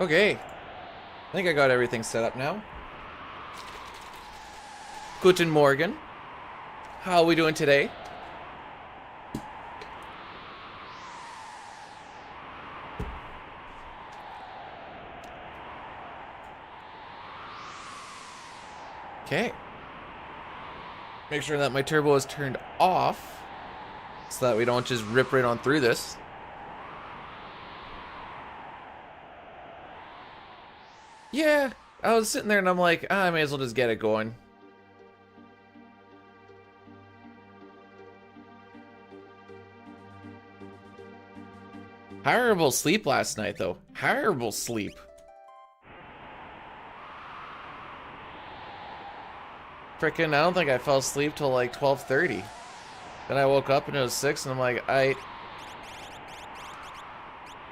Okay, I think I got everything set up now. Guten Morgen. How are we doing today? Okay. Make sure that my turbo is turned off so that we don't just rip right on through this. Yeah, I was sitting there and I'm like, I may as well just get it going. Horrible sleep last night, though. Horrible sleep. Frickin', I don't think I fell asleep till like 12:30. Then I woke up and it was 6 and I'm like,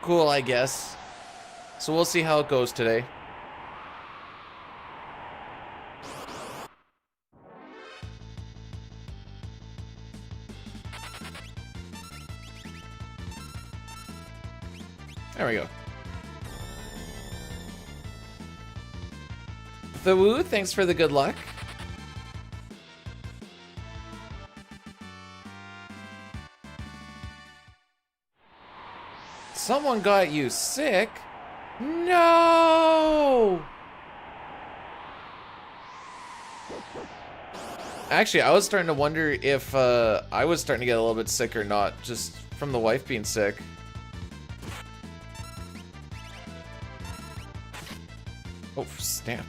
cool, I guess. So we'll see how it goes today. There we go. The Woo, thanks for the good luck. Someone got you sick? No! Actually, I was starting to wonder if I was starting to get a little bit sick or not, just from the wife being sick. Oh, snap.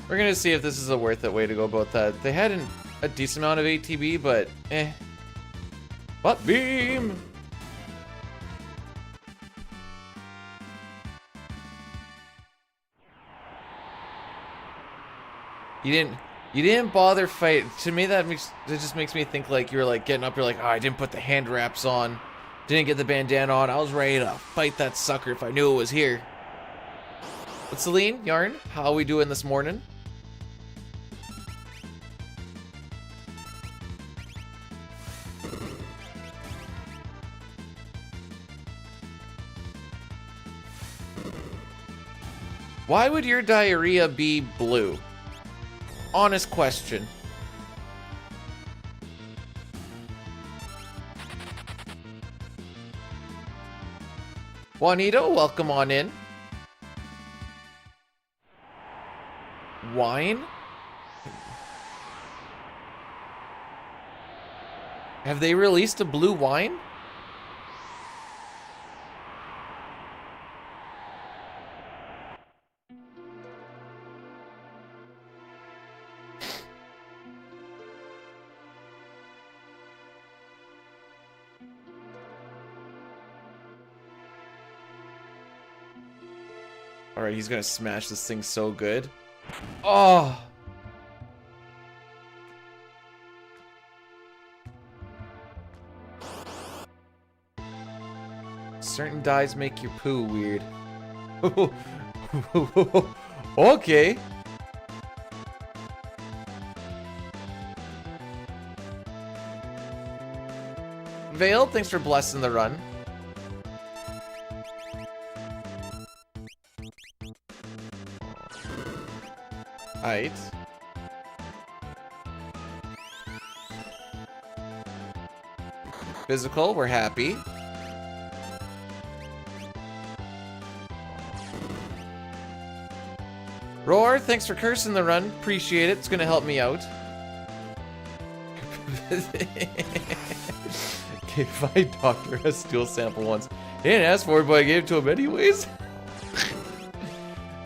We're gonna see if this is a worth it way to go about that. They had a decent amount of ATB, but eh. Butt beam! You didn't bother fight. To me, that just makes me think like you're like getting up. You're like, oh, I didn't put the hand wraps on, didn't get the bandana on. I was ready to fight that sucker if I knew it was here. But Celine, Yarn, how are we doing this morning? Why would your diarrhea be blue? Honest question. Juanito, welcome on in. Wine? Have they released a blue wine? Alright, he's gonna smash this thing so good. Oh! Certain dyes make your poo weird. Okay. Vale, thanks for blessing the run. Alright. Physical, we're happy. Roar, thanks for cursing the run. Appreciate it. It's gonna help me out. Gave my doctor a stool sample once. He didn't ask for it, but I gave it to him anyways.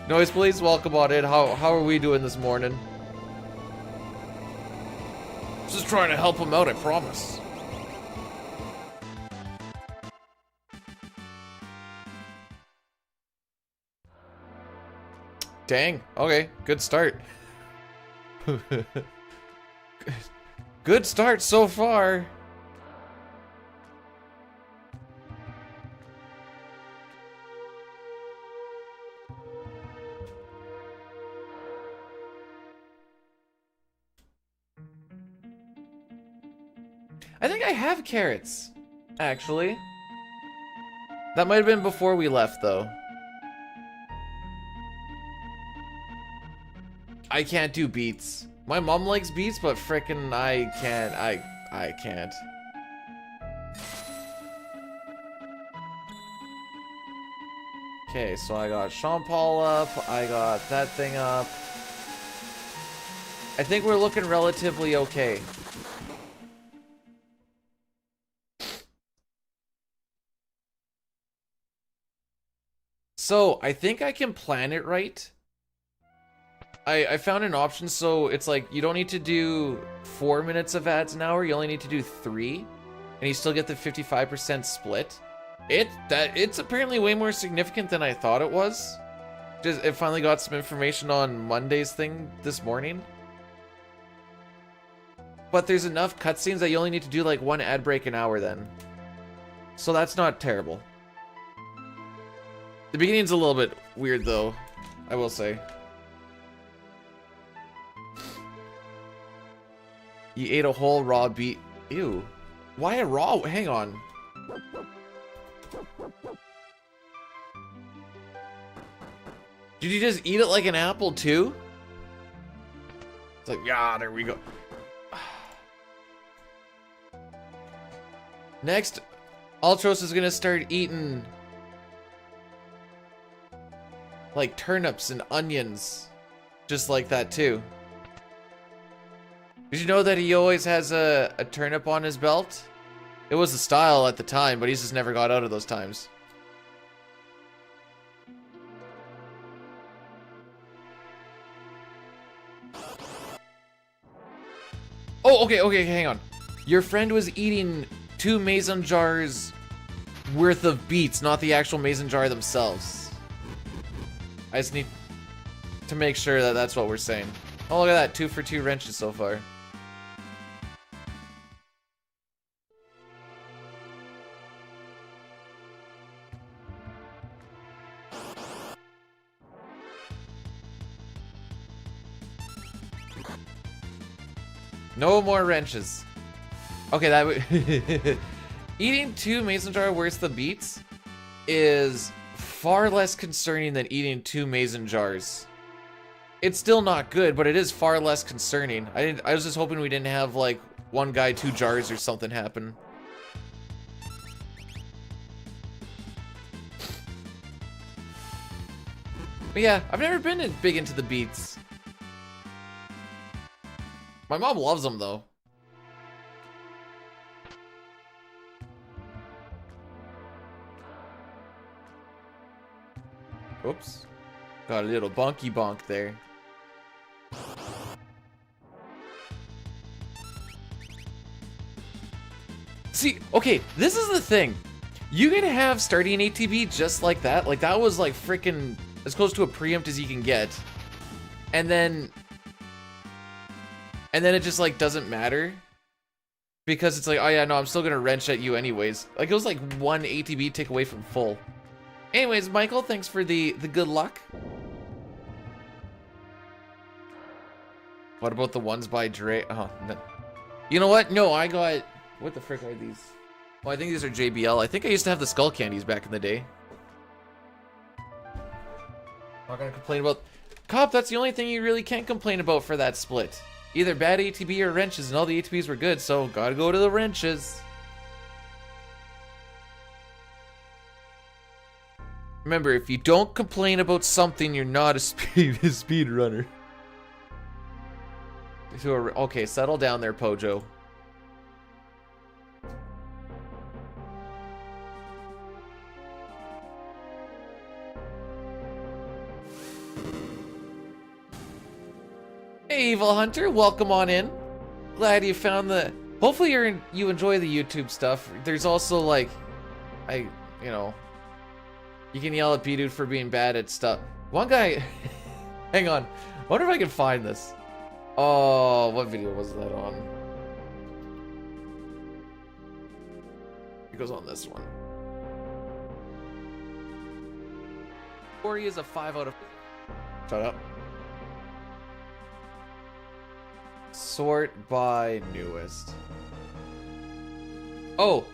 Noise, please welcome on in. How are we doing this morning? Just trying to help him out, I promise. Dang. Okay, good start. Good start so far. I think I have carrots, actually. That might have been before we left, though. I can't do beets. My mom likes beets, but frickin' I can't. I can't. Okay, so I got Sean Paul up. I got that thing up. I think we're looking relatively okay. So, I think I can plan it right. I found an option, so it's like, you don't need to do 4 minutes of ads an hour, you only need to do 3, and you still get the 55% split. It's apparently way more significant than I thought it was. It finally got some information on Monday's thing this morning. But there's enough cutscenes that you only need to do like 1 ad break an hour then. So that's not terrible. The beginning's a little bit weird though, I will say. You ate a whole raw beet. Ew. Why a raw? Hang on. Did you just eat it like an apple too? It's like, yeah, there we go. Next, Ultros is gonna start eating like turnips and onions. Just like that too. Did you know that he always has a turnip on his belt? It was the style at the time, but he's just never got out of those times. Oh, okay, hang on. Your friend was eating 2 mason jars worth of beets, not the actual mason jar themselves. I just need to make sure that that's what we're saying. Oh, look at that. 2 for 2 wrenches so far. No more wrenches. Okay, that would... Eating 2 mason jar worth of beets is far less concerning than eating 2 mason jars. It's still not good, but it is far less concerning. I was just hoping we didn't have like 1 guy, 2 jars or something happen. But yeah, I've never been big into the beets. My mom loves them though. Oops. Got a little bonky bonk there. See, okay, this is the thing. You can have starting ATB just like that. Like, that was like freaking as close to a preempt as you can get. And then it just like doesn't matter. Because it's like, oh yeah, no, I'm still gonna wrench at you anyways. Like, it was like 1 ATB take away from full. Anyways, Michael, thanks for the good luck. What about the ones by Dre? Oh, no. You know what? No, I got... What the frick are these? Well, I think these are JBL. I think I used to have the skull candies back in the day. Not gonna complain about... Cop, that's the only thing you really can't complain about for that split. Either bad ATB or wrenches, and all the ATBs were good, so gotta go to the wrenches. Remember, if you don't complain about something, you're not a speed runner. Okay, settle down there, Pojo. Hey, Evil Hunter, welcome on in. Glad you found the... Hopefully you enjoy the YouTube stuff. There's also, like... you know... You can yell at B-Dude for being bad at stuff. One guy... Hang on. I wonder if I can find this. Oh, what video was that on? It goes on this one. Ori is a 5 out of... Shut up. Sort by newest. Oh,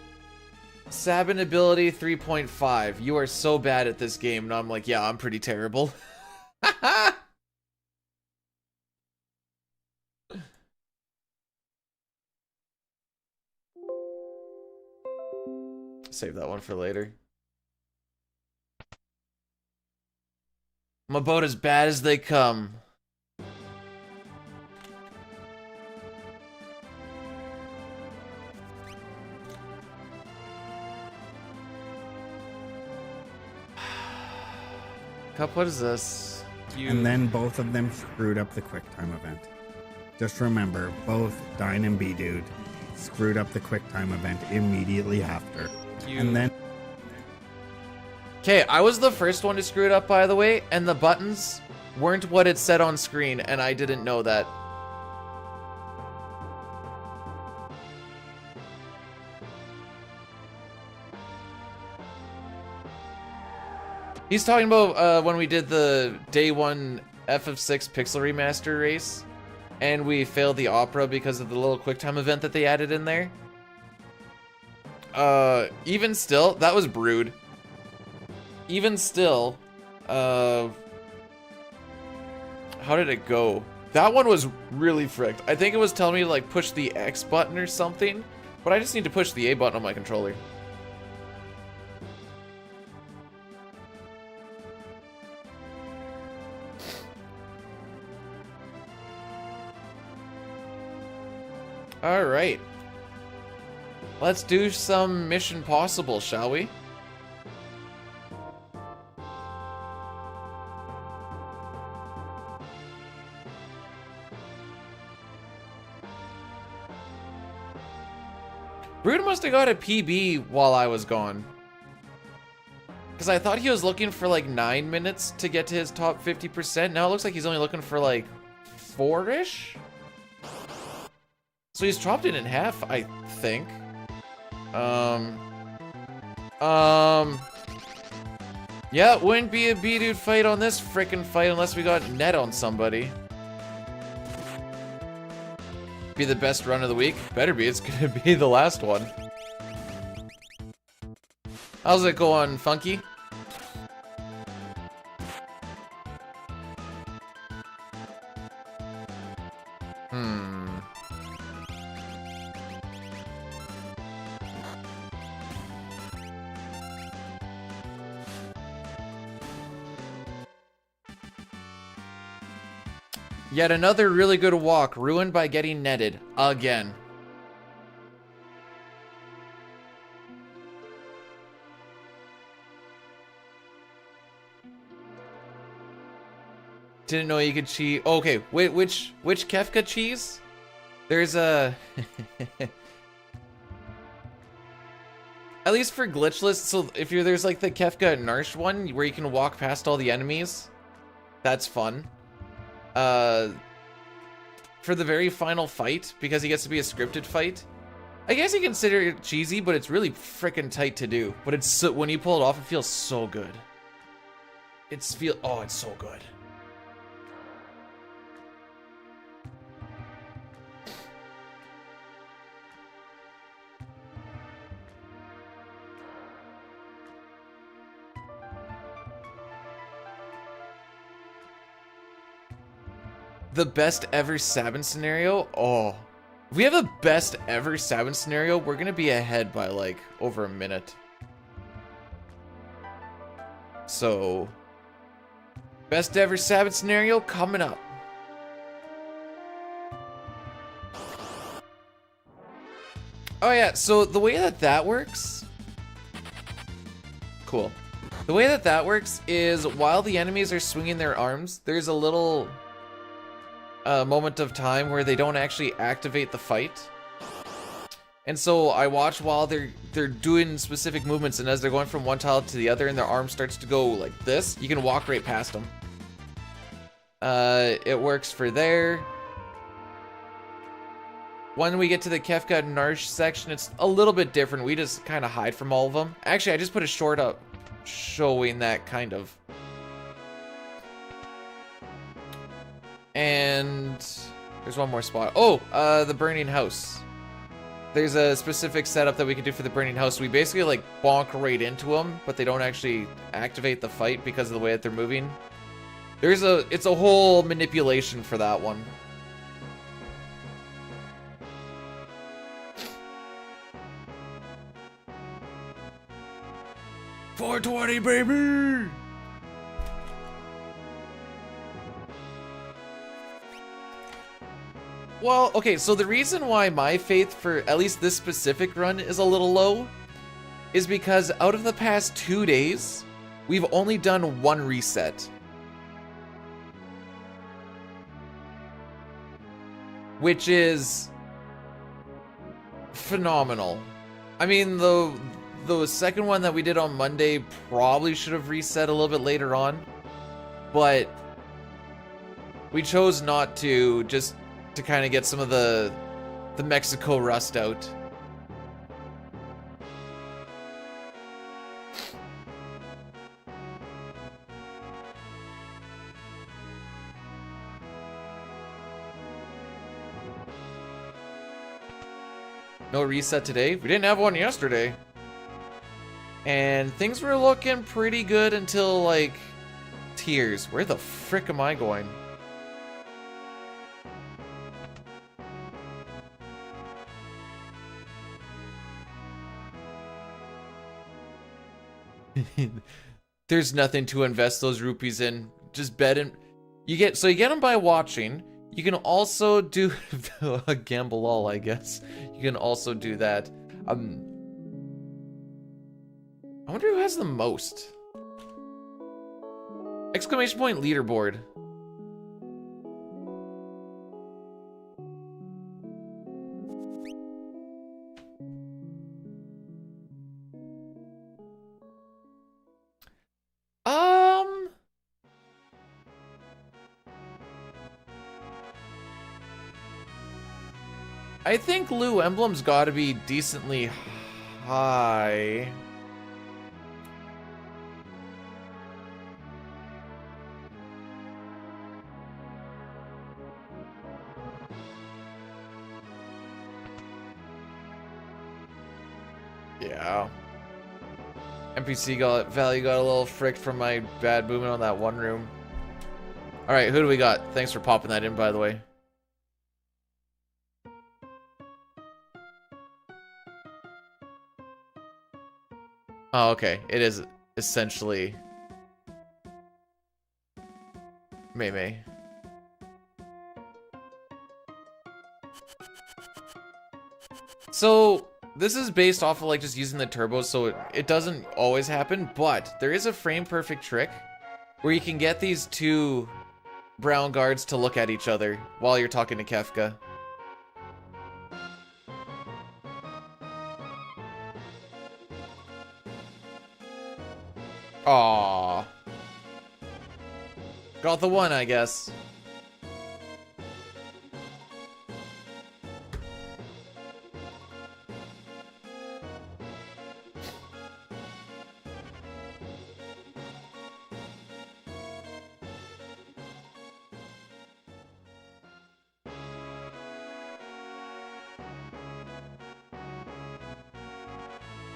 Sabin ability 3.5. You are so bad at this game. And I'm like, yeah, I'm pretty terrible. Save that one for later. I'm about as bad as they come. Cup, what is this? And then both of them screwed up the quick time event. Just remember, both Dine and B-Dude screwed up the quick time event immediately after. And then... Okay, I was the first one to screw it up, by the way, and the buttons weren't what it said on screen, and I didn't know that. He's talking about when we did the day one FF6 Pixel Remaster race, and we failed the opera because of the little QuickTime event that they added in there. Even still, that was Brood. Even still, how did it go? That one was really fricked. I think it was telling me to like push the X button or something, but I just need to push the A button on my controller. All right. Let's do some Mission Possible, shall we? Brood must have got a PB while I was gone. Because I thought he was looking for like 9 minutes to get to his top 50%. Now it looks like he's only looking for like 4-ish? So he's dropped it in half, I think. Yeah, it wouldn't be a B-Dude fight on this frickin' fight unless we got net on somebody. Be the best run of the week? Better be, it's gonna be the last one. How's it going, Funky? Yet another really good walk, ruined by getting netted. Again. Didn't know you could cheese. Okay, wait, which Kefka cheese? There's a... At least for glitchless, so if there's like the Kefka Narsh one, where you can walk past all the enemies. That's fun. For the very final fight, because he gets to be a scripted fight, I guess you consider it cheesy, but it's really freaking tight to do. But it's so, when you pull it off, it feels so good. It's so good. The best ever Sabin scenario? Oh. If we have the best ever Sabin scenario, we're gonna be ahead by like over a minute. So, best ever Sabin scenario coming up. Oh yeah, so the way that works... Cool. The way that works is while the enemies are swinging their arms, there's a little... moment of time where they don't actually activate the fight. And so I watch while they're doing specific movements, and as they're going from one tile to the other and their arm starts to go like this, you can walk right past them. It works for there. When we get to the Kefka Narsh section, it's a little bit different. We just kind of hide from all of them. Actually, I just put a short up showing that kind of. And there's one more spot. Oh, the burning house. there's a specific setup that we can do for the burning house. We basically like bonk right into them, but they don't actually activate the fight because of the way that they're moving. It's a whole manipulation for that one. $420, baby! Well, okay, so the reason why my faith for at least this specific run is a little low is because out of the past 2 days, we've only done 1 reset. Which is phenomenal. I mean, the second one that we did on Monday probably should have reset a little bit later on, but we chose not to, just to kind of get some of the Mexico rust out. No reset today. We didn't have one yesterday. And things were looking pretty good until, like, tears. Where the frick am I going? There's nothing to invest those rupees in. Just bet in. You get them by watching. You can also do a gamble all, I guess. You can also do that. I wonder who has the most. Exclamation point leaderboard. I think Lou Emblem's got to be decently high. Yeah. NPC value got a little fricked from my bad movement on that one room. Alright, who do we got? Thanks for popping that in, by the way. Oh, okay. It is essentially Mei. So this is based off of like just using the turbos, so it doesn't always happen, but there is a frame perfect trick where you can get these 2 brown guards to look at each other while you're talking to Kefka. Aww. Got the one, I guess.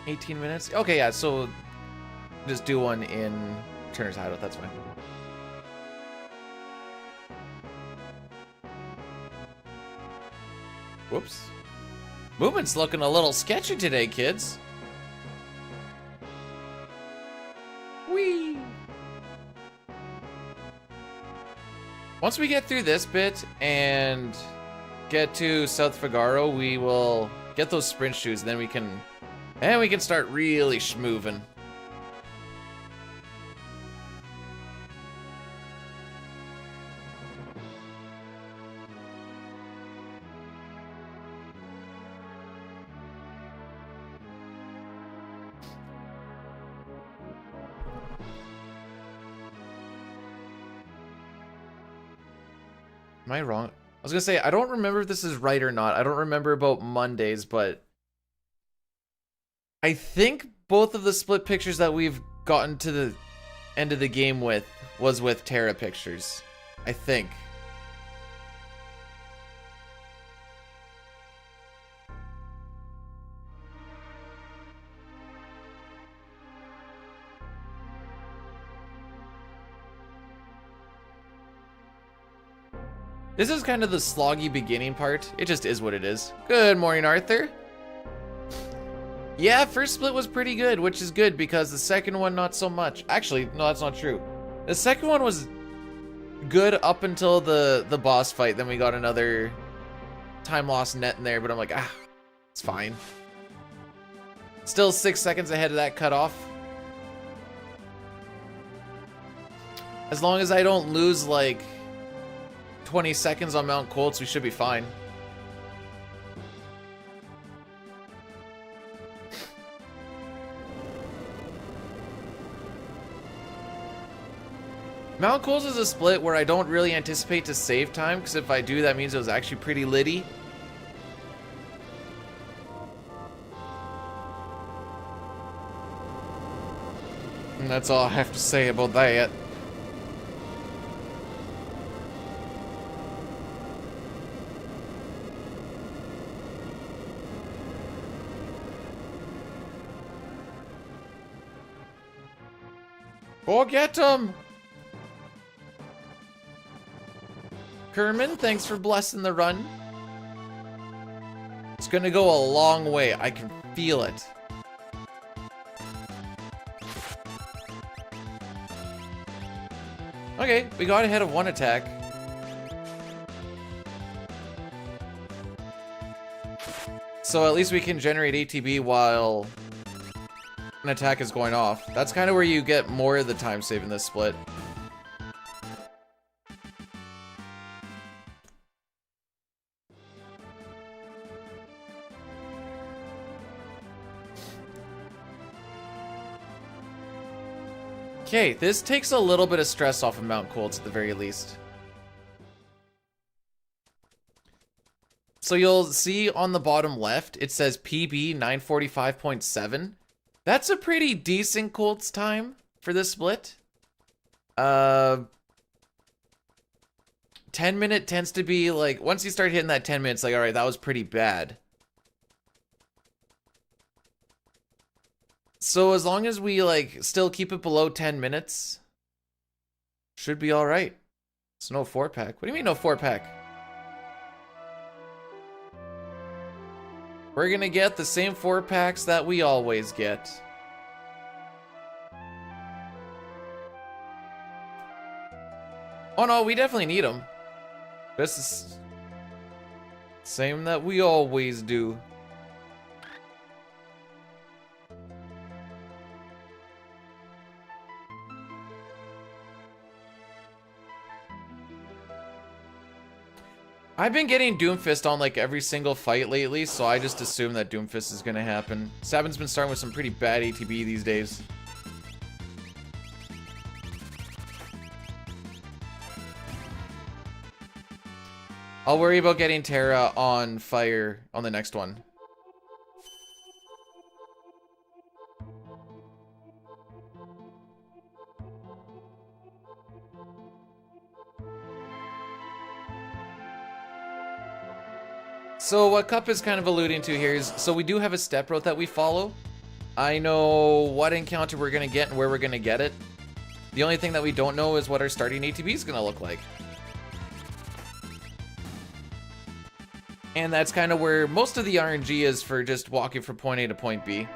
$18 minutes? Okay, yeah, so just do one in Turner's Hideout, that's fine. Whoops. Movement's looking a little sketchy today, kids. Whee! Once we get through this bit and get to South Figaro, we will get those sprint shoes, and then we can start really schmoovin'. Am I wrong? I was gonna say, I don't remember if this is right or not. I don't remember about Mondays, but I think both of the split pictures that we've gotten to the end of the game with was with Terra pictures. I think. This is kind of the sloggy beginning part. It just is what it is. Good morning, Arthur. Yeah, first split was pretty good, which is good because the second one not so much. Actually, no, that's not true. The second one was good up until the boss fight. Then we got another time lost net in there, but I'm like, it's fine. Still 6 seconds ahead of that cutoff. As long as I don't lose like 20 seconds on Mount Kolts, we should be fine. Mount Kolts is a split where I don't really anticipate to save time, because if I do, that means it was actually pretty litty. And that's all I have to say about that. Go get him! Kerman, thanks for blessing the run. It's gonna go a long way. I can feel it. Okay, we got ahead of one attack. So at least we can generate ATB while an attack is going off. That's kind of where you get more of the time save in this split. Okay, this takes a little bit of stress off of Mount Kolts at the very least. So you'll see on the bottom left, it says PB 945.7. That's a pretty decent Kolts time for this split. 10-minute tends to be like, once you start hitting that 10 minutes, like, all right, that was pretty bad. So as long as we like still keep it below 10 minutes, should be all right. It's no 4-pack. What do you mean no 4-pack? We're gonna get the same 4-packs that we always get. Oh no, we definitely need them. This is same that we always do. I've been getting Doomfist on like every single fight lately, so I just assume that Doomfist is gonna happen. Sabin's been starting with some pretty bad ATB these days. I'll worry about getting Terra on fire on the next one. So what Cup is kind of alluding to here is, so we do have a step route that we follow. I know what encounter we're going to get and where we're going to get it. The only thing that we don't know is what our starting ATB is going to look like. And that's kind of where most of the RNG is for just walking from point A to point B.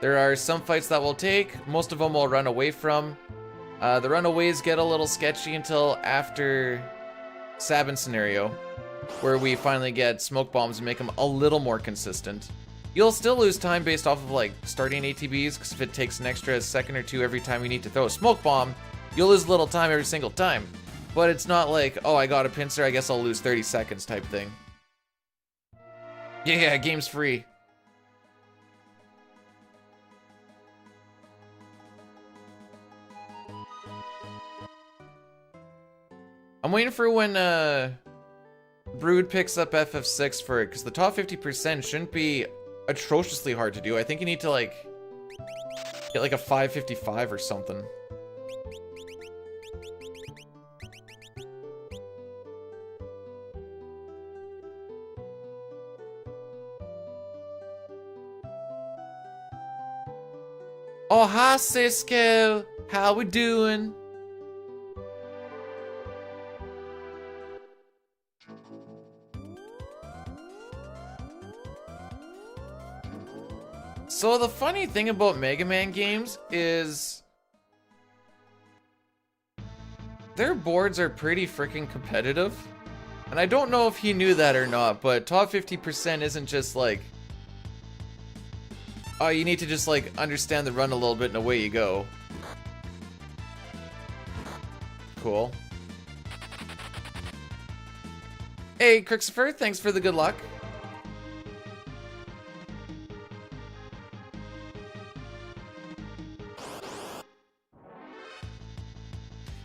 There are some fights that we'll take, most of them we'll run away from. The runaways get a little sketchy until after Sabin scenario, where we finally get smoke bombs and make them a little more consistent. You'll still lose time based off of like starting ATBs, because if it takes an extra second or two every time you need to throw a smoke bomb, you'll lose a little time every single time. But it's not like, oh, I got a pincer, I guess I'll lose 30 seconds type thing. Yeah, game's free. I'm waiting for when Brood picks up FF6 for it, because the top 50% shouldn't be atrociously hard to do. I think you need to like get like a 555 or something. Oh, hi Cisco, how we doing? So the funny thing about Mega Man games is their boards are pretty freaking competitive. And I don't know if he knew that or not, but top 50% isn't just like, oh, you need to just like understand the run a little bit and away you go. Cool. Hey, Christopher, thanks for the good luck.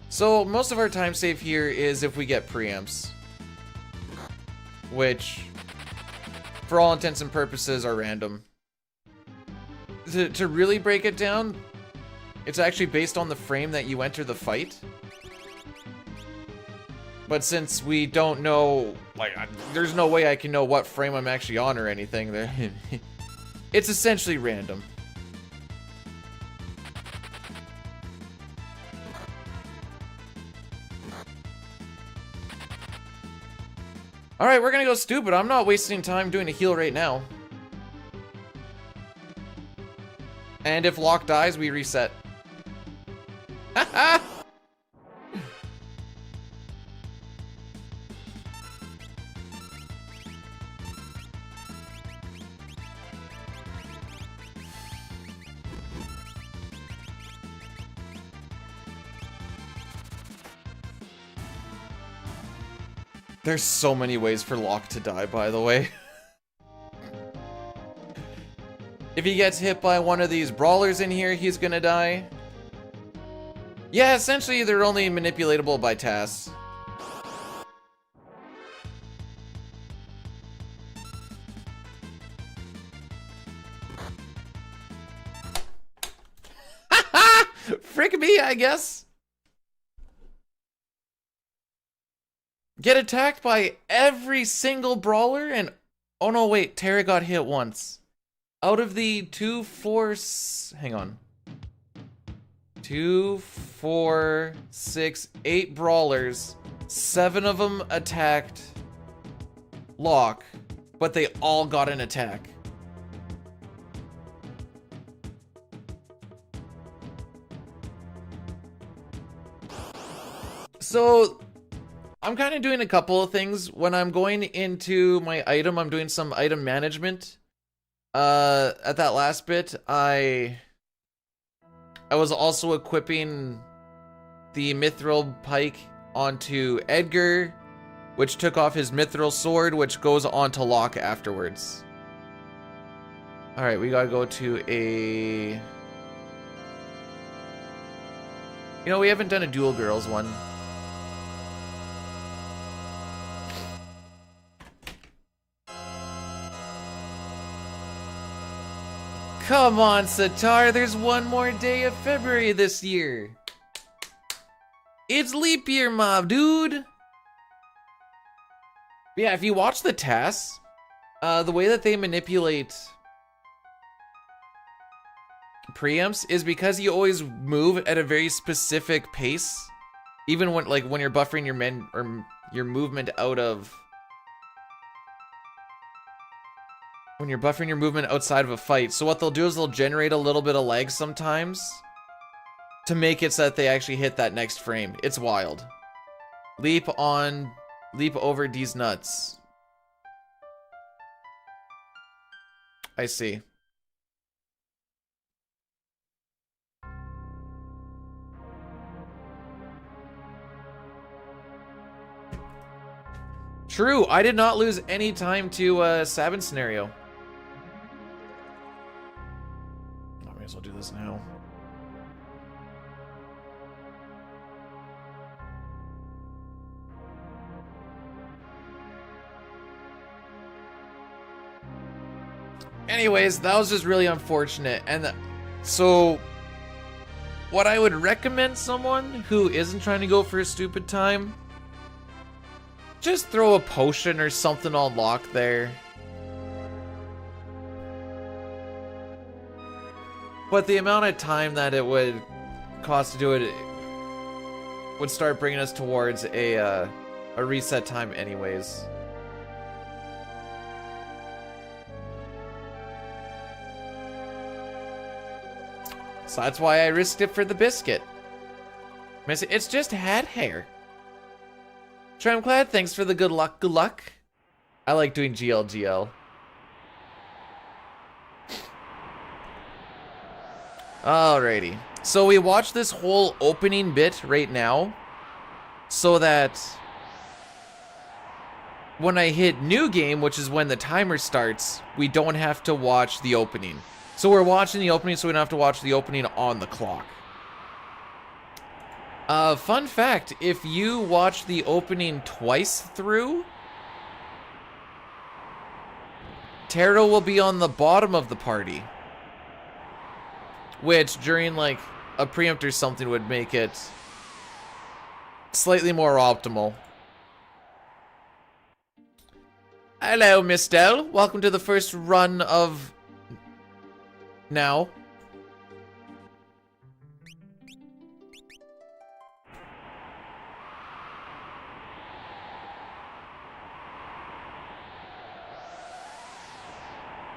So most of our time save here is if we get preamps, which for all intents and purposes are random. To really break it down, it's actually based on the frame that you enter the fight. But since we don't know, like, there's no way I can know what frame I'm actually on or anything. It's essentially random. Alright, we're gonna go stupid. I'm not wasting time doing a heal right now. And if Locke dies, we reset. Haha! There's so many ways for Locke to die, by the way. If he gets hit by one of these brawlers in here, he's gonna die. Yeah, essentially they're only manipulatable by tasks. Frick me, I guess. Get attacked by every single brawler and... Oh no, wait, Terra got hit once. Out of the 2, 4... Hang on. 2, 4, 6, 8 brawlers. 7 of them attacked Locke, but they all got an attack. So... I'm kind of doing a couple of things. When I'm going into my item, I'm doing some item management. At that last bit, I was also equipping the Mithril Pike onto Edgar, which took off his Mithril Sword, which goes onto Locke afterwards. Alright, we gotta go to a... You know, we haven't done a Duel Girls one. Come on, Satar, there's one more day of February this year. It's leap year, mob, dude. But yeah, if you watch the tasks, the way that they manipulate preamps is because you always move at a very specific pace. Even when you're buffering your men or your movement out of... When you're buffering your movement outside of a fight. So what they'll do is they'll generate a little bit of lag sometimes to make it so that they actually hit that next frame. It's wild. Leap over these nuts. I see. True, I did not lose any time to Sabin scenario. I may as well do this now. Anyways, that was just really unfortunate. And so what I would recommend someone who isn't trying to go for a stupid time, just throw a potion or something on Locke there. But the amount of time that it would cost to do it would start bringing us towards a reset time anyways. So that's why I risked it for the biscuit. It's just hat hair. Tramclad, thanks for the good luck, good luck. I like doing GLGL. Alrighty. So we watch this whole opening bit right now so that when I hit new game, which is when the timer starts, we don't have to watch the opening. So we're watching the opening so we don't have to watch the opening on the clock. Fun fact, if you watch the opening twice through, Taro will be on the bottom of the party. Which, during like a preempt or something, would make it slightly more optimal. Hello, Miss Dell. Welcome to the first run of now.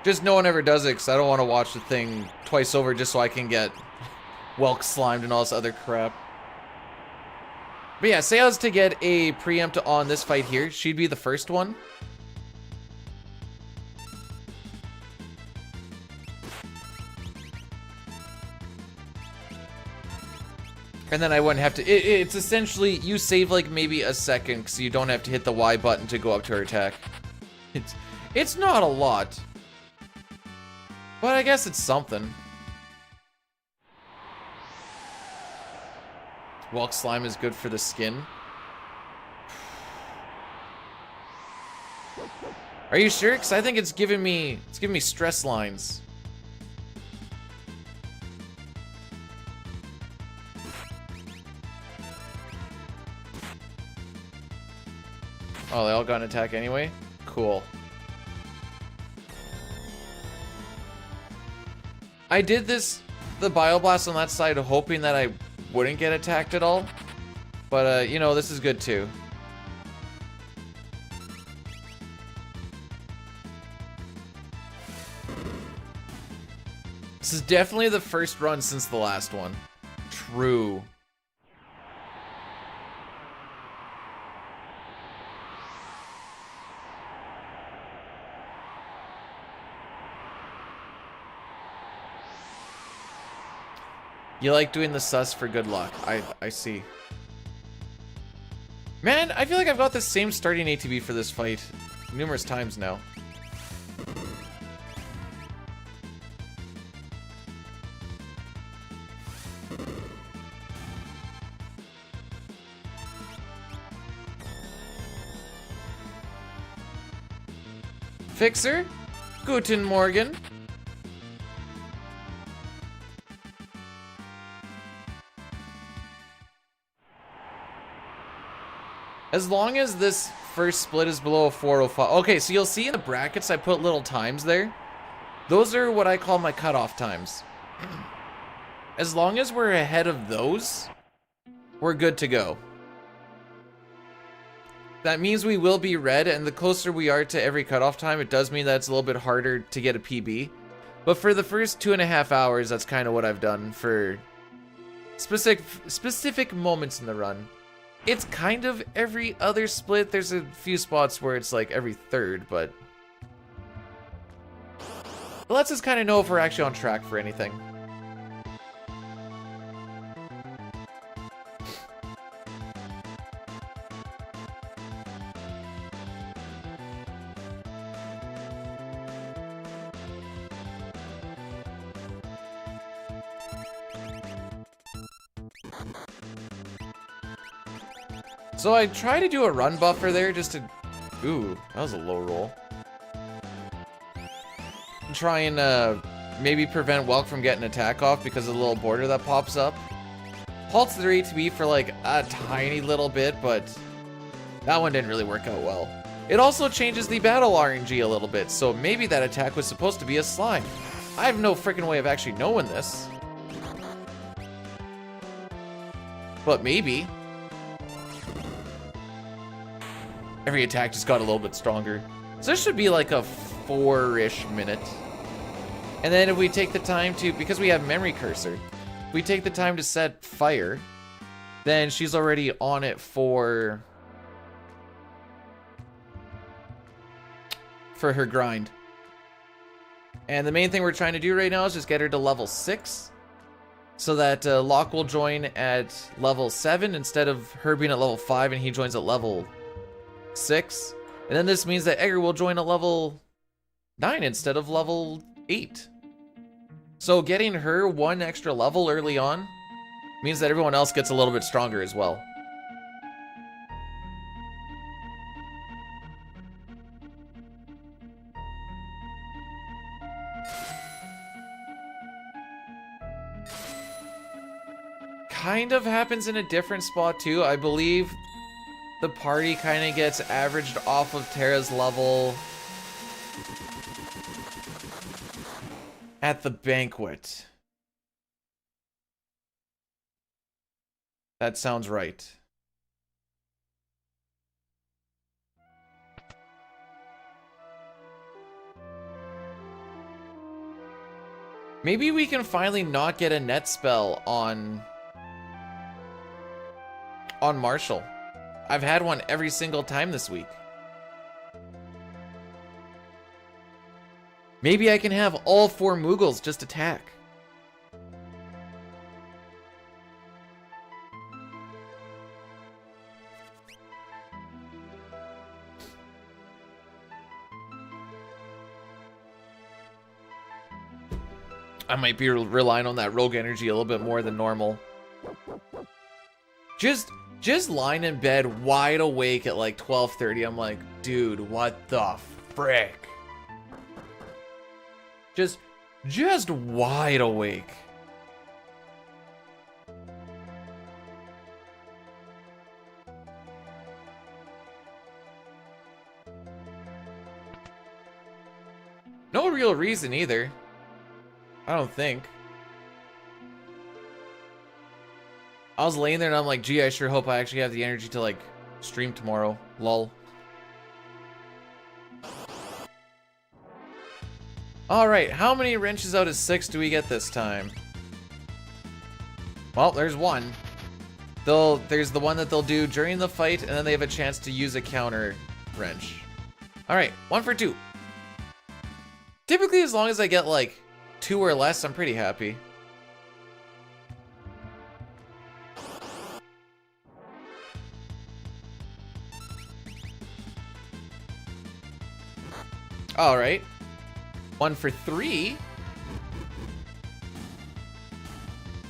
Just no one ever does it because I don't want to watch the thing twice over just so I can get Welk slimed and all this other crap. But yeah, say I was to get a preempt on this fight here, she'd be the first one. And then I wouldn't have to, it's essentially, you save like maybe a second because you don't have to hit the Y button to go up to her attack. It's not a lot. But I guess it's something. Welk slime is good for the skin. Are you sure? Because I think it's giving me stress lines. Oh, they all got an attack anyway? Cool. I did the Bioblast on that side hoping that I wouldn't get attacked at all. But, you know, this is good too. This is definitely the first run since the last one. True. You like doing the sus for good luck. I see. Man, I feel like I've got the same starting ATB for this fight numerous times now. Fixer? Guten Morgen. As long as this first split is below a 405. Okay, so you'll see in the brackets I put little times there. Those are what I call my cutoff times. As long as we're ahead of those, we're good to go. That means we will be red, and the closer we are to every cutoff time, it does mean that it's a little bit harder to get a PB. But for the first 2.5 hours, that's kind of what I've done for specific moments in the run. It's kind of every other split. There's a few spots where it's like every third, but it lets us kind of know if we're actually on track for anything. So I try to do a run buffer there just to... Ooh, that was a low roll. Try and maybe prevent Welk from getting attack off because of the little border that pops up. Halts their ATB for like a tiny little bit, but that one didn't really work out well. It also changes the battle RNG a little bit, so maybe that attack was supposed to be a slime. I have no freaking way of actually knowing this. But maybe. Every attack just got a little bit stronger. So this should be like a 4-ish minute. And then if we take the time to, because we have memory cursor, If we take the time to set fire, then she's already on it for her grind. And the main thing we're trying to do right now is just get her to level 6 so that Locke will join at level 7 instead of her being at level 5 and he joins at level 6. And then this means that Edgar will join at level 9 instead of level 8. So getting her 1 extra level early on means that everyone else gets a little bit stronger as well. Kind of happens in a different spot too. I believe the party kind of gets averaged off of Terra's level at the banquet. That sounds right. Maybe we can finally not get a net spell on Marshall. I've had one every single time this week. Maybe I can have all 4 Moogles just attack. I might be relying on that rogue energy a little bit more than normal. Just lying in bed wide awake at like 12:30. I'm like, dude, what the frick? Just wide awake. No real reason either. I don't think. I was laying there and I'm like, gee, I sure hope I actually have the energy to like stream tomorrow. Lol. Alright, how many wrenches out of 6 do we get this time? Well, there's one. There's the one that they'll do during the fight, and then they have a chance to use a counter wrench. Alright, 1 for 2. Typically, as long as I get like 2 or less, I'm pretty happy. Alright. 1 for 3.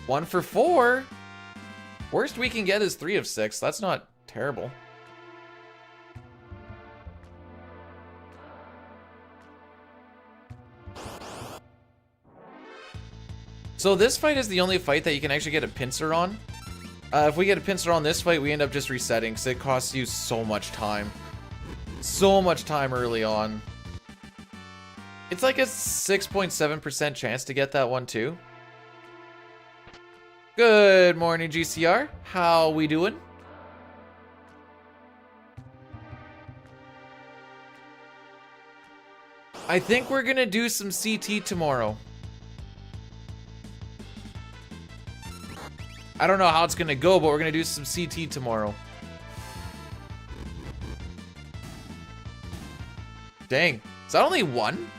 1 for 4. Worst we can get is 3 of 6. That's not terrible. So this fight is the only fight that you can actually get a pincer on. If we get a pincer on this fight, we end up just resetting because it costs you so much time. So much time early on. It's like a 6.7% chance to get that one too. Good morning, GCR. How we doing? I think we're gonna do some CT tomorrow. I don't know how it's gonna go, but we're gonna do some CT tomorrow. Dang, is that only 1?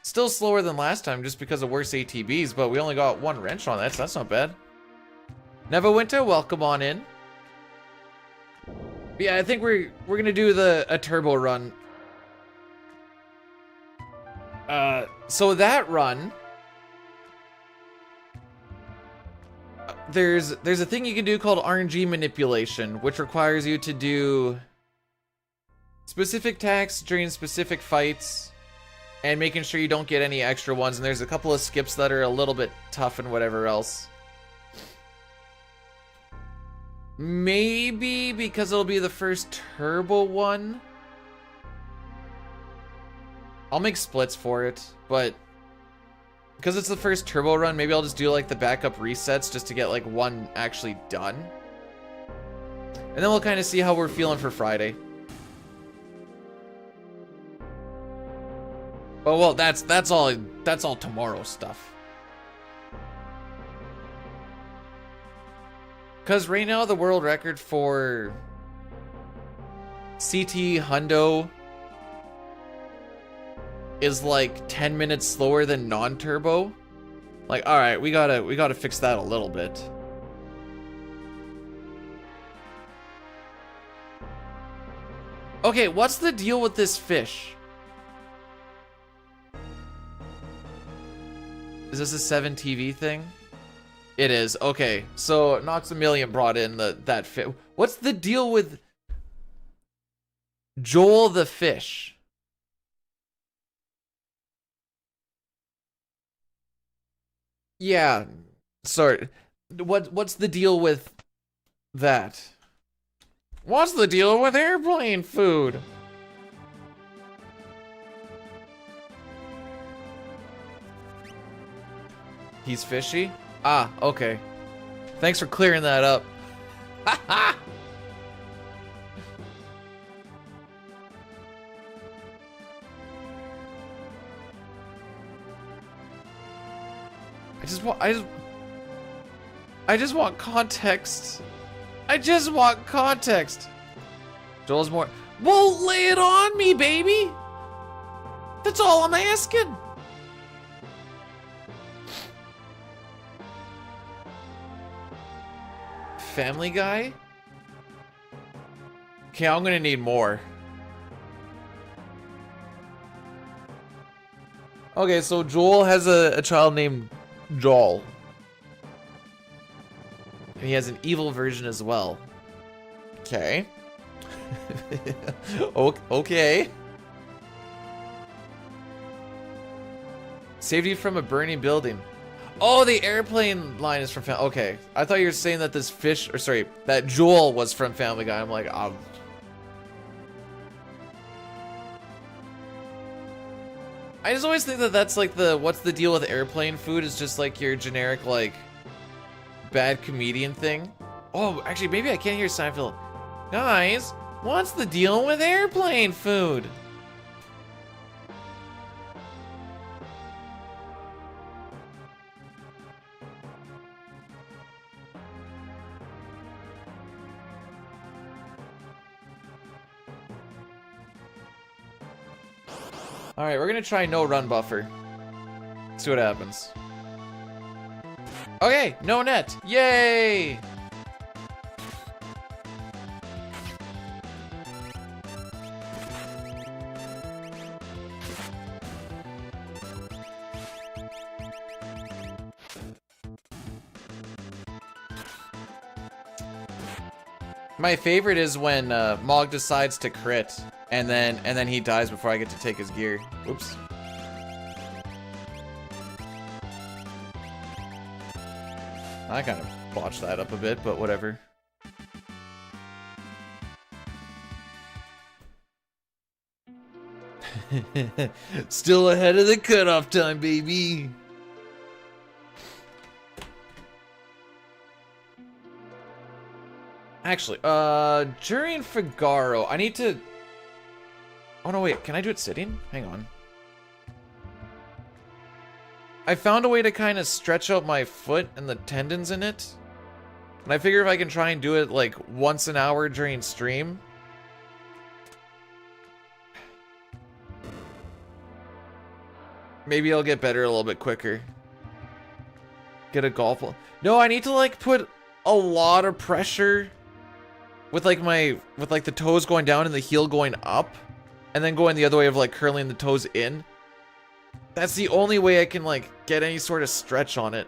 Still slower than last time just because of worse ATBs, but we only got 1 wrench on that, so that's not bad. Neverwinter, welcome on in. But yeah, I think we're gonna do a turbo run. So that run, there's a thing you can do called RNG manipulation, which requires you to do specific attacks during specific fights and making sure you don't get any extra ones. And there's a couple of skips that are a little bit tough and whatever else. Maybe because it'll be the first turbo one, I'll make splits for it, but because it's the first turbo run, maybe I'll just do like the backup resets just to get like 1 actually done. And then we'll kind of see how we're feeling for Friday. Oh well, that's all tomorrow stuff. Because right now the world record for CT Hundo is like 10 minutes slower than non-turbo. Like, all right, we gotta fix that a little bit. Okay, what's the deal with this fish? Is this a 7TV thing? It is. Okay, so Nox a Million brought in that fish. What's the deal with Joel the fish? Yeah, sorry. What's the deal with that? What's the deal with airplane food? He's fishy? Ah, okay. Thanks for clearing that up. I just want context. I just want context. Joel's more. Well, lay it on me, baby. That's all I'm asking. Family Guy? Okay, I'm gonna need more. Okay, so Joel has a child named Joel. And he has an evil version as well. Okay. Okay. Saved you from a burning building. Oh, the airplane line is from Family. Okay, I thought you were saying that this fish, or sorry, that Joel was from Family Guy. I'm like, I just always think that that's like the what's the deal with airplane food is just like your generic like bad comedian thing. Oh, actually, maybe I can't hear Seinfeld. Guys, what's the deal with airplane food? All right, we're gonna try no run buffer. See what happens. Okay, no net. Yay! My favorite is when Mog decides to crit, and then he dies before I get to take his gear. Oops. I kind of botched that up a bit, but whatever. Still ahead of the cutoff time, baby. Actually, during Figaro, I need to... Oh, no, wait. Can I do it sitting? Hang on. I found a way to kind of stretch out my foot and the tendons in it. And I figure if I can try and do it, like, once an hour during stream. Maybe I'll get better a little bit quicker. Get a golf ball. No, I need to, like, put a lot of pressure with, like, the toes going down and the heel going up. And then going the other way of, like, curling the toes in. That's the only way I can, like, get any sort of stretch on it.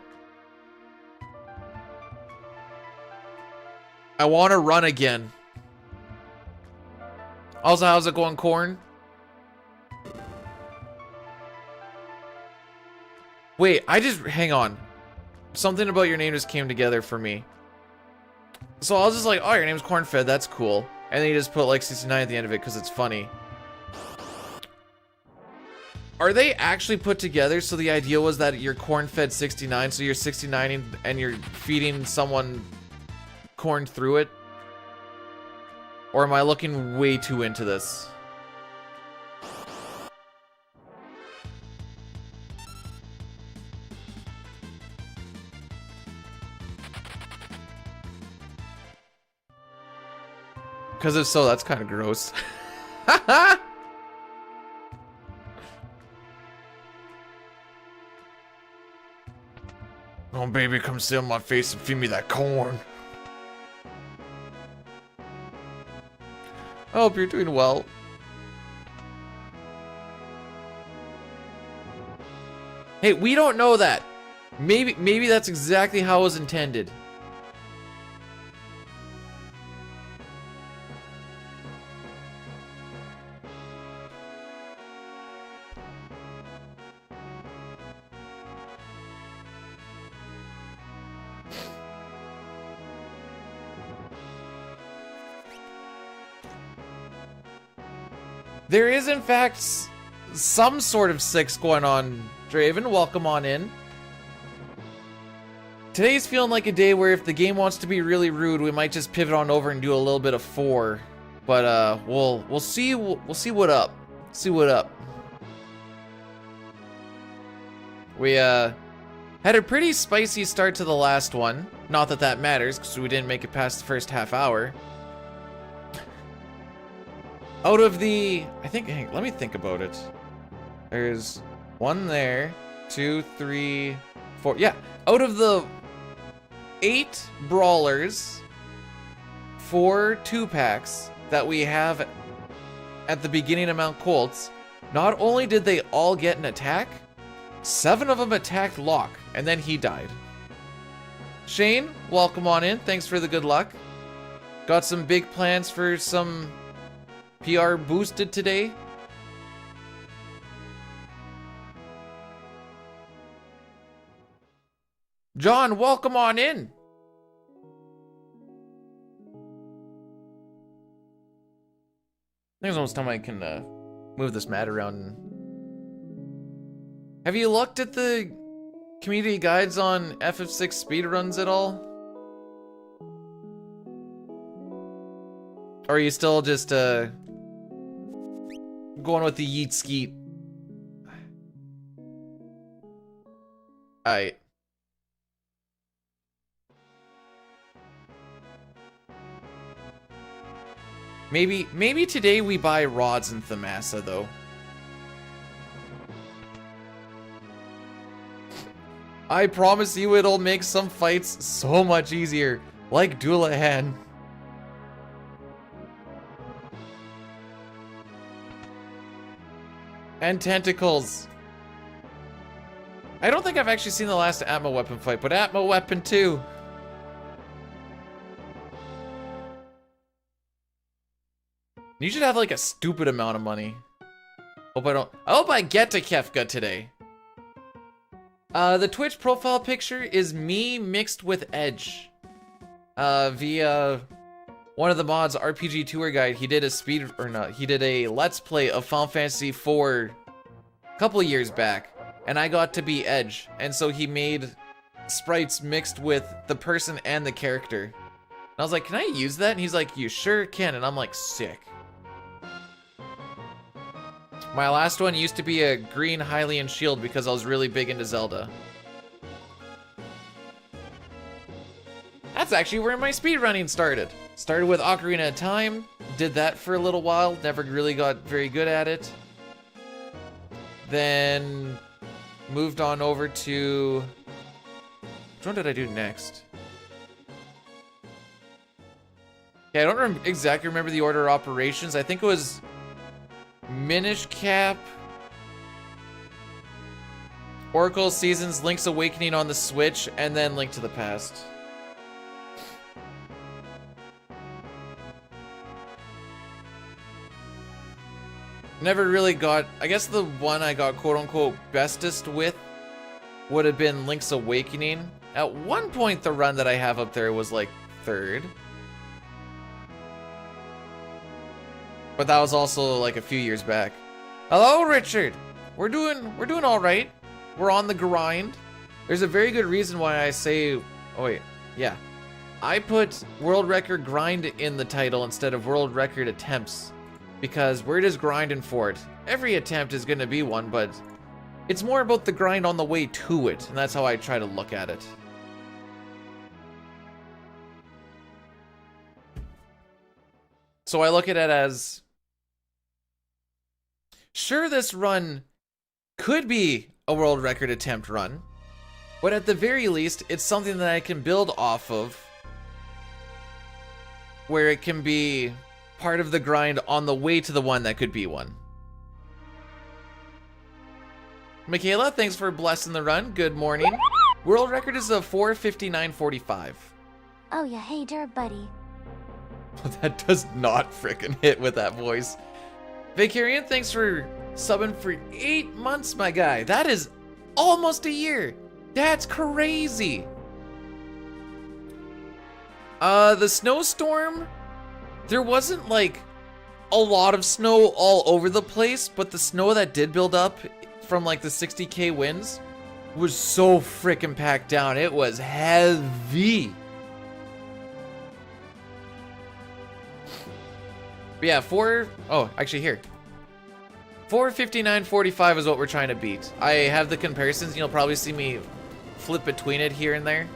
I want to run again. Also, how's it going, Corn? Wait, hang on. Something about your name just came together for me. So I was just like, oh, your name's Cornfed, that's cool. And then you just put, like, 69 at the end of it because it's funny. Are they actually put together so the idea was that you're corn-fed 69, so you're 69 and you're feeding someone corn through it? Or am I looking way too into this? Because if so, that's kind of gross. Oh, baby, come sit on my face and feed me that corn. I hope you're doing well. Hey, we don't know that. Maybe that's exactly how it was intended. There is, in fact, some sort of 6 going on. Draven, welcome on in. Today's feeling like a day where if the game wants to be really rude, we might just pivot on over and do a little bit of 4. But we'll see what up. See what up. We had a pretty spicy start to the last one. Not that that matters, because we didn't make it past the first half hour. Out of the, I think, hey, let me think about it. There's 1 there, 2, 3, 4. Yeah, out of the 8 brawlers, 4 2-packs that we have at the beginning of Mount Kolts, not only did they all get an attack, 7 of them attacked Locke, and then he died. Shane, welcome on in. Thanks for the good luck. Got some big plans for some PR boosted today. John, welcome on in. I think it's almost time I can move this mat around. Have you looked at the community guides on FF6 speedruns at all? Or are you still just going with the yeet skeet? Alright. Maybe today we buy rods in Thamasa though. I promise you it'll make some fights so much easier, like Doulahan. And tentacles. I don't think I've actually seen the last Atma Weapon fight, but Atma Weapon 2. You should have like a stupid amount of money. I hope I get to Kefka today. The Twitch profile picture is me mixed with Edge. Via one of the mods, RPG Tour Guide, he did a Let's Play of Final Fantasy IV a couple of years back, and I got to be Edge, and so he made sprites mixed with the person and the character. And I was like, can I use that? And he's like, you sure can, and I'm like, sick. My last one used to be a green Hylian shield because I was really big into Zelda. That's actually where my speedrunning started. Started with Ocarina of Time, did that for a little while, never really got very good at it. Then moved on over to... Which one did I do next? Yeah, I don't exactly remember the order of operations. I think it was Minish Cap, Oracle Seasons, Link's Awakening on the Switch, and then Link to the Past. Never really got, I guess the one I got quote-unquote bestest with would have been Link's Awakening. At one point, the run that I have up there was like 3rd. But that was also like a few years back. Hello, Richard! We're doing all right. We're on the grind. There's a very good reason why I say, oh wait, yeah. I put world record grind in the title instead of world record attempts. Because we're just grinding for it. Every attempt is gonna be one, but it's more about the grind on the way to it, and that's how I try to look at it. So I look at it as, sure, this run could be a world record attempt run, but at the very least, it's something that I can build off of, where it can be part of the grind on the way to the one that could be one. Michaela, thanks for blessing the run. Good morning. World record is a 4:59:45. Oh yeah, hey there, buddy. That does not frickin' hit with that voice. Vicarian, thanks for subbing for 8 months, my guy. That is almost a year. That's crazy. The snowstorm, there wasn't like a lot of snow all over the place, but the snow that did build up from like the 60K winds was so frickin' packed down. It was heavy. But yeah, actually here. 4:59:45 is what we're trying to beat. I have the comparisons. You'll probably see me flip between it here and there.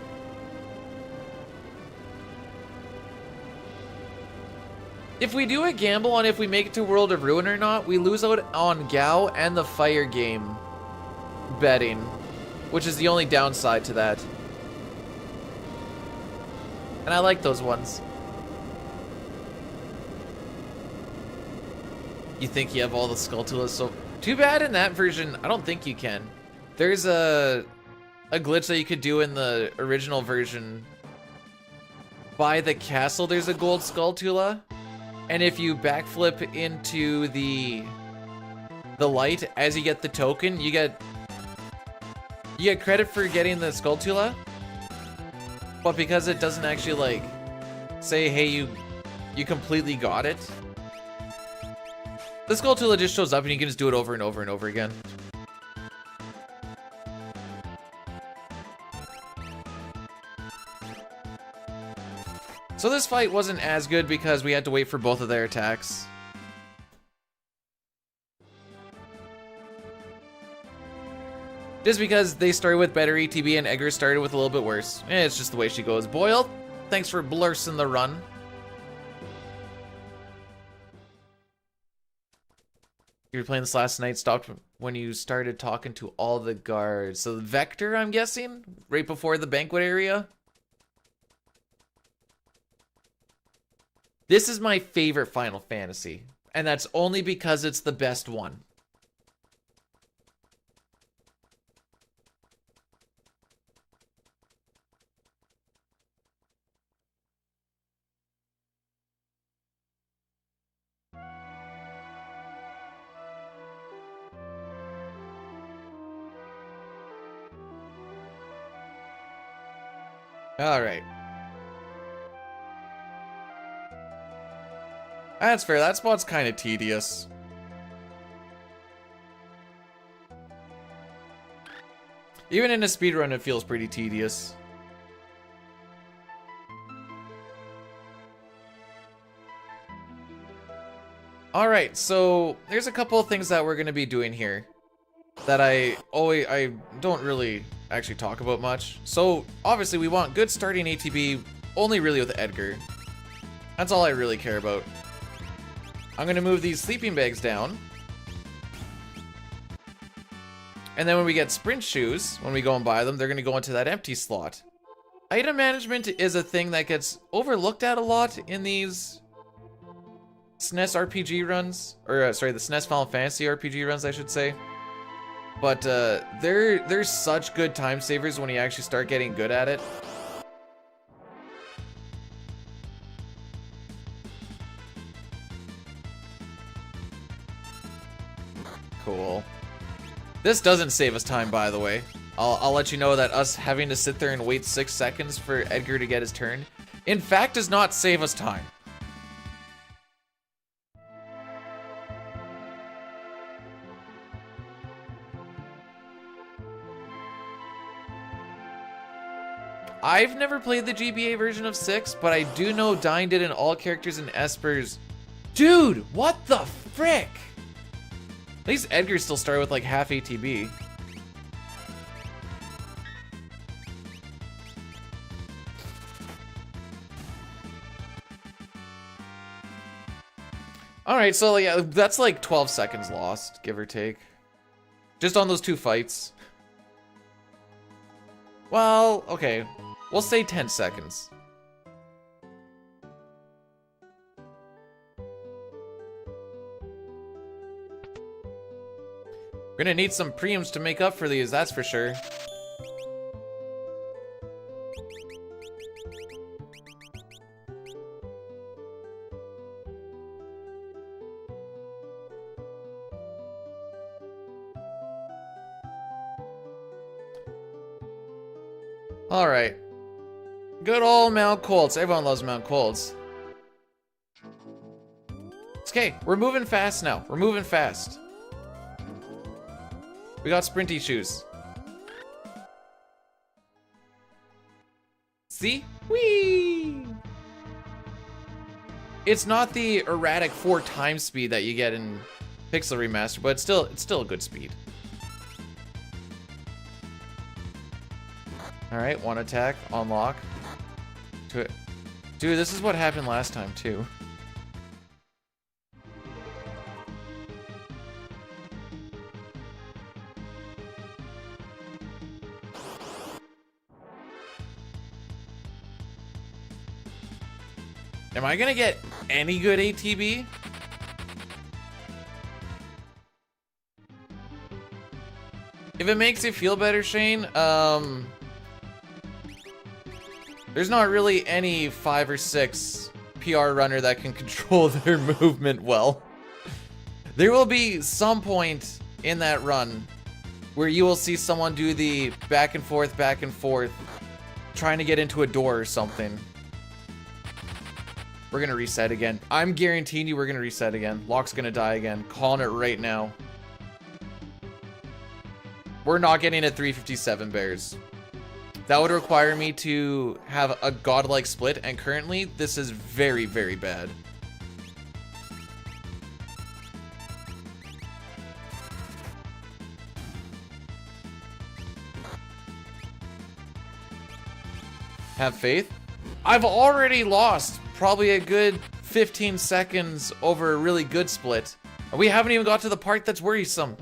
If we do a gamble on if we make it to World of Ruin or not, we lose out on Gao and the Fire game betting, which is the only downside to that. And I like those ones. You think you have all the Skulltulas, so too bad in that version. I don't think you can. There's a glitch that you could do in the original version. By the castle, there's a gold Skulltula, and if you backflip into the light as you get the token, you get credit for getting the Skulltula. But because it doesn't actually like say, hey, you completely got it, the Skulltula just shows up and you can just do it over and over and over again. So this fight wasn't as good because we had to wait for both of their attacks. Just because they started with better ETB and Edgar started with a little bit worse. It's just the way she goes. Boyle, thanks for blursing the run. You were playing this last night, stopped when you started talking to all the guards. So the Vector, I'm guessing? Right before the banquet area? This is my favorite Final Fantasy. And that's only because it's the best one. All right. That's fair. That spot's kind of tedious. Even in a speedrun, it feels pretty tedious. All right, so there's a couple of things that we're going to be doing here that I don't really actually talk about much. So obviously we want good starting ATB only really with Edgar. That's all I really care about. I'm gonna move these sleeping bags down. And then when we get sprint shoes, when we go and buy them, they're gonna go into that empty slot. Item management is a thing that gets overlooked at a lot in these SNES RPG runs, or sorry, the SNES Final Fantasy RPG runs, I should say. But they're such good time savers when you actually start getting good at it. Cool. This doesn't save us time, by the way. I'll let you know that us having to sit there and wait 6 seconds for Edgar to get his turn, in fact, does not save us time. I've never played the GBA version of 6, but I do know Dyne did in all characters in Esper's. Dude, what the frick? At least Edgar still started with like half ATB. Alright, so yeah, that's like 12 seconds lost, give or take. Just on those 2 fights. Well, okay. We'll say 10 seconds. We're gonna need some preems to make up for these, that's for sure. Alright. Good old Mount Kolts. Everyone loves Mount Kolts. It's okay. We're moving fast now. We're moving fast. We got sprinty shoes. See? Whee! It's not the erratic 4 times speed that you get in Pixel Remaster, but it's still a good speed. Alright, 1 attack, unlock. Dude, this is what happened last time, too. Am I gonna get any good ATB? If it makes you feel better, Shane, there's not really any 5 or 6 PR runner that can control their movement well. There will be some point in that run where you will see someone do the back and forth, trying to get into a door or something. We're gonna reset again. I'm guaranteeing you we're gonna reset again. Locke's gonna die again. Calling it right now. We're not getting a 357 bears. That would require me to have a godlike split, and currently, this is very, very bad. Have faith? I've already lost probably a good 15 seconds over a really good split. We haven't even got to the part that's worrisome.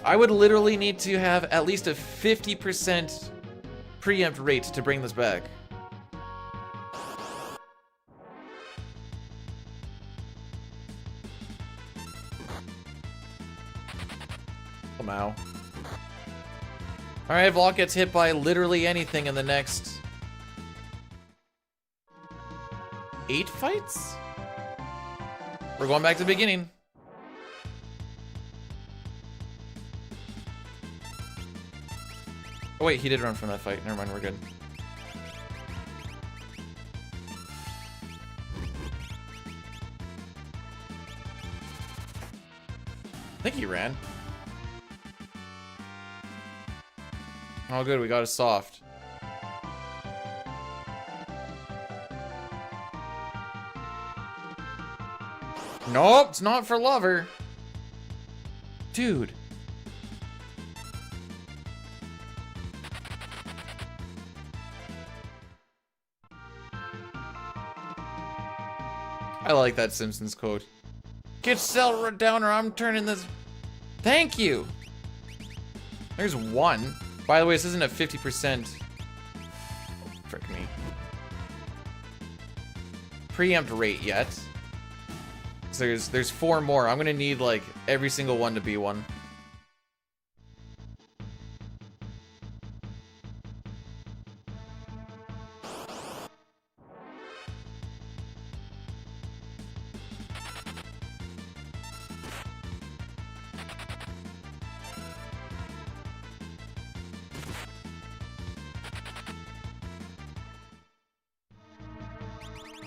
I would literally need to have at least a 50% preempt rate to bring this back. Somehow. Alright, Vlog gets hit by literally anything in the next 8 fights? We're going back to the beginning. Oh wait, he did run from that fight. Never mind, we're good. I think he ran. Oh good, we got a soft. Nope, it's not for lover. Dude. I like that Simpsons quote. Get settled down or I'm turning this. Thank you. There's one. By the way, this isn't a 50%. Frick me. Preempt rate yet. So there's 4 more. I'm gonna need like every single one to be one.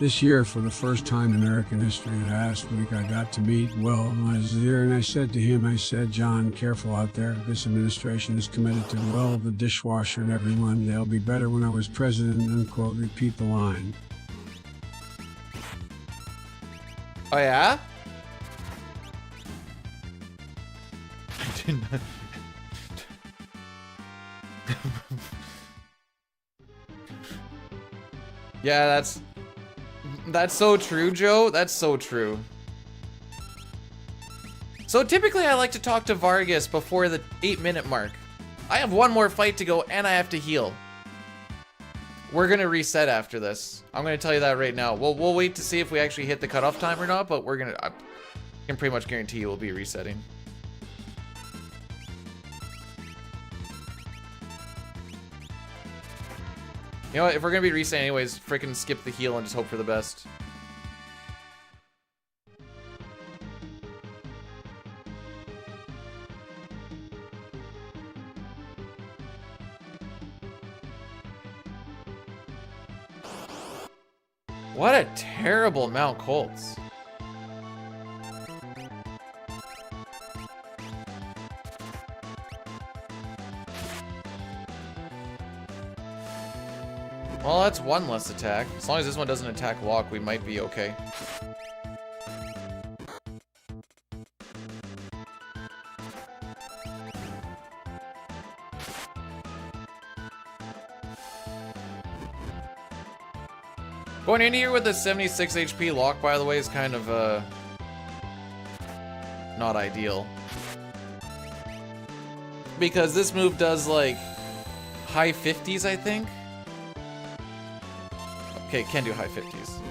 This year, for the first time in American history, last week I got to meet Will. I was there and I said to him, I said, John, careful out there. This administration is committed to Will, the dishwasher, and everyone. They'll be better when I was president, unquote. Repeat the line. Oh yeah? I didn't. Yeah, that's... That's so true, Joe. That's so true. So typically I like to talk to Vargas before the 8-minute mark. I have one more fight to go and I have to heal. We're gonna reset after this. I'm gonna tell you that right now. We'll wait to see if we actually hit the cutoff time or not, but I can pretty much guarantee you we'll be resetting. You know what, if we're gonna be resetting anyways, frickin' skip the heal and just hope for the best. What a terrible Mount Kolts. Well, that's one less attack. As long as this one doesn't attack Walk, we might be okay. Going in here with a 76 HP Lock, by the way, is kind of, not ideal. Because this move does, like, high 50s, I think? Okay, can do high 50s.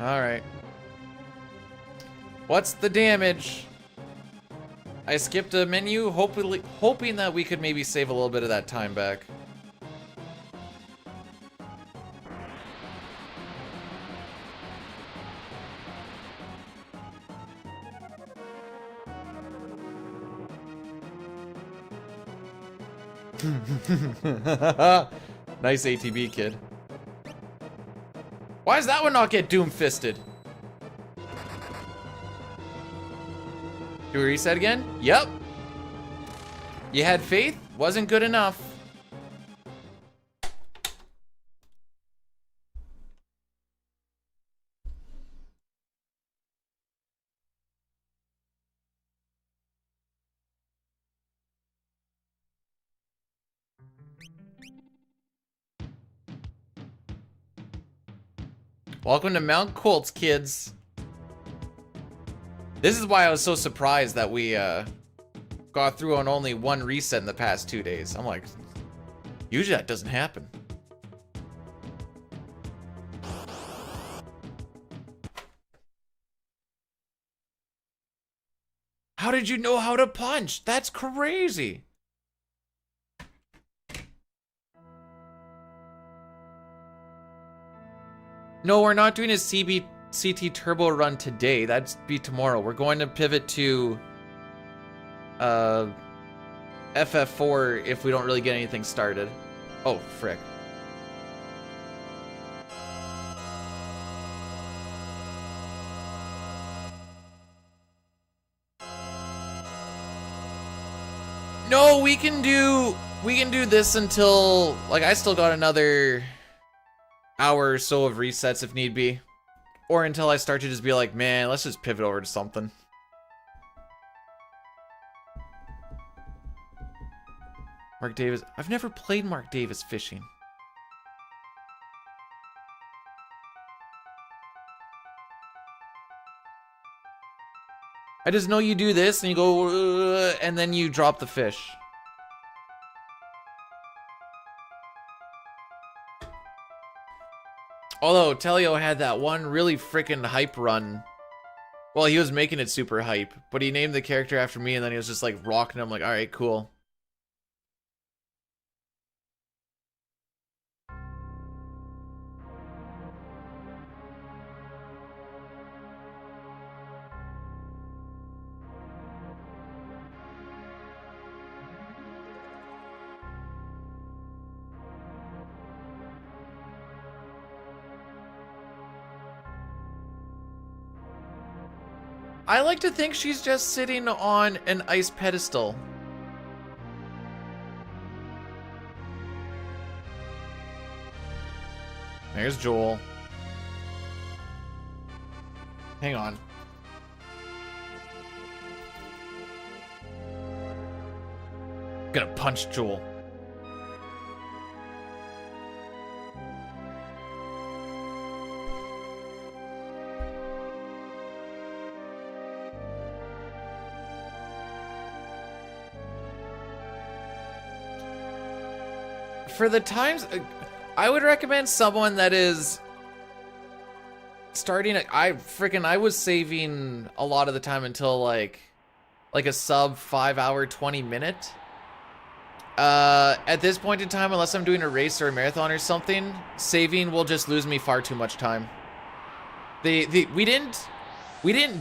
Alright. What's the damage? I skipped a menu, hoping that we could maybe save a little bit of that time back. Nice ATB, kid. Why does that one not get doom-fisted? Do we reset again? Yep. You had faith? Wasn't good enough. Welcome to Mount Kolts, kids. This is why I was so surprised that we got through on only one reset in the past 2 days. I'm like, usually that doesn't happen. How did you know how to punch? That's crazy. No, we're not doing a CT Turbo run today. That'd be tomorrow. We're going to pivot to FF4 if we don't really get anything started. Oh, frick. No, we can do this until, like, I still got another hour or so of resets if need be. Or until I start to just be like, man, let's just pivot over to something. Mark Davis. I've never played Mark Davis fishing. I just know you do this and you go, and then you drop the fish. Although Telio had that one really freaking hype run. Well, he was making it super hype, but he named the character after me and then he was just like rocking him like, all right, cool. I like to think she's just sitting on an ice pedestal. There's Joel. Gonna punch Joel. For the times, I would recommend someone that is starting. I was saving a lot of the time until like a sub 5 hour 20-minute. At this point in time, unless I'm doing a race or a marathon or something, saving will just lose me far too much time. We didn't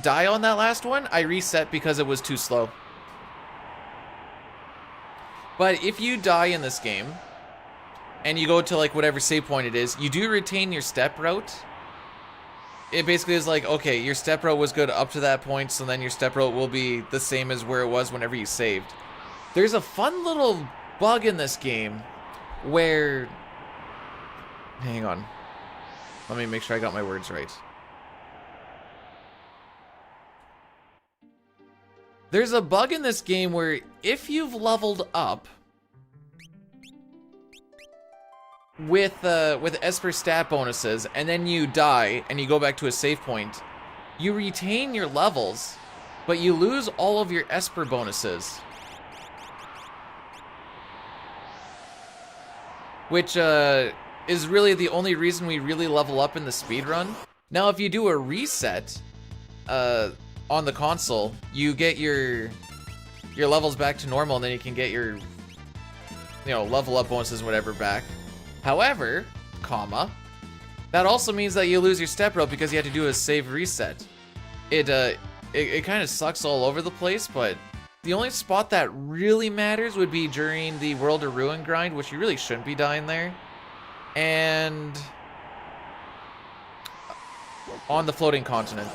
die on that last one. I reset because it was too slow. But if you die in this game, and you go to like whatever save point it is, you do retain your step route. It basically is like, okay, your step route was good up to that point, so then your step route will be the same as where it was whenever you saved. There's a fun little bug in this game where... Hang on. Let me make sure I got my words right. There's a bug in this game where if you've leveled up with Esper stat bonuses, and then you die and you go back to a save point, you retain your levels, but you lose all of your Esper bonuses. Which is really the only reason we really level up in the speedrun. Now, if you do a reset on the console, you get your levels back to normal, and then you can get your level up bonuses and whatever back. However, that also means that you lose your step route because you have to do a save reset. It kind of sucks all over the place, but the only spot that really matters would be during the World of Ruin grind, which you really shouldn't be dying there, and on the floating continent.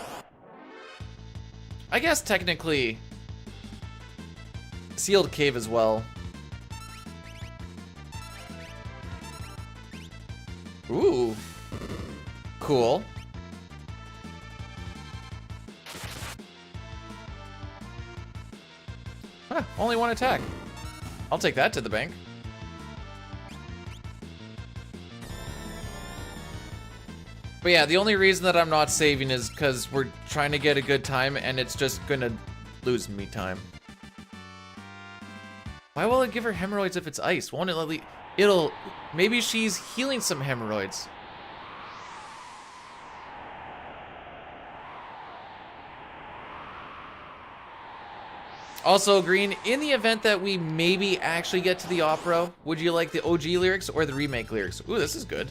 I guess technically Sealed Cave as well. Ooh, cool. Huh, only one attack. I'll take that to the bank. But yeah, the only reason that I'm not saving is because we're trying to get a good time, and it's just gonna lose me time. Why will it give her hemorrhoids if it's ice? Won't it let me... Maybe she's healing some hemorrhoids. Also, Green, in the event that we maybe actually get to the opera, would you like the OG lyrics or the remake lyrics? Ooh, this is good.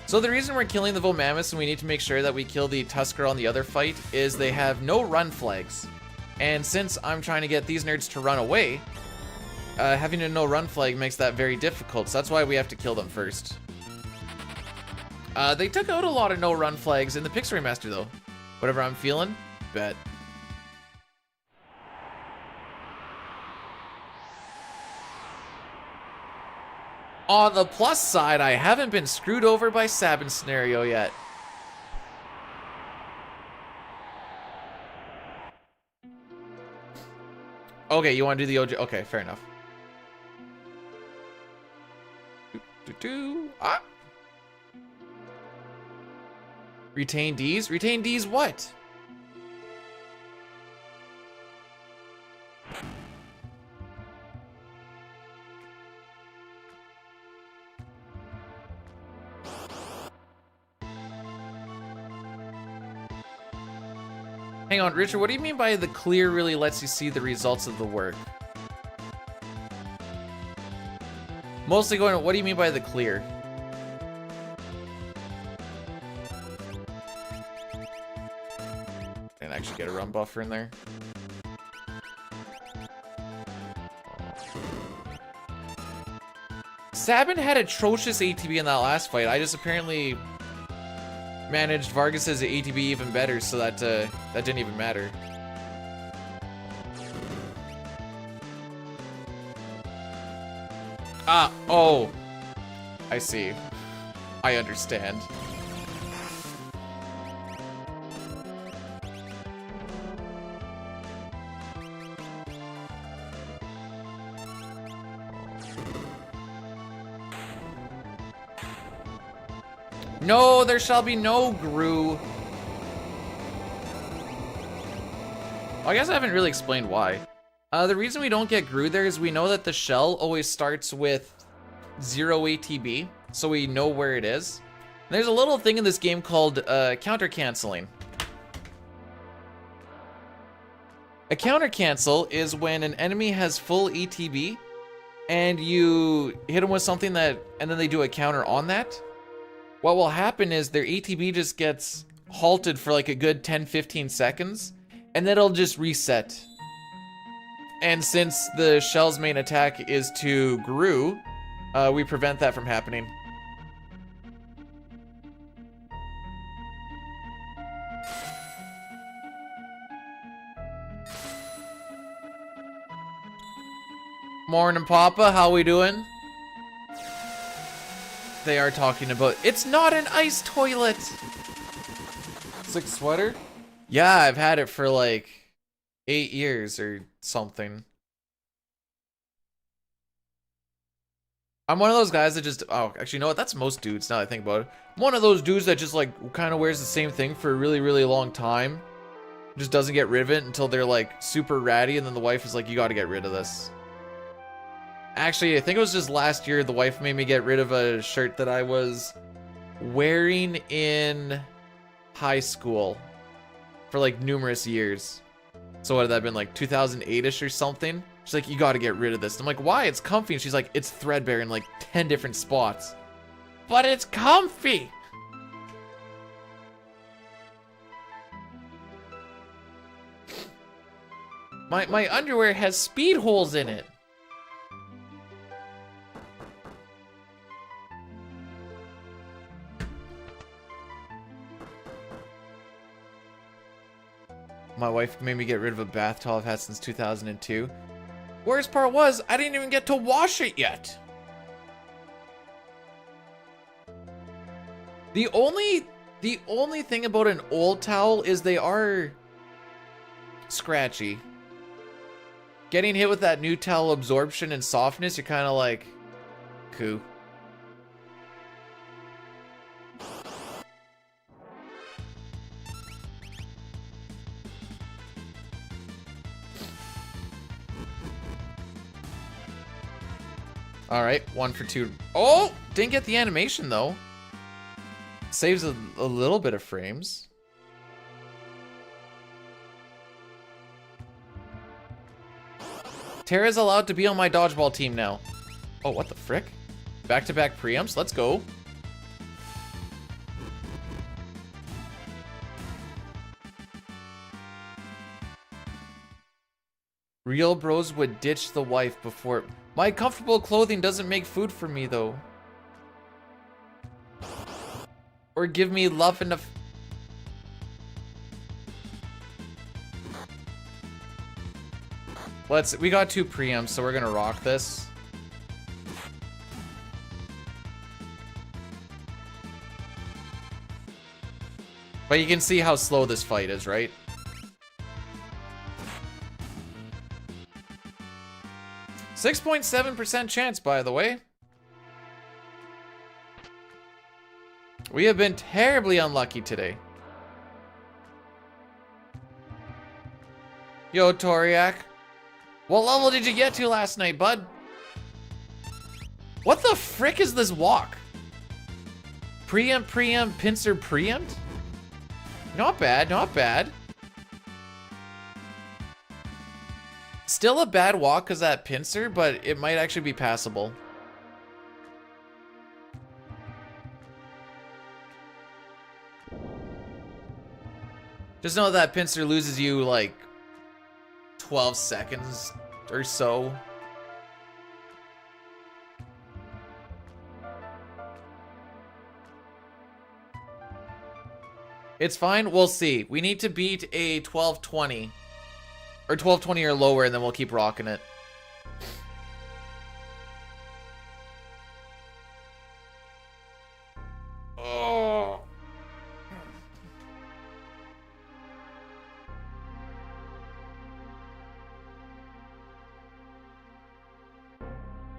So the reason we're killing the Vomammoths and we need to make sure that we kill the Tusker on the other fight is they have no run flags. And since I'm trying to get these nerds to run away, having a no run flag makes that very difficult. So that's why we have to kill them first. They took out a lot of no run flags in the Pixel Remaster though. Whatever I'm feeling, bet. On the plus side, I haven't been screwed over by Sabin scenario yet. Okay, you want to do the OG? Okay, fair enough. Ah. Retain D's? Retain D's what? Hang on, Richard, what do you mean by the clear really lets you see the results of the work? Mostly going, what do you mean by the clear? Didn't actually get a run buffer in there. Sabin had atrocious ATB in that last fight. I just apparently managed Vargas's ATB even better, so that that didn't even matter. Ah, oh, I see. I understand. No, there shall be no Gru. I guess I haven't really explained why. The reason we don't get Gru there is we know that the shell always starts with 0 ATB, so we know where it is. And there's a little thing in this game called counter canceling. A counter cancel is when an enemy has full ETB and you hit them with something that, and then they do a counter on that. What will happen is their ETB just gets halted for like a good 10-15 seconds, and then it'll just reset. And since the shell's main attack is to Gru, we prevent that from happening. Morning, Papa. How we doing? They are talking about, it's not an ice toilet. Sick sweater? Yeah, I've had it for like 8 years or something. I'm one of those guys that just, oh, actually, you know what? That's most dudes now that I think about it. I'm one of those dudes that just like kind of wears the same thing for a really, really long time. Just doesn't get rid of it until they're like super ratty, and then the wife is like, you got to get rid of this. Actually, I think it was just last year the wife made me get rid of a shirt that I was wearing in high school for like numerous years. So what had that been, like 2008-ish or something? She's like, you gotta get rid of this. I'm like, why? It's comfy. And she's like, it's threadbare in like 10 different spots. But it's comfy! My underwear has speed holes in it. My wife made me get rid of a bath towel I've had since 2002. Worst part was, I didn't even get to wash it yet. The only thing about an old towel is they are scratchy. Getting hit with that new towel absorption and softness, you're kind of like, cool. All right, 1 for 2. Oh, didn't get the animation though. Saves a little bit of frames. Tara's allowed to be on my dodgeball team now. Oh, what the frick? Back-to-back preempts, let's go. Real bros would ditch the wife before... My comfortable clothing doesn't make food for me, though. Or give me love enough... We got 2 preempts, so we're gonna rock this. But you can see how slow this fight is, right? .7% chance, by the way. We have been terribly unlucky today. Yo, Toriak. What level did you get to last night, bud? What the frick is this walk? Preempt, preempt, pincer, preempt? Not bad, not bad. Still a bad walk because that pincer, but it might actually be passable. Just know that pincer loses you like 12 seconds or so. It's fine, we'll see. We need to beat a 1220. Or 1220 or lower, and then we'll keep rocking it. Oh.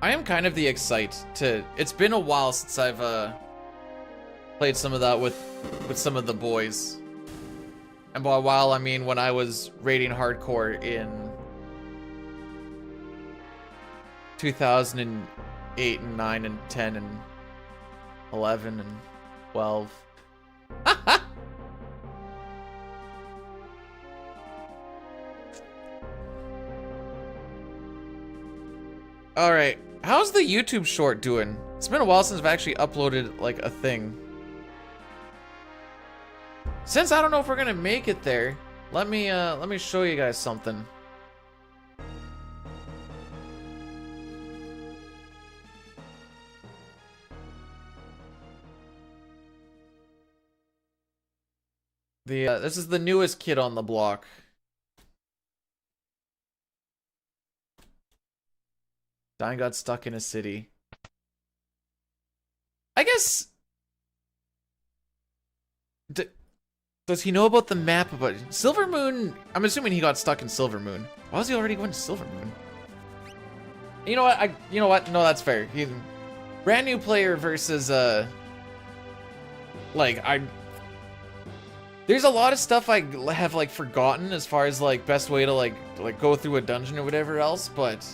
I am kind of the excite to. It's been a while since I've played some of that with some of the boys. And by a while, I mean when I was raiding hardcore in 2008 and 9 and 10 and 11 and 12. Alright, how's the YouTube short doing? It's been a while since I've actually uploaded, like, a thing. Since I don't know if we're gonna make it there, let me show you guys something. This is the newest kid on the block. Dine got stuck in a city. I guess... Does he know about the map about Silver Moon? I'm assuming he got stuck in Silver Moon. Why was he already going to Silver Moon? You know what? You know what? No, that's fair. He's brand new player versus there's a lot of stuff I have like forgotten as far as like best way to like go through a dungeon or whatever else, but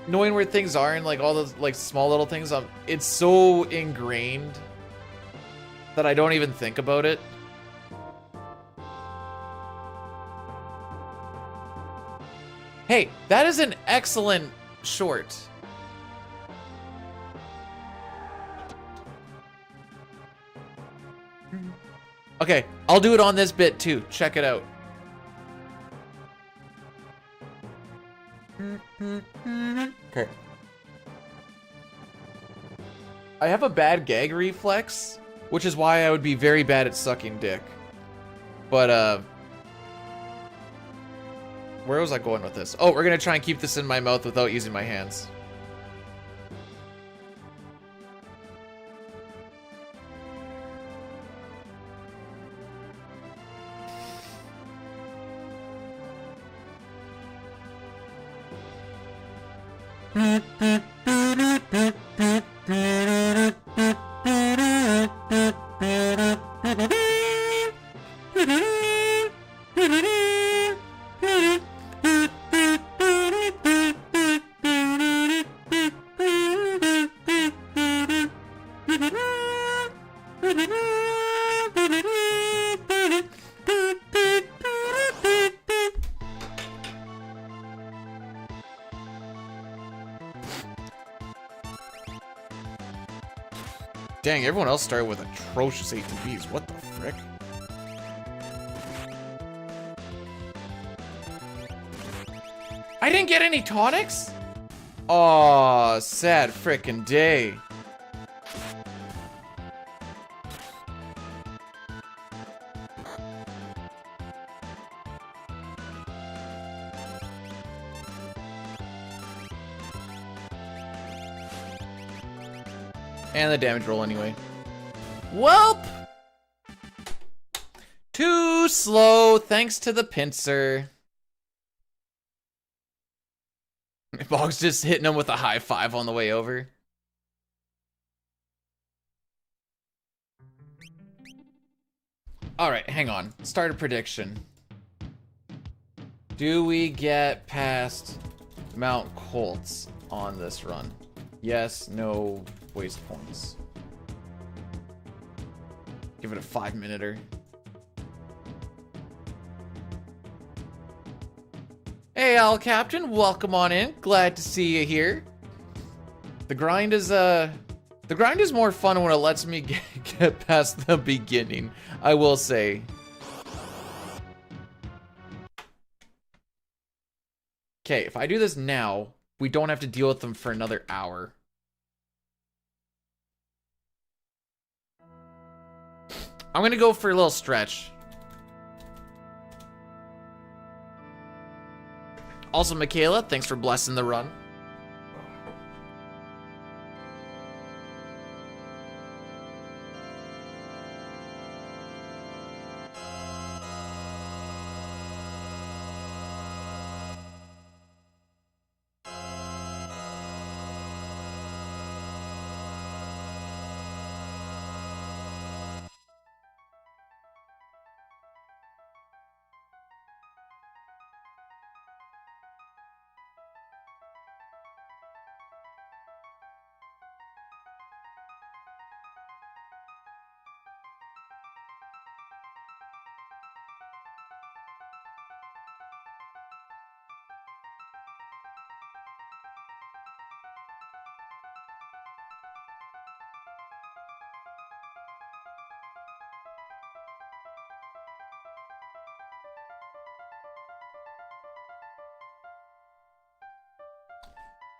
knowing where things are and like all those like small little things, it's so ingrained that I don't even think about it. Hey, that is an excellent short. Okay, I'll do it on this bit too. Check it out. Okay. I have a bad gag reflex, which is why I would be very bad at sucking dick. But, where was I going with this? Oh, we're gonna try and keep this in my mouth without using my hands. Dang, everyone else started with atrocious ATBs. What the frick? I didn't get any tonics? Aw, sad frickin' day. And the damage roll anyway. Welp! Too slow, thanks to the pincer. Bog's just hitting him with a high five on the way over. Alright, hang on. Start a prediction. Do we get past Mount Kolts on this run? Yes, no, waste points. Give it a 5-minuter. Hey, Al Captain, welcome on in. Glad to see you here. The grind is more fun when it lets me get past the beginning, I will say. Okay, if I do this now, we don't have to deal with them for another hour. I'm gonna go for a little stretch. Also, Michaela, thanks for blessing the run.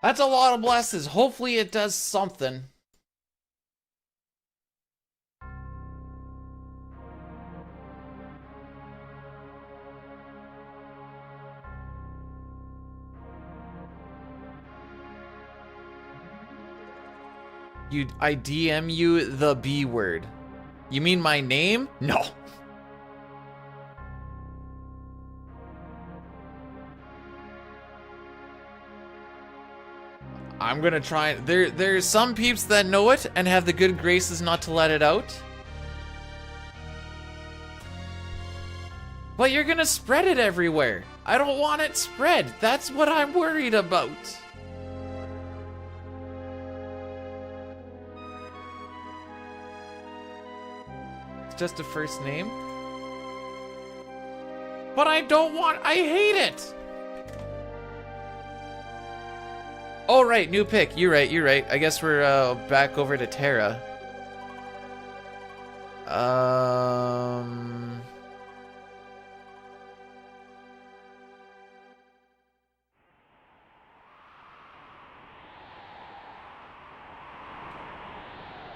That's a lot of blesses. Hopefully it does something. I DM you the B word. You mean my name? No. I'm gonna try. There's some peeps that know it and have the good graces not to let it out. But you're gonna spread it everywhere. I don't want it spread. That's what I'm worried about. It's just a first name. But I don't want, I hate it. Oh, right, new pick. You're right. I guess we're back over to Terra.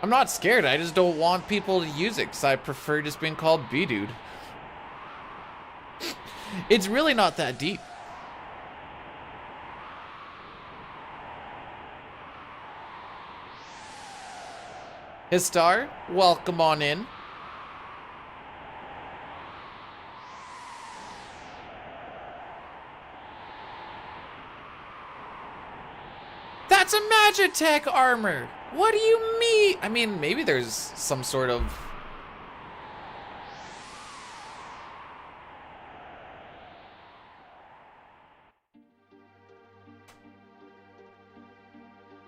I'm not scared, I just don't want people to use it because I prefer just being called B-Dude. It's really not that deep. Histar, welcome on in. That's a Magitech armor! What do you mean? I mean, maybe there's some sort of...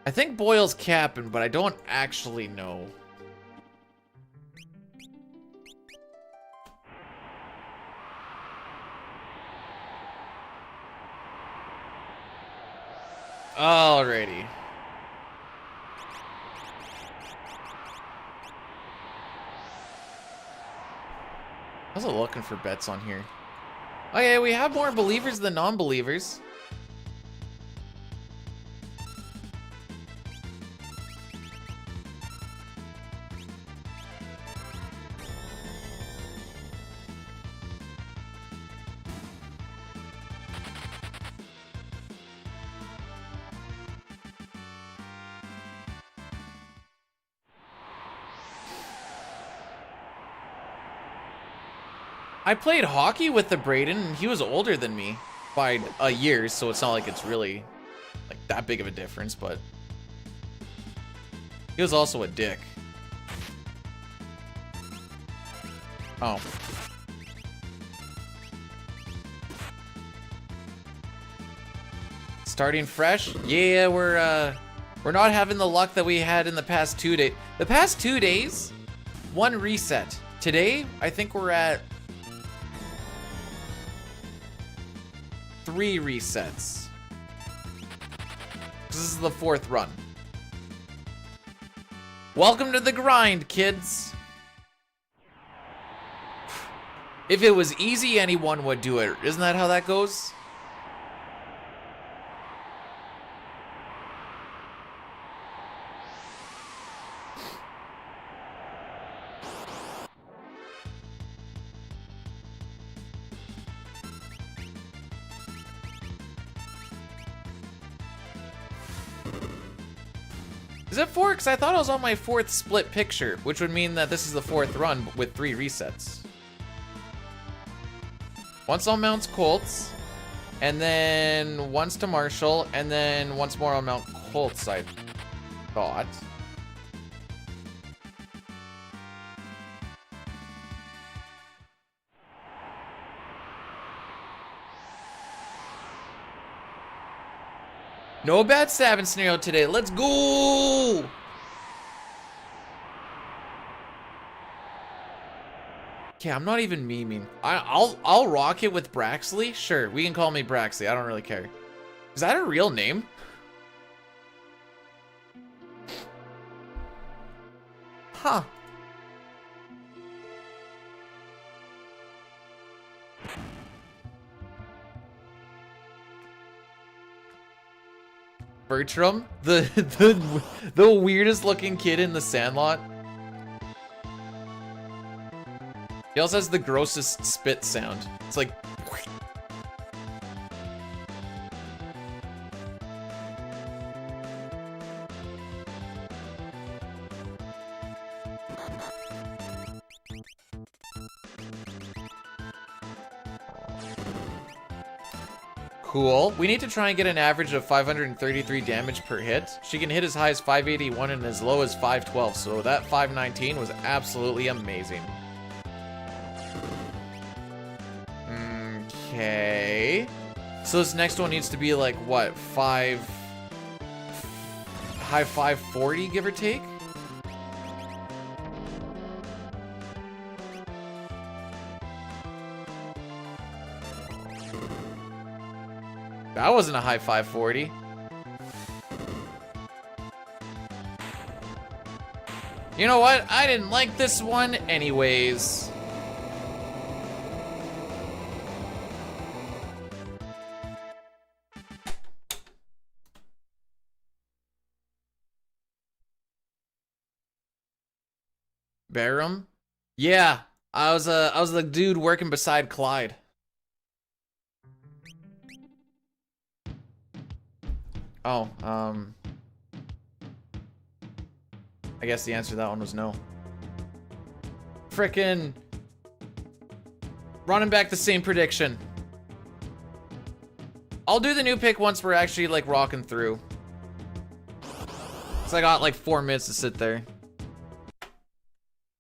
I think Boyle's capping, but I don't actually know. Alrighty. I was looking for bets on here. Okay, we have more believers than non-believers. I played hockey with the Braden, and he was older than me by a year, so it's not like it's really like that big of a difference, but he was also a dick. Oh. Starting fresh? Yeah, we're not having the luck that we had in the past 2 days. The past 2 days, 1 reset. Today, I think we're at 3 resets. This is the 4th run. Welcome to the grind, kids. If it was easy, anyone would do it. Isn't that how that goes? Is it 4? Because I thought I was on my 4th split picture, which would mean that this is the 4th run with 3 resets. Once on Mount's Kolts, and then once to Marshall, and then once more on Mount Kolts, I thought. No bad stabbing scenario today. Let's go! Okay, I'm not even memeing. I'll rock it with Braxley. Sure, we can call me Braxley. I don't really care. Is that a real name? Huh. Bertram, the weirdest looking kid in the Sandlot. He also has the grossest spit sound. It's like. Cool. We need to try and get an average of 533 damage per hit. She can hit as high as 581 and as low as 512, so that 519 was absolutely amazing. Okay. So this next one needs to be like, what, high 540, give or take? That wasn't a high 540. You know what? I didn't like this one anyways. Barham? Yeah, I was the dude working beside Clyde. Oh, I guess the answer to that one was no. Frickin' running back the same prediction. I'll do the new pick once we're actually like rocking through. So I got like 4 minutes to sit there.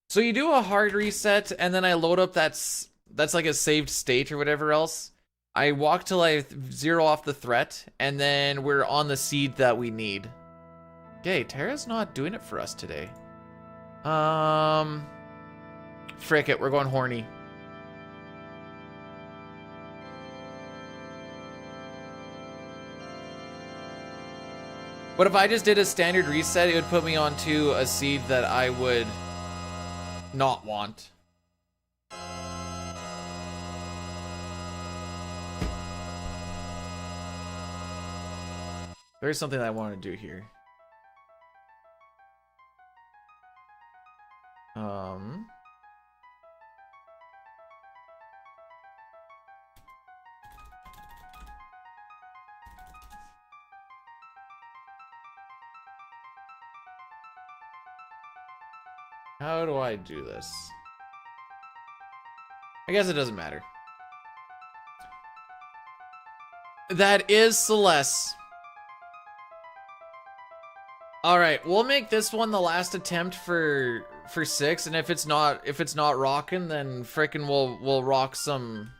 So you do a hard reset and then I load up that's like a saved state or whatever else. I walk till I zero off the threat, and then we're on the seed that we need. Okay, Terra's not doing it for us today. Frick it, we're going horny. What if I just did a standard reset? It would put me onto a seed that I would not want. There's something that I want to do here. How do I do this? I guess it doesn't matter. That is Celeste. All right, we'll make this one the last attempt for 6, and if it's not rocking, then frickin' we'll rock some.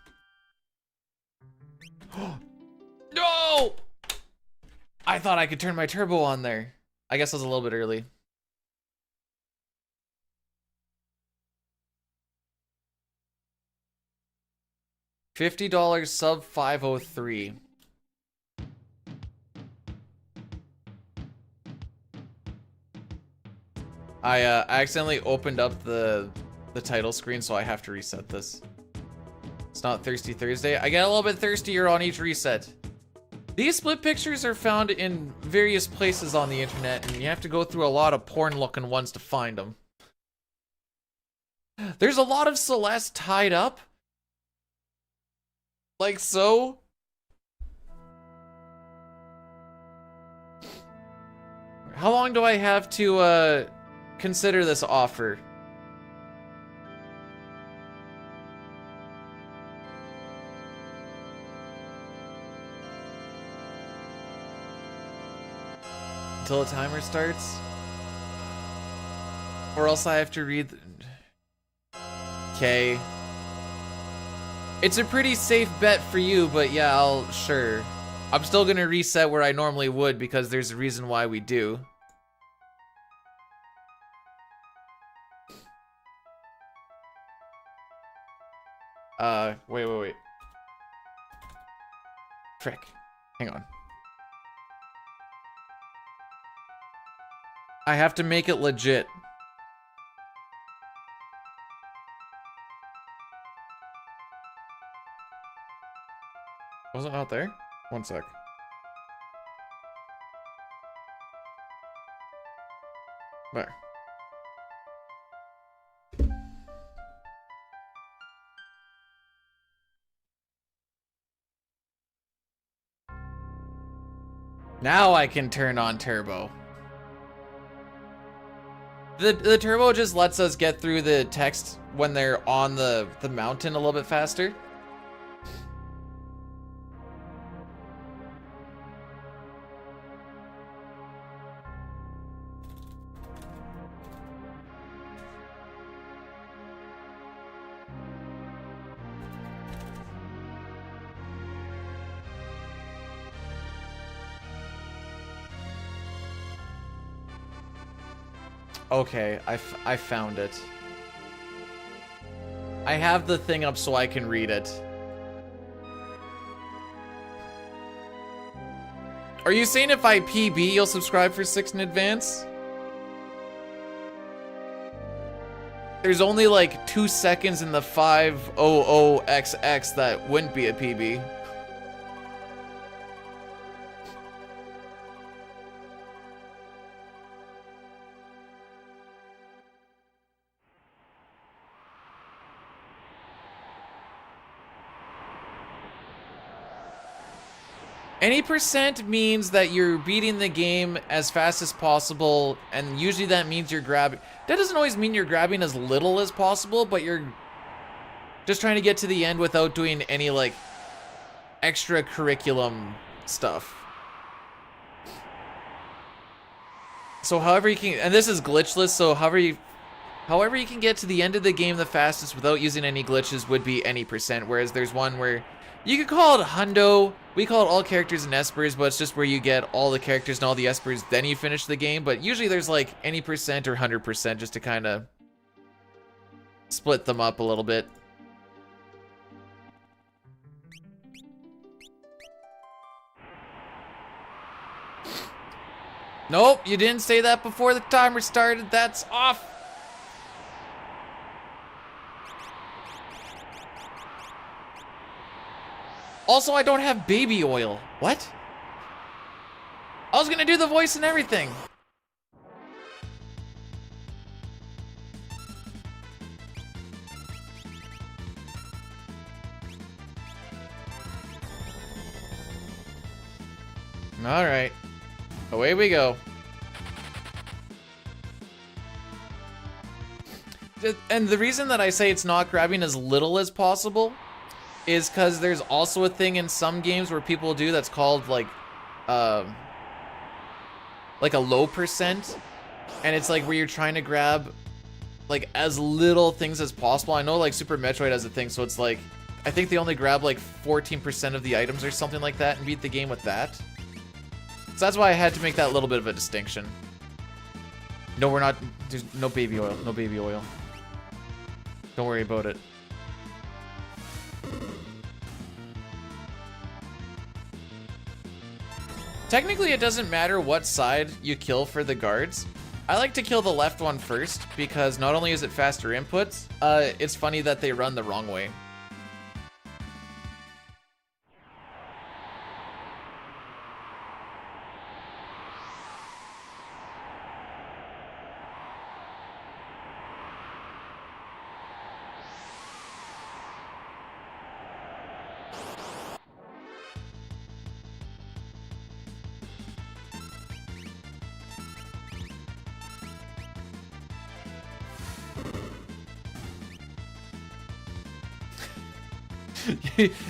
No! I thought I could turn my turbo on there. I guess I was a little bit early. $50 sub 503. I accidentally opened up the title screen, so I have to reset this. It's not Thirsty Thursday. I get a little bit thirstier on each reset. These split pictures are found in various places on the internet, and you have to go through a lot of porn-looking ones to find them. There's a lot of Celeste tied up. Like so. How long do I have to consider this offer? Until the timer starts? Or else I have to read. Okay. It's a pretty safe bet for you, but yeah, sure. I'm still gonna reset where I normally would because there's a reason why we do. Wait. Frick. Hang on. I have to make it legit. Was it not there? One sec. Where? Now I can turn on turbo. The turbo just lets us get through the text when they're on the mountain a little bit faster. Okay, I found it. I have the thing up so I can read it. Are you saying if I PB, you'll subscribe for 6 in advance? There's only like 2 seconds in the 500XX that wouldn't be a PB. Any percent means that you're beating the game as fast as possible, and usually that means you're grabbing. That doesn't always mean you're grabbing as little as possible, but you're just trying to get to the end without doing any like extra curriculum stuff. So however you can, and this is glitchless, so however you can get to the end of the game the fastest without using any glitches would be any percent, whereas there's one where you could call it hundo. We call it all characters and espers, but it's just where you get all the characters and all the espers, then you finish the game. But usually there's like any percent or 100% just to kind of split them up a little bit. Nope, you didn't say that before the timer started. That's off. Also, I don't have baby oil. What? I was gonna do the voice and everything. All right, away we go. And the reason that I say it's not grabbing as little as possible is because there's also a thing in some games where people do that's called like a low percent, and it's like where you're trying to grab like as little things as possible. I know like Super Metroid has a thing, so it's like I think they only grab like 14% of the items or something like that and beat the game with that. So that's why I had to make that little bit of a distinction. No, we're not. There's no baby oil. No baby oil. Don't worry about it. Technically, it doesn't matter what side you kill for the guards. I like to kill the left one first because not only is it faster inputs, it's funny that they run the wrong way.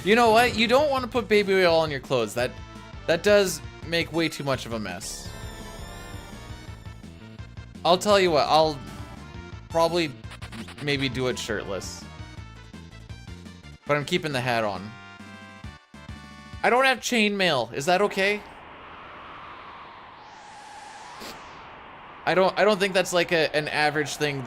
You know what? You don't want to put baby oil on your clothes. That does make way too much of a mess. I'll tell you what, I'll probably maybe do it shirtless. But I'm keeping the hat on. I don't have chainmail. Is that okay? I don't think that's like an average thing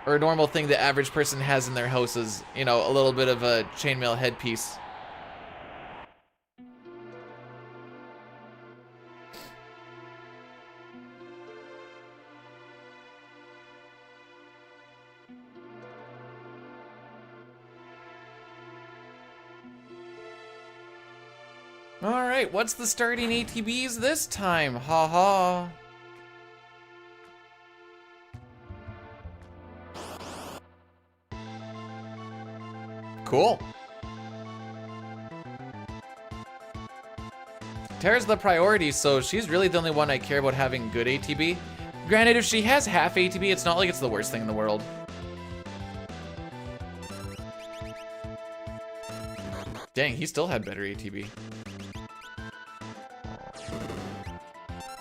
or a normal thing the average person has in their house is, you know, a little bit of a chainmail headpiece. All right, what's the starting ATBs this time? Ha ha. Cool. Terra's the priority, so she's really the only one I care about having good ATB. Granted, if she has half ATB, it's not like it's the worst thing in the world. Dang, he still had better ATB.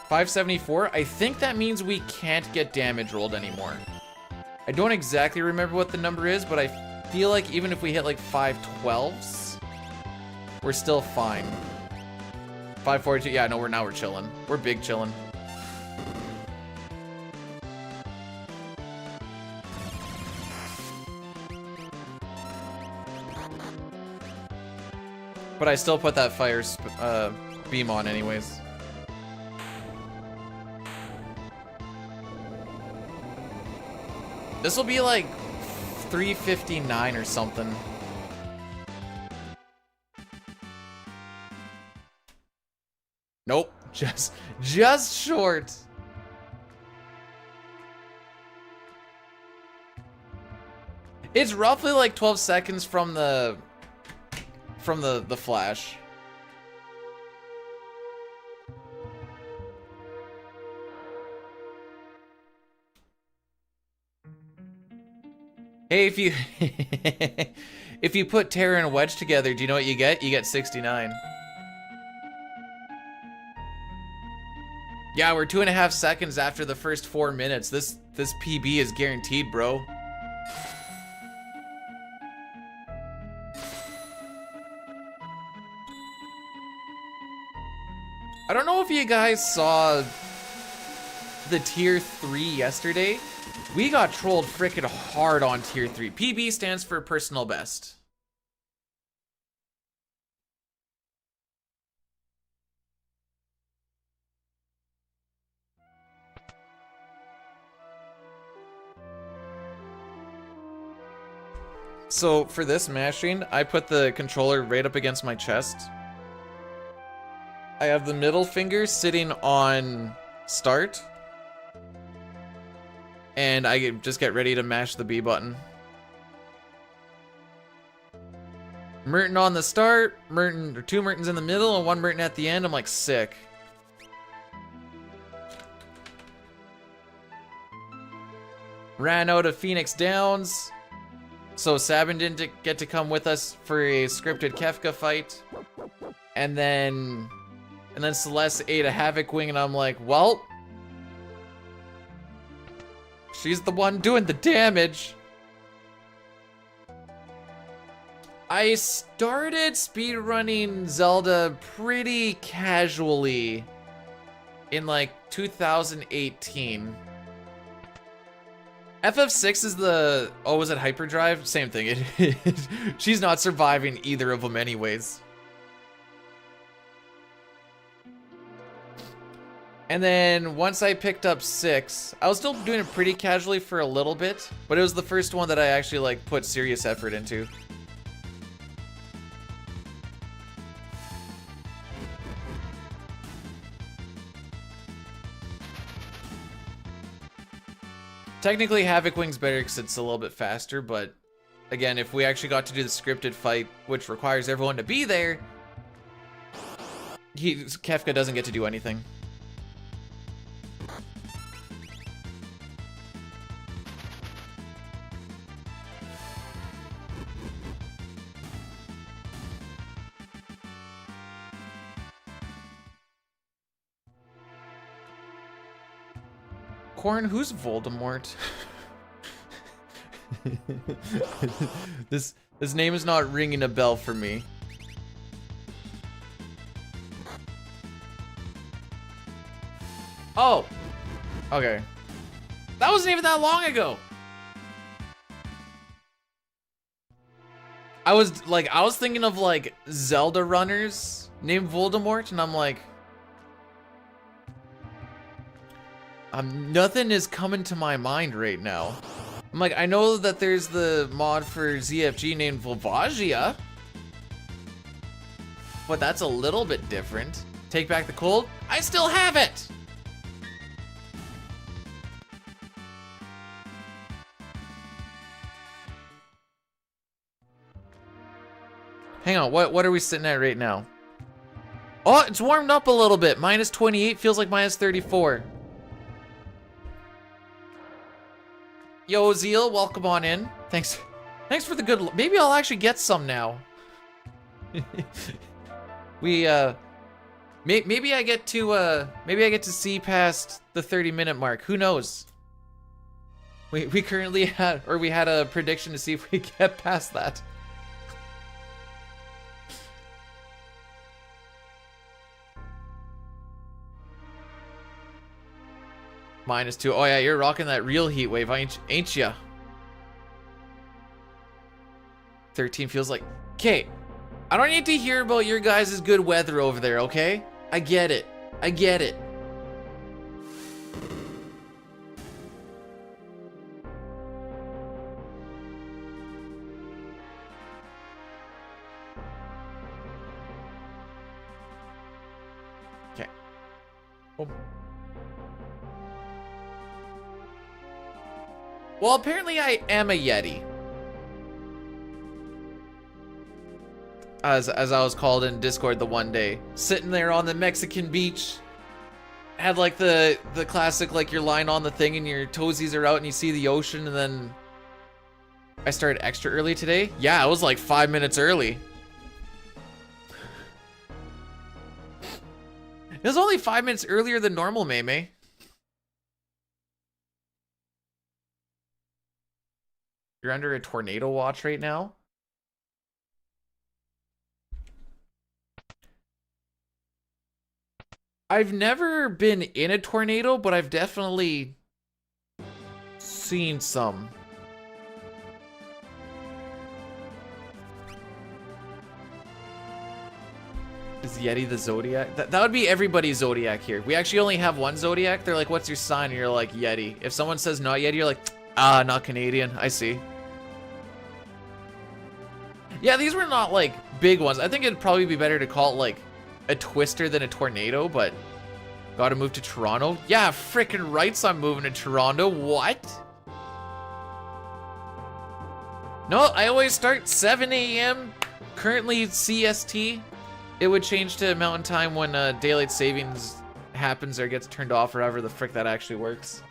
574, I think that means we can't get damage rolled anymore. I don't exactly remember what the number is, but I feel like even if we hit like 512s, we're still fine. 542, yeah, no, we're chilling. We're big chilling. But I still put that fire beam on anyways. This will be like 359 or something. Nope, just short. It's roughly like 12 seconds from the flash. Hey, if you if you put Terra and Wedge together, do you know what you get? You get 69. Yeah, we're 2.5 seconds after the first 4 minutes. This PB is guaranteed, bro. I don't know if you guys saw the tier 3 yesterday. We got trolled frickin' hard on tier 3. PB stands for personal best. So for this mashing, I put the controller right up against my chest. I have the middle finger sitting on start. And I just get ready to mash the B button. Merton on the start, Merton, or 2 Mertons in the middle, and 1 Merton at the end. I'm like, sick. Ran out of Phoenix Downs. So Sabin didn't get to come with us for a scripted Kefka fight. And then Celeste ate a Havoc Wing, and I'm like, well, she's the one doing the damage. I started speedrunning Zelda pretty casually in like 2018. FF6 is the, oh, was it Hyperdrive? Same thing. She's not surviving either of them anyways. And then once I picked up 6, I was still doing it pretty casually for a little bit, but it was the first one that I actually like put serious effort into. Technically, Havoc Wing's better because it's a little bit faster, but again, if we actually got to do the scripted fight, which requires everyone to be there, Kefka doesn't get to do anything. Corn, who's Voldemort? This name is not ringing a bell for me. Oh, okay. That wasn't even that long ago. I was thinking of like Zelda runners named Voldemort, and I'm like, nothing is coming to my mind right now. I'm like, I know that there's the mod for ZFG named Volvagia, but that's a little bit different. Take back the cold? I still have it! Hang on, what are we sitting at right now? Oh, it's warmed up a little bit. Minus 28 feels like minus 34. Yo, Zeal, welcome on in. Thanks for the good. Maybe I'll actually get some now. Maybe I get to see past the 30-minute mark. Who knows? We currently had a prediction to see if we get past that. -2. Oh yeah, you're rocking that real heat wave, ain't ya? 13 feels like. Okay, I don't need to hear about your guys' good weather over there, okay? I get it. I get it. Okay. Boom. Well, apparently I am a Yeti. As I was called in Discord the one day. Sitting there on the Mexican beach. Had like the classic, like you're lying on the thing and your toesies are out and you see the ocean, and then I started extra early today. Yeah, it was like 5 minutes early. It was only 5 minutes earlier than normal, May. You're under a tornado watch right now? I've never been in a tornado, but I've definitely seen some. Is Yeti the Zodiac? That would be everybody's Zodiac here. We actually only have one Zodiac. They're like, what's your sign? And you're like, Yeti. If someone says not Yeti, you're like, ah, not Canadian. I see. Yeah, these were not like big ones. I think it'd probably be better to call it like a twister than a tornado, but gotta move to Toronto. Yeah, frickin' rights, I'm moving to Toronto. What? No, I always start 7 a.m. Currently CST. It would change to Mountain Time when daylight savings happens or gets turned off, or however the frick that actually works.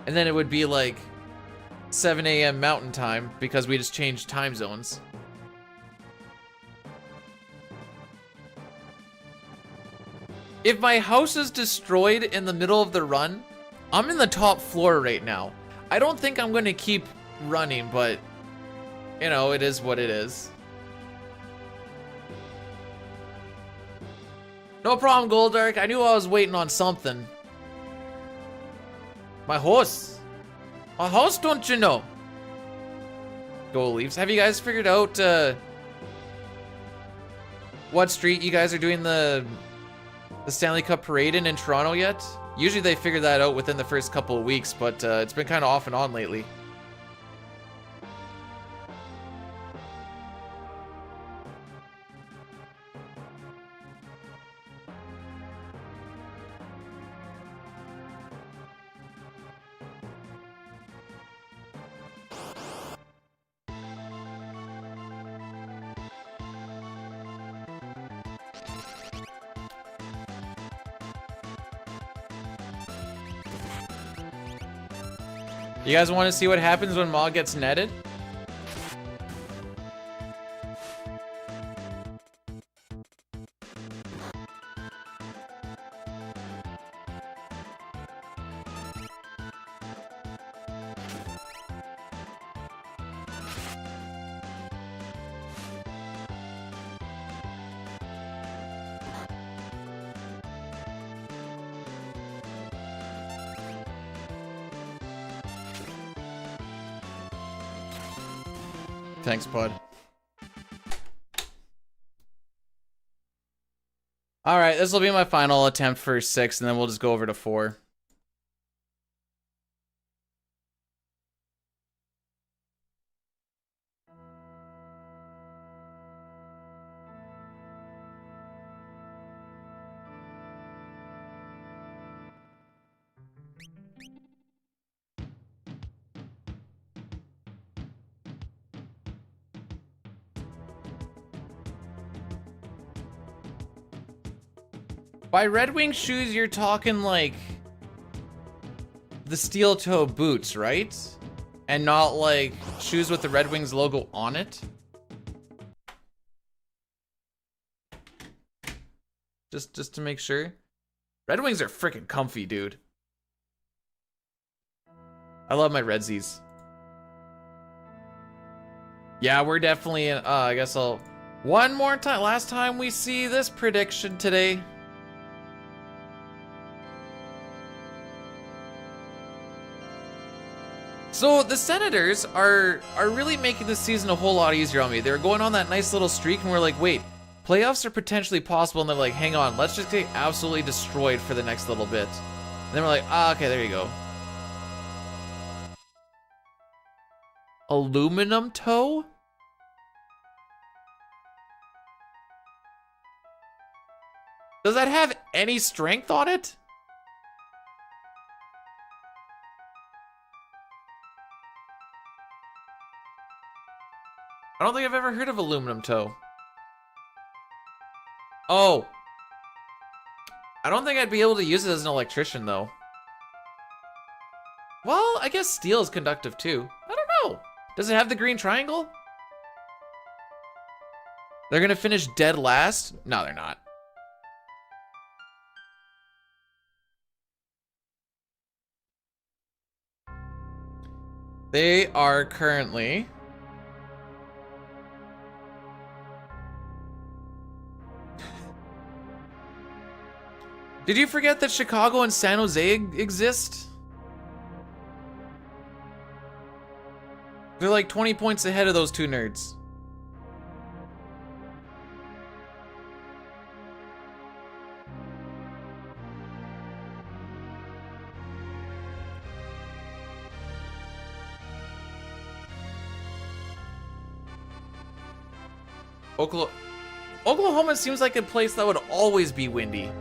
And then it would be like 7 a.m. Mountain Time because we just changed time zones. If my house is destroyed in the middle of the run, I'm in the top floor right now. I don't think I'm gonna keep running, but you know, it is what it is. No problem, Goldark. I knew I was waiting on something. My horse. My horse, don't you know? Go Leafs. Have you guys figured out what street you guys are doing the Stanley Cup parade in Toronto yet? Usually they figure that out within the first couple of weeks, but it's been kind of off and on lately. You guys want to see what happens when Maw gets netted? Thanks, bud. Alright, this will be my final attempt for 6, and then we'll just go over to 4. By Red Wing shoes, you're talking like the steel toe boots, right? And not like shoes with the Red Wings logo on it. Just to make sure. Red Wings are freaking comfy, dude. I love my Redsies. Yeah, we're definitely in, I guess I'll... One more time, last time we see this prediction today. So the Senators are really making this season a whole lot easier on me. They're going on that nice little streak and we're like, wait, playoffs are potentially possible, and they're like, hang on, let's just get absolutely destroyed for the next little bit. And then we're like, ah, okay, there you go. Aluminum toe? Does that have any strength on it? I don't think I've ever heard of aluminum toe. Oh. I don't think I'd be able to use it as an electrician, though. Well, I guess steel is conductive, too. I don't know. Does it have the green triangle? They're gonna finish dead last? No, they're not. They are currently... Did you forget that Chicago and San Jose exist? They're like 20 points ahead of those two nerds. Oklahoma seems like a place that would always be windy.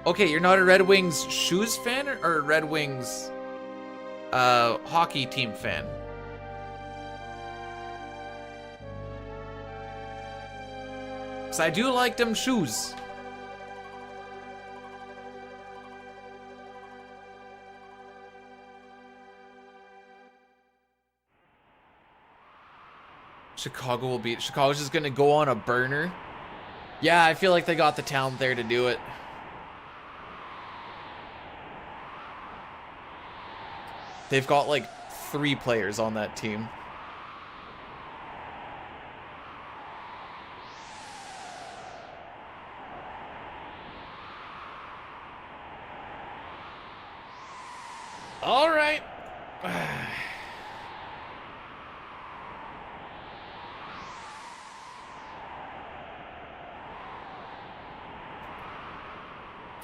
Okay, you're not a Red Wings shoes fan or a Red Wings hockey team fan? Because I do like them shoes. Chicago's just gonna go on a burner. Yeah, I feel like they got the talent there to do it. They've got like 3 players on that team. All right.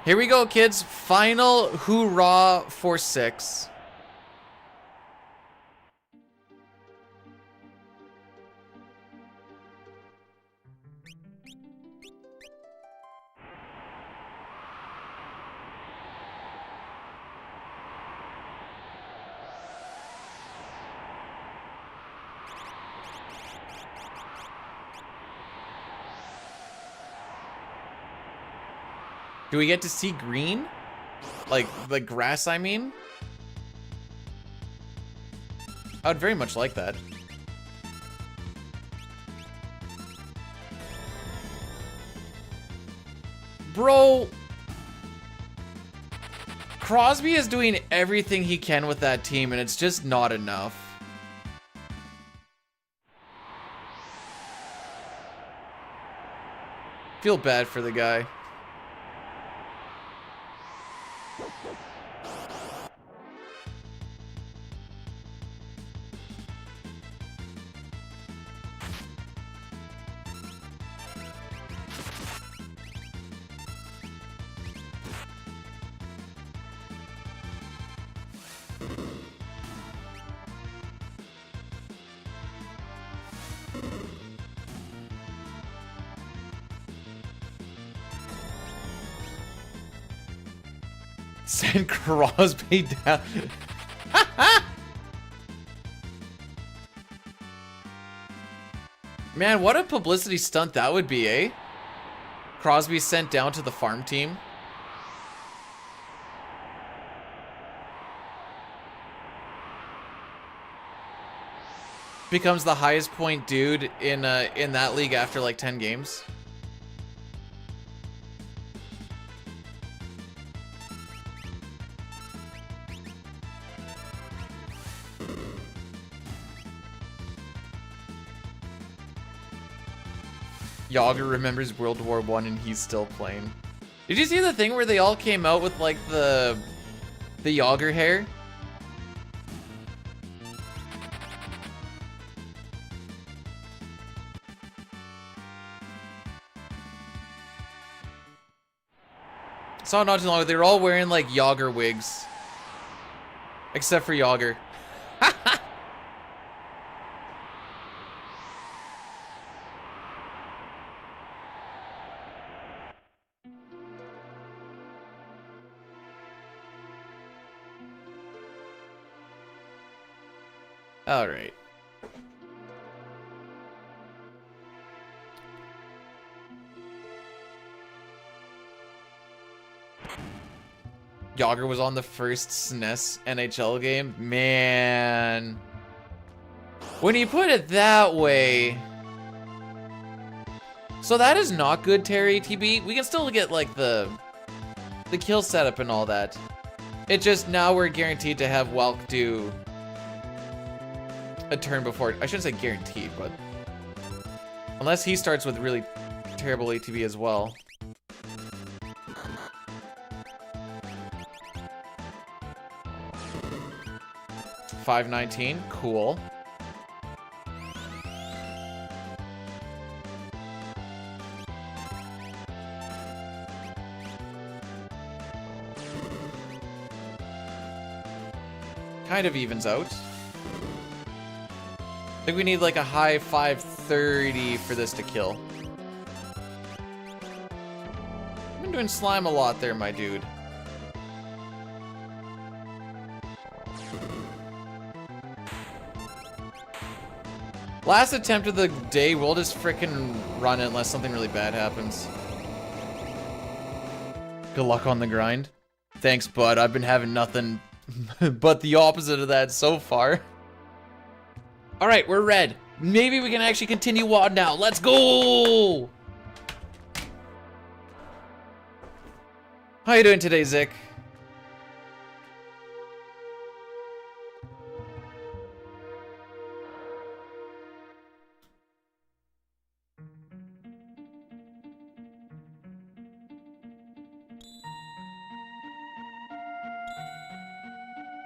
Here we go, kids. Final hoorah for 6. Do we get to see green? Like the grass, I mean? I would very much like that. Bro, Crosby is doing everything he can with that team, and it's just not enough. Feel bad for the guy. Send Crosby down. Man, what a publicity stunt that would be, eh? Crosby sent down to the farm team. Becomes the highest point dude in that league after like 10 games. Yager remembers World War I and he's still playing. Did you see the thing where they all came out with like the Yager hair? Saw it not too long ago. They were all wearing like Yager wigs. Except for Yager. All right. Yager was on the first SNES NHL game. Man. When you put it that way. So that is not good, Terry TB. We can still get like the kill setup and all that. It just now we're guaranteed to have Welk do a turn before. I shouldn't say guaranteed, but unless he starts with really terrible ATB as well. $5.19, cool. Kind of evens out. I think we need like a high 530 for this to kill. I've been doing slime a lot there, my dude. Last attempt of the day, we'll just frickin' run it unless something really bad happens. Good luck on the grind. Thanks, bud. I've been having nothing but the opposite of that so far. Alright, we're red. Maybe we can actually continue WOD now. Let's go! How you doing today, Zick?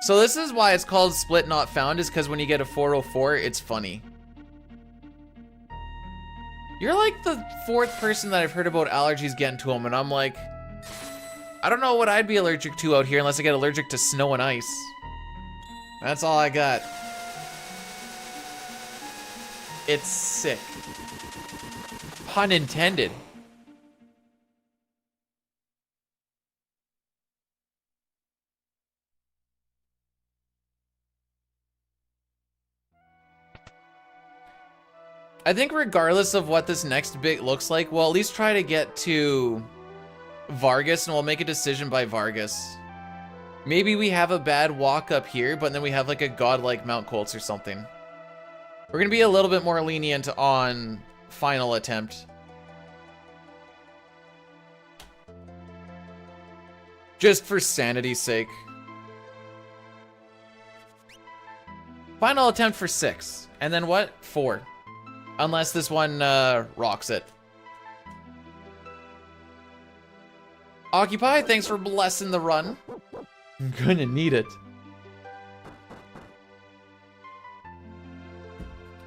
So this is why it's called Split Not Found, is because when you get a 404, it's funny. You're like the fourth person that I've heard about allergies getting to them, and I'm like, I don't know what I'd be allergic to out here unless I get allergic to snow and ice. That's all I got. It's sick. Pun intended. I think regardless of what this next bit looks like, we'll at least try to get to Vargas and we'll make a decision by Vargas. Maybe we have a bad walk up here, but then we have like a godlike Mount Kolts or something. We're gonna be a little bit more lenient on final attempt. Just for sanity's sake. Final attempt for 6. And then what? 4. Unless this one rocks it. Occupy, thanks for blessing the run. I'm gonna need it.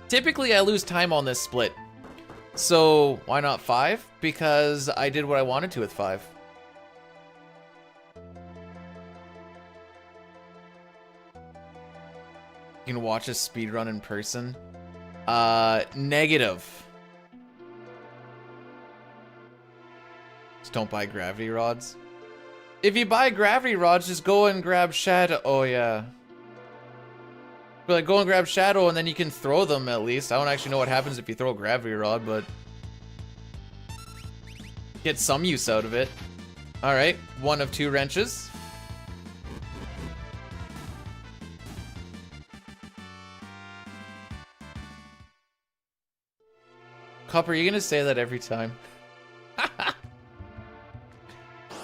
Typically, I lose time on this split. So, why not 5? Because I did what I wanted to with 5. You can watch a speedrun in person. Negative. Just don't buy gravity rods. If you buy gravity rods, just go and grab Shadow. Oh, yeah. But like, go and grab Shadow, and then you can throw them at least. I don't actually know what happens if you throw a Gravity Rod, but get some use out of it. All right, 1 of 2 wrenches. Copper, you gonna say that every time?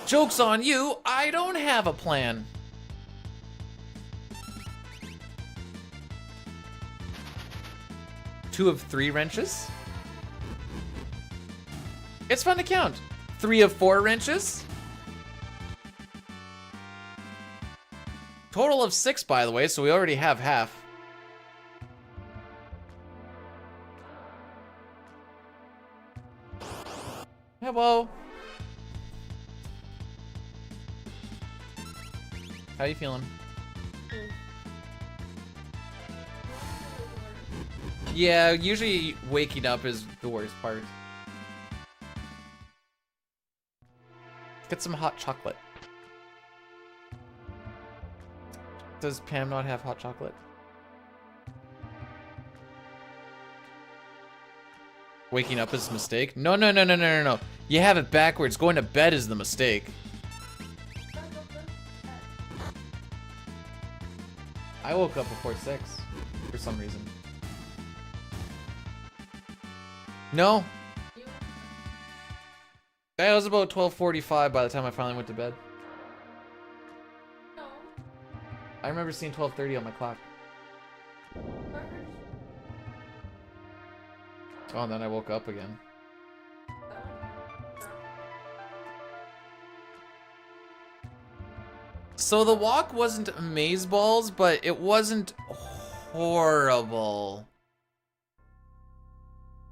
Joke's on you, I don't have a plan. Two of 3 wrenches. It's fun to count. 3 of 4 wrenches. Total of 6, by the way, so we already have half. Hello. How you feeling? Yeah, usually waking up is the worst part. Get some hot chocolate. Does Pam not have hot chocolate? Waking up is a mistake? No. You have it backwards. Going to bed is the mistake. I woke up before 6 for some reason. No. It was about 12:45 by the time I finally went to bed. No. I remember seeing 12:30 on my clock. Oh, and then I woke up again. So the walk wasn't amazeballs, but it wasn't horrible.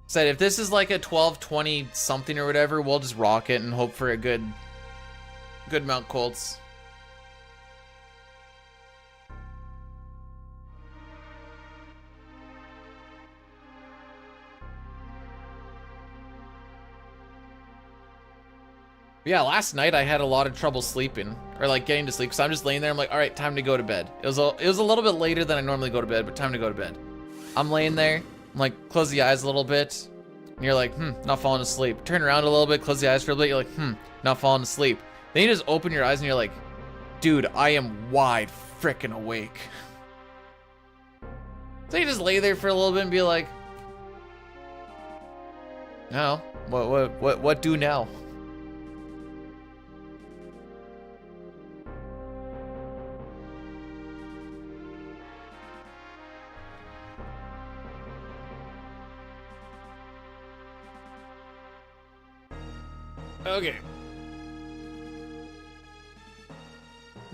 Said if this is like a 12-20 something or whatever, we'll just rock it and hope for a good Mount Kolts. Yeah, last night I had a lot of trouble sleeping, or like getting to sleep, because I'm just laying there, I'm like, all right, time to go to bed. It was a little bit later than I normally go to bed, but time to go to bed. I'm laying there, I'm like, close the eyes a little bit, and you're like, not falling asleep. Turn around a little bit, close the eyes for a bit, you're like, not falling asleep. Then you just open your eyes and you're like, dude, I am wide frickin' awake. So you just lay there for a little bit and be like, no, what do now? Okay.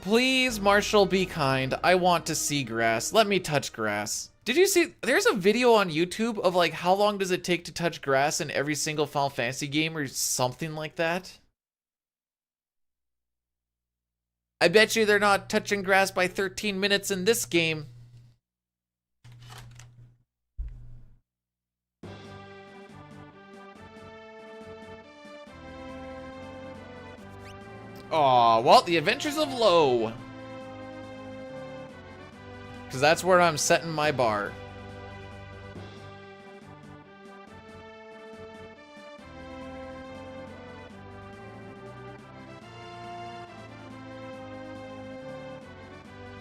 Please, Marshall, be kind. I want to see grass. Let me touch grass. Did you see? There's a video on YouTube of like how long does it take to touch grass in every single Final Fantasy game or something like that. I bet you they're not touching grass by 13 minutes in this game. Aw, well, the Adventures of Low. Because that's where I'm setting my bar.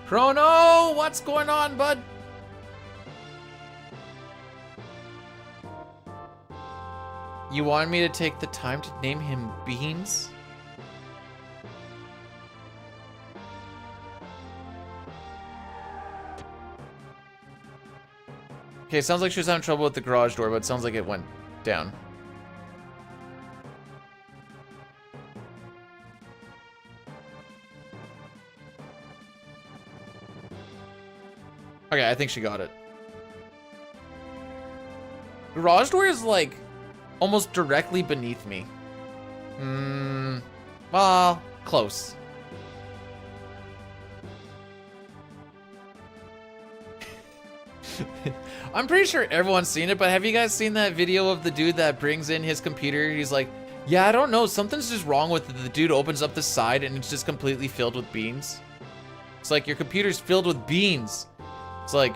Chrono, what's going on, bud? You wanted me to take the time to name him Beans? Okay, sounds like she was having trouble with the garage door, but it sounds like it went down. Okay, I think she got it. Garage door is like almost directly beneath me. Well, close. I'm pretty sure everyone's seen it, but have you guys seen that video of the dude that brings in his computer? He's like, yeah, I don't know, something's just wrong with it. The dude opens up the side and it's just completely filled with beans. It's like, your computer's filled with beans. It's like,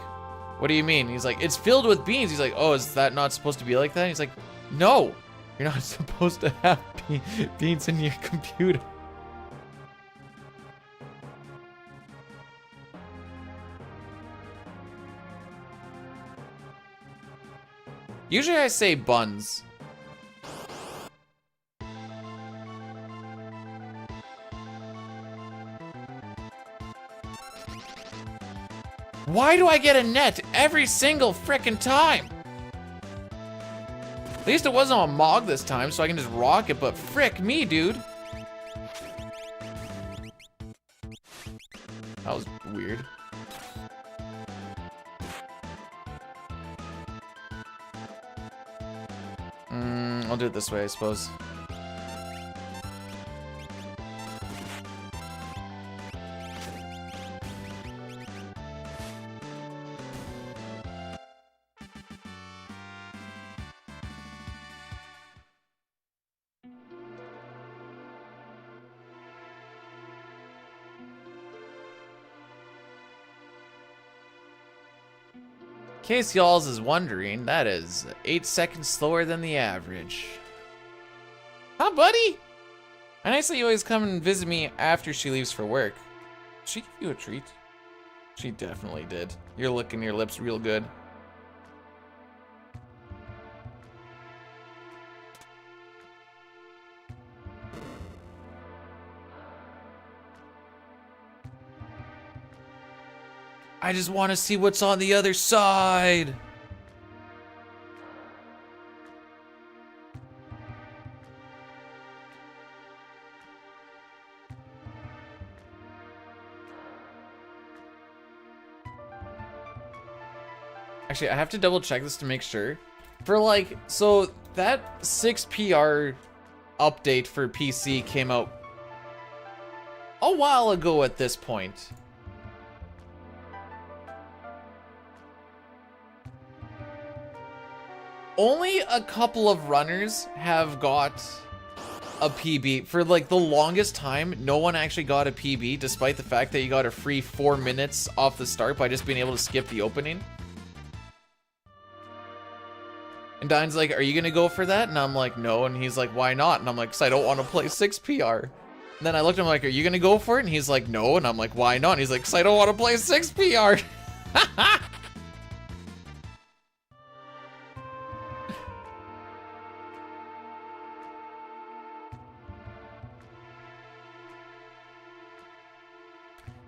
What do you mean? He's like, it's filled with beans. He's like, oh, is that not supposed to be like that? He's like, no, you're not supposed to have beans in your computer. Usually I say buns. Why do I get a net every single frickin' time? At least it wasn't on Mog this time, so I can just rock it, but frick me, dude. That was weird. I'll do it this way, I suppose. In case y'all is wondering, that is 8 seconds slower than the average. Huh, buddy? I nice that you always come and visit me after she leaves for work. Did she give you a treat? She definitely did. You're licking your lips real good. I just want to see what's on the other side. Actually, I have to double check this to make sure. For like, so that 6 PR update for PC came out a while ago at this point. Only a couple of runners have got a PB. For like the longest time, no one actually got a PB, despite the fact that you got a free 4 minutes off the start by just being able to skip the opening. And Dine's like, are you gonna go for that? And I'm like, no. And he's like, why not? And I'm like, because I don't want to play 6 PR. And then I looked at him like, are you gonna go for it? And he's like, no. And I'm like, why not? And he's like, because I don't want to play 6 PR.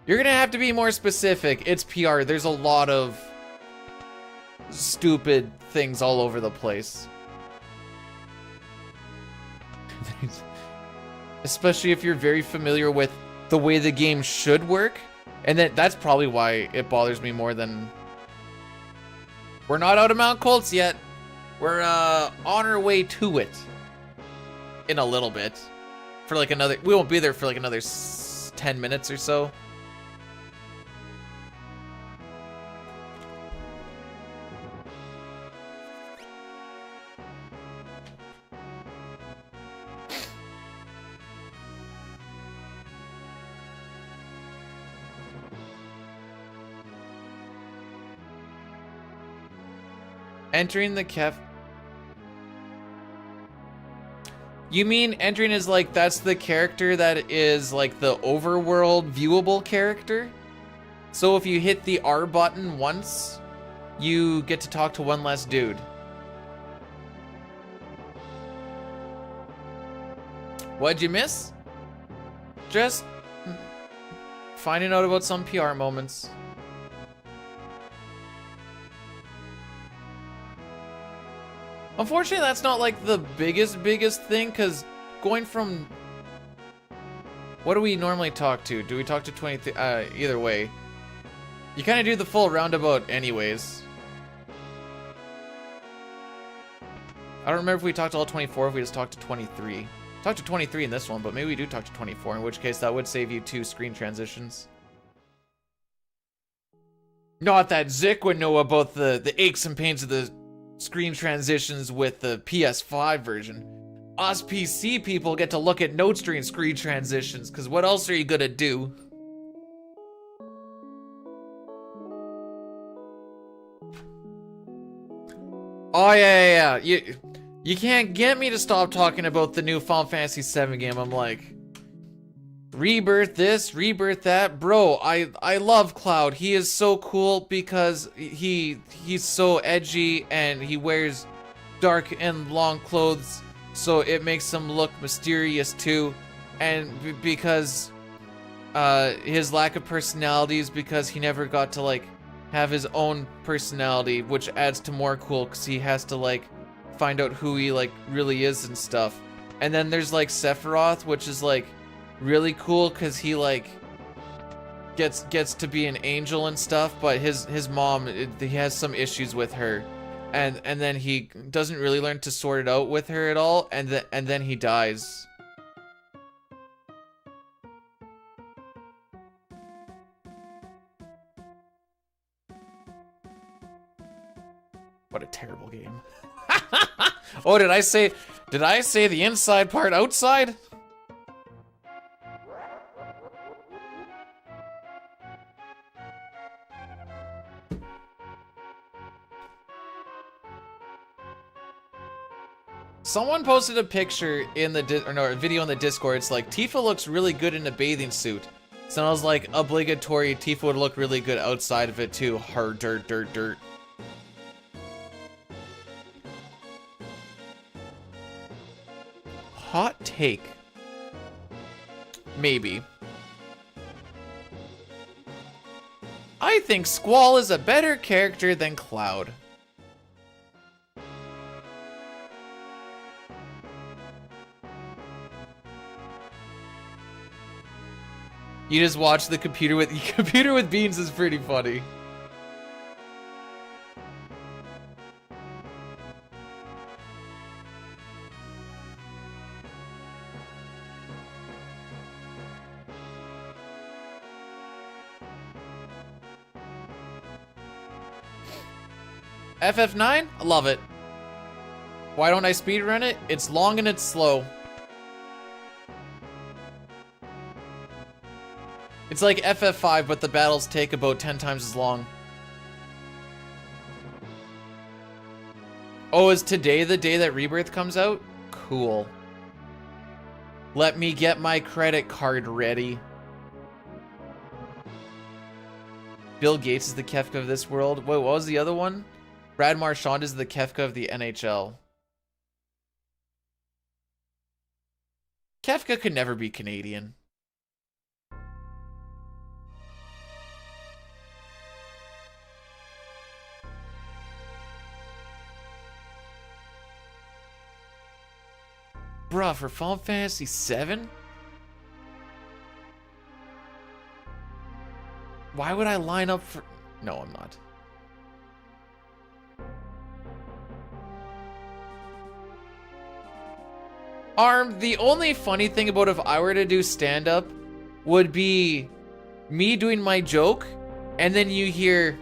You're gonna have to be more specific. It's PR. There's a lot of stupid things all over the place. Especially if you're very familiar with the way the game should work. And that's probably why it bothers me more than... We're not out of Mount Kolts yet. We're on our way to it. In a little bit. For like another... We won't be there for like another 10 minutes or so. Entering the caf... You mean entering is like, that's the character that is like the overworld viewable character? So if you hit the R button once, you get to talk to one less dude. What'd you miss? Just finding out about some PR moments. Unfortunately, that's not like the biggest thing, because going from... What do we normally talk to? Do we talk to 23? Either way. You kind of do the full roundabout anyways. I don't remember if we talked to all 24 or if we just talked to 23. Talked to 23 in this one, but maybe we do talk to 24, in which case that would save you 2 screen transitions. Not that Zik would know about the aches and pains of the screen transitions with the PS5 version. Us PC people get to look at note stream screen transitions, because what else are you gonna do? Oh yeah. You can't get me to stop talking about the new Final Fantasy VII game. I'm like, rebirth this, rebirth that. Bro, I love Cloud. He is so cool because he's so edgy and he wears dark and long clothes, so it makes him look mysterious too. And because his lack of personality is because he never got to like have his own personality, which adds to more cool because he has to like find out who he like really is and stuff. And then there's like Sephiroth, which is like really cool because he like gets to be an angel and stuff, but his mom, he has some issues with her, and then he doesn't really learn to sort it out with her at all, and then he dies. What a terrible game. Oh, did I say the inside part outside? Someone posted a picture in the a video in the Discord. It's like, Tifa looks really good in a bathing suit. So I was like, obligatory, Tifa would look really good outside of it too. Her dirt. Hot take. Maybe. I think Squall is a better character than Cloud. You just watch the computer with beans is pretty funny. FF9? I love it. Why don't I speedrun it? It's long and it's slow. It's like FF5, but the battles take about 10 times as long. Oh, is today the day that Rebirth comes out? Cool. Let me get my credit card ready. Bill Gates is the Kefka of this world. Wait, what was the other one? Brad Marchand is the Kefka of the NHL. Kefka could never be Canadian. Bruh, for Final Fantasy VII? Why would I line up for... No, I'm not. Arm, the only funny thing about if I were to do stand-up would be me doing my joke, and then you hear...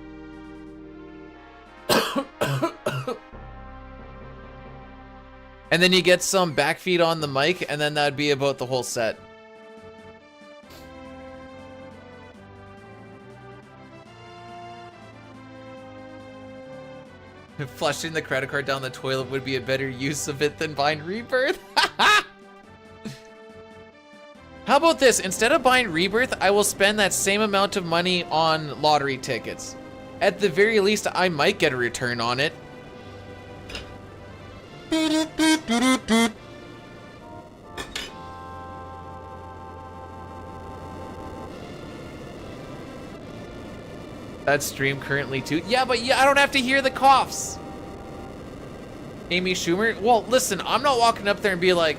and then you get some backfeed on the mic, and then that'd be about the whole set. Flushing the credit card down the toilet would be a better use of it than buying Rebirth. How about this? Instead of buying Rebirth, I will spend that same amount of money on lottery tickets. At the very least, I might get a return on it. That stream currently too. Yeah, but I don't have to hear the coughs. Amy Schumer? Well, listen, I'm not walking up there and be like,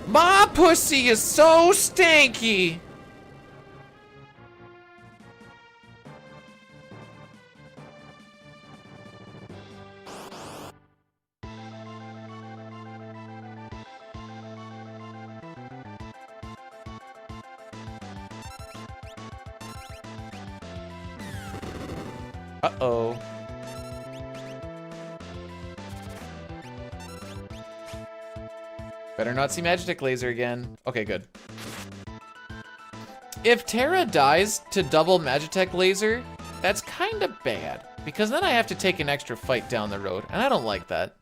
my pussy is so stanky. Uh-oh. Better not see Magitek Laser again. Okay, good. If Terra dies to double Magitek Laser, that's kind of bad. Because then I have to take an extra fight down the road, and I don't like that.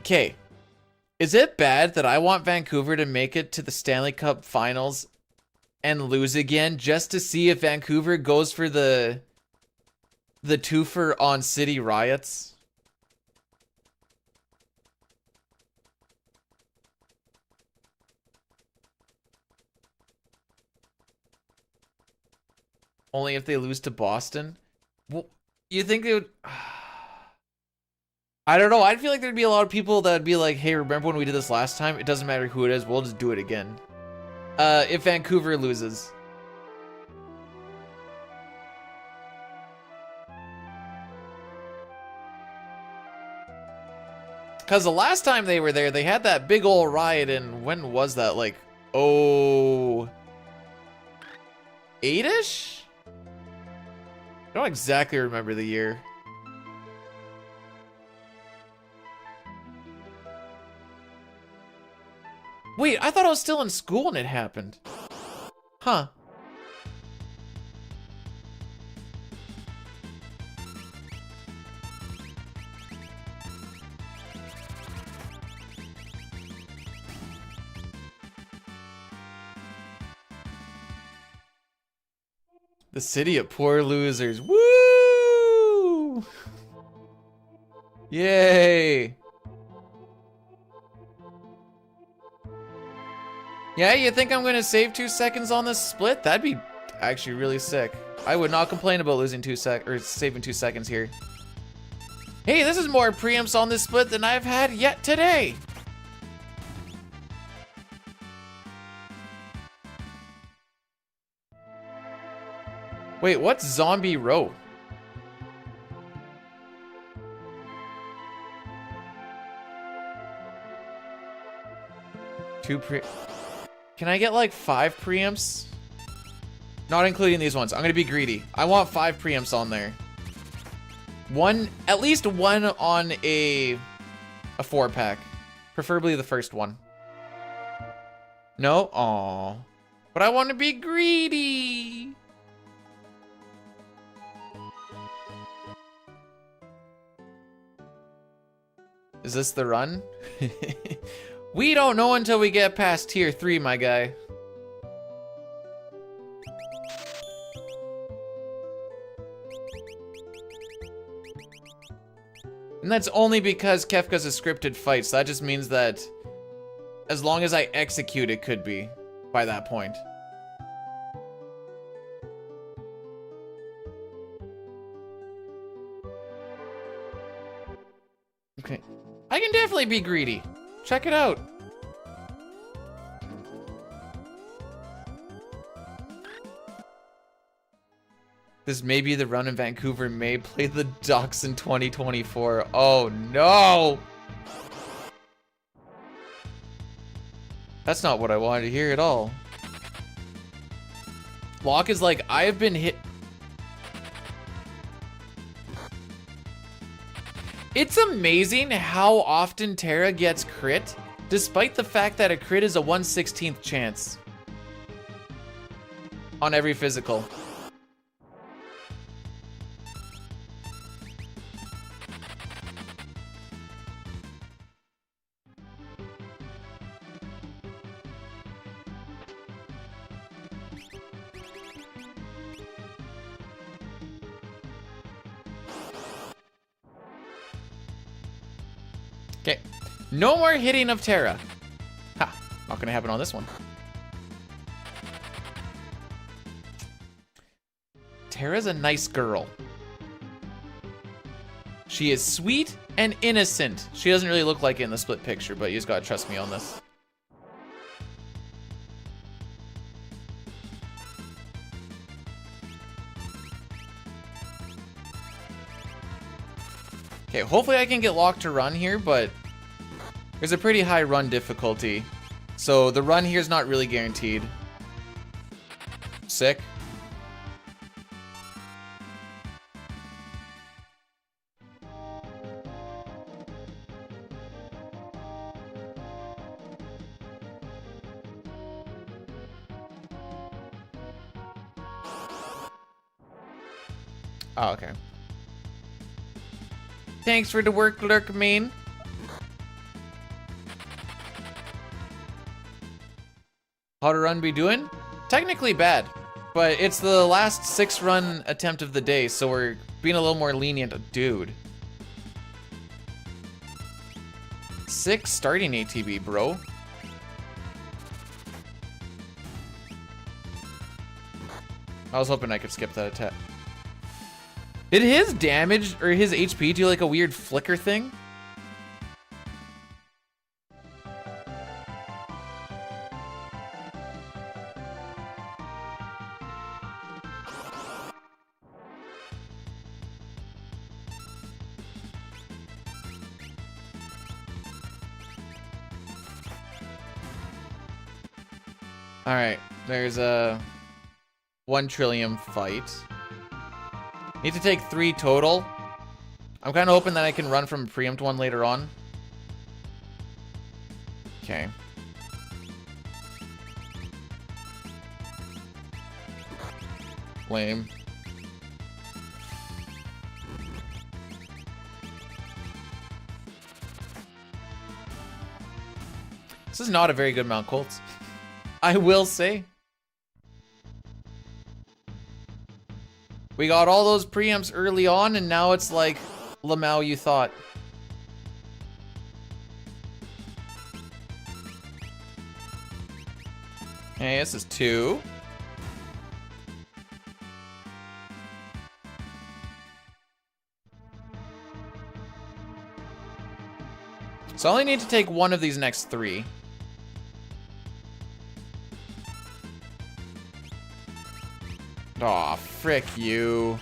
Okay. Is it bad that I want Vancouver to make it to the Stanley Cup Finals and lose again just to see if Vancouver goes for the twofer on City Riots? Only if they lose to Boston? Well, you think they would... I don't know. I feel like there'd be a lot of people that would be like, hey, remember when we did this last time? It doesn't matter who it is. We'll just do it again. If Vancouver loses. Because the last time they were there, they had that big old riot in... When was that? Like, oh... 8-ish? I don't exactly remember the year. Wait, I thought I was still in school when it happened. Huh. The city of poor losers. Woo! Yay! Yeah, you think I'm gonna save 2 seconds on this split? That'd be actually really sick. I would not complain about losing saving 2 seconds here. Hey, this is more preamps on this split than I've had yet today. Wait, what's Zombie Row? Can I get like 5 preamps? Not including these ones. I'm gonna be greedy. I want 5 preamps on there. At least one on a 4-pack. Preferably the first one. No? Aw. But I want to be greedy. Is this the run? We don't know until we get past tier 3, my guy. And that's only because Kefka's a scripted fight, so that just means that as long as I execute, it could be by that point. Okay. I can definitely be greedy. Check it out. This may be the run in Vancouver may play the Ducks in 2024. Oh no! That's not what I wanted to hear at all. Locke is like, I have been hit. It's amazing how often Terra gets crit, despite the fact that a crit is a 1/16th chance on every physical. Okay, no more hitting of Terra. Ha, not gonna happen on this one. Terra's a nice girl. She is sweet and innocent. She doesn't really look like it in the split picture, but you just gotta trust me on this. Okay, hopefully I can get Locke to run here, but there's a pretty high run difficulty. So the run here is not really guaranteed. Sick. Oh, okay. Thanks for the work, Lurk main. How'd a run be doing? Technically bad, but it's the last 6-run attempt of the day, so we're being a little more lenient. Dude. 6 starting ATB, bro. I was hoping I could skip that attack. Did his damage or his HP do like a weird flicker thing? All right, there's a 1 trillium fight. Need to take 3 total. I'm kind of hoping that I can run from a preempt one later on. Okay. Lame. This is not a very good Mount Kolts, I will say. We got all those preempts early on, and now it's like Lamau you thought. Okay, this is 2. So I only need to take 1 of these next 3. Aw, frick you.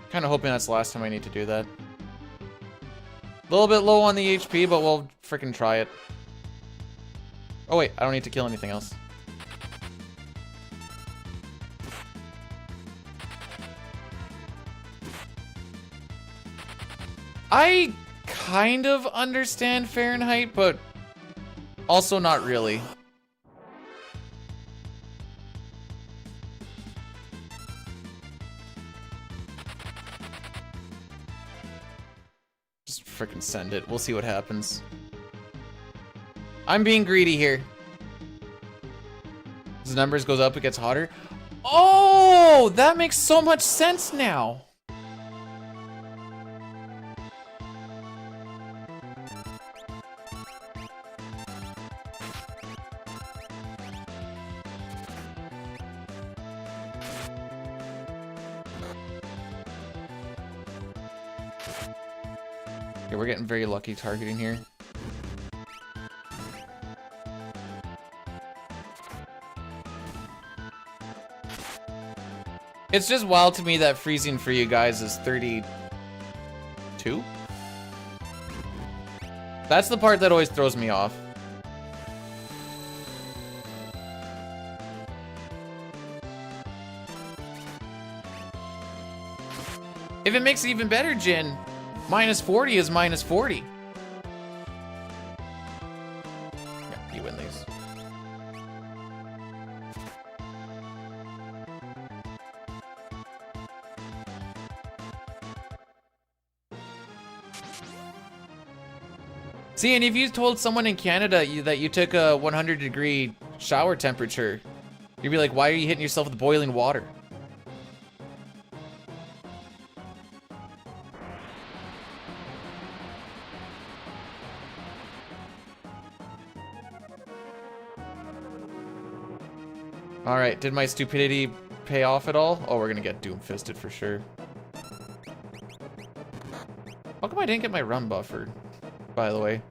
Kind of hoping that's the last time I need to do that. A little bit low on the HP, but we'll frickin' try it. Oh wait, I don't need to kill anything else. I kind of understand Fahrenheit, but also not really. Just frickin' send it. We'll see what happens. I'm being greedy here. As the numbers goes up, it gets hotter. Oh, that makes so much sense now. Okay, we're getting very lucky targeting here. It's just wild to me that freezing for you guys is 32? That's the part that always throws me off. If it makes it even better, Jin, minus 40 is minus 40. Yeah, you win these. See, and if you told someone in Canada that you took a 100-degree shower temperature, you'd be like, why are you hitting yourself with boiling water? All right, did my stupidity pay off at all? Oh, we're gonna get doom-fisted for sure. How come I didn't get my run buffered, by the way?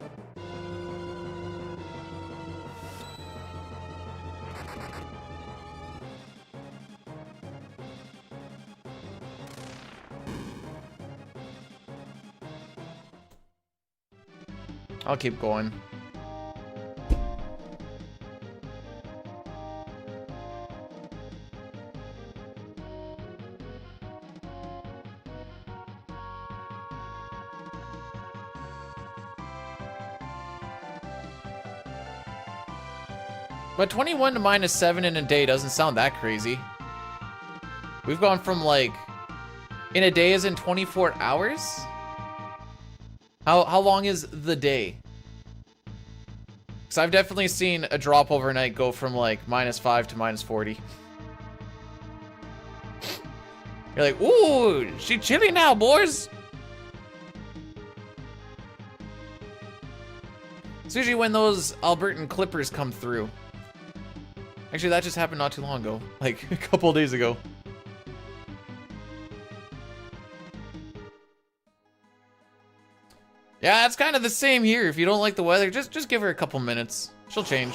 I'll keep going. But 21 to -7 in a day doesn't sound that crazy. We've gone from like, in a day is in 24 hours? How long is the day? Because I've definitely seen a drop overnight go from like -5 to -40. You're like, ooh, she chilly now, boys. It's usually when those Albertan clippers come through. Actually, that just happened not too long ago, like a couple days ago. Yeah, it's kind of the same here. If you don't like the weather, just give her a couple minutes. She'll change.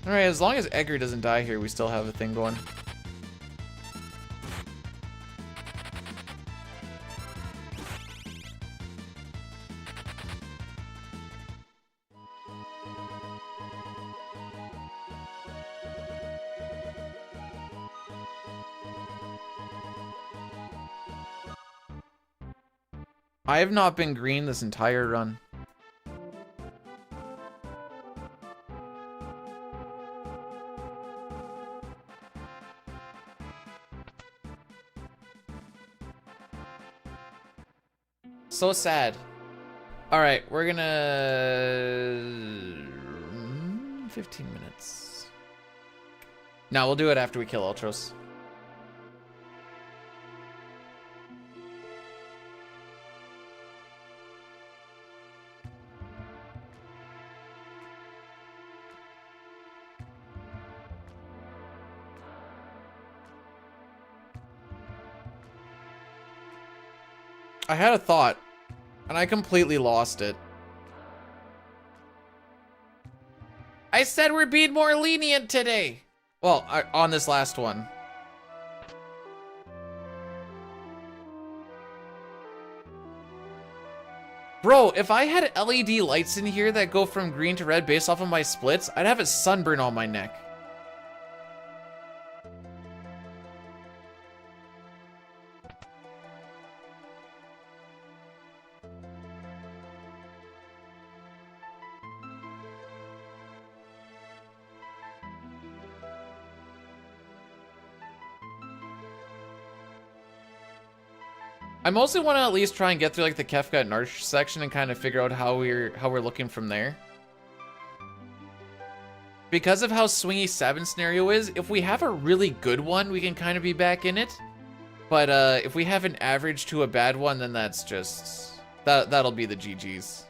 All right, as long as Edgar doesn't die here, we still have a thing going. I have not been green this entire run. So sad. All right, we're gonna 15 minutes. No, we'll do it after we kill Ultros. I had a thought, and I completely lost it. I said we're being more lenient today. Well, on this last one. Bro, if I had LED lights in here that go from green to red based off of my splits, I'd have a sunburn on my neck. I mostly want to at least try and get through like the Kefka and Narsh section and kind of figure out how we're looking from there. Because of how swingy 7 scenario is, if we have a really good one, we can kind of be back in it. But if we have an average to a bad one, then that's just that'll be the GGs.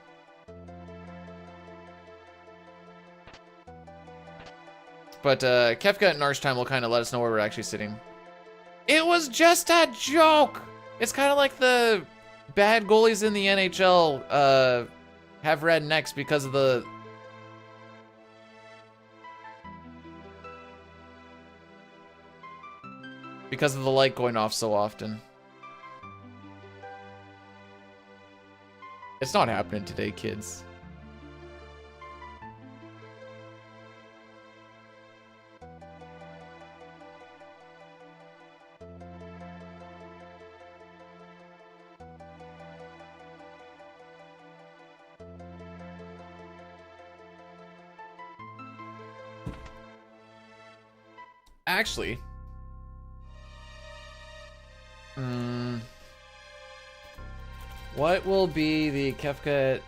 But Kefka and Narsh time will kind of let us know where we're actually sitting. It was just a joke. It's kind of like the bad goalies in the NHL have red necks because of the light going off so often. It's not happening today, kids. Actually, what will be the Kefka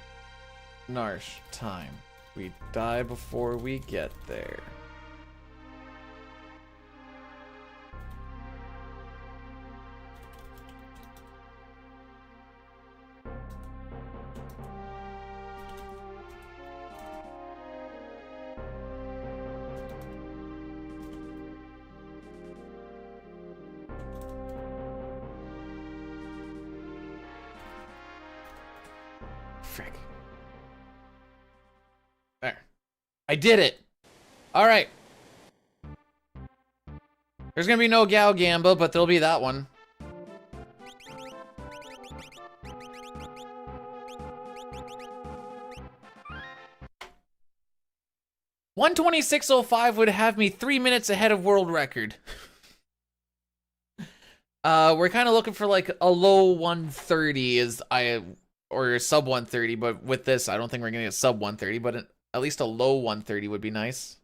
Narsh time? We die before we get there. Frick. There. I did it. All right. There's gonna be no Gao Gamba, but there'll be that one. $126.05 would have me 3 minutes ahead of world record. We're kind of looking for like a low 130 or sub 130, but with this, I don't think we're gonna get sub 130, but At least a low 130 would be nice.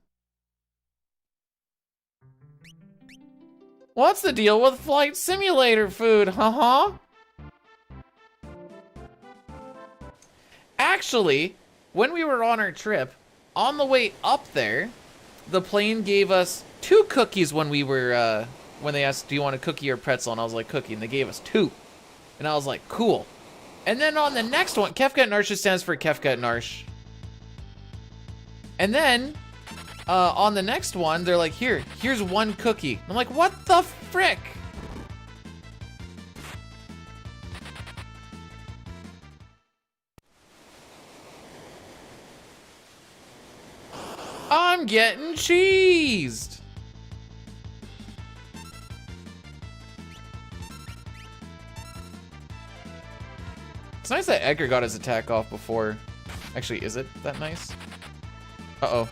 What's the deal with flight simulator food, huh? Actually, when we were on our trip, on the way up there, the plane gave us 2 cookies when we were, when they asked, do you want a cookie or pretzel? And I was like, cookie, and they gave us 2. And I was like, cool. And then on the next one, Kefkat Narsh just stands for Kefkat Narsh. And then, on the next one, they're like, here's 1 cookie. I'm like, what the frick? I'm getting cheesed. It's nice that Edgar got his attack off before. Actually, is it that nice? Uh-oh.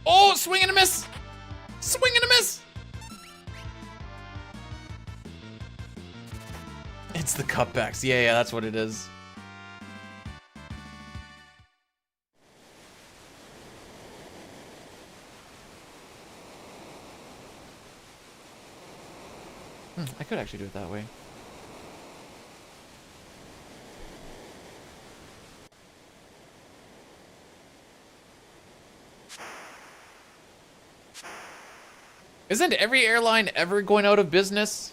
Oh, swing and a miss! Swing and a miss! It's the cutbacks. Yeah, that's what it is. I could actually do it that way. Isn't every airline ever going out of business?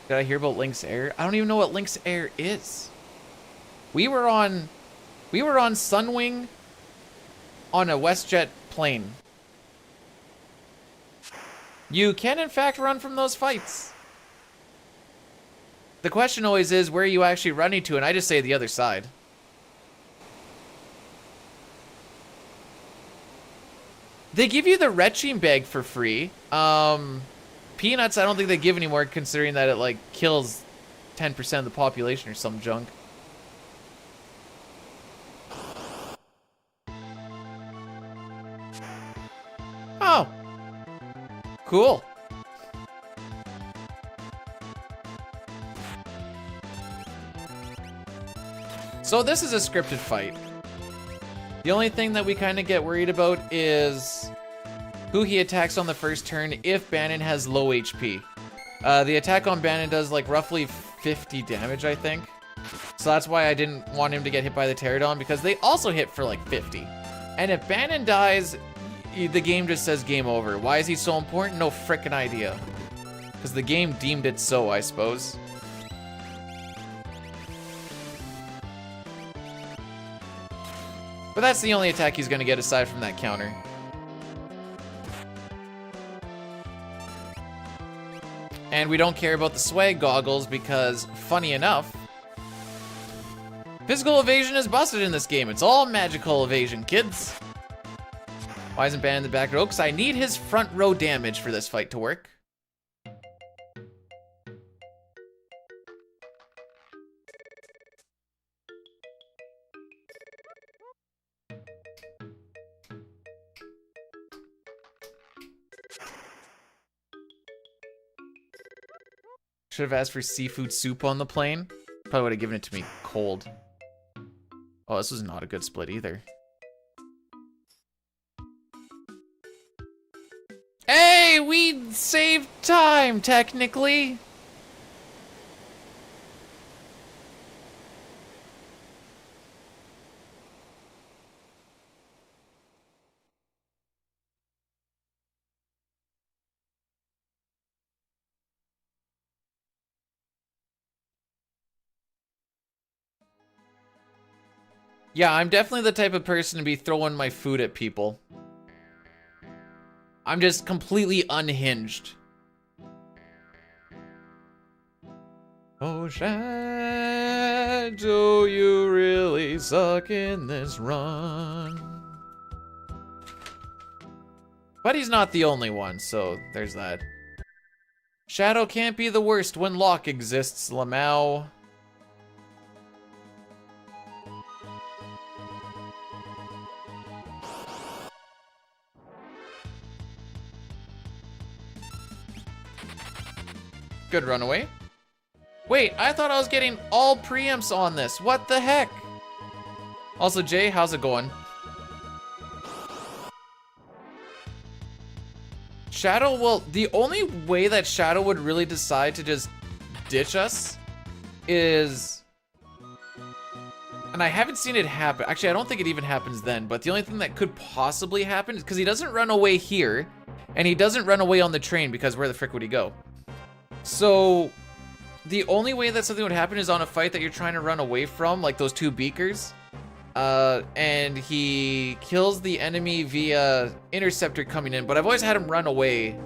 Did I hear about Lynx Air? I don't even know what Lynx Air is. We were on Sunwing on a WestJet plane. You can in fact run from those fights. The question always is, where are you actually running to? And I just say the other side. They give you the retching bag for free. Peanuts, I don't think they give anymore, considering that it like kills 10% of the population or some junk. Oh. Cool. So this is a scripted fight. The only thing that we kind of get worried about is who he attacks on the first turn if Bannon has low HP. The attack on Bannon does like roughly 50 damage, I think. So that's why I didn't want him to get hit by the Pterodon, because they also hit for like 50. And if Bannon dies, the game just says game over. Why is he so important? No frickin' idea. Because the game deemed it so, I suppose. But that's the only attack he's gonna get aside from that counter. And we don't care about the swag goggles because, funny enough, physical evasion is busted in this game. It's all magical evasion, kids. Why isn't Bannon in the back row? Because I need his front row damage for this fight to work. Should have asked for seafood soup on the plane. Probably would have given it to me cold. Oh, this was not a good split either. Hey, we saved time, technically. Yeah, I'm definitely the type of person to be throwing my food at people. I'm just completely unhinged. Oh, Shadow, you really suck in this run. But he's not the only one, so there's that. Shadow can't be the worst when Locke exists, Lamau. Good runaway. Wait, I thought I was getting all preamps on this. What the heck? Also, Jay, how's it going? Shadow, well, the only way that Shadow would really decide to just ditch us is... And I haven't seen it happen. Actually, I don't think it even happens then, but the only thing that could possibly happen is because he doesn't run away here, and he doesn't run away on the train because where the frick would he go? So, the only way that something would happen is on a fight that you're trying to run away from, like those two beakers. And he kills the enemy via interceptor coming in, but I've always had him run away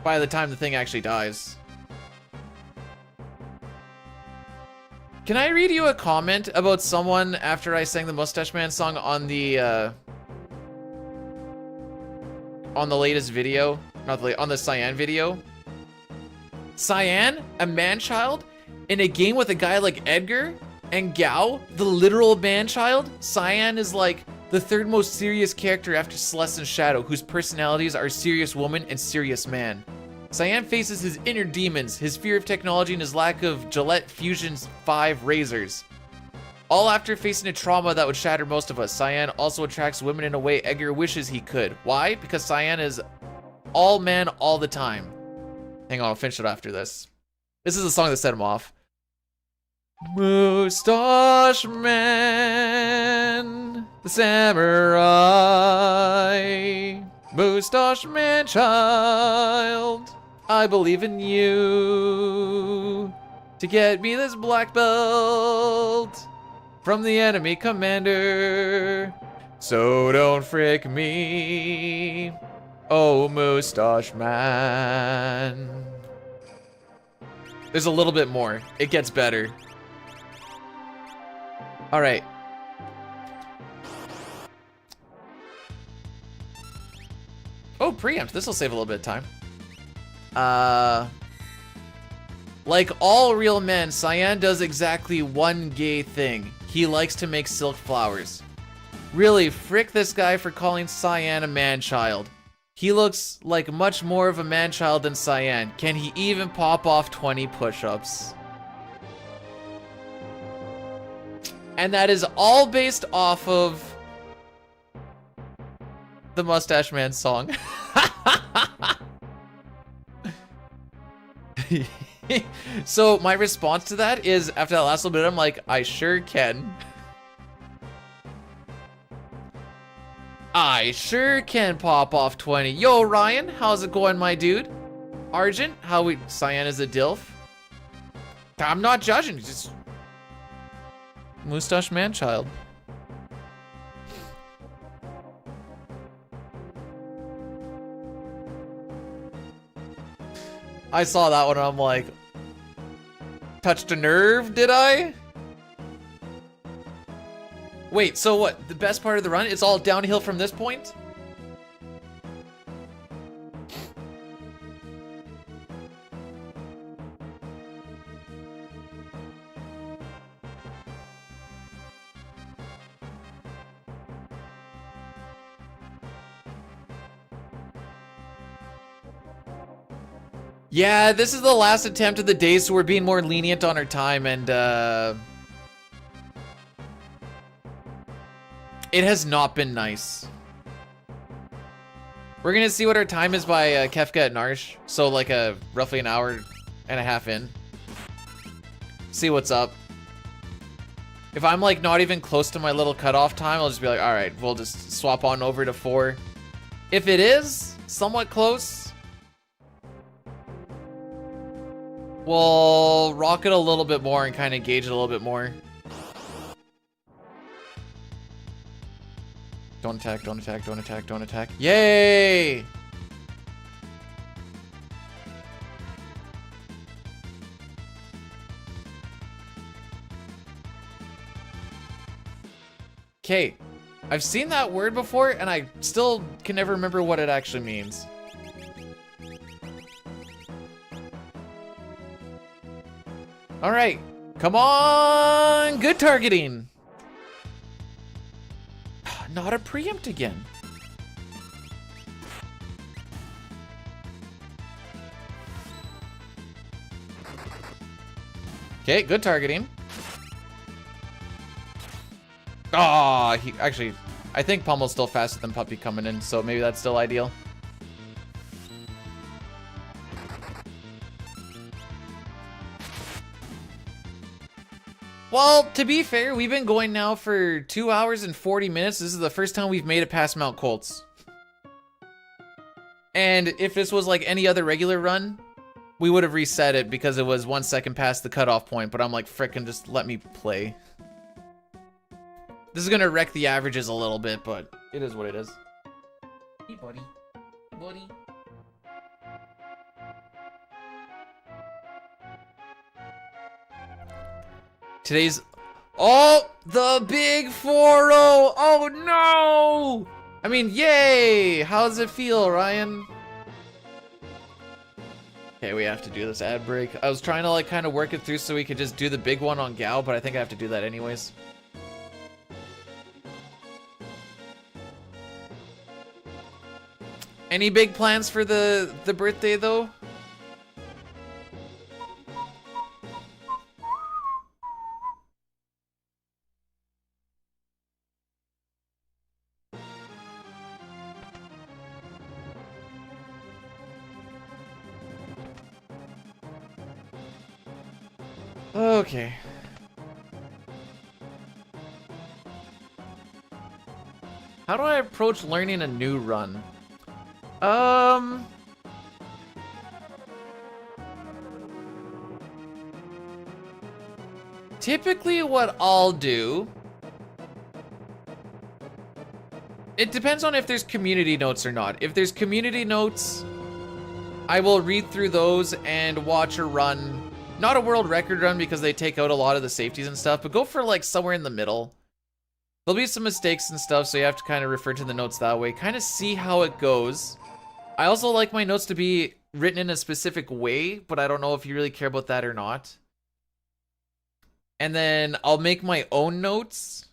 by the time the thing actually dies. Can I read you a comment about someone after I sang the Mustache Man song on the latest video? Not the on the Cyan video. Cyan, a man-child, in a game with a guy like Edgar and Gao, the literal man-child. Cyan is like the third most serious character after Celeste and Shadow, whose personalities are serious woman and serious man. Cyan faces his inner demons, his fear of technology, and his lack of Gillette Fusion's 5 razors. All after facing a trauma that would shatter most of us. Cyan also attracts women in a way Edgar wishes he could. Why? Because Cyan is all man all the time. Hang on, I'll finish it after this. This is the song that set him off. Mustache Man, the samurai. Mustache Man child, I believe in you to get me this black belt from the enemy commander. So don't frick me, oh Mustache Man. There's a little bit more. It gets better. All right. Oh, preempt. This will save a little bit of time. Like all real men, Cyan does exactly one gay thing. He likes to make silk flowers. Really, frick this guy for calling Cyan a man-child. He looks like much more of a man-child than Cyan. Can he even pop off 20 push-ups? And that is all based off of the Mustache Man song. So my response to that is, after that last little bit, I'm like, I sure can. I sure can pop off 20. Yo, Ryan, how's it going, my dude? Argent, how we... Cyan is a DILF? I'm not judging, just... Mustache Man child. I saw that one and I'm like, touched a nerve, did I? Wait, so what? The best part of the run, it's all downhill from this point? Yeah, this is the last attempt of the day, so we're being more lenient on our time, and it has not been nice. We're gonna see what our time is by Kefka and Narsh, so like roughly an hour and a half in. See what's up. If I'm like not even close to my little cutoff time, I'll just be like, all right, we'll just swap on over to 4. If it is somewhat close, we'll rock it a little bit more and kind of gauge it a little bit more. Don't attack, don't attack, don't attack, don't attack. Yay! Okay, I've seen that word before and I still can never remember what it actually means. All right, come on, good targeting. Not a preempt again. Okay, good targeting. Ah, he actually, I think Pummel's still faster than Puppy coming in, so maybe that's still ideal. Well, to be fair, we've been going now for 2 hours and 40 minutes. This is the first time we've made it past Mount Kolts. And if this was like any other regular run, we would have reset it because it was 1 second past the cutoff point, but I'm like, frickin' just let me play. This is gonna wreck the averages a little bit, but it is what it is. Hey, buddy. Buddy. Today's... Oh! The big 4-0! Oh, no! I mean, yay! How does it feel, Ryan? Okay, we have to do this ad break. I was trying to, like, kind of work it through so we could just do the big one on Gao, but I think I have to do that anyways. Any big plans for the birthday, though? Okay. How do I approach learning a new run? Typically what I'll do... It depends on if there's community notes or not. If there's community notes, I will read through those and watch a run. Not a world record run because they take out a lot of the safeties and stuff, but go for like somewhere in the middle. There'll be some mistakes and stuff, so you have to kind of refer to the notes that way. Kind of see how it goes. I also like my notes to be written in a specific way, but I don't know if you really care about that or not. And then I'll make my own notes,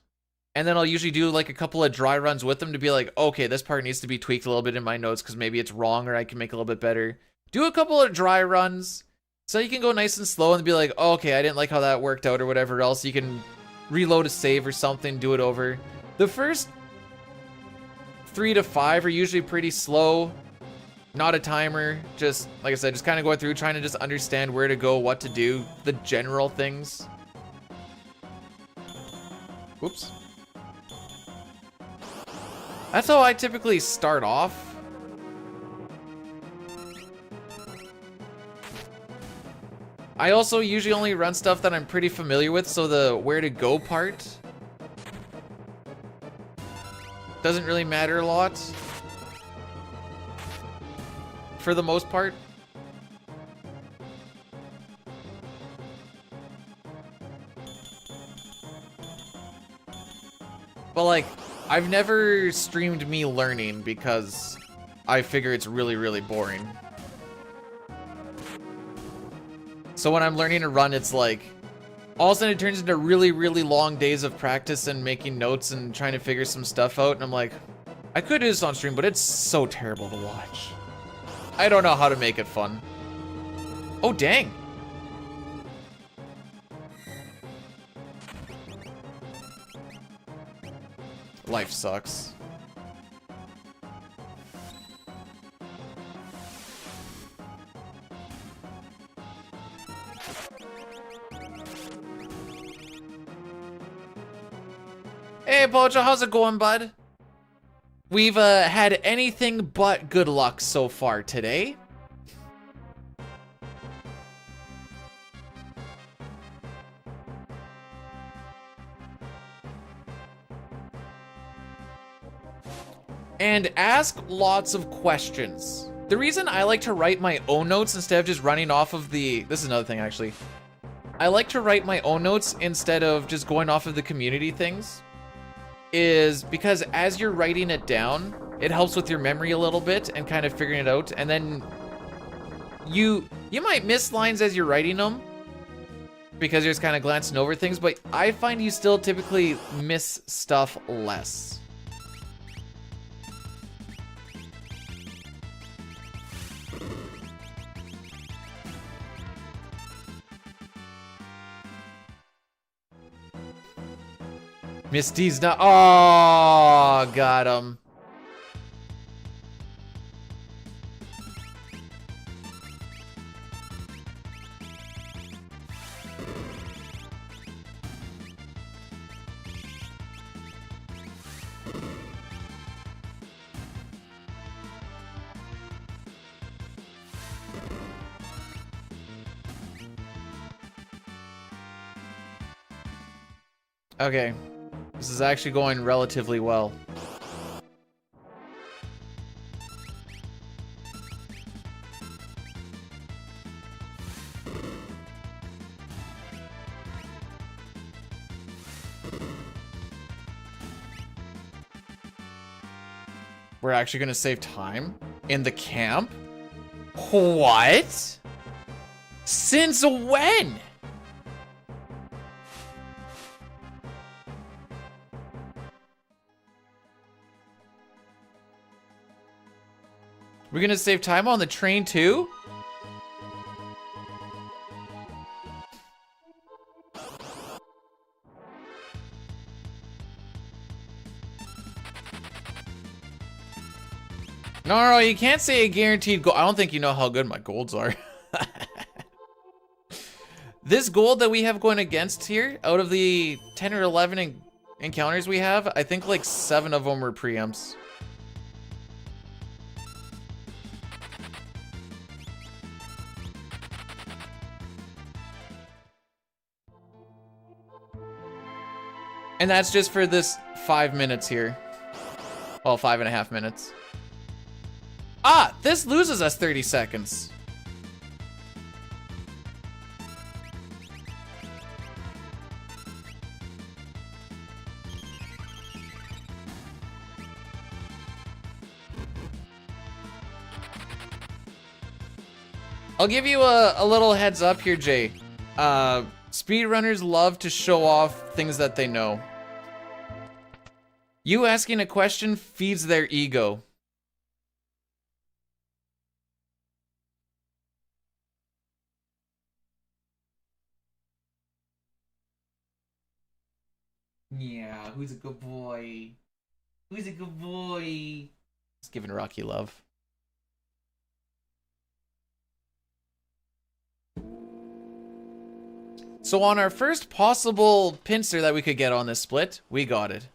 and then I'll usually do like a couple of dry runs with them to be like, okay, this part needs to be tweaked a little bit in my notes because maybe it's wrong or I can make it a little bit better. Do a couple of dry runs so you can go nice and slow and be like, oh, okay, I didn't like how that worked out or whatever else. You can reload a save or something, do it over. The first 3 to 5 are usually pretty slow. Not a timer, just, like I said, just kind of going through, trying to just understand where to go, what to do, the general things. Whoops. That's how I typically start off. I also usually only run stuff that I'm pretty familiar with, so the where to go part doesn't really matter a lot. For the most part. But like, I've never streamed me learning because I figure it's really, really boring. So when I'm learning a run, it's like, all of a sudden it turns into really, really long days of practice and making notes and trying to figure some stuff out. And I'm like, I could do this on stream, but it's so terrible to watch. I don't know how to make it fun. Oh, dang. Life sucks. Hey, Bojo, how's it going, bud? We've had anything but good luck so far today. And ask lots of questions. The reason I like to write my own notes instead of just running off of the... This is another thing, actually. I like to write my own notes instead of just going off of the community things. Is because as you're writing it down, it helps with your memory a little bit and kind of figuring it out. And then you might miss lines as you're writing them because you're just kind of glancing over things, but I find you still typically miss stuff less. Misty's not. Oh, got him. Okay. This is actually going relatively well. We're actually gonna save time in the camp? What? Since when? We're gonna save time on the train too? No, you can't say a guaranteed gold. I don't think you know how good my golds are. This gold that we have going against here, out of the 10 or 11 encounters we have, I think like 7 of them were preempts. And that's just for this 5 minutes here. Well, 5.5 minutes. Ah, this loses us 30 seconds. I'll give you a little heads up here, Jay. Speedrunners love to show off things that they know. You asking a question feeds their ego. Yeah, who's a good boy? Who's a good boy? Just giving Rocky love. So on our first possible pincer that we could get on this split, we got it.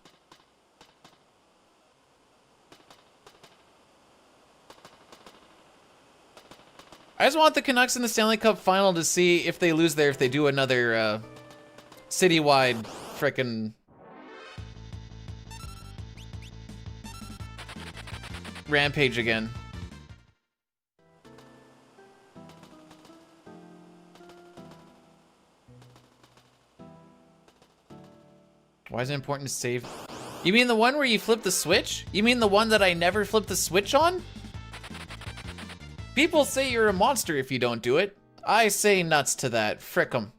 I just want the Canucks in the Stanley Cup final to see if they lose there, if they do another citywide frickin' rampage again. Why is it important to save? You mean the one where you flip the switch? You mean the one that I never flip the switch on? People say you're a monster if you don't do it. I say nuts to that. Frick 'em.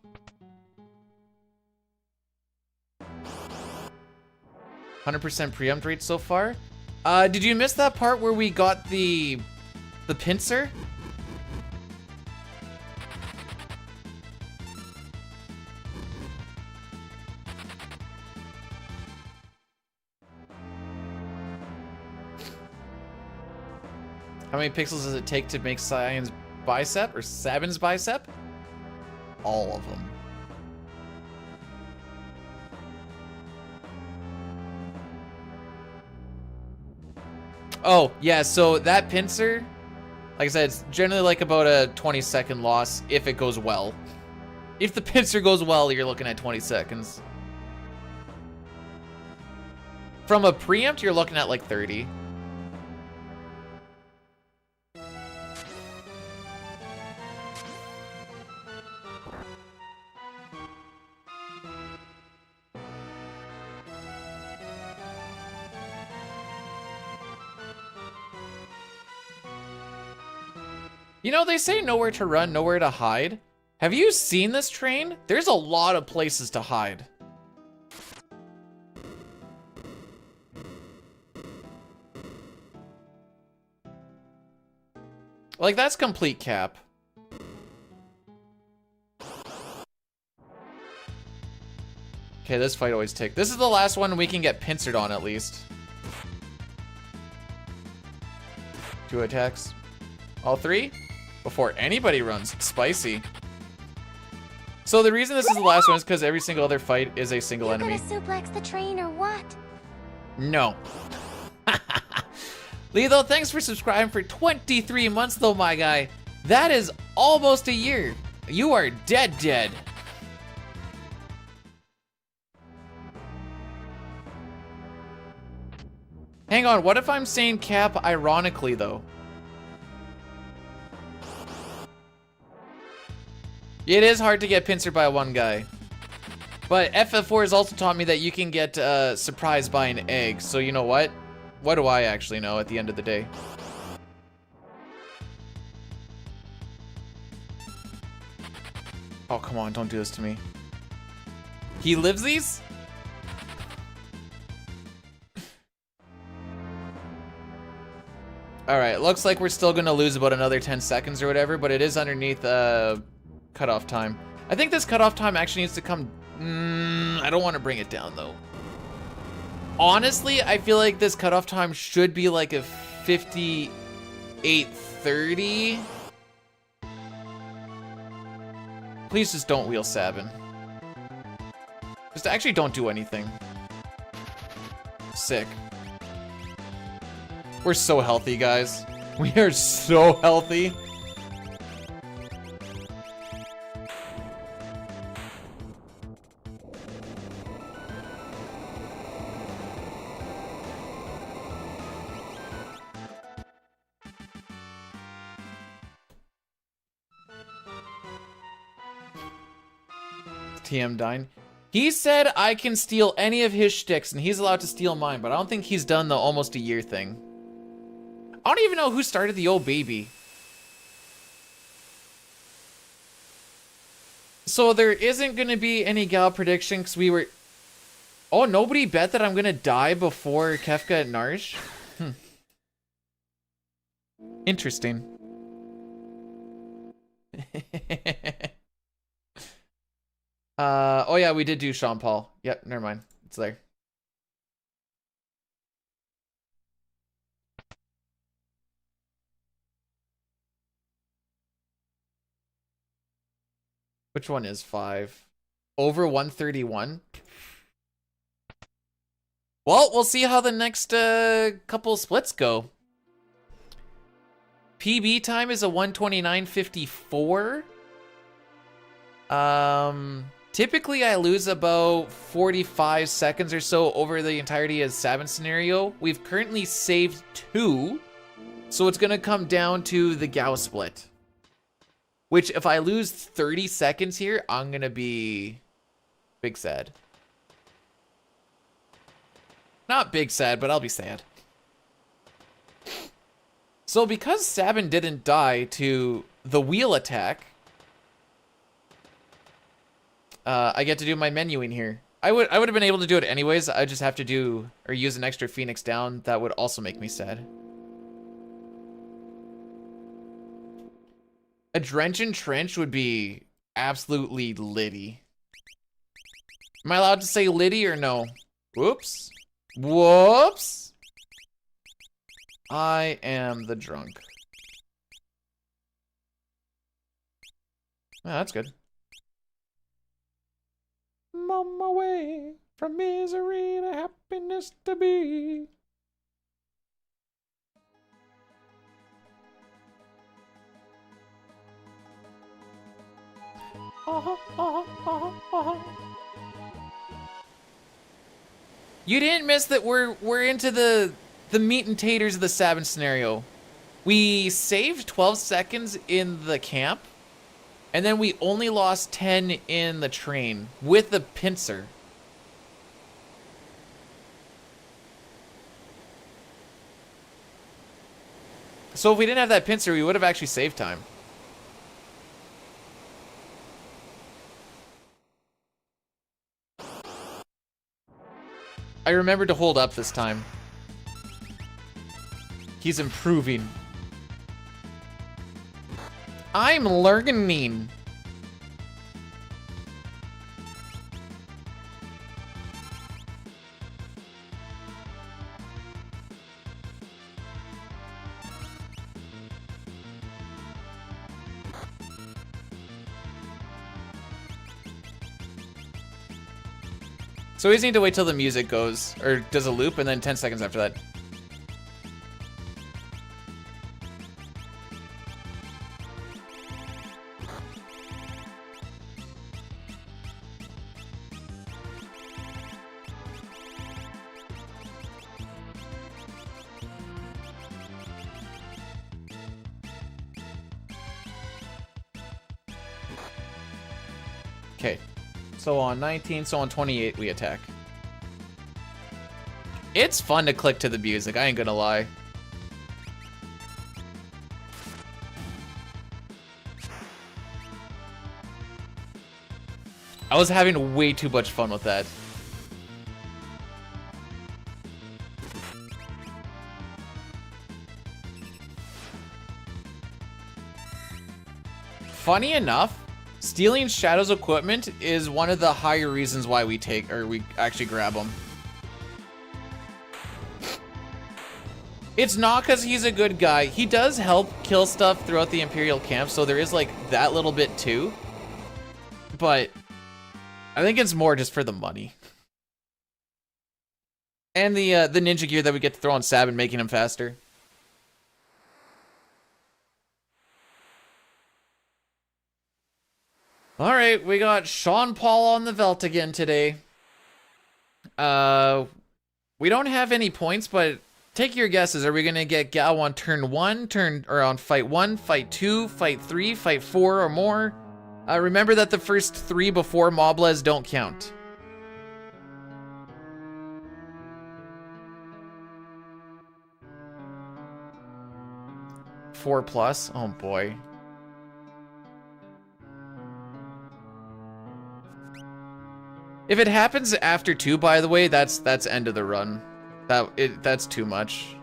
%100% preempt rate so far. Did you miss that part where we got the pincer? How many pixels does it take to make Cyan's bicep or Sabin's bicep? All of them. Oh, yeah, so that pincer, like I said, it's generally like about a 20-second loss if it goes well. If the pincer goes well, you're looking at 20 seconds. From a preempt, you're looking at like 30. You know, they say nowhere to run, nowhere to hide. Have you seen this train? There's a lot of places to hide. Like, that's complete cap. Okay, this fight always ticks. This is the last one we can get pincered on at least. 2 attacks. All 3? Before anybody runs. Spicy. So the reason this is the last one is because every single other fight is a single enemy. You're gonna suplex the train or what? No. Letho, thanks for subscribing for 23 months though, my guy. That is almost a year. You are dead. Hang on, what if I'm saying Cap ironically though? It is hard to get pincered by one guy. But FF4 has also taught me that you can get surprised by an egg. So you know what? What do I actually know at the end of the day? Oh, come on, don't do this to me. He lives these? Alright, looks like we're still gonna lose about another 10 seconds or whatever, but it is underneath cutoff time. I think this cutoff time actually needs to come... I don't want to bring it down though. Honestly, I feel like this cutoff time should be like a 58:30. Please just don't wheel Sabin. Just actually don't do anything. Sick. We're so healthy, guys. We are so healthy. TM Dine. He said I can steal any of his shticks and he's allowed to steal mine, but I don't think he's done the almost a year thing. I don't even know who started the old baby. So there isn't going to be any gal prediction because we were... Oh, nobody bet that I'm going to die before Kefka at Narsh? Interesting. Oh yeah, we did do Sean Paul. Yep, never mind. It's there. Which one is 5? Over 131? Well, we'll see how the next couple splits go. PB time is a 129.54. Typically I lose about 45 seconds or so over the entirety of Sabin scenario. We've currently saved 2, so it's gonna come down to the Gao split. Which, if I lose 30 seconds here, I'm gonna be big sad. Not big sad, but I'll be sad. So because Sabin didn't die to the wheel attack, I get to do my menuing here. I would have been able to do it anyways. I just have to do or use an extra Phoenix down. That would also make me sad. A Drench and Trench would be absolutely litty. Am I allowed to say litty or no? Whoops. Whoops. I am the drunk. Oh, that's good. I'm on my way from misery to happiness to be. You didn't miss that we're into the meat and taters of the Sabin scenario. We saved 12 seconds in the camp, and then we only lost 10 in the train with the pincer. So if we didn't have that pincer, we would have actually saved time. I remembered to hold up this time. He's improving. I'm learning. So we just need to wait till the music goes, or does a loop, and then 10 seconds after that. Okay, so on 19, so on 28 we attack. It's fun to click to the music, I ain't gonna lie. I was having way too much fun with that. Funny enough, stealing Shadow's equipment is one of the higher reasons why we actually grab him. It's not because he's a good guy. He does help kill stuff throughout the Imperial camp, so there is like that little bit too. But I think it's more just for the money. And the ninja gear that we get to throw on Sabin, making him faster. All right, we got Sean Paul on the Veld again today. We don't have any points, but take your guesses. Are we gonna get Gao on turn 1, on fight 1, fight 2, fight 3, fight 4, or more? Remember that the first 3 before Moblez don't count. Four plus? Oh boy. If it happens after 2, by the way, that's end of the run. That's too much.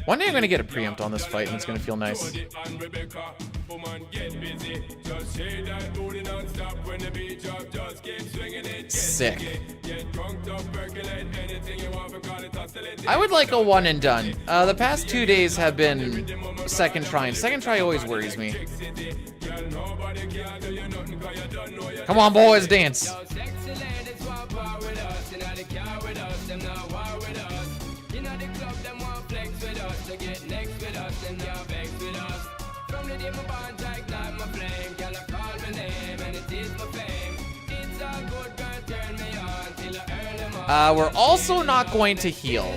One day I'm gonna get a preempt on this fight and it's gonna feel nice. Sick. I would like a one and done. The past 2 days have been second try, and second try always worries me. Come on, boys, dance. We're also not going to heal.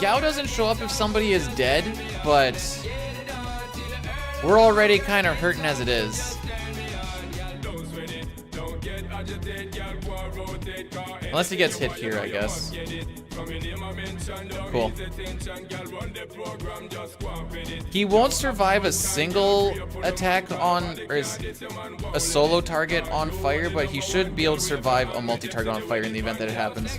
Gao doesn't show up if somebody is dead, but we're already kind of hurting as it is. Unless he gets hit here, I guess. Cool. He won't survive a single attack on, or a solo target on fire, but he should be able to survive a multi-target on fire in the event that it happens.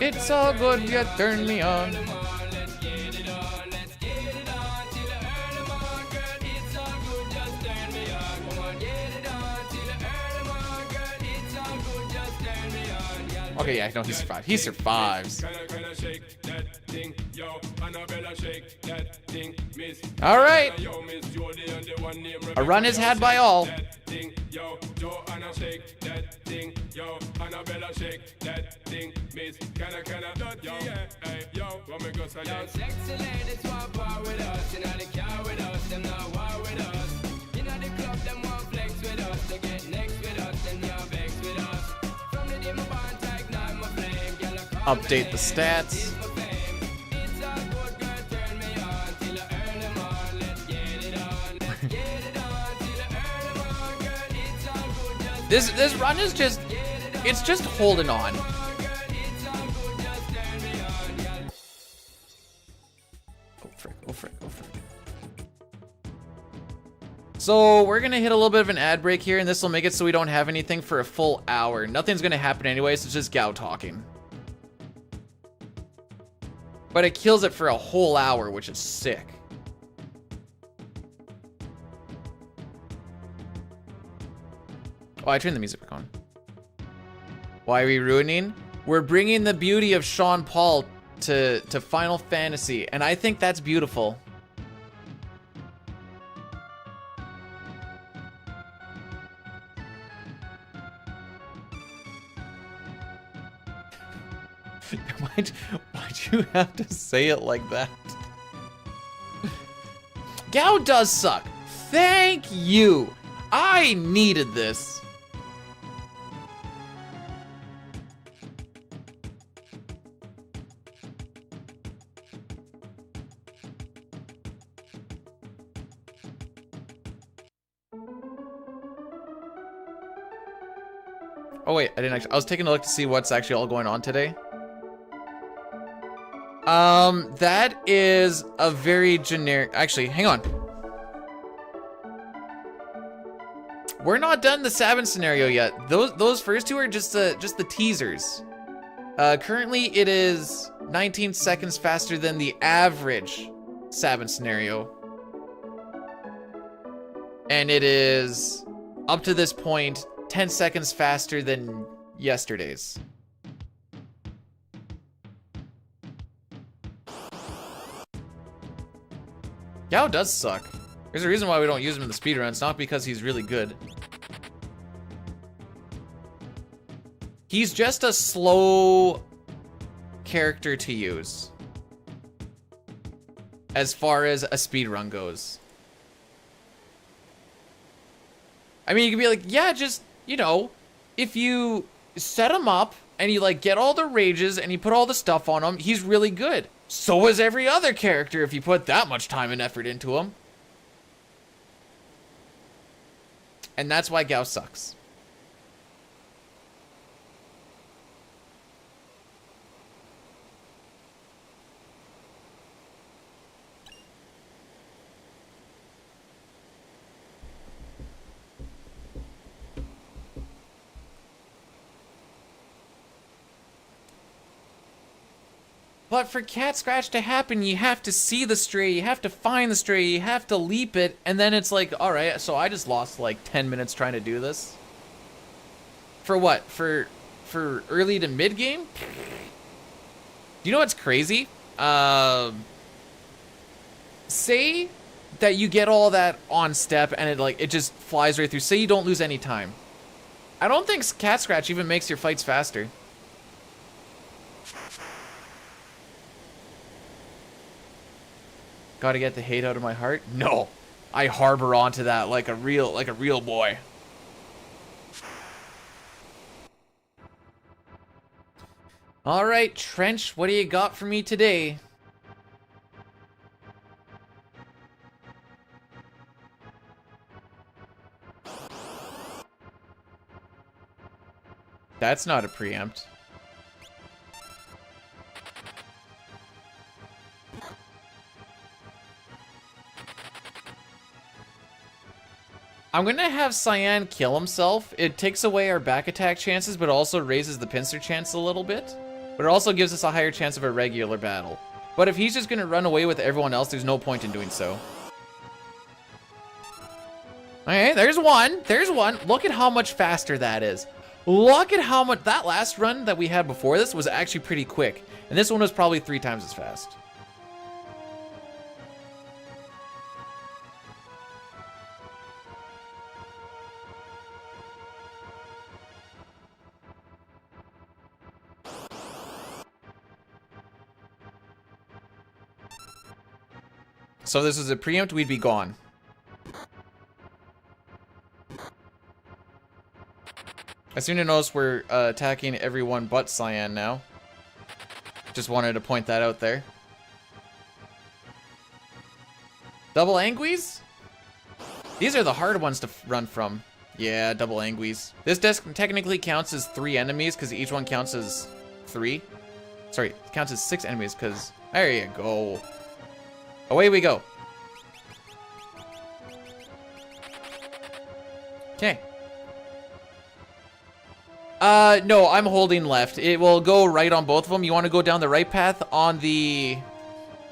It's all good, you turn me on. Okay, yeah, no, he survived. He survives. All right. A run is had by all. Update the stats. This run is just, it's just holding on. Oh frick, oh frick, oh frick. So we're gonna hit a little bit of an ad break here, and this will make it so we don't have anything for a full hour. Nothing's gonna happen anyway, so it's just Gao talking. But it kills it for a whole hour, which is sick. Oh, I turned the music back on. Why are we ruining? We're bringing the beauty of Sean Paul to Final Fantasy, and I think that's beautiful. Why'd you have to say it like that? Gao does suck. Thank you. I needed this. Oh wait, I didn't actually. I was taking a look to see what's actually all going on today. That is a very generic. Actually, hang on. We're not done the Sabin scenario yet. Those first two are just the teasers. Currently, it is 19 seconds faster than the average Sabin scenario, and it is up to this point 10 seconds faster than yesterday's. Yao does suck. There's a reason why we don't use him in the speedruns, not because he's really good. He's just a slow character to use as far as a speedrun goes. I mean, you can be like, yeah, just, you know, if you set him up and you like get all the rages and you put all the stuff on him, he's really good. So is every other character if you put that much time and effort into him. And that's why Gao sucks. But for Cat Scratch to happen, you have to see the stray, you have to find the stray, you have to leap it, and then it's like, alright, so I just lost like 10 minutes trying to do this. For what? For early to mid game? Do you know what's crazy? Say that you get all that on step and it just flies right through. Say you don't lose any time. I don't think Cat Scratch even makes your fights faster. Gotta get the hate out of my heart? No. I harbor onto that like a real boy. Alright, Trench, what do you got for me today? That's not a preempt. I'm gonna have Cyan kill himself. It takes away our back attack chances, but also raises the pincer chance a little bit. But it also gives us a higher chance of a regular battle. But if he's just gonna run away with everyone else, there's no point in doing so. Okay, there's one. There's one. Look at how much faster that is. Look at how much... That last run that we had before this was actually pretty quick. And this one was probably 3 times as fast. So if this was a preempt, we'd be gone. I seem to notice we're attacking everyone but Cyan now. Just wanted to point that out there. Double Anguis? These are the hard ones to run from. Yeah, double Anguis. This desk technically counts as 3 enemies because each one counts as 3. Sorry, it counts as 6 enemies because... There you go. Away we go. Okay. No, I'm holding left. It will go right on both of them. You want to go down the right path on the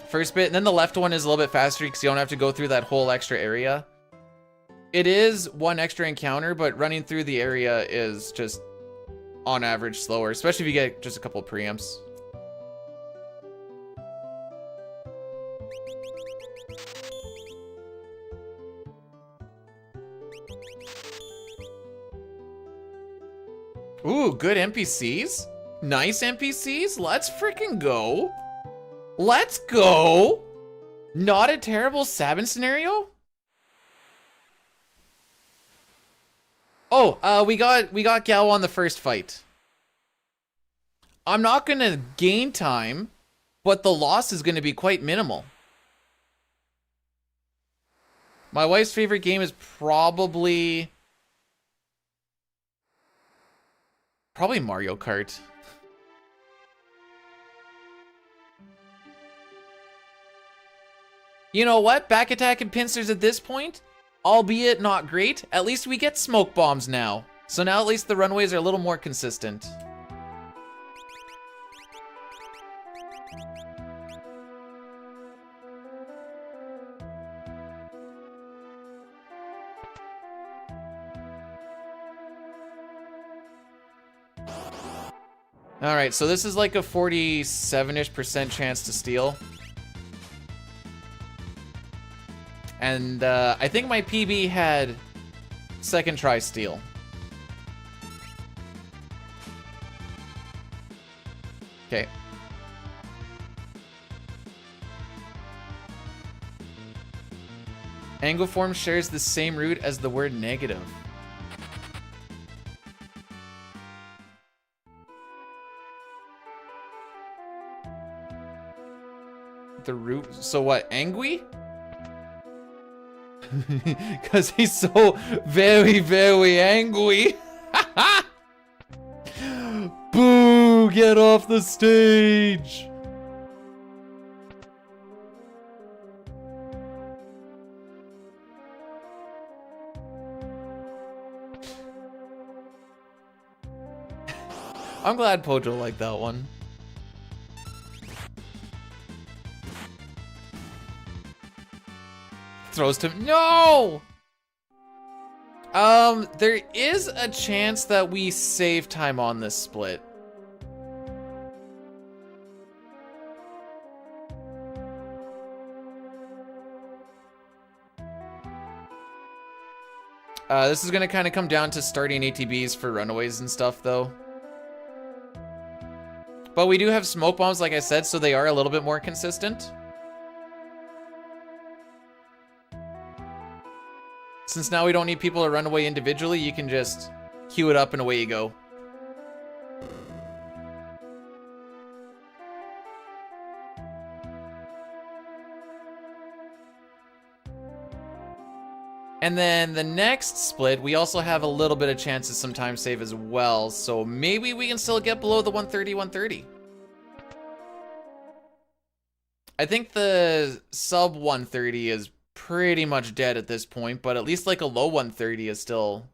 first bit, and then the left one is a little bit faster because you don't have to go through that whole extra area. It is one extra encounter, but running through the area is just on average slower, especially if you get just a couple preamps. Ooh, good NPCs. Nice NPCs. Let's freaking go. Let's go. Not a terrible Sabin scenario. Oh, we got Gal on the first fight. I'm not gonna gain time, but the loss is gonna be quite minimal. My wife's favorite game is probably Mario Kart. You know what? Back attack and pincers at this point, albeit not great, at least we get smoke bombs now. So now at least the runways are a little more consistent. All right, so this is like a 47-ish% chance to steal. And I think my PB had second try steal. Okay. Angleform shares the same root as the word negative. The root, so what, angry? Because he's so very, very angry. Boo, get off the stage. I'm glad Pojo liked that one. Throws to no. There is a chance that we save time on this split. This is gonna kind of come down to starting ATBs for runaways and stuff, though. But we do have smoke bombs, like I said, so they are a little bit more consistent. Since now we don't need people to run away individually, you can just queue it up and away you go. And then the next split, we also have a little bit of chances some time save as well, so maybe we can still get below the 130, 130. I think the sub 130 is pretty much dead at this point, but at least like a low 130 is still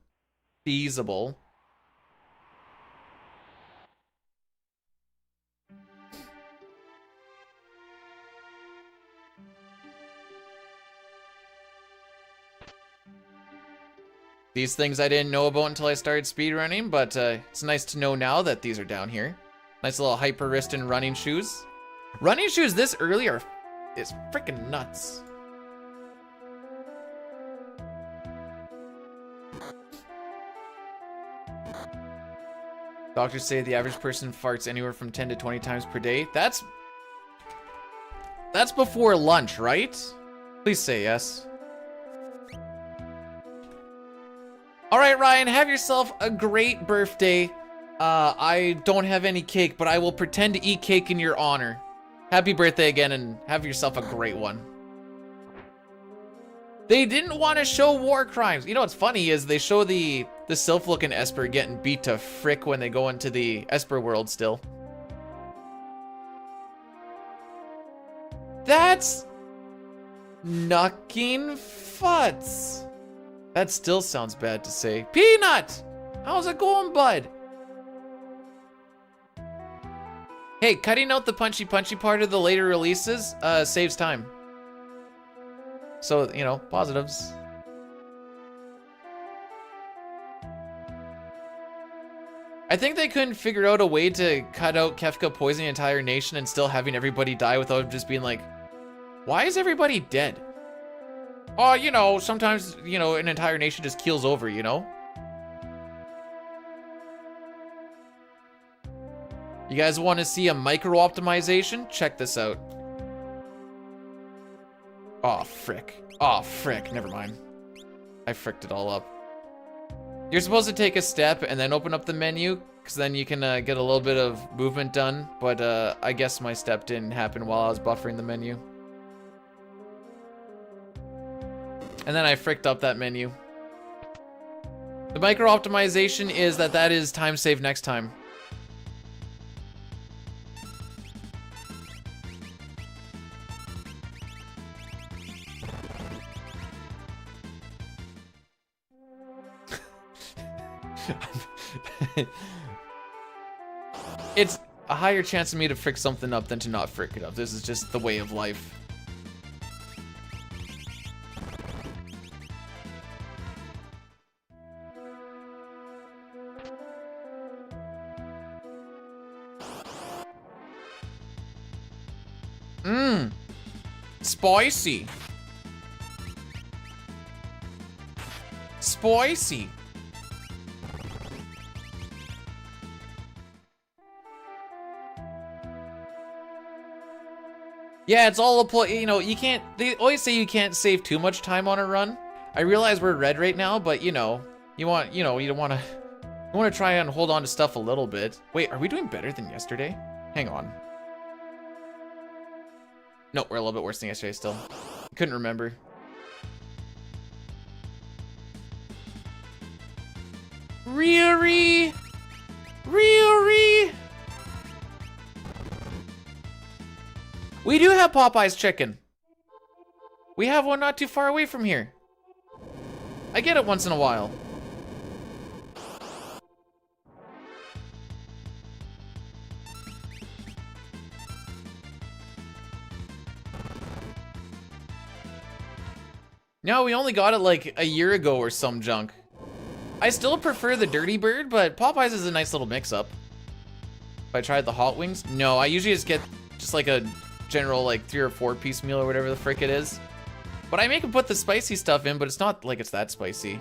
feasible. These things I didn't know about until I started speedrunning, but it's nice to know now that these are down here. Nice little hyper wrist and running shoes. Running shoes this early is freaking nuts. Doctors say the average person farts anywhere from 10 to 20 times per day. That's before lunch, right? Please say yes. All right, Ryan, have yourself a great birthday. I don't have any cake, but I will pretend to eat cake in your honor. Happy birthday again, and have yourself a great one. They didn't want to show war crimes. You know what's funny is they show the Sylph-looking Esper getting beat to frick when they go into the Esper world still. That's knucking futs. That still sounds bad to say. Peanut! How's it going, bud? Hey, cutting out the punchy part of the later releases saves time. So, you know, positives. I think they couldn't figure out a way to cut out Kefka poisoning an entire nation and still having everybody die without just being like, why is everybody dead? Oh, you know, sometimes, you know, an entire nation just keels over, you know? You guys want to see a micro optimization? Check this out. Oh, frick. Oh, frick. Never mind. I fricked it all up. You're supposed to take a step and then open up the menu, because then you can get a little bit of movement done, but I guess my step didn't happen while I was buffering the menu. And then I fricked up that menu. The micro optimization is that is time saved next time. It's a higher chance of me to frick something up than to not frick it up. This is just the way of life. Mmm. Spicy. Spicy. Yeah, it's all a play. You know, you can't. They always say you can't save too much time on a run. I realize we're red right now, but you know, you don't want to. You want to try and hold on to stuff a little bit. Wait, are we doing better than yesterday? Hang on. No, we're a little bit worse than yesterday still. Couldn't remember. Ryuri! Ryuri! We do have Popeye's chicken. We have one not too far away from here. I get it once in a while. No, we only got it like a year ago or some junk. I still prefer the Dirty Bird, but Popeyes is a nice little mix-up. If I tried the hot wings, no, I usually just get just like a general like 3 or 4 piece meal or whatever the frick it is. But I make them put the spicy stuff in, but it's not like it's that spicy.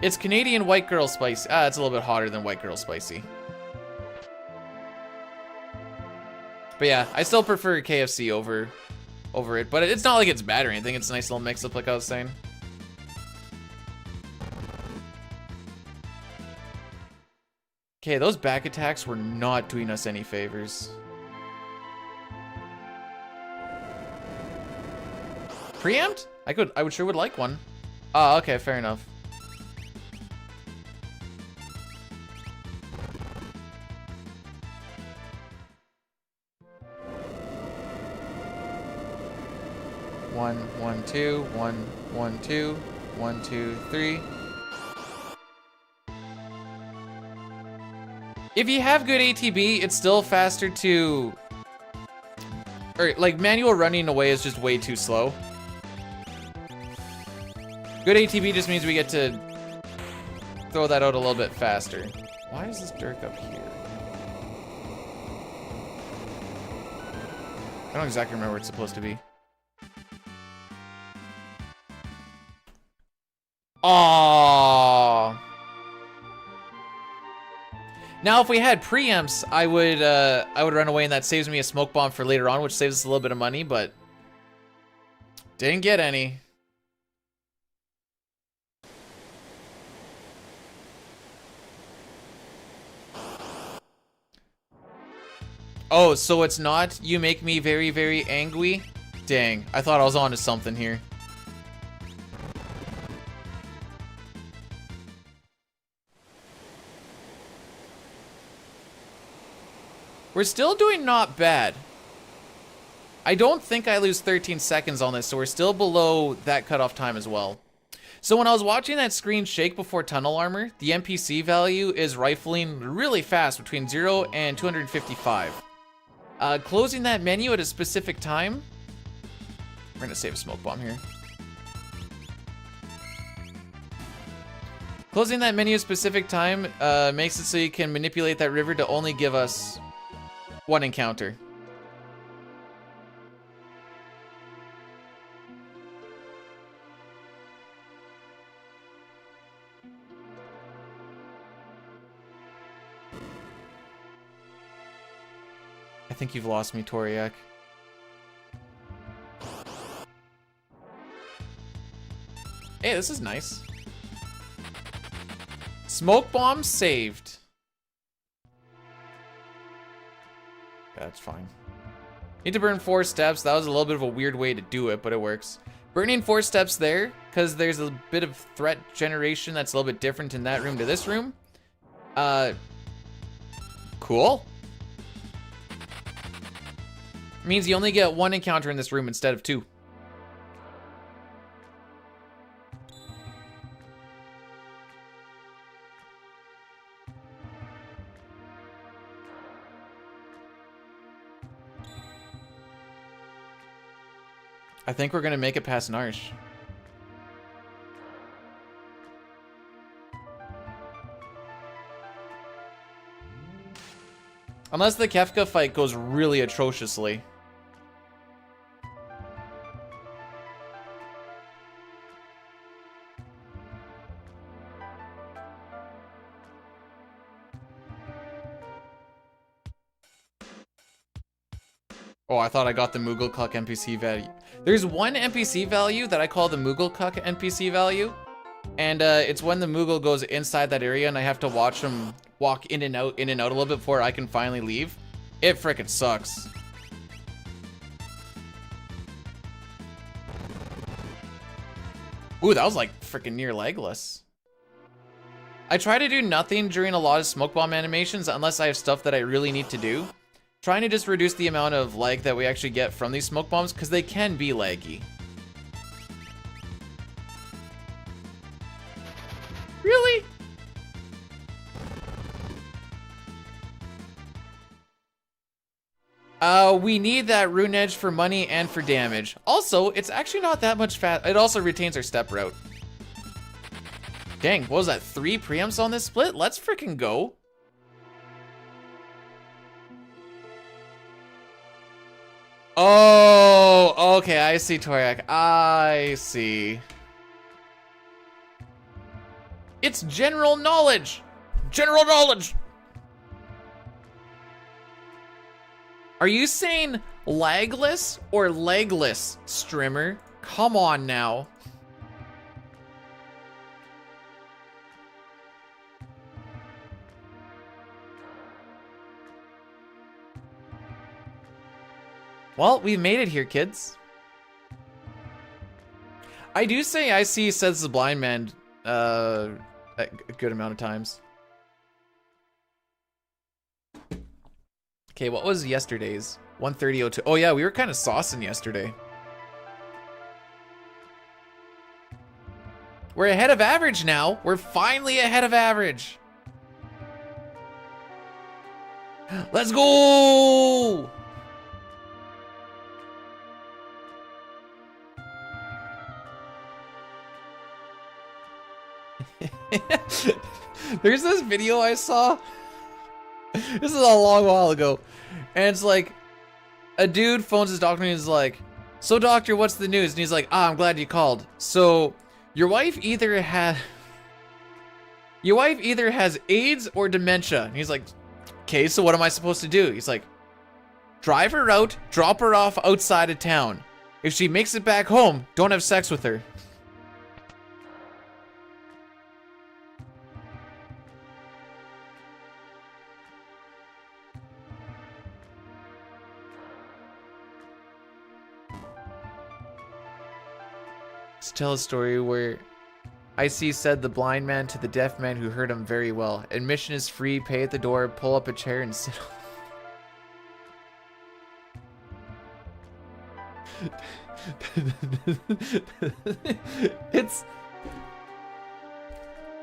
It's Canadian white girl spicy. Ah, it's a little bit hotter than white girl spicy. But yeah, I still prefer KFC over it, but it's not like it's bad or anything. It's a nice little mix-up like I was saying. Okay, those back attacks were not doing us any favors. Preempt? I would sure would like one. Oh, okay, fair enough. One, two, 1, 2, 3. If you have good ATB, it's still faster to... Or, like, manual running away is just way too slow. Good ATB just means we get to throw that out a little bit faster. Why is this Dirk up here? I don't exactly remember where it's supposed to be. Aww. Now, if we had preempts, I would run away, and that saves me a smoke bomb for later on, which saves us a little bit of money, but didn't get any. Oh, so it's not you make me very, very angry? Dang, I thought I was onto something here. We're still doing not bad. I don't think I lose 13 seconds on this, so we're still below that cutoff time as well. So when I was watching that screen shake before tunnel armor, the NPC value is rifling really fast between 0 and 255. Closing that menu at a specific time, we're gonna save a smoke bomb here. Closing that menu at a specific time makes it so you can manipulate that river to only give us one encounter. I think you've lost me, Toriak. Hey, this is nice. Smoke bomb saved. Yeah, that's fine. Need to burn 4 steps. That was a little bit of a weird way to do it, but it works. Burning 4 steps there, because there's a bit of threat generation that's a little bit different in that room to this room. Cool. Means you only get 1 encounter in this room instead of 2. I think we're gonna make it past Narsh. Unless the Kefka fight goes really atrociously. Oh, I thought I got the Moogle-Cuck NPC value. There's one NPC value that I call the Moogle-Cuck NPC value. And it's when the Moogle goes inside that area and I have to watch him walk in and out a little bit before I can finally leave. It frickin' sucks. Ooh, that was like frickin' near legless. I try to do nothing during a lot of smoke bomb animations unless I have stuff that I really need to do. Trying to just reduce the amount of lag that we actually get from these smoke bombs because they can be laggy. Really? We need that rune edge for money and for damage. Also, it's actually not that much fast. It also retains our step route. Dang, what was that? 3 preamps on this split? Let's freaking go. Oh, okay, I see, Toriak. I see. It's general knowledge. General knowledge. Are you saying lagless or legless, Strimmer? Come on now. Well, we've made it here, kids. I do say I see says the blind man a good amount of times. Okay, what was yesterday's? 1:30:02. Oh yeah, we were kind of saucing yesterday. We're ahead of average now. We're finally ahead of average. Let's go! There's this video I saw. This is a long while ago. And it's like, a dude phones his doctor and he's like, so doctor, what's the news? And he's like, I'm glad you called. So, your wife either has AIDS or dementia. And he's like, okay, so what am I supposed to do? He's like, drive her out, drop her off outside of town. If she makes it back home, don't have sex with her. Tell a story where IC said the blind man to the deaf man who heard him very well. Admission is free, pay at the door, pull up a chair and sit on.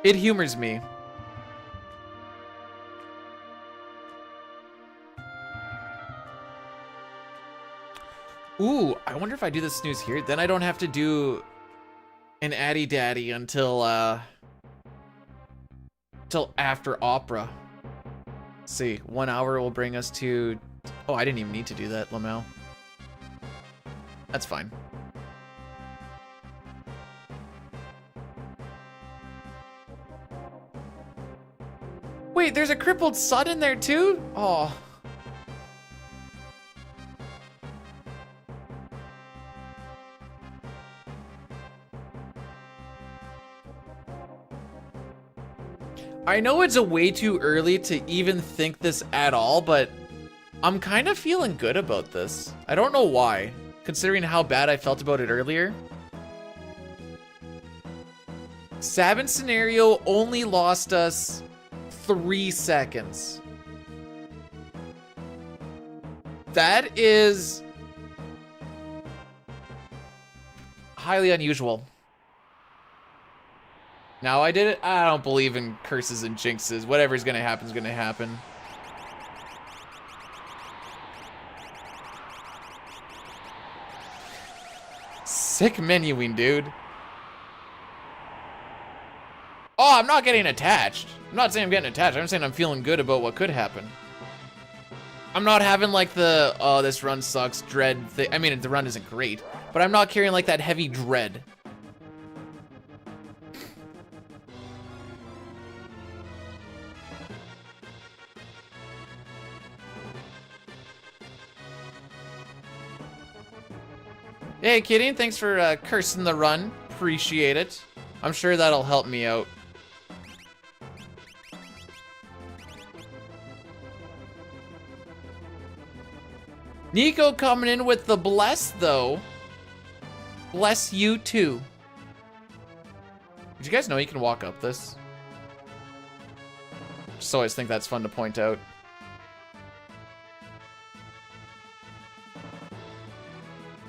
It humors me. Ooh, I wonder if I do the snooze here, then I don't have to do an Addy Daddy until after opera. Let's see, 1 hour will bring us to... Oh, I didn't even need to do that, Lamel. That's fine. Wait, there's a crippled son in there too? Oh. I know it's a way too early to even think this at all, but I'm kind of feeling good about this. I don't know why, considering how bad I felt about it earlier. Sabin scenario only lost us 3 seconds. That is highly unusual. Now I did it. I don't believe in curses and jinxes. Whatever's gonna happen is gonna happen. Sick menuing, dude. Oh, I'm not getting attached. I'm not saying I'm getting attached. I'm saying I'm feeling good about what could happen. I'm not having like the, oh, this run sucks, dread thing. I mean, the run isn't great, but I'm not carrying like that heavy dread. Hey, Kitty, thanks for cursing the run. Appreciate it. I'm sure that'll help me out. Nico coming in with the bless, though. Bless you, too. Did you guys know you can walk up this? Just always think that's fun to point out.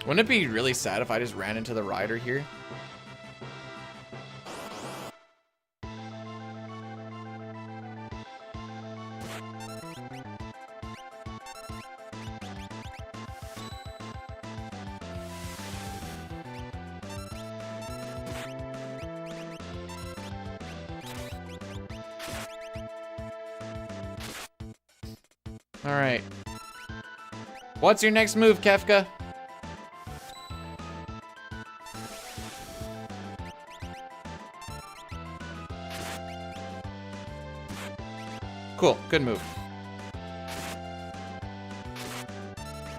Wouldn't it be really sad if I just ran into the rider here? All right. What's your next move, Kefka? Cool, good move.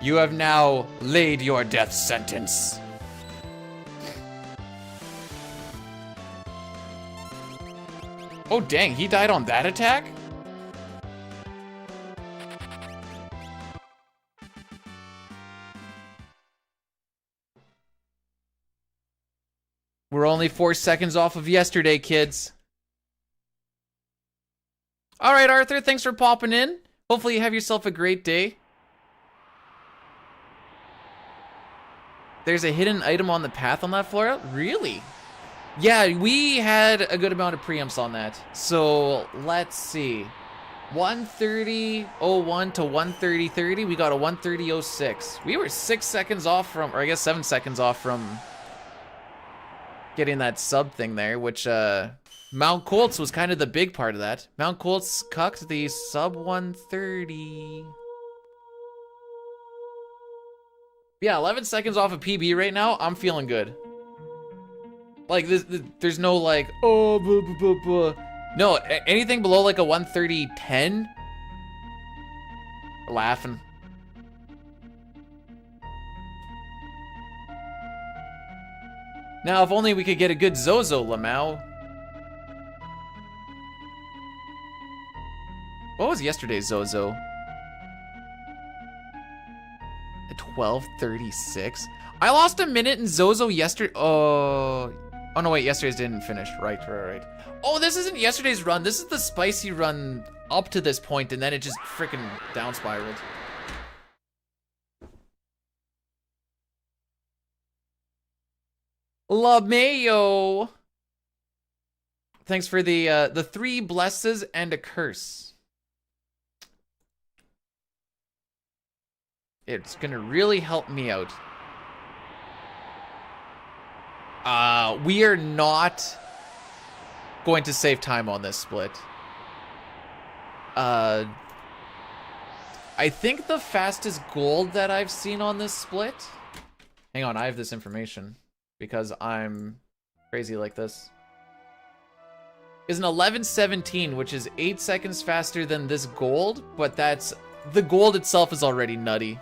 You have now laid your death sentence. Oh dang, he died on that attack? We're only 4 seconds off of yesterday, kids. All right, Arthur, thanks for popping in. Hopefully you have yourself a great day. There's a hidden item on the path on that floor? Really? Yeah, we had a good amount of preamps on that. So let's see. 130.01 to 130.30. We got a 130.06. We were 6 seconds off from, or I guess 7 seconds off from getting that sub thing there, which Mount Kolts was kind of the big part of that. Mount Kolts cucked the sub 130. Yeah, 11 seconds off of PB right now. I'm feeling good. Like, there's no like, oh, blah, blah, blah, blah. No, anything below like a 130.10, laughing. Now, if only we could get a good Zozo, Lamau. What was yesterday's Zozo? At 12:36. I lost a minute in Zozo yesterday. Oh no, wait, yesterday's didn't finish. Right. Oh, this isn't yesterday's run. This is the spicy run up to this point, and then it just freaking down spiraled. La Mayo. Thanks for the 3 blesses and a curse. It's gonna really help me out. We are not going to save time on this split. I think the fastest gold that I've seen on this split. Hang on, I have this information because I'm crazy like this. Is an 11:17, which is 8 seconds faster than this gold, but that's the gold itself is already nutty.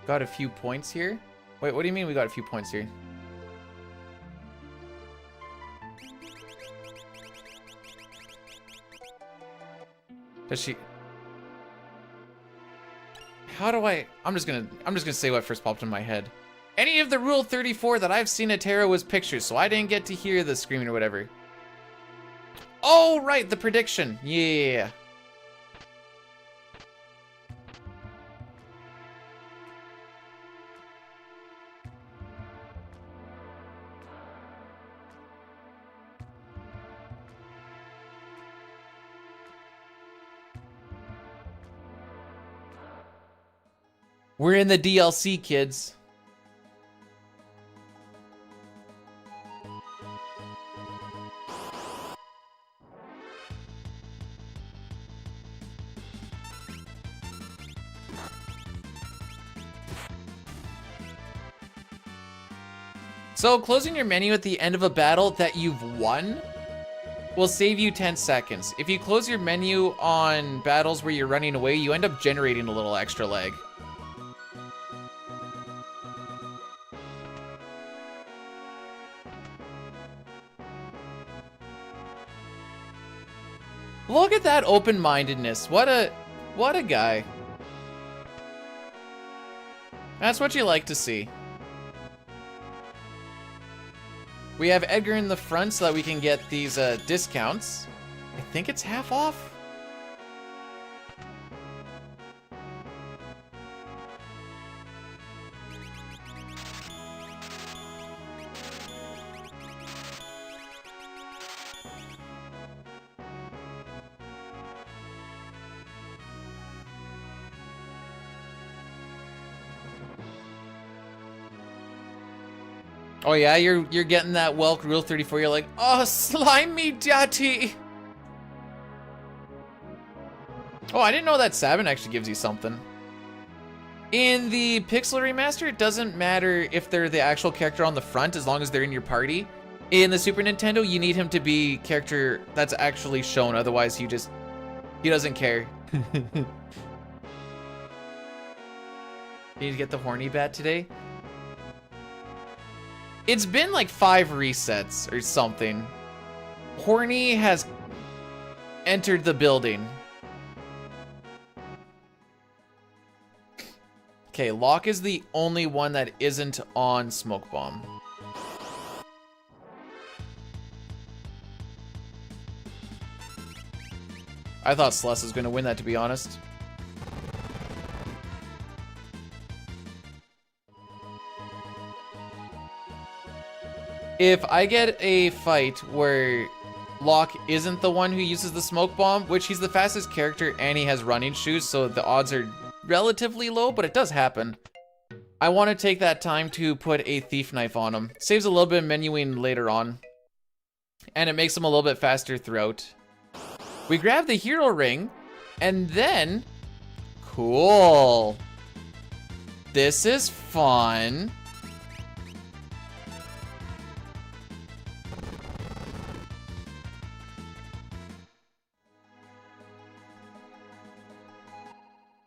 Got a few points here. Wait, what do you mean we got a few points here? Does she? How do I? I'm just gonna say what first popped in my head. Any of the Rule 34 that I've seen at Terra was pictures, so I didn't get to hear the screaming or whatever. Oh right, the prediction. Yeah. We're in the DLC, kids. So closing your menu at the end of a battle that you've won will save you 10 seconds. If you close your menu on battles where you're running away, you end up generating a little extra lag. Look at that open-mindedness. What a guy. That's what you like to see. We have Edgar in the front so that we can get these discounts. I think it's half off. Oh yeah, you're getting that Welk Rule 34. You're like, oh, slimy daddy. Oh, I didn't know that Sabin actually gives you something. In the Pixel Remaster, it doesn't matter if they're the actual character on the front as long as they're in your party. In the Super Nintendo, you need him to be character that's actually shown. Otherwise, he doesn't care. You need to get the horny bat today? It's been like 5 resets or something. Horny has entered the building. Okay, Locke is the only one that isn't on Smoke Bomb. I thought Celeste was going to win that, to be honest. If I get a fight where Locke isn't the one who uses the smoke bomb, which he's the fastest character and he has running shoes, so the odds are relatively low, but it does happen. I want to take that time to put a thief knife on him. Saves a little bit of menuing later on. And it makes him a little bit faster throughout. We grab the hero ring, and then... Cool. This is fun.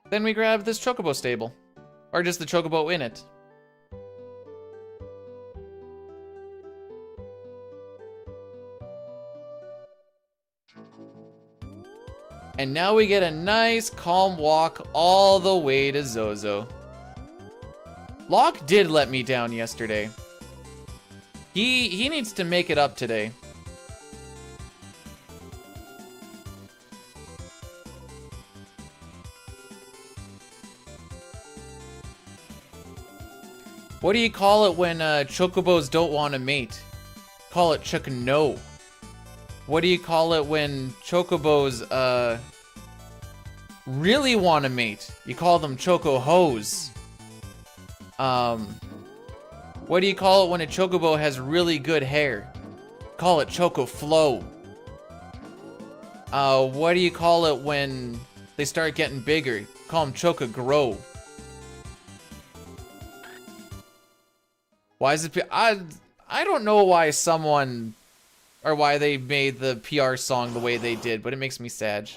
Then we grab this chocobo stable. Or just the chocobo in it. And now we get a nice calm walk all the way to Zozo. Locke did let me down yesterday. He needs to make it up today. What do you call it when chocobos don't want to mate? Call it chocono. What do you call it when chocobos really want to mate? You call them choco-hos. What do you call it when a chocobo has really good hair? Call it choco-flow. What do you call it when they start getting bigger? Call them choco-grow. Why is it? I don't know why someone, or why they made the PR song the way they did, but it makes me sad.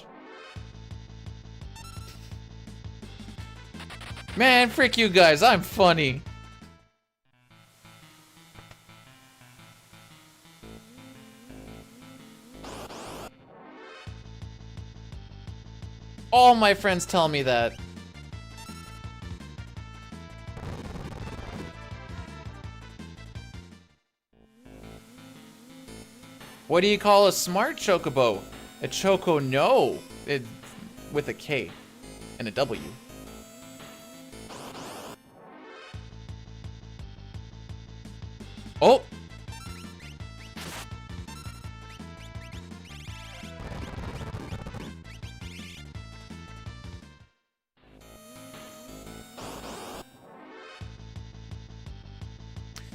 Man, frick you guys, I'm funny. All my friends tell me that. What do you call a smart chocobo? A choco no. With a K and a W. Oh!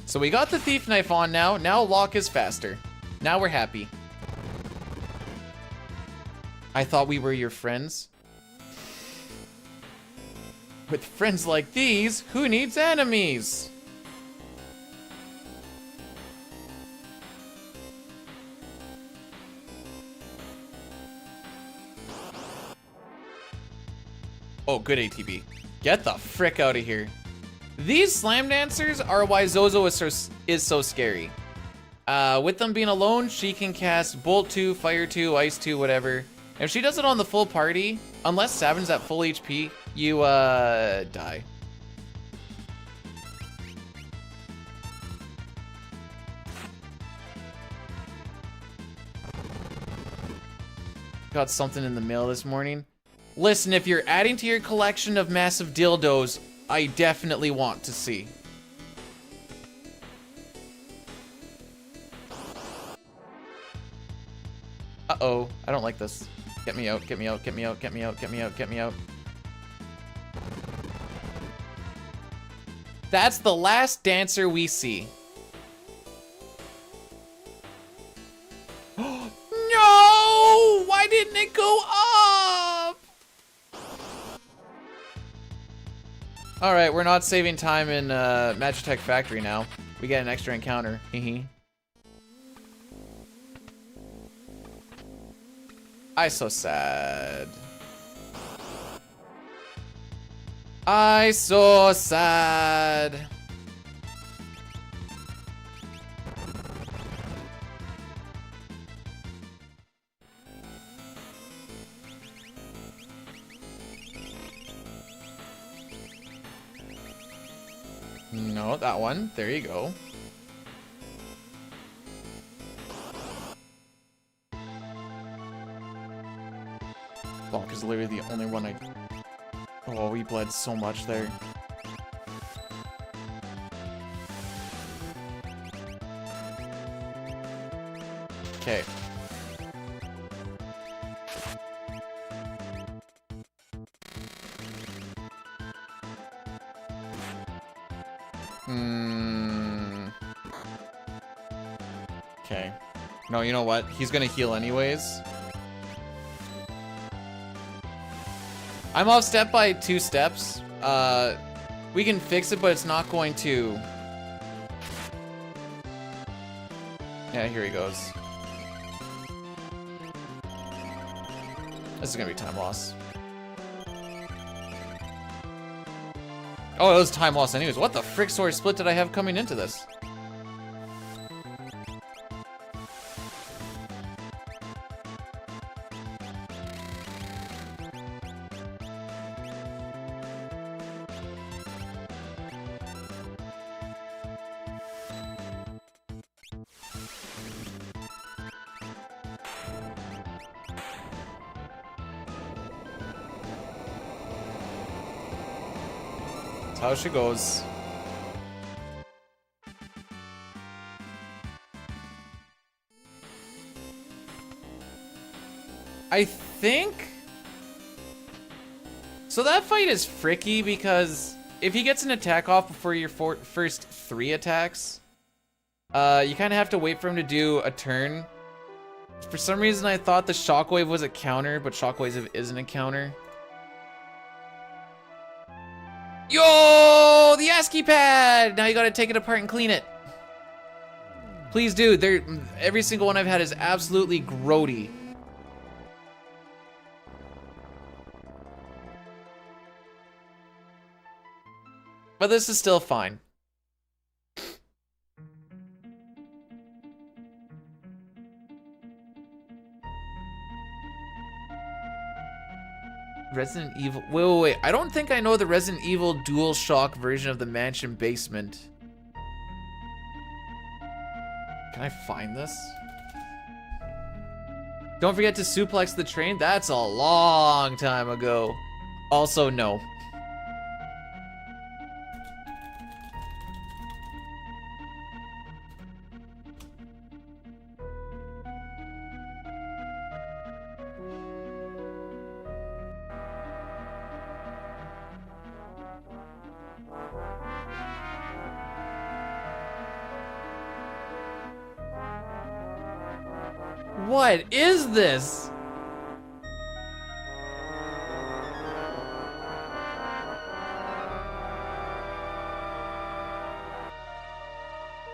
So we got the thief knife on now. Now Locke is faster. Now we're happy. I thought we were your friends. With friends like these, who needs enemies? Oh, good ATB. Get the frick out of here. These slam dancers are why Zozo is so scary. With them being alone, she can cast Bolt 2, Fire 2, Ice 2, whatever. And if she does it on the full party, unless Savage at full HP, you, die. Got something in the mail this morning. Listen, if you're adding to your collection of massive dildos, I definitely want to see. Uh-oh, I don't like this. Get me out, get me out, get me out, get me out, get me out, get me out. That's the last dancer we see. No! Why didn't it go up? Alright, we're not saving time in Magitech Factory now. We get an extra encounter. Hehe. I so sad. I so sad. No, that one. There you go. Locke is literally the only one I... Oh, we bled so much there. Okay. Okay. No, you know what? He's gonna heal anyways. I'm off step by 2 steps. We can fix it, but it's not going to... Yeah, here he goes. This is gonna be time loss. Oh, it was time loss anyways. What the frick sword split did I have coming into this? That's how she goes. I think... So that fight is fricky because if he gets an attack off before your first 3 attacks, you kind of have to wait for him to do a turn. For some reason, I thought the Shockwave was a counter, but Shockwave isn't a counter. Yo, the ASCII pad! Now you gotta take it apart and clean it. Please do. Every single one I've had is absolutely grody. But this is still fine. Resident Evil. Wait. I don't think I know the Resident Evil DualShock version of the Mansion Basement. Can I find this? Don't forget to suplex the train. That's a long time ago. Also, no. What is this?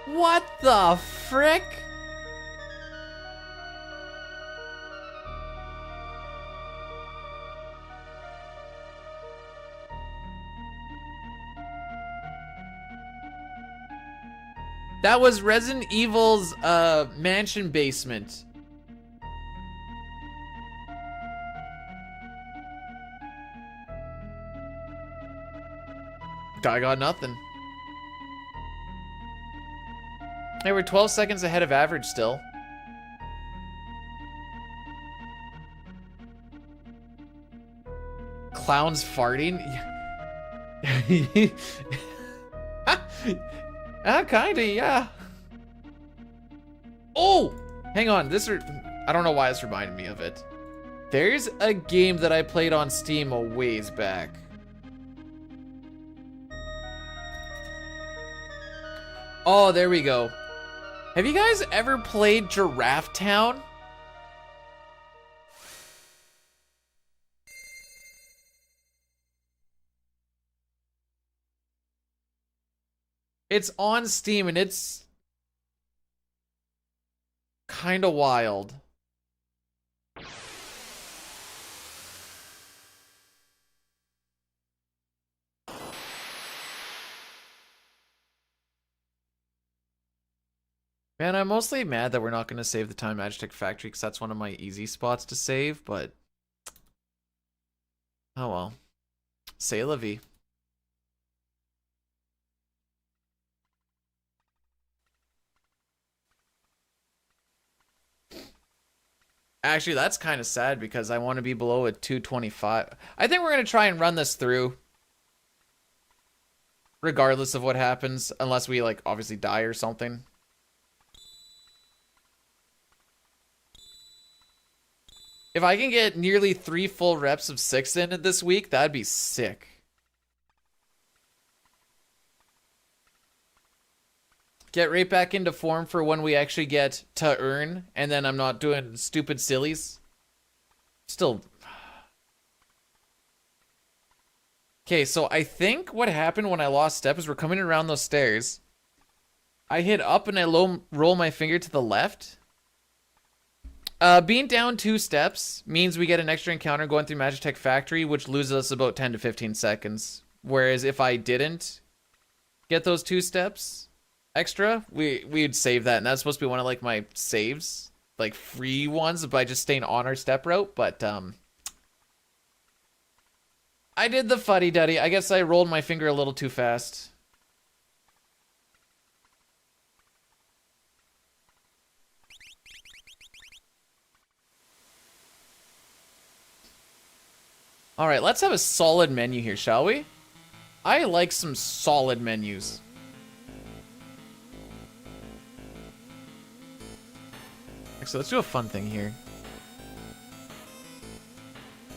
What the frick? That was Resident Evil's mansion basement. I got nothing. Hey, we're 12 seconds ahead of average still. Clowns farting? Kinda, yeah. Oh! Hang on, I don't know why this reminded me of it. There's a game that I played on Steam a ways back. Oh, there we go. Have you guys ever played Giraffe Town? It's on Steam and it's kind of wild. Man, I'm mostly mad that we're not going to save the time Magitech Factory because that's one of my easy spots to save, but... Oh well. C'est la vie. Actually, that's kind of sad because I want to be below a 225. I think we're going to try and run this through. Regardless of what happens, unless we, like, obviously die or something. If I can get nearly 3 full reps of 6 in it this week, that'd be sick. Get right back into form for when we actually get to earn, and then I'm not doing stupid sillies. Still. Okay, so I think what happened when I lost step is we're coming around those stairs. I hit up and I roll my finger to the left. Being down 2 steps means we get an extra encounter going through Magitech Factory, which loses us about 10 to 15 seconds. Whereas if I didn't get those 2 steps extra, we'd save that. And that's supposed to be one of like my saves, like free ones by just staying on our step route. But I did the fuddy-duddy. I guess I rolled my finger a little too fast. All right, let's have a solid menu here, shall we? I like some solid menus. So let's do a fun thing here.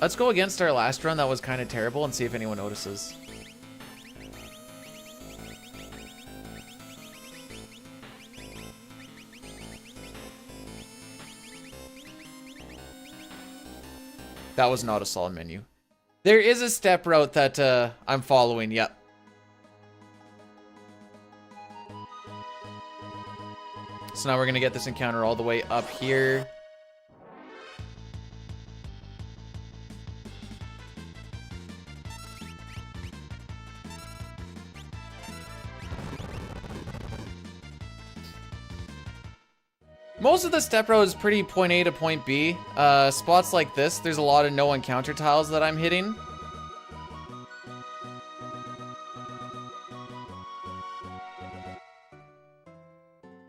Let's go against our last run that was kind of terrible and see if anyone notices. That was not a solid menu. There is a step route that I'm following, yep. So now we're gonna get this encounter all the way up here. Most of the step route is pretty point A to point B. Spots like this, there's a lot of no encounter tiles that I'm hitting.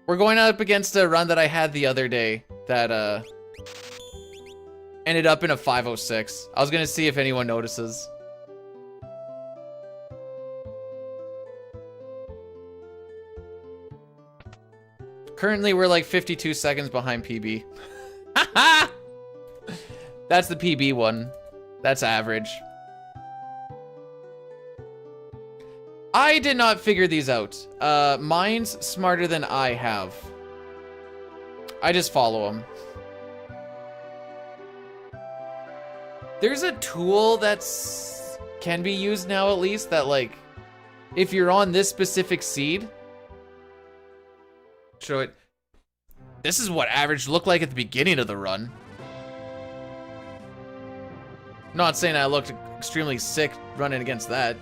We're going up against a run that I had the other day that ended up in a 506. I was gonna see if anyone notices. Currently, we're like 52 seconds behind PB. That's the PB one. That's average. I did not figure these out. Mine's smarter than I have. I just follow them. There's a tool that's can be used now at least that like, if you're on this specific seed, show it. This is what average looked like at the beginning of the run. Not saying I looked extremely sick running against that.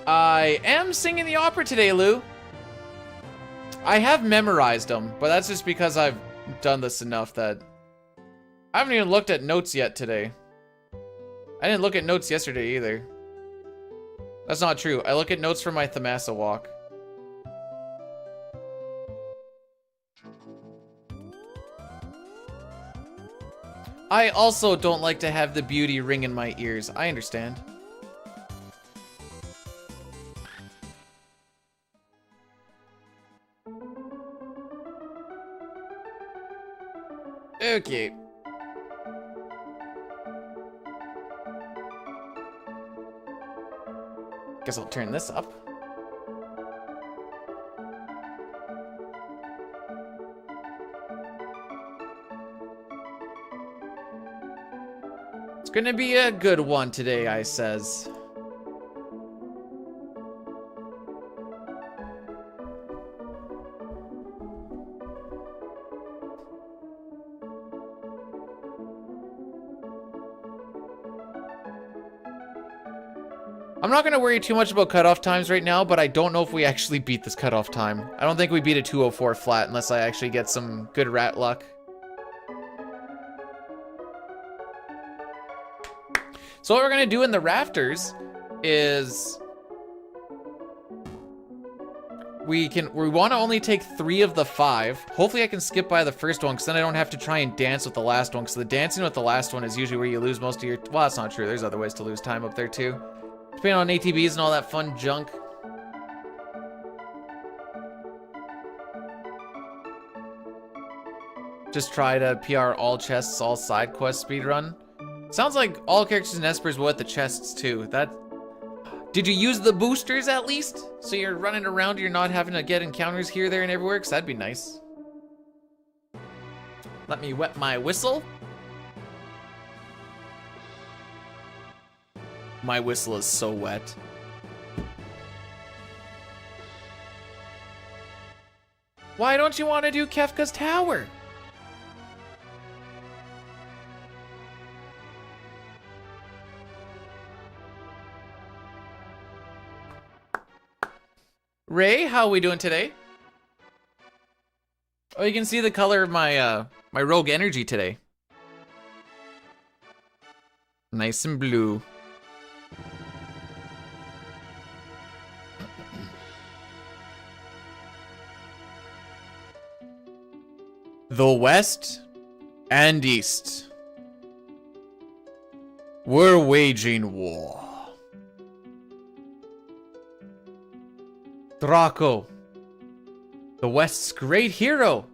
I am singing the opera today, Lou. I have memorized them, but that's just because I've done this enough that I haven't even looked at notes yet today. I didn't look at notes yesterday either. That's not true. I look at notes for my Thamasa walk. I also don't like to have the beauty ring in my ears. I understand. Okay. Guess I'll turn this up. It's gonna be a good one today, I says. I'm not going to worry too much about cutoff times right now, but I don't know if we actually beat this cutoff time. I don't think we beat a 204 flat unless I actually get some good rat luck. So what we're going to do in the rafters is we want to only take 3 of the 5. Hopefully I can skip by the first one because then I don't have to try and dance with the last one, because the dancing with the last one is usually where you lose most of your... Well, that's not true. There's other ways to lose time up there too. Depending on ATBs and all that fun junk. Just try to PR all chests, all side quests speedrun. Sounds like all characters in Espers will hit the chests too. Did you use the boosters at least? So you're running around, you're not having to get encounters here, there, and everywhere? Because that'd be nice. Let me wet my whistle. My whistle is so wet. Why don't you want to do Kefka's Tower? Ray, how are we doing today? Oh, you can see the color of my my rogue energy today. Nice and blue. The West and east. We're waging war. Draco, the West's great hero,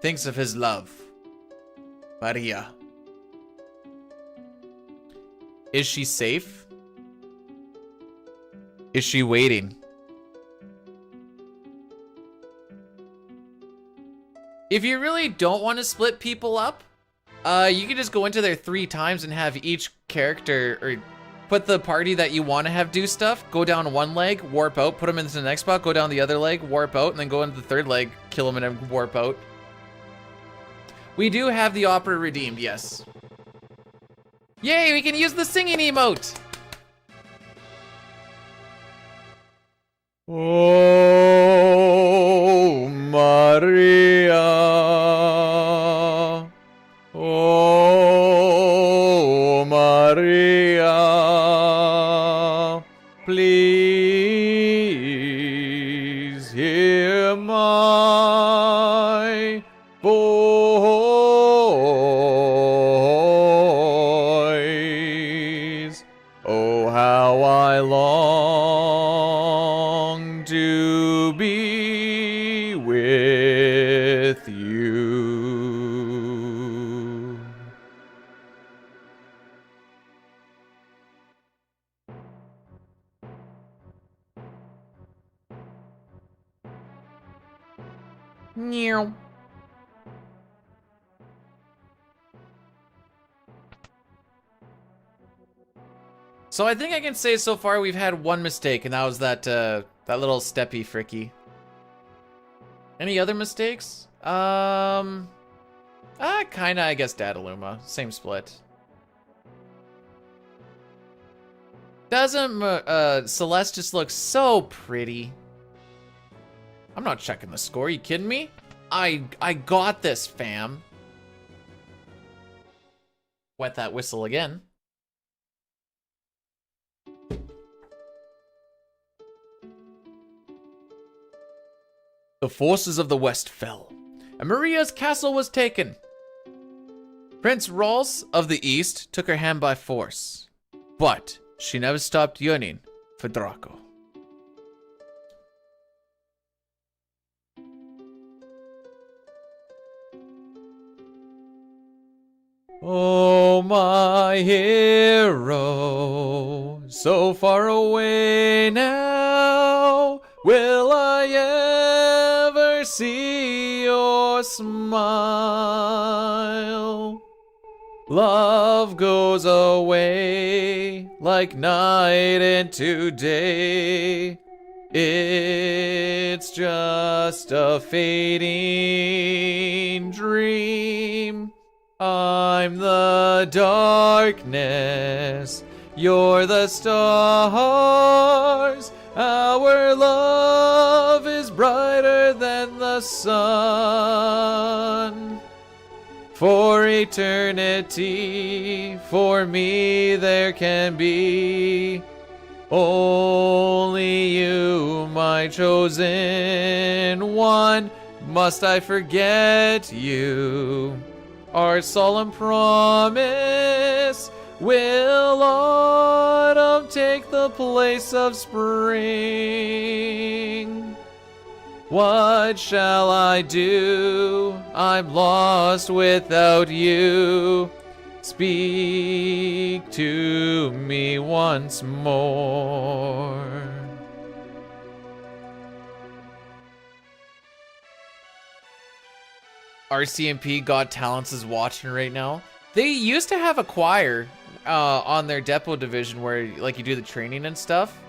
thinks of his love, Maria. Is she safe? Is she waiting? If you really don't want to split people up, you can just go into there 3 times and have each character, or put the party that you want to have do stuff, go down one leg, warp out, put them into the next spot, go down the other leg, warp out, and then go into the third leg, kill them and then warp out. We do have the opera redeemed, yes. Yay, we can use the singing emote! Oh, Maria. Oh, Maria. Please hear my voice. Oh, how I long to be with you. Meow. So I think I can say so far we've had one mistake, and that was that that little steppy fricky. Any other mistakes? Kinda, I guess Dadaluma. Same split. Doesn't Celeste just looks so pretty? I'm not checking the score, you kidding me? I got this, fam. Wet that whistle again. The forces of the West fell, and Maria's castle was taken. Prince Rolls of the East took her hand by force, but she never stopped yearning for Draco. Oh, my hero, so far away now, will I ever see your smile? Love goes away like night into day. It's just a fading dream. I'm the darkness, you're the stars. Our love is brighter than the sun. For eternity, for me there can be only you, my chosen one. Must I forget you? Our solemn promise, will autumn take the place of spring? What shall I do? I'm lost without you. Speak to me once more. RCMP Got Talents is watching right now. They used to have a choir on their depot division where like you do the training and stuff,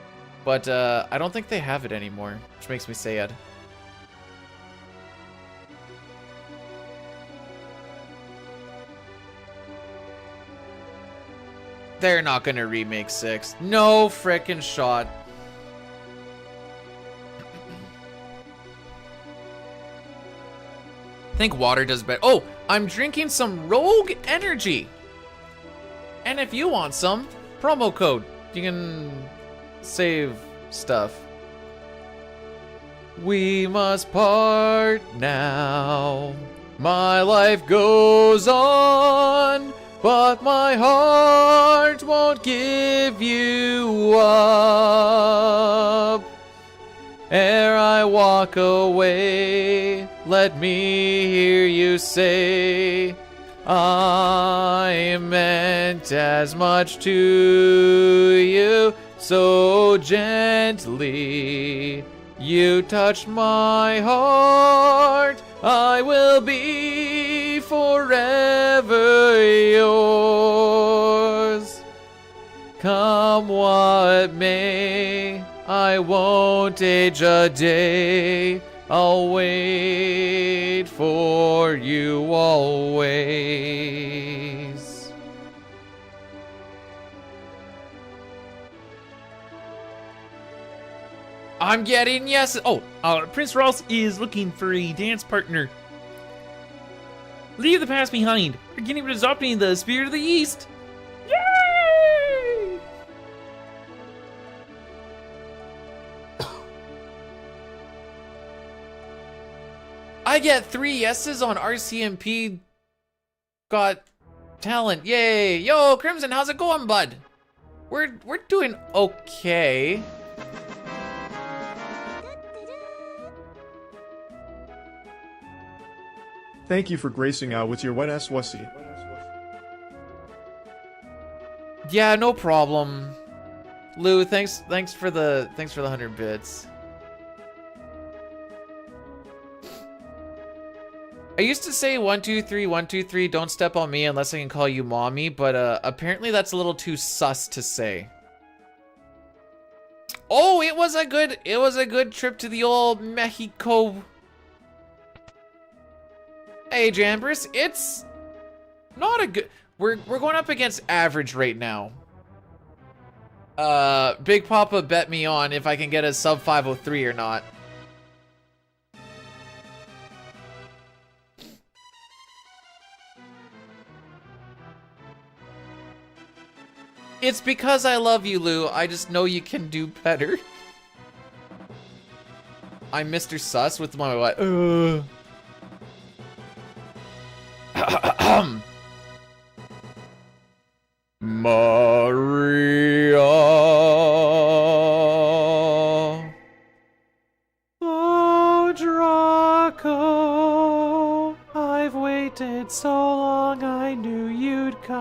but I don't think they have it anymore, which makes me sad. They're not gonna remake 6. No frickin' shot. I think water does better. Oh, I'm drinking some Rogue Energy. And if you want some, promo code. You can save stuff. We must part now. My life goes on, but my heart won't give you up. Ere I walk away, let me hear you say, I meant as much to you, so gently you touched my heart. I will be forever yours. Come what may, I won't age a day. I'll wait for you always. I'm getting yes. Oh, Prince Ross is looking for a dance partner. Leave the past behind. Beginning with adopting the spirit of the East. Yay! I get 3 yeses on RCMP. Got talent. Yay. Yo, Crimson, how's it going, bud? We're doing okay. Thank you for gracing out with your wet ass wussy. Yeah, no problem. Lou, thanks for the 100 bits. I used to say 1 2 3 1 2 3 don't step on me unless I can call you mommy, but apparently that's a little too sus to say. Oh, it was a good trip to the old Mexico. Hey, Jambers, it's not a good. We're going up against average right now. Big Papa bet me on if I can get a sub 503 or not. It's because I love you, Lou. I just know you can do better. I'm Mr. Sus with my what? Maria. Oh, Draco. I've waited so long, I knew you'd come.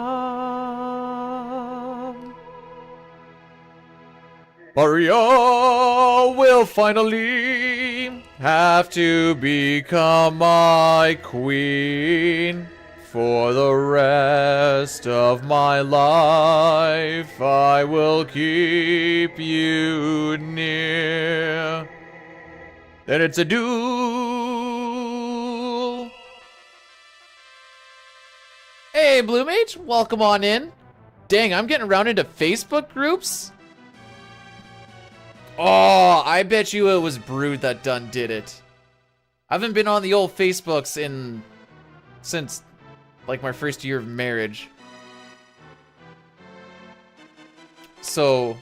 Maria will finally have to become my queen. For the rest of my life, I will keep you near. Then it's a duel. Hey, Blue Mage, welcome on in. Dang, I'm getting around into Facebook groups. Oh, I bet you it was Brood that done did it. I haven't been on the old Facebooks since like my first year of marriage. So,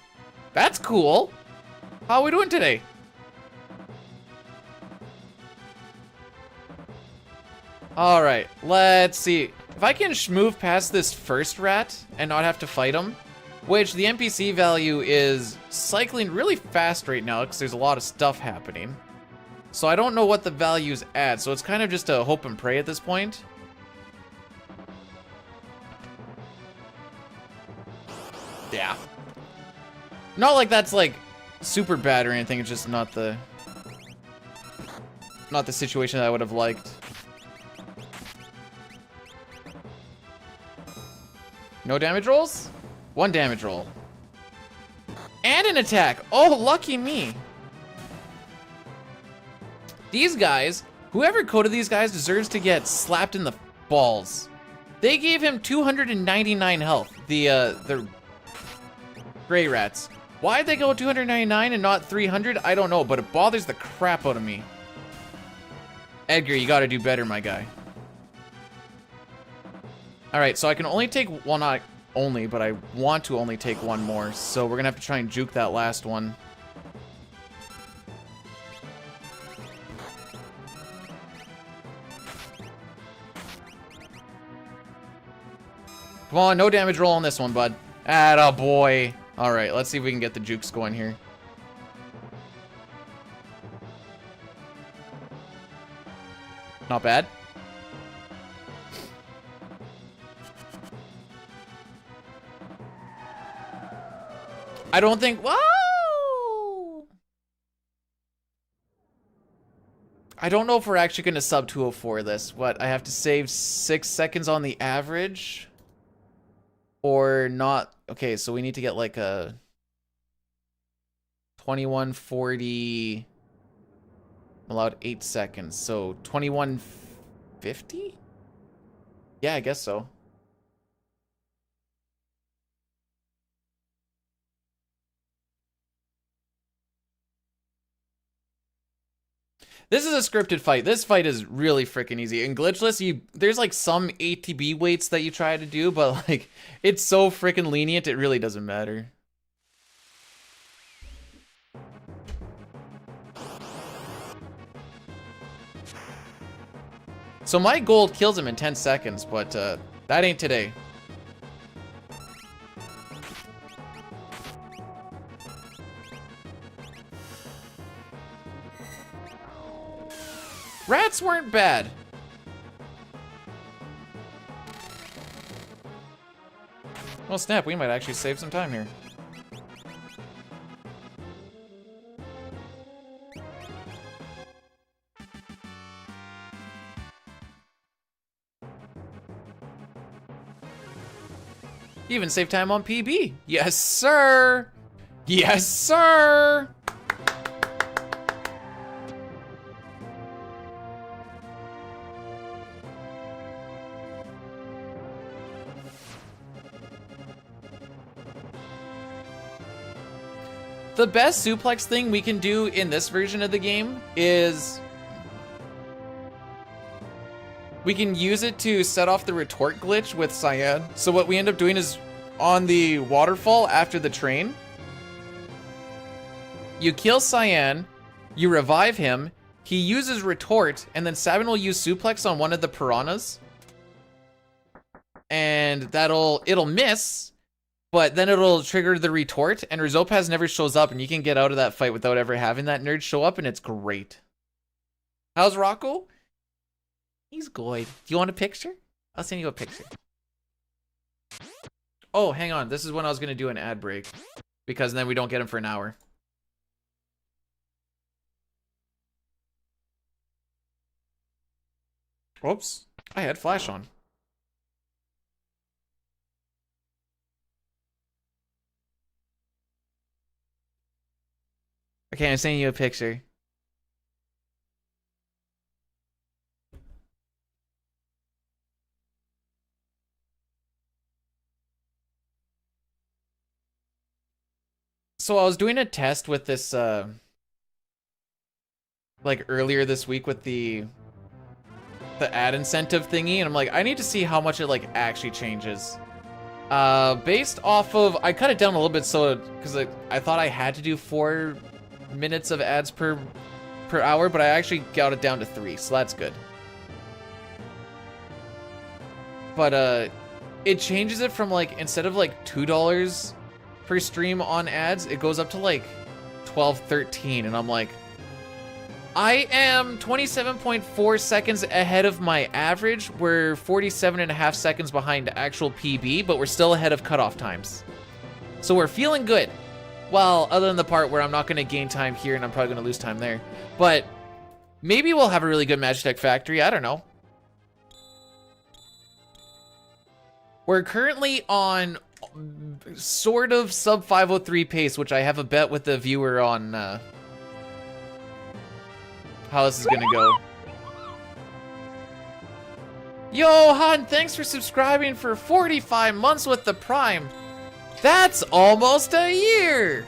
that's cool. How are we doing today? All right, let's see. If I can move past this first rat and not have to fight him, which the NPC value is cycling really fast right now because there's a lot of stuff happening. So I don't know what the value's at, so it's kind of just a hope and pray at this point. Yeah. Not like that's like super bad or anything, it's just not the situation that I would have liked. No damage rolls? 1 damage roll. And an attack. Oh, lucky me. These guys, whoever coded these guys deserves to get slapped in the balls. They gave him 299 health. The gray rats. Why'd they go 299 and not 300? I don't know, but it bothers the crap out of me. Edgar, you gotta do better, my guy. Alright, so I can only take, well, not only, but I want to only take 1 more, so we're gonna have to try and juke that last one. Come on, no damage roll on this one, bud. Atta boy. All right, let's see if we can get the jukes going here. Not bad. I don't think, whoa! I don't know if we're actually gonna sub 204 this. What, I have to save 6 seconds on the average? Or not? Okay, so we need to get like a 2140. I'm allowed 8 seconds, so 2150? Yeah, I guess so. This is a scripted fight. This fight is really freaking easy. In Glitchless, there's like some ATB weights that you try to do, but like it's so freaking lenient, it really doesn't matter. So my gold kills him in 10 seconds, but that ain't today. Rats weren't bad. Well, snap, we might actually save some time here. You even save time on PB. Yes, sir. Yes, sir. The best suplex thing we can do in this version of the game is we can use it to set off the retort glitch with Cyan. So what we end up doing is on the waterfall after the train, you kill Cyan, you revive him, he uses retort, and then Sabin will use suplex on one of the piranhas. And it'll miss, but then it'll trigger the retort, and Rizopaz never shows up, and you can get out of that fight without ever having that nerd show up, and it's great. How's Rocco? He's good. Do you want a picture? I'll send you a picture. Oh, hang on. This is when I was going to do an ad break, because then we don't get him for an hour. Oops. I had flash on. Okay, I'm sending you a picture. So I was doing a test with this, like earlier this week with the ad incentive thingy, and I'm like, I need to see how much it like actually changes. Based off of, I cut it down a little bit so, because I thought I had to do 4 minutes of ads per hour, but I actually got it down to 3, so that's good. But it changes it from like, instead of like $2 per stream on ads, it goes up to like 12, 13, and I'm like, I am 27.4 seconds ahead of my average. We're 47.5 seconds behind actual PB, but we're still ahead of cutoff times. So we're feeling good. Well, other than the part where I'm not going to gain time here and I'm probably going to lose time there. But maybe we'll have a really good Magitech Factory. I don't know. We're currently on sort of sub 503 pace, which I have a bet with the viewer on how this is going to go. Yo, Han, thanks for subscribing for 45 months with the Prime. That's almost a year.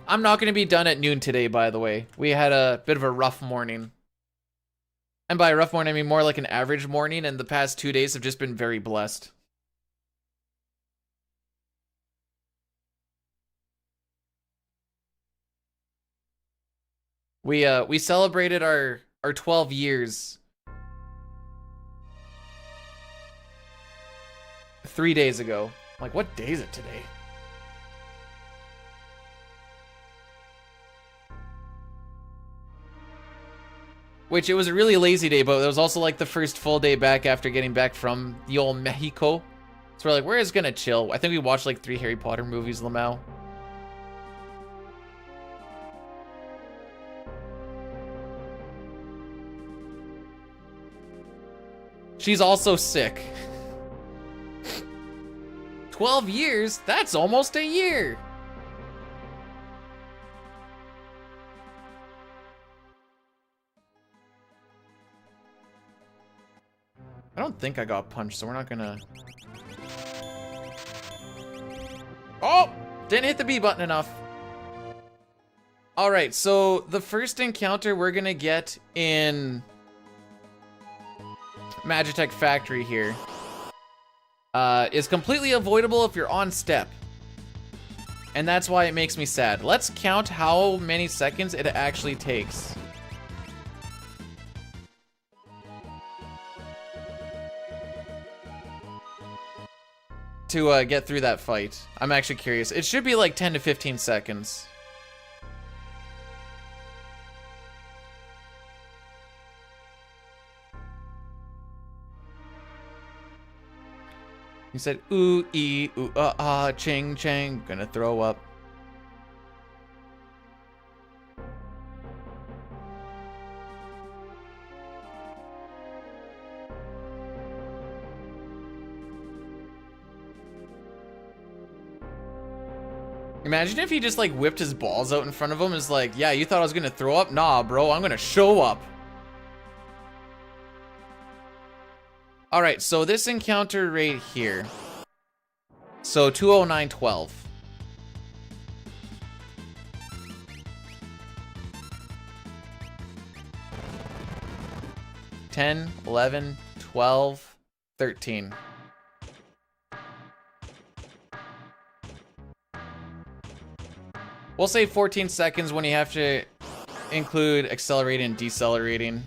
I'm not going to be done at noon today, by the way. We had a bit of a rough morning. And by a rough morning, I mean more like an average morning, and the past 2 days have just been very blessed. We celebrated our 12 years 3 days ago. Like, what day is it today? Which, it was a really lazy day, but it was also like the first full day back after getting back from the old Mexico. So we're like, we're just gonna chill. I think we watched like 3 Harry Potter movies, Lamau. She's also sick. 12 years? That's almost a year. I don't think I got punched, so we're not gonna... Oh! Didn't hit the B button enough. Alright, so the first encounter we're gonna get in Magitech Factory here is completely avoidable if you're on step. And that's why it makes me sad. Let's count how many seconds it actually takes. To get through that fight. I'm actually curious. It should be like 10 to 15 seconds. He said, ooh, ee, ooh, ching, chang, gonna throw up. Imagine if he just like whipped his balls out in front of him. Is like, yeah, you thought I was gonna throw up? Nah, bro, I'm gonna show up. All right, so this encounter right here. So 209.12. 10, 11, 12, 13. We'll say 14 seconds when you have to include accelerating and decelerating.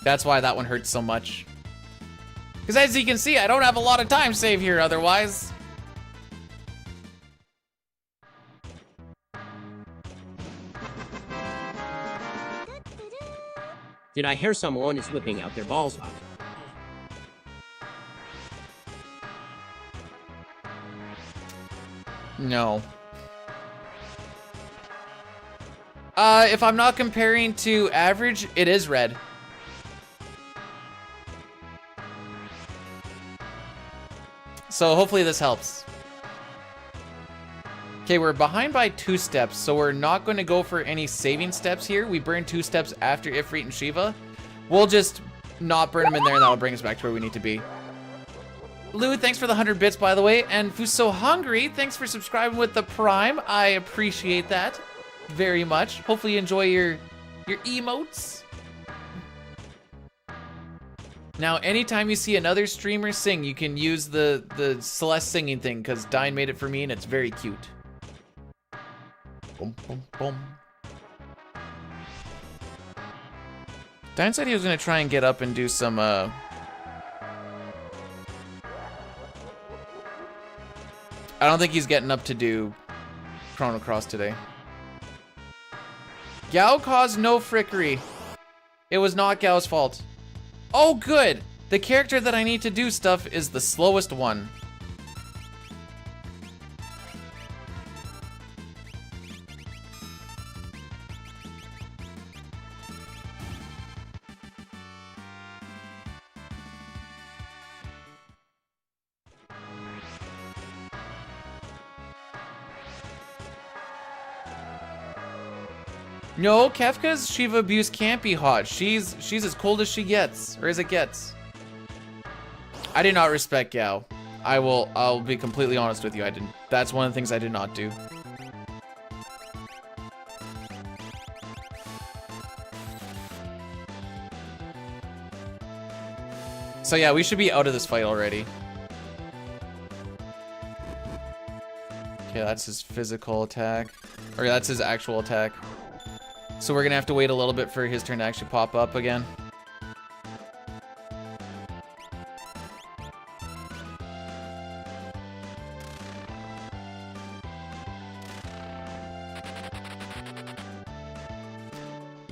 That's why that one hurts so much. Because as you can see, I don't have a lot of time save here otherwise. Did I hear someone is whipping out their balls? No. If I'm not comparing to average, it is red. So hopefully this helps. Okay, we're behind by 2 steps, so we're not going to go for any saving steps here. We burn 2 steps after Ifrit and Shiva. We'll just not burn them in there, and that'll bring us back to where we need to be. Lou, thanks for the 100 bits, by the way. And Fuso Hungry, thanks for subscribing with the Prime. I appreciate that very much. Hopefully you enjoy your emotes. Now, anytime you see another streamer sing, you can use the Celeste singing thing, because Dine made it for me, and it's very cute. Boom, boom, boom. Dine said he was going to try and get up and do some, I don't think he's getting up to do Chrono Cross today. Gao caused no frickery. It was not Gao's fault. Oh, good. The character that I need to do stuff is the slowest one. No, Kefka's Shiva abuse can't be hot. She's as cold as she gets, or as it gets. I did not respect Gao. I'll be completely honest with you. I didn't. That's one of the things I did not do. So yeah, we should be out of this fight already. Okay, that's his physical attack. Or that's his actual attack. So we're gonna have to wait a little bit for his turn to actually pop up again.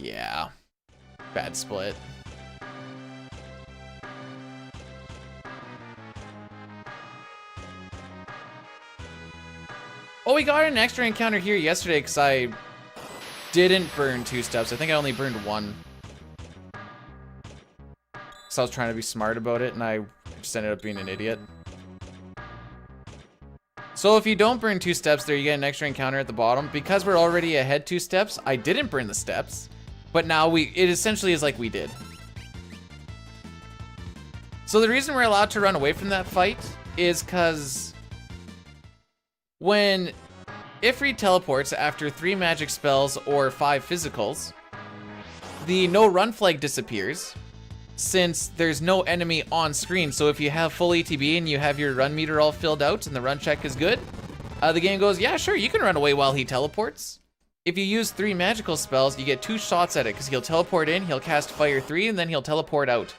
Yeah. Bad split. Oh, we got an extra encounter here yesterday because I didn't burn 2 steps. I think I only burned 1. So I was trying to be smart about it, and I just ended up being an idiot. So if you don't burn 2 steps there, you get an extra encounter at the bottom. Because we're already ahead 2 steps, I didn't burn the steps. But now it essentially is like we did. So the reason we're allowed to run away from that fight is because when Ifrit teleports after 3 magic spells or 5 physicals, the no run flag disappears since there's no enemy on screen. So if you have full ATB and you have your run meter all filled out and the run check is good, the game goes, yeah, sure, you can run away while he teleports. If you use 3 magical spells, you get 2 shots at it because he'll teleport in, he'll cast Fire 3, and then he'll teleport out.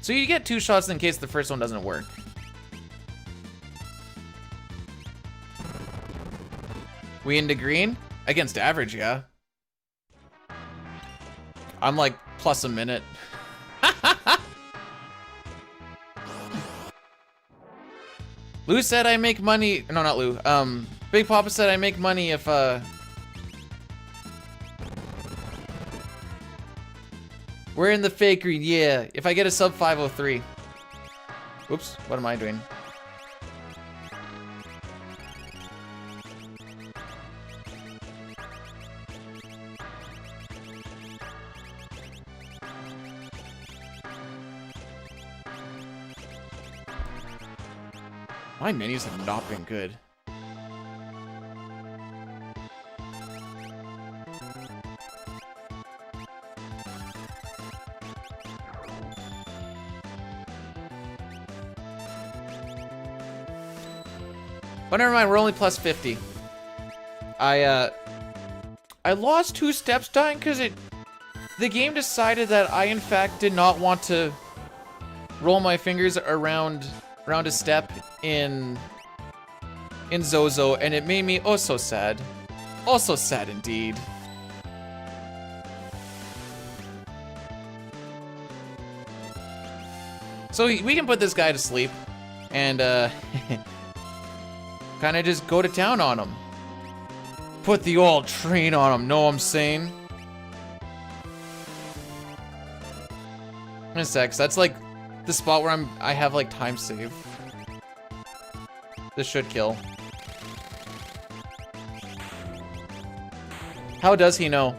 So you get 2 shots in case the first one doesn't work. We into green? Against average, yeah. I'm like plus a minute. Lou said I make money. No, not Lou. Big Papa said I make money if we're in the fake green, yeah. If I get a sub 503. Whoops, what am I doing? My menus have not been good. But never mind, we're only plus 50. I lost 2 steps dying because the game decided that I in fact did not want to roll my fingers around a step in Zozo, and it made me oh so sad. Oh so sad indeed. So we can put this guy to sleep and kind of just go to town on him. Put the old train on him, know what I'm saying? In a sec, so that's like the spot where I have like time save. This should kill. How does he know?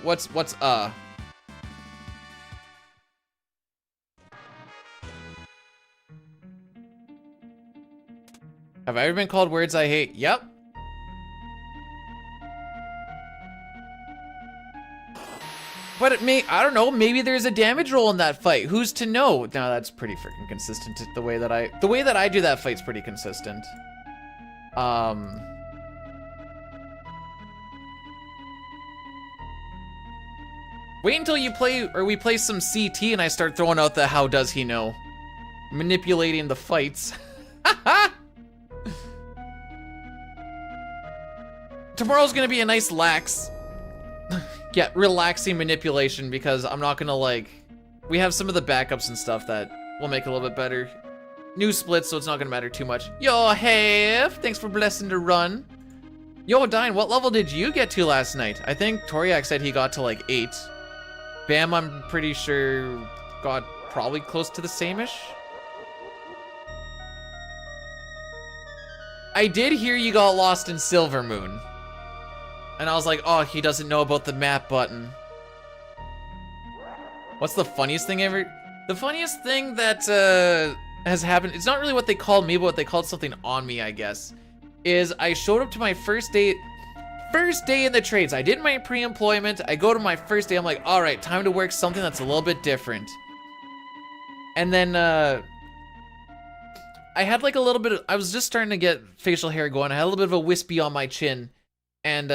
What's Have I ever been called words I hate? Yep. But I don't know, maybe there's a damage roll in that fight. Who's to know? No, that's pretty freaking consistent. The way that I do that fight's pretty consistent. Wait until we play some CT and I start throwing out the how does he know. Manipulating the fights. Tomorrow's gonna be a nice lax. Yeah, relaxing manipulation because I'm not gonna we have some of the backups and stuff that will make it a little bit better. New splits, so it's not gonna matter too much. Yo, Hef, thanks for blessing to run. Yo, Dine, what level did you get to last night? I think Toriak said he got to 8. Bam, I'm pretty sure got probably close to the same-ish. I did hear you got lost in Silver Moon. And I was like, oh, he doesn't know about the map button. What's the funniest thing ever? The funniest thing that has happened, it's not really what they called me, but what they called something on me, I guess, is I showed up to my first day in the trades. I did my pre-employment. I go to my first day. I'm like, all right, time to work something that's a little bit different. And then I had a little bit of, I was just starting to get facial hair going. I had a little bit of a wispy on my chin. And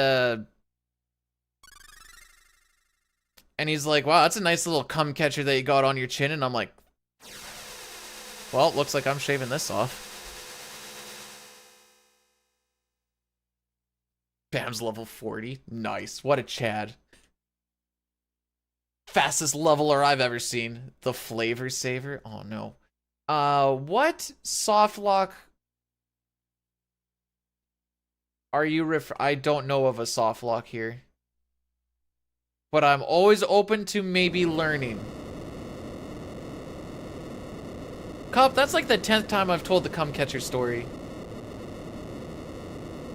he's like, wow, that's a nice little cum catcher that you got on your chin. And I'm like, well, looks like I'm shaving this off. Bam's level 40. Nice. What a Chad. Fastest leveler I've ever seen. The Flavor Saver. Oh, no. What soft lock are you I don't know of a soft lock here. But I'm always open to maybe learning. Cup, that's like the 10th time I've told the cum catcher story.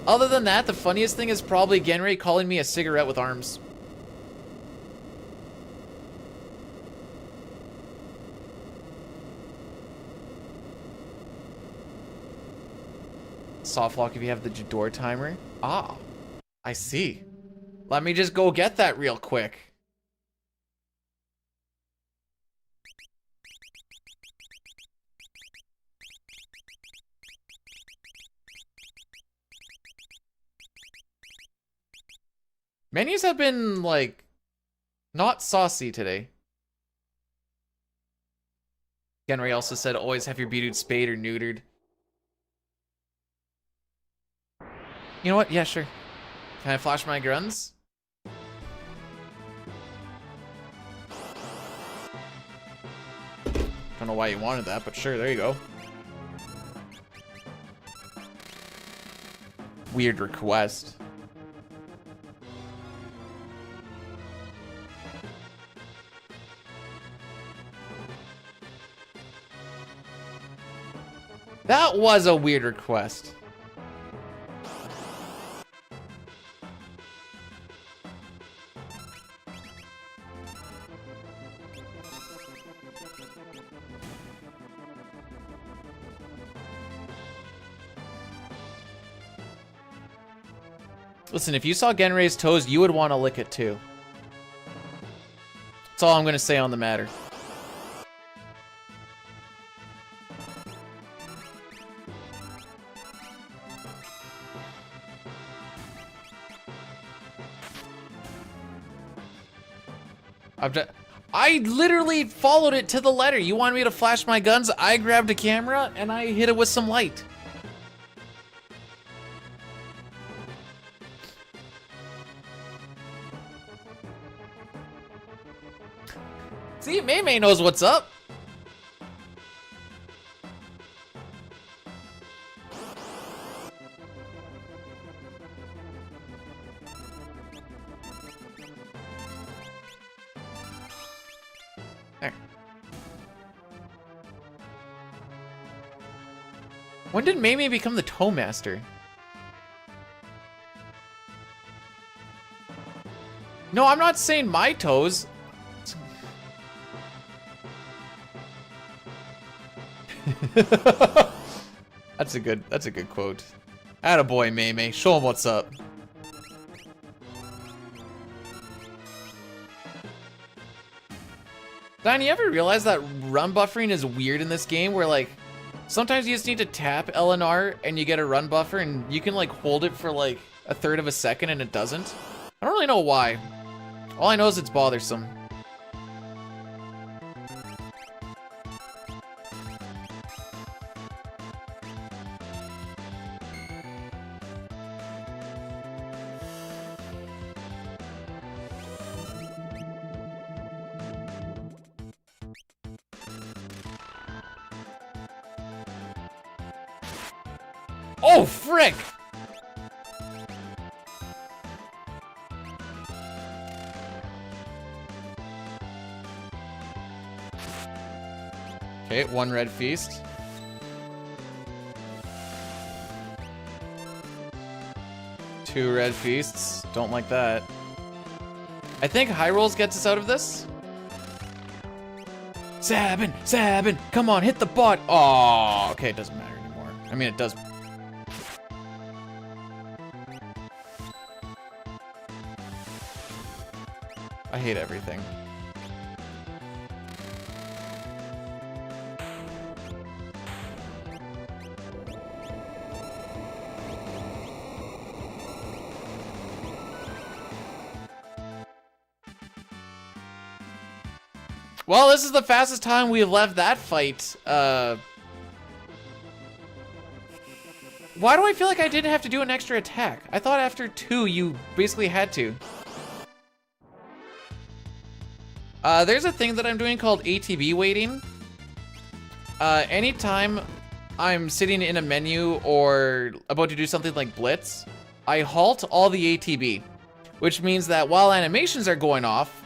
Other than that, the funniest thing is probably Genray calling me a cigarette with arms. Soft lock if you have the Jador timer. Ah, I see. Let me just go get that real quick. Menus have been, like, not saucy today. Henry also said, always have your B-dude spayed or neutered. You know what? Yeah, sure. Can I flash my gruns? Don't know why you wanted that, but sure, there you go. Weird request. That was a weird request. Listen, if you saw Genray's toes, you would want to lick it too. That's all I'm going to say on the matter. I literally followed it to the letter. You wanted me to flash my guns? I grabbed a camera and I hit it with some light. See, May knows what's up. There. When did May become the toe master? No, I'm not saying my toes. That's a good quote. Attaboy, May. Show him what's up. Don, you ever realize that run buffering is weird in this game where like sometimes you just need to tap L and R and you get a run buffer and you can like hold it for like a third of a second and it doesn't? I don't really know why. All I know is it's bothersome. Oh, frick! Okay, one red feast. Two red feasts. Don't like that. I think high rolls gets us out of this. Sabin! Come on, hit the bot! Oh, okay, it doesn't matter anymore. I mean, it does. I hate everything. Well, this is the fastest time we have left that fight. Why do I feel like I didn't have to do an extra attack? I thought after 2 you basically had to. There's a thing that I'm doing called ATB waiting. Anytime I'm sitting in a menu or about to do something like Blitz, I halt all the ATB, which means that while animations are going off,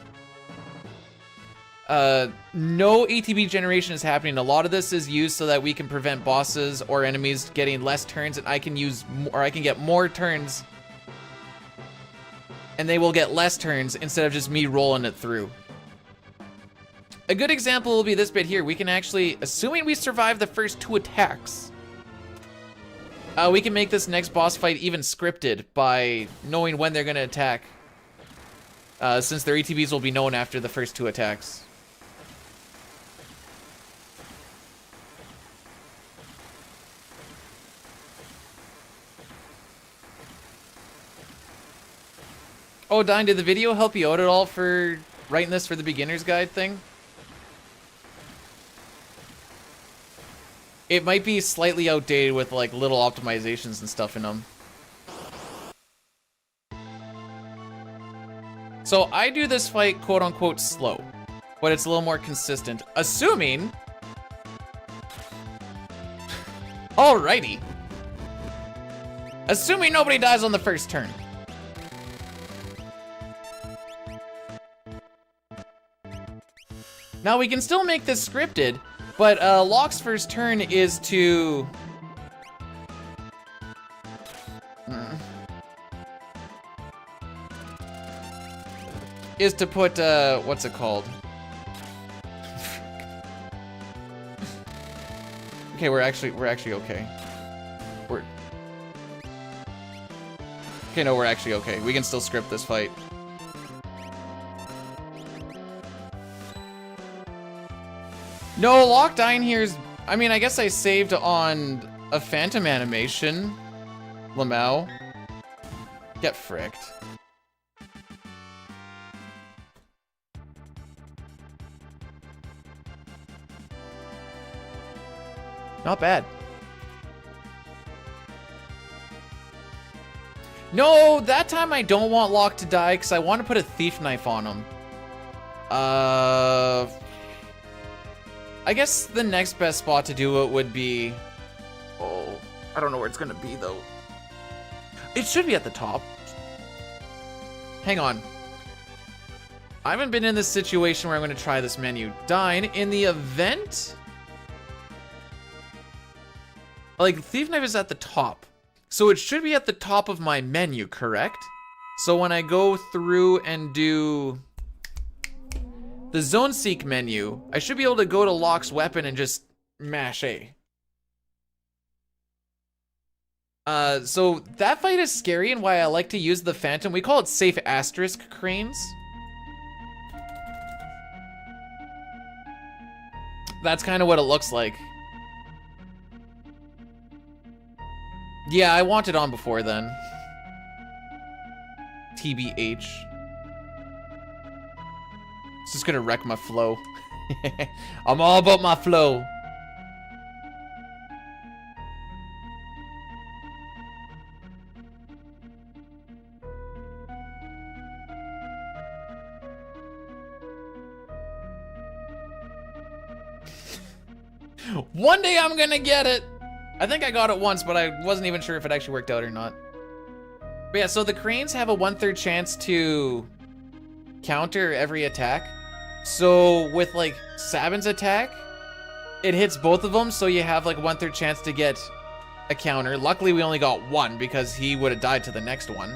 no ATB generation is happening. A lot of this is used so that we can prevent bosses or enemies getting less turns, and I can get more turns, and they will get less turns instead of just me rolling it through. A good example will be this bit here. We can actually, assuming we survive the first 2 attacks, we can make this next boss fight even scripted by knowing when they're gonna attack, since their ATBs will be known after the first 2 attacks. Oh, Dine, did the video help you out at all for writing this for the beginner's guide thing? It might be slightly outdated with like little optimizations and stuff in them. So I do this fight quote unquote slow, but it's a little more consistent, assuming... Alrighty. Assuming nobody dies on the first turn. Now we can still make this scripted, but Locke's first turn is to... is to put, what's it called? Okay, we're actually okay. Okay, no, we're actually okay. We can still script this fight. No, Locke dying here's... I mean, I guess I saved on a phantom animation. Lamau. Get fricked. Not bad. No, that time I don't want Locke to die because I want to put a thief knife on him. I guess the next best spot to do it would be... Oh, I don't know where it's gonna be though. It should be at the top. Hang on. I haven't been in this situation where I'm gonna try this menu. Dine, in the event... Like, Thief Knife is at the top. So it should be at the top of my menu, correct? So when I go through and do... the Zone Seek menu, I should be able to go to Locke's weapon and just mash A. So that fight is scary and why I like to use the Phantom. We call it safe asterisk cranes. That's kind of what it looks like. Yeah, I want it on before then. TBH. It's just gonna wreck my flow. I'm all about my flow. One day I'm gonna get it. I think I got it once, but I wasn't even sure if it actually worked out or not. But yeah, so the cranes have a 1/3 chance to counter every attack. So with like Sabin's attack, it hits both of them, so you have like a 1/3 chance to get a counter. Luckily we only got one because he would have died to the next one.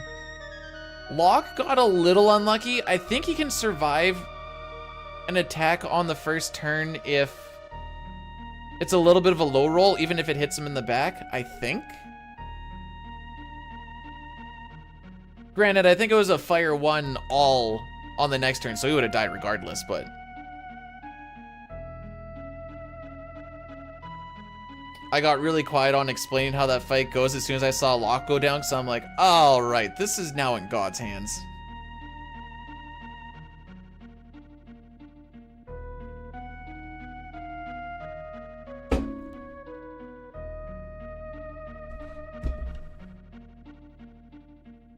Locke got a little unlucky. I think he can survive an attack on the first turn if it's a little bit of a low roll, even if it hits him in the back, I think. Granted, I think it was a fire 1 all on the next turn, so he would have died regardless, but... I got really quiet on explaining how that fight goes as soon as I saw Locke go down, so I'm like, alright, this is now in God's hands.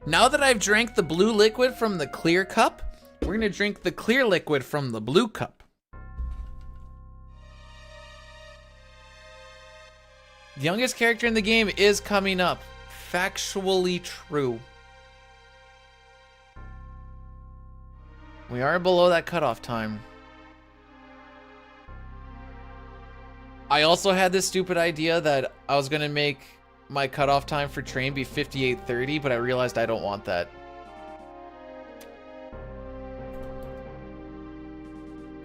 Now that I've drank the blue liquid from the clear cup, we're gonna drink the clear liquid from the blue cup. The youngest character in the game is coming up. Factually true. We are below that cutoff time. I also had this stupid idea that I was gonna make my cutoff time for train be 58:30, but I realized I don't want that.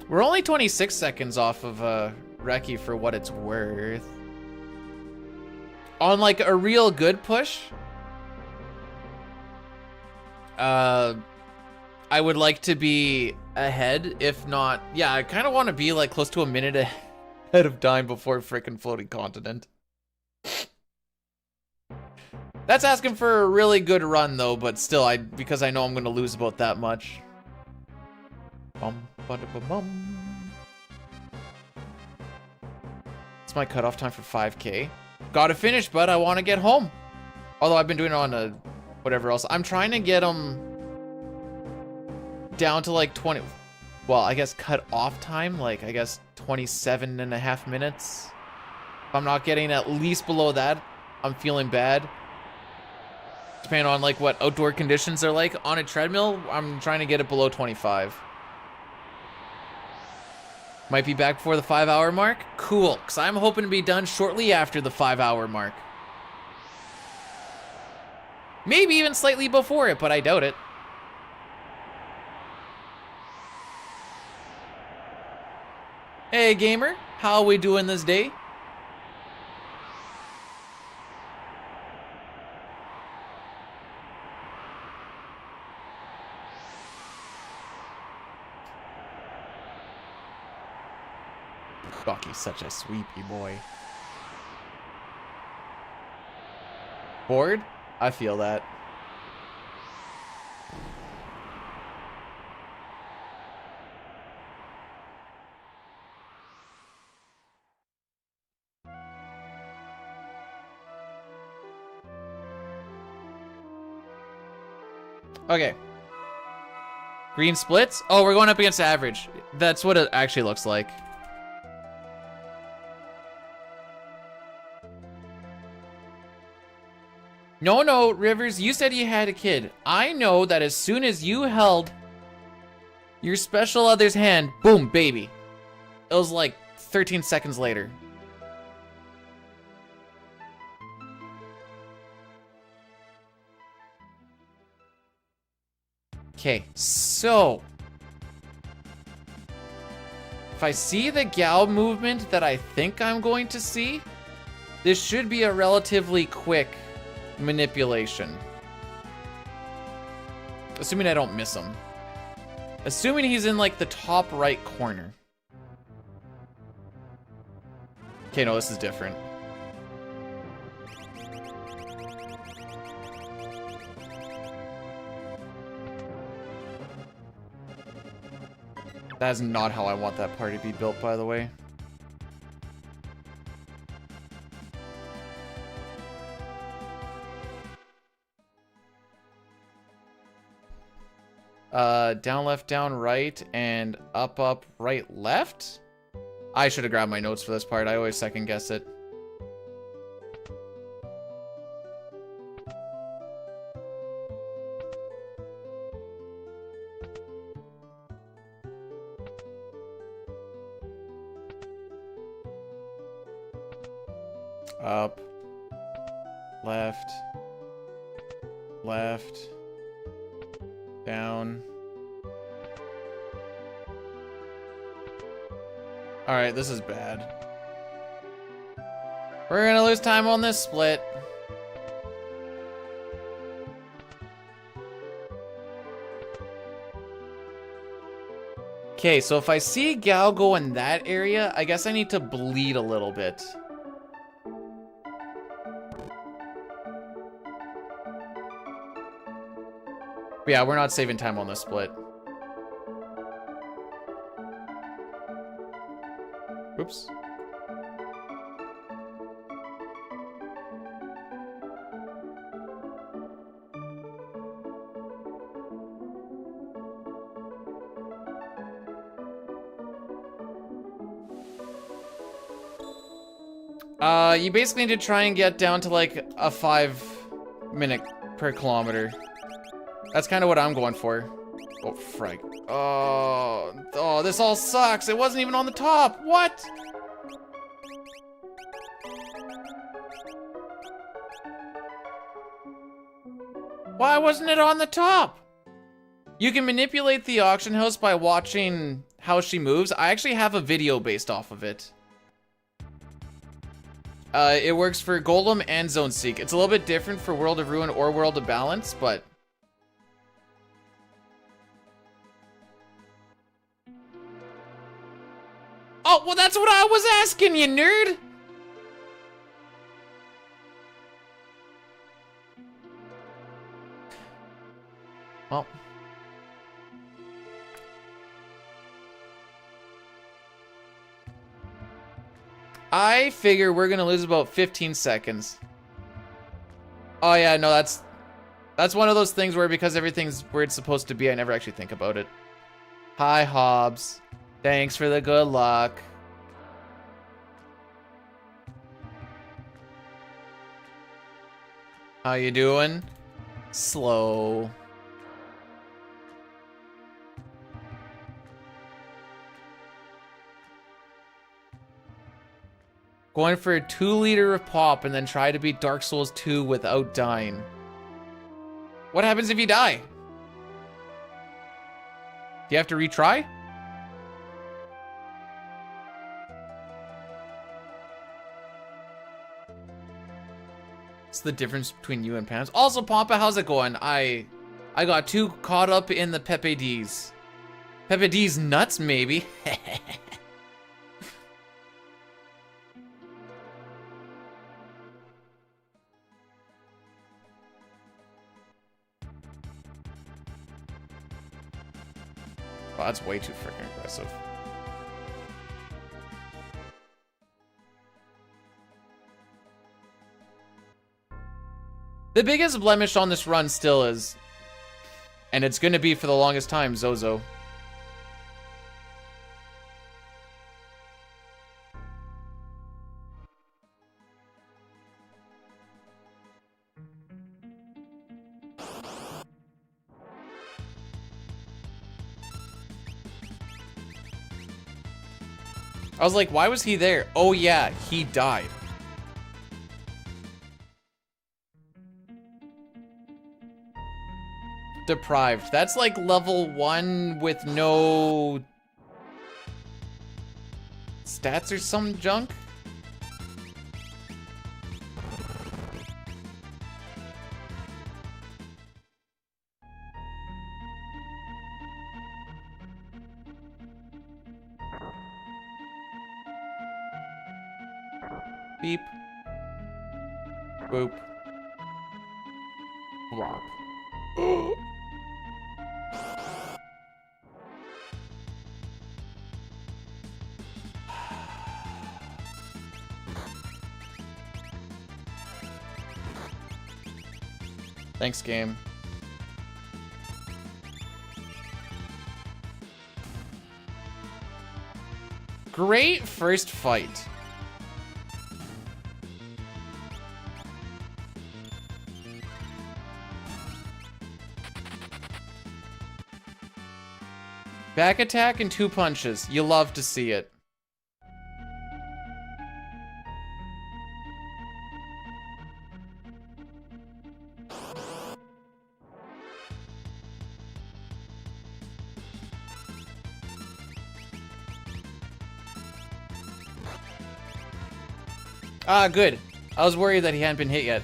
We're only 26 seconds off of Reki for what it's worth. On like a real good push, I would like to be ahead, if not, yeah, I kind of want to be like close to a minute ahead of time before frickin' floating continent. That's asking for a really good run though, but still, because I know I'm gonna lose about that much. Bum, bada, bum, bum. It's my cutoff time for 5K. Gotta finish, but I want to get home. Although I've been doing it on a whatever else. I'm trying to get them down to like 20. Well, I guess cut off time, like I guess 27.5 minutes. If I'm not getting at least below that, I'm feeling bad. Depending on like what outdoor conditions are like on a treadmill, I'm trying to get it below 25. Might be back before the 5-hour mark. Cool, because I'm hoping to be done shortly after the 5-hour mark. Maybe even slightly before it, but I doubt it. Hey gamer, how are we doing this day? Bucky's such a sweepy boy. Bored? I feel that. Okay. Green splits? Oh, we're going up against average. That's what it actually looks like. No, Rivers, you said you had a kid. I know that as soon as you held your special other's hand, boom, baby. It was like 13 seconds later. Okay, so if I see the gal movement that I think I'm going to see, this should be a relatively quick manipulation. Assuming I don't miss him. Assuming he's in like the top right corner. Okay, no, this is different. That is not how I want that party to be built, by the way. Down, left, down, right, and up, right, left? I should have grabbed my notes for this part. I always second guess it. Up, left, left, down. All right, this is bad. We're gonna lose time on this split. Okay, so if I see Gal go in that area, I guess I need to bleed a little bit. But yeah, we're not saving time on this split. Oops. You basically need to try and get down to like a 5 minute per kilometer. That's kind of what I'm going for. Oh, frag. Oh, this all sucks. It wasn't even on the top. What? Why wasn't it on the top? You can manipulate the auction house by watching how she moves. I actually have a video based off of it. It works for Golem and Zone Seek. It's a little bit different for World of Ruin or World of Balance, but... Oh, well, that's what I was asking you, nerd! Well... I figure we're gonna lose about 15 seconds. Oh yeah, no, that's one of those things where because everything's where it's supposed to be, I never actually think about it. Hi, Hobbs. Thanks for the good luck. How you doing? Slow. Going for a 2 liter of pop and then try to beat Dark Souls 2 without dying. What happens if you die? Do you have to retry? It's the difference between you and Pam's. Also, Pampa, how's it going? I got too caught up in the Pepe D's. Pepe D's nuts, maybe. Oh, that's way too freaking aggressive. The biggest blemish on this run still is, and it's gonna be for the longest time, Zozo. I was like, why was he there? Oh yeah, he died. Deprived. That's like level 1 with no stats or some junk. Beep. Boop. Blop. Thanks, game. Great first fight. Back attack and 2 punches. You love to see it. Ah, good. I was worried that he hadn't been hit yet.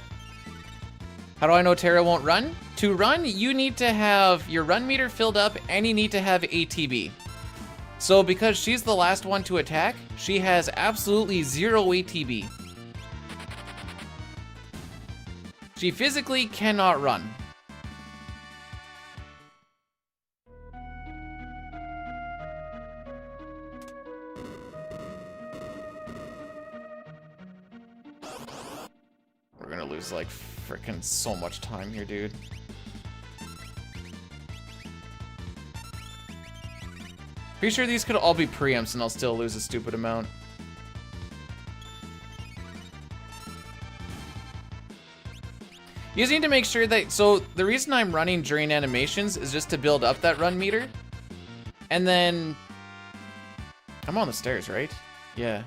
How do I know Terra won't run? To run, you need to have your run meter filled up and you need to have ATB. So because she's the last one to attack, she has absolutely 0 ATB. She physically cannot run. We're gonna lose like frickin' so much time here, dude. Pretty sure these could all be preempts and I'll still lose a stupid amount. You just need to make sure that, so the reason I'm running during animations is just to build up that run meter. And then, I'm on the stairs, right? Yeah.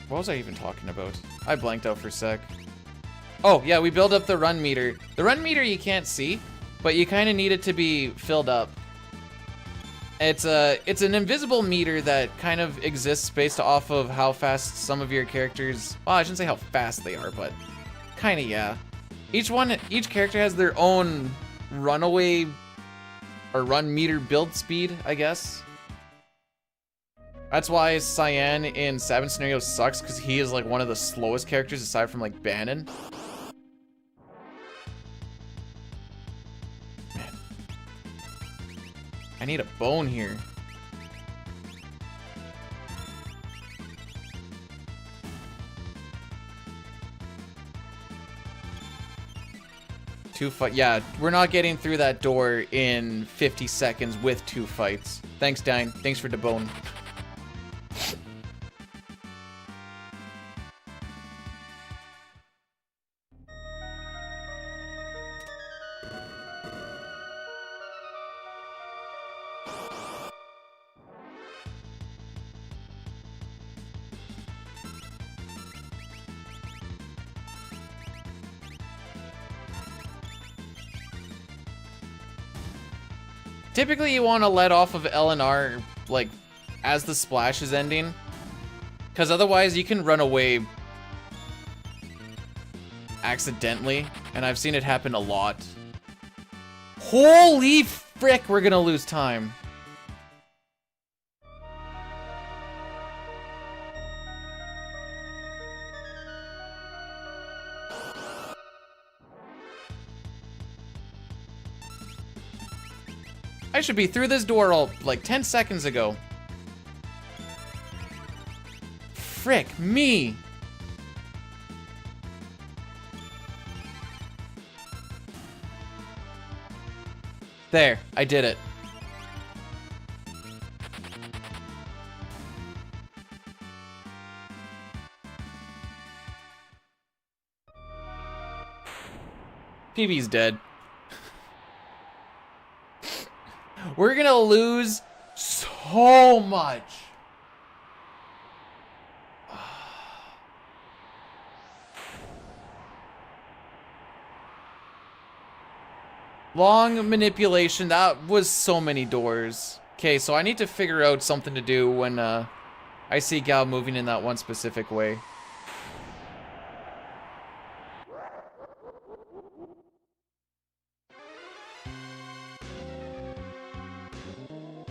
What was I even talking about? I blanked out for a sec. Oh, yeah, we build up the run meter. The run meter you can't see, but you kind of need it to be filled up. It's an invisible meter that kind of exists based off of how fast some of your characters, well, I shouldn't say how fast they are, but kind of, yeah. Each character has their own runaway or run meter build speed, I guess. That's why Cyan in Savin Scenario sucks, because he is like one of the slowest characters aside from like Bannon. Man. I need a bone here. Yeah, we're not getting through that door in 50 seconds with 2 fights. Thanks, Dine. Thanks for the bone. Typically, you want to let off of L and R, like, as the splash is ending. Because otherwise, you can run away accidentally. And I've seen it happen a lot. Holy frick, we're gonna lose time. I should be through this door all, like, 10 seconds ago. Frick me. There, I did it. PB's dead. We're gonna lose so much. Long manipulation. That was so many doors. Okay, so I need to figure out something to do when I see Gal moving in that one specific way.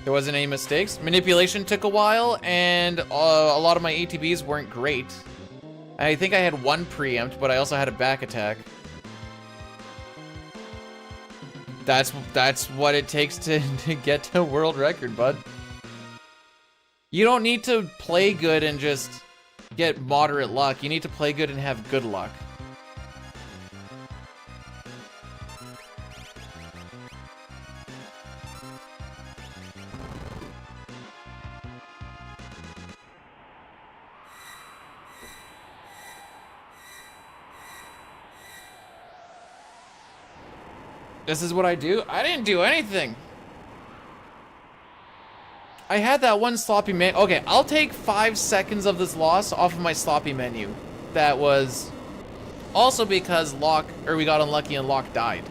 There wasn't any mistakes. Manipulation took a while, and a lot of my ATBs weren't great. I think I had one preempt, but I also had a back attack. That's what it takes to get to world record, bud. You don't need to play good and just get moderate luck. You need to play good and have good luck. This is what I do? I didn't do anything. I had that one sloppy menu. Okay, I'll take 5 seconds of this loss off of my sloppy menu. That was also because we got unlucky and Locke died.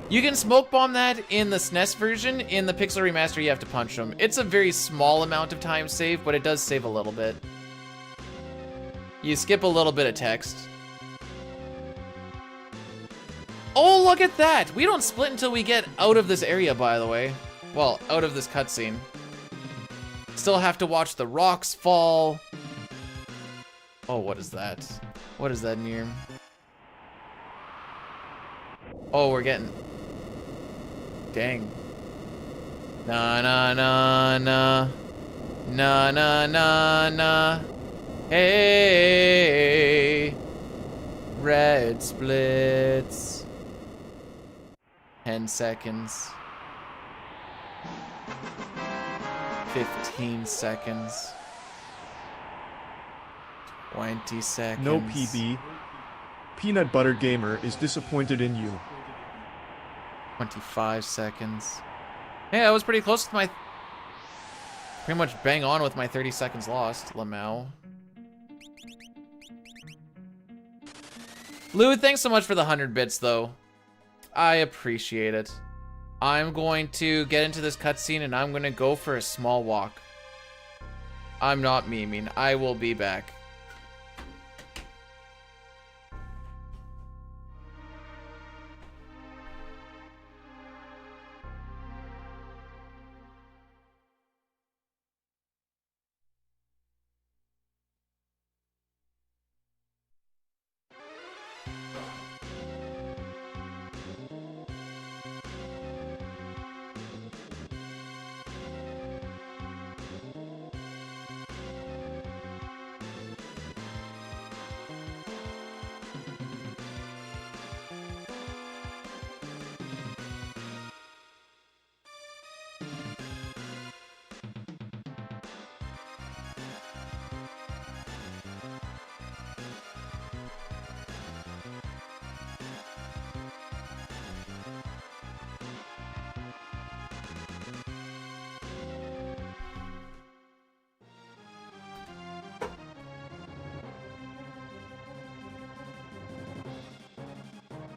You can smoke bomb that in the SNES version. In the Pixel Remaster, you have to punch them. It's a very small amount of time save, but it does save a little bit. You skip a little bit of text. Oh, look at that! We don't split until we get out of this area, by the way. Well, out of this cutscene. Still have to watch the rocks fall. Oh, what is that? What is that near? Oh, we're getting... Dang. Na na na na. Na na na na. Hey. Red splits. 10 seconds. 15 seconds. 20 seconds. No PB. Peanut Butter Gamer is disappointed in you. 25 seconds. Hey, I was pretty close to my... Pretty much bang on with my 30 seconds lost, Lamau. Lou, thanks so much for the 100 bits, though. I appreciate it. I'm going to get into this cutscene, and I'm going to go for a small walk. I'm not memeing. I will be back.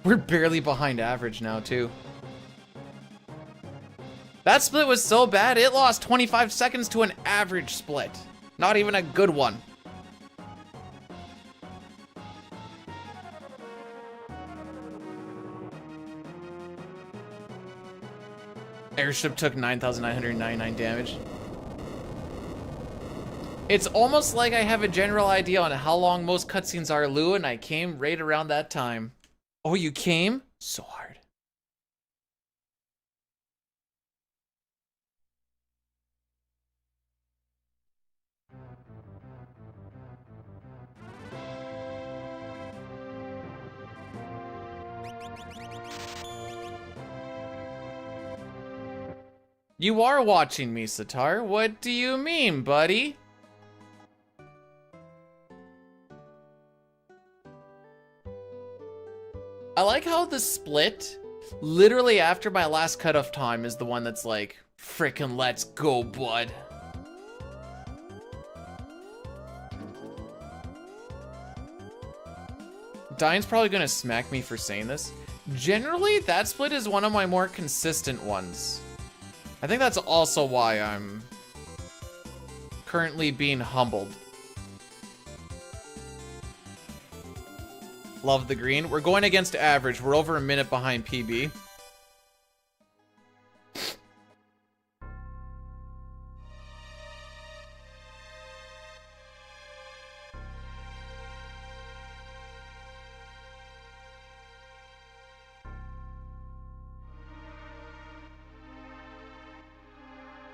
We're barely behind average now, too. That split was so bad, it lost 25 seconds to an average split. Not even a good one. Airship took 9,999 damage. It's almost like I have a general idea on how long most cutscenes are, Lou, and I came right around that time. Oh, you came? So hard. You are watching me, Sitar. What do you mean, buddy? I like how the split, literally after my last cutoff time, is the one that's like, frickin' let's go, bud. Diane's probably gonna smack me for saying this. Generally, that split is one of my more consistent ones. I think that's also why I'm currently being humbled. Love the green. We're going against average. We're over a minute behind PB.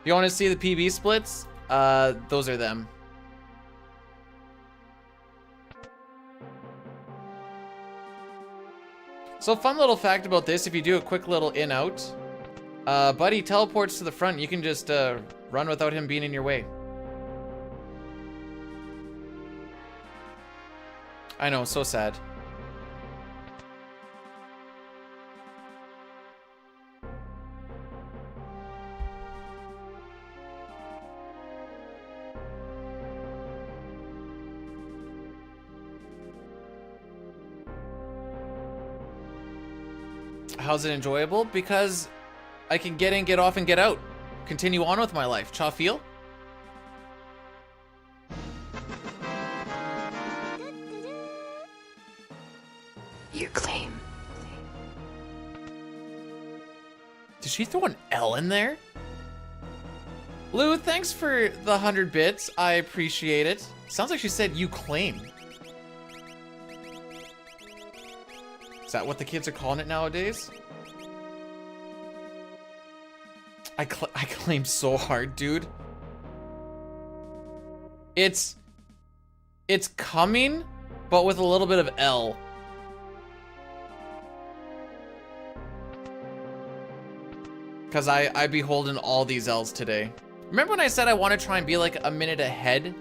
You want to see the PB splits? Those are them. So fun little fact about this, if you do a quick little in-out, Buddy teleports to the front. You can just run without him being in your way. I know, so sad. How's it enjoyable? Because I can get in, get off, and get out. Continue on with my life. Cha feel? Your claim. Did she throw an L in there? Lou, thanks for the 100 bits. I appreciate it. Sounds like she said you claim. Is that what the kids are calling it nowadays? I claim so hard, dude. It's coming, but with a little bit of L. Because I be holding all these L's today. Remember when I said I want to try and be like a minute ahead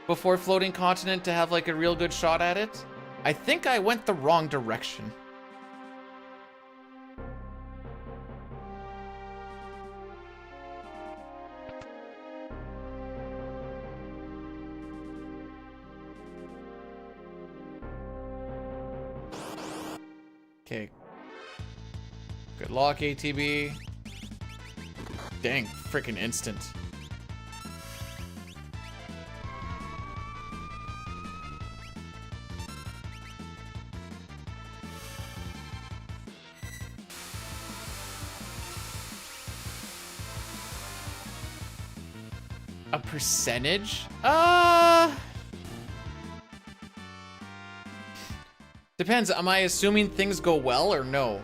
before floating continent to have like a real good shot at it? I think I went the wrong direction. Okay. Good luck, ATB. Dang, freaking instant. A percentage? Depends. Am I assuming things go well or no?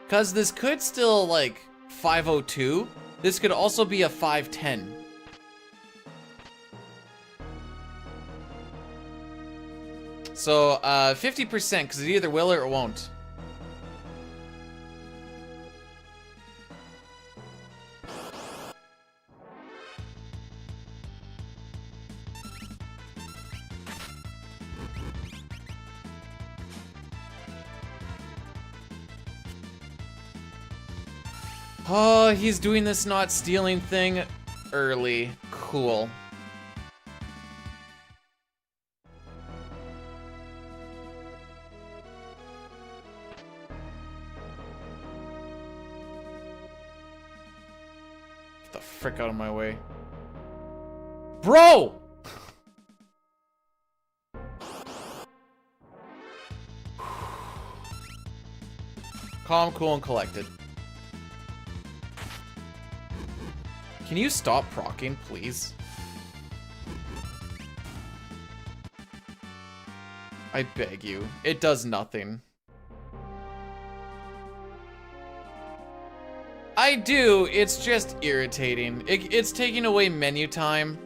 Because this could still, like, 502. This could also be a 510. So, 50%, because it either will or it won't. Oh, he's doing this not stealing thing early. Cool. Get the frick out of my way. Bro! Calm, cool, and collected. Can you stop proccing, please? I beg you. It does nothing. I do, it's just irritating. It's taking away menu time,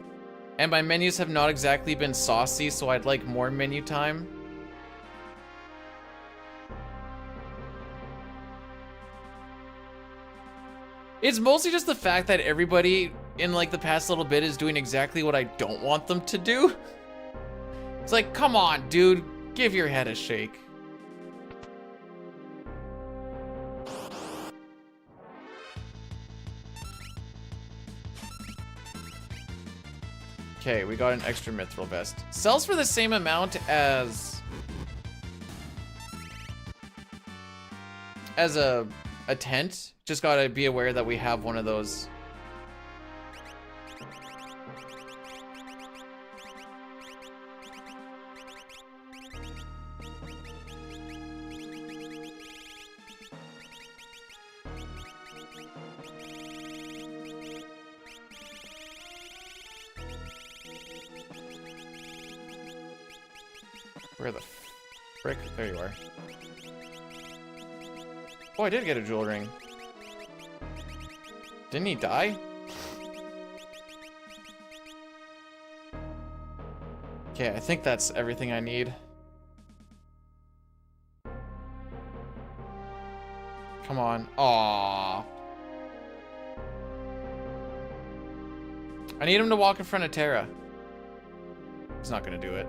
and my menus have not exactly been saucy, so I'd like more menu time. It's mostly just the fact that everybody in like the past little bit is doing exactly what I don't want them to do. It's like, come on, dude, give your head a shake. Okay, we got an extra mithril vest. Sells for the same amount as a tent. Just gotta be aware that we have one of those. Where the frick? There you are. Oh, I did get a jewel ring. Didn't he die? Okay, I think that's everything I need. Come on. Aww. I need him to walk in front of Terra. He's not gonna do it.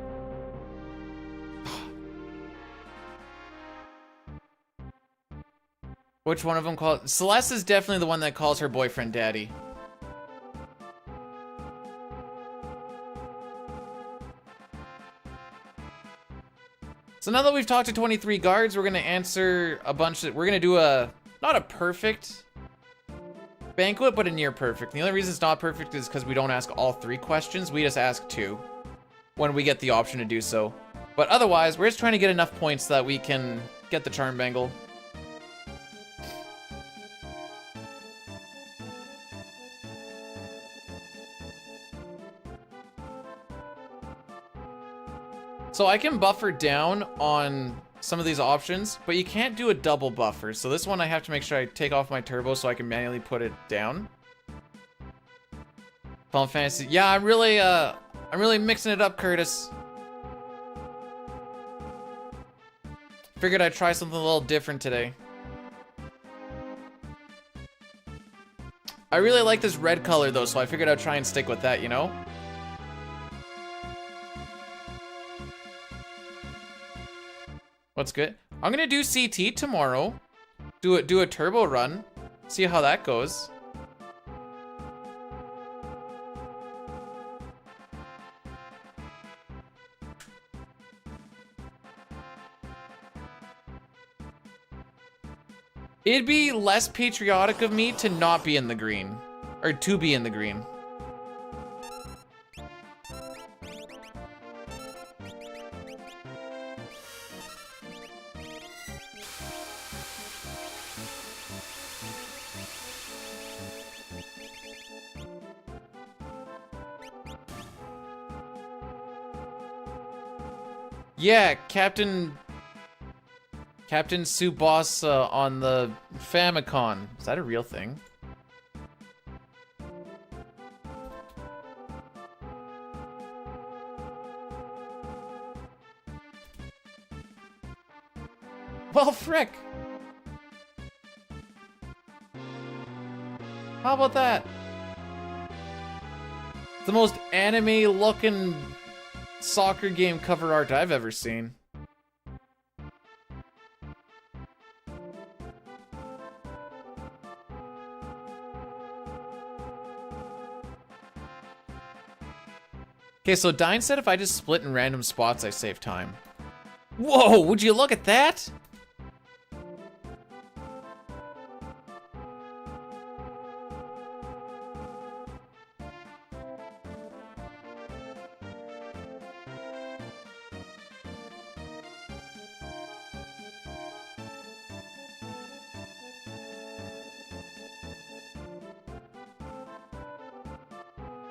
Which one of them called? Celeste is definitely the one that calls her boyfriend daddy. So now that we've talked to 23 guards, we're gonna answer a bunch of, we're gonna do a, not a perfect banquet, but a near perfect. The only reason it's not perfect is because we don't ask all 3 questions. We just ask 2 when we get the option to do so. But otherwise, we're just trying to get enough points so that we can get the charm bangle. So I can buffer down on some of these options, but you can't do a double buffer. So this one I have to make sure I take off my turbo so I can manually put it down. Final Fantasy. Yeah, I'm really mixing it up, Curtis. Figured I'd try something a little different today. I really like this red color though, so I figured I'd try and stick with that, you know? What's good? I'm gonna do CT tomorrow. Do a turbo run. See how that goes. It'd be less patriotic of me to not be in the green. Or to be in the green. Yeah, Captain Tsubasa on the Famicom. Is that a real thing? Well, frick. How about that? The most anime-looking soccer game cover art I've ever seen. Okay, so Dine said if I just split in random spots, I save time. Whoa, would you look at that?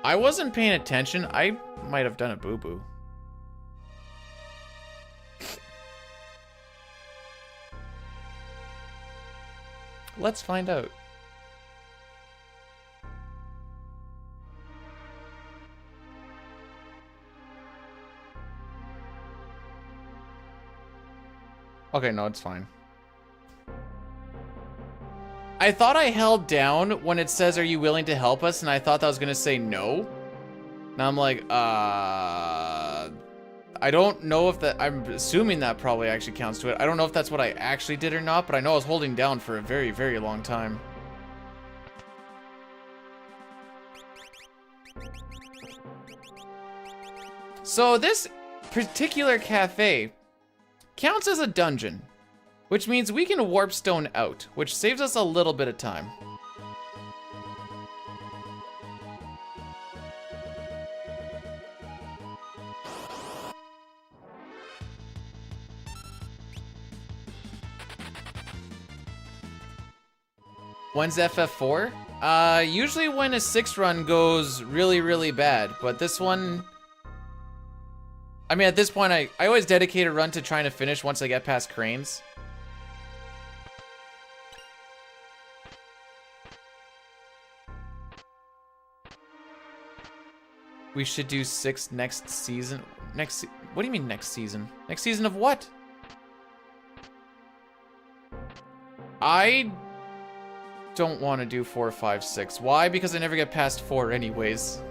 I wasn't paying attention. I might have done a boo-boo. Let's find out. Okay, no, it's fine. I thought I held down when it says, "Are you willing to help us?" And I thought that was gonna say no. Now I'm like, I don't know if that, I'm assuming that probably actually counts to it. I don't know if that's what I actually did or not, but I know I was holding down for a very, very long time. So this particular cafe counts as a dungeon, which means we can warp stone out, which saves us a little bit of time. When's FF4? Usually when a 6 run goes really, really bad, but this one, I mean, at this point, I always dedicate a run to trying to finish once I get past cranes. We should do 6 next season. What do you mean next season? Next season of what? I don't want to do 4, 5, 6. Why? Because I never get past 4 anyways.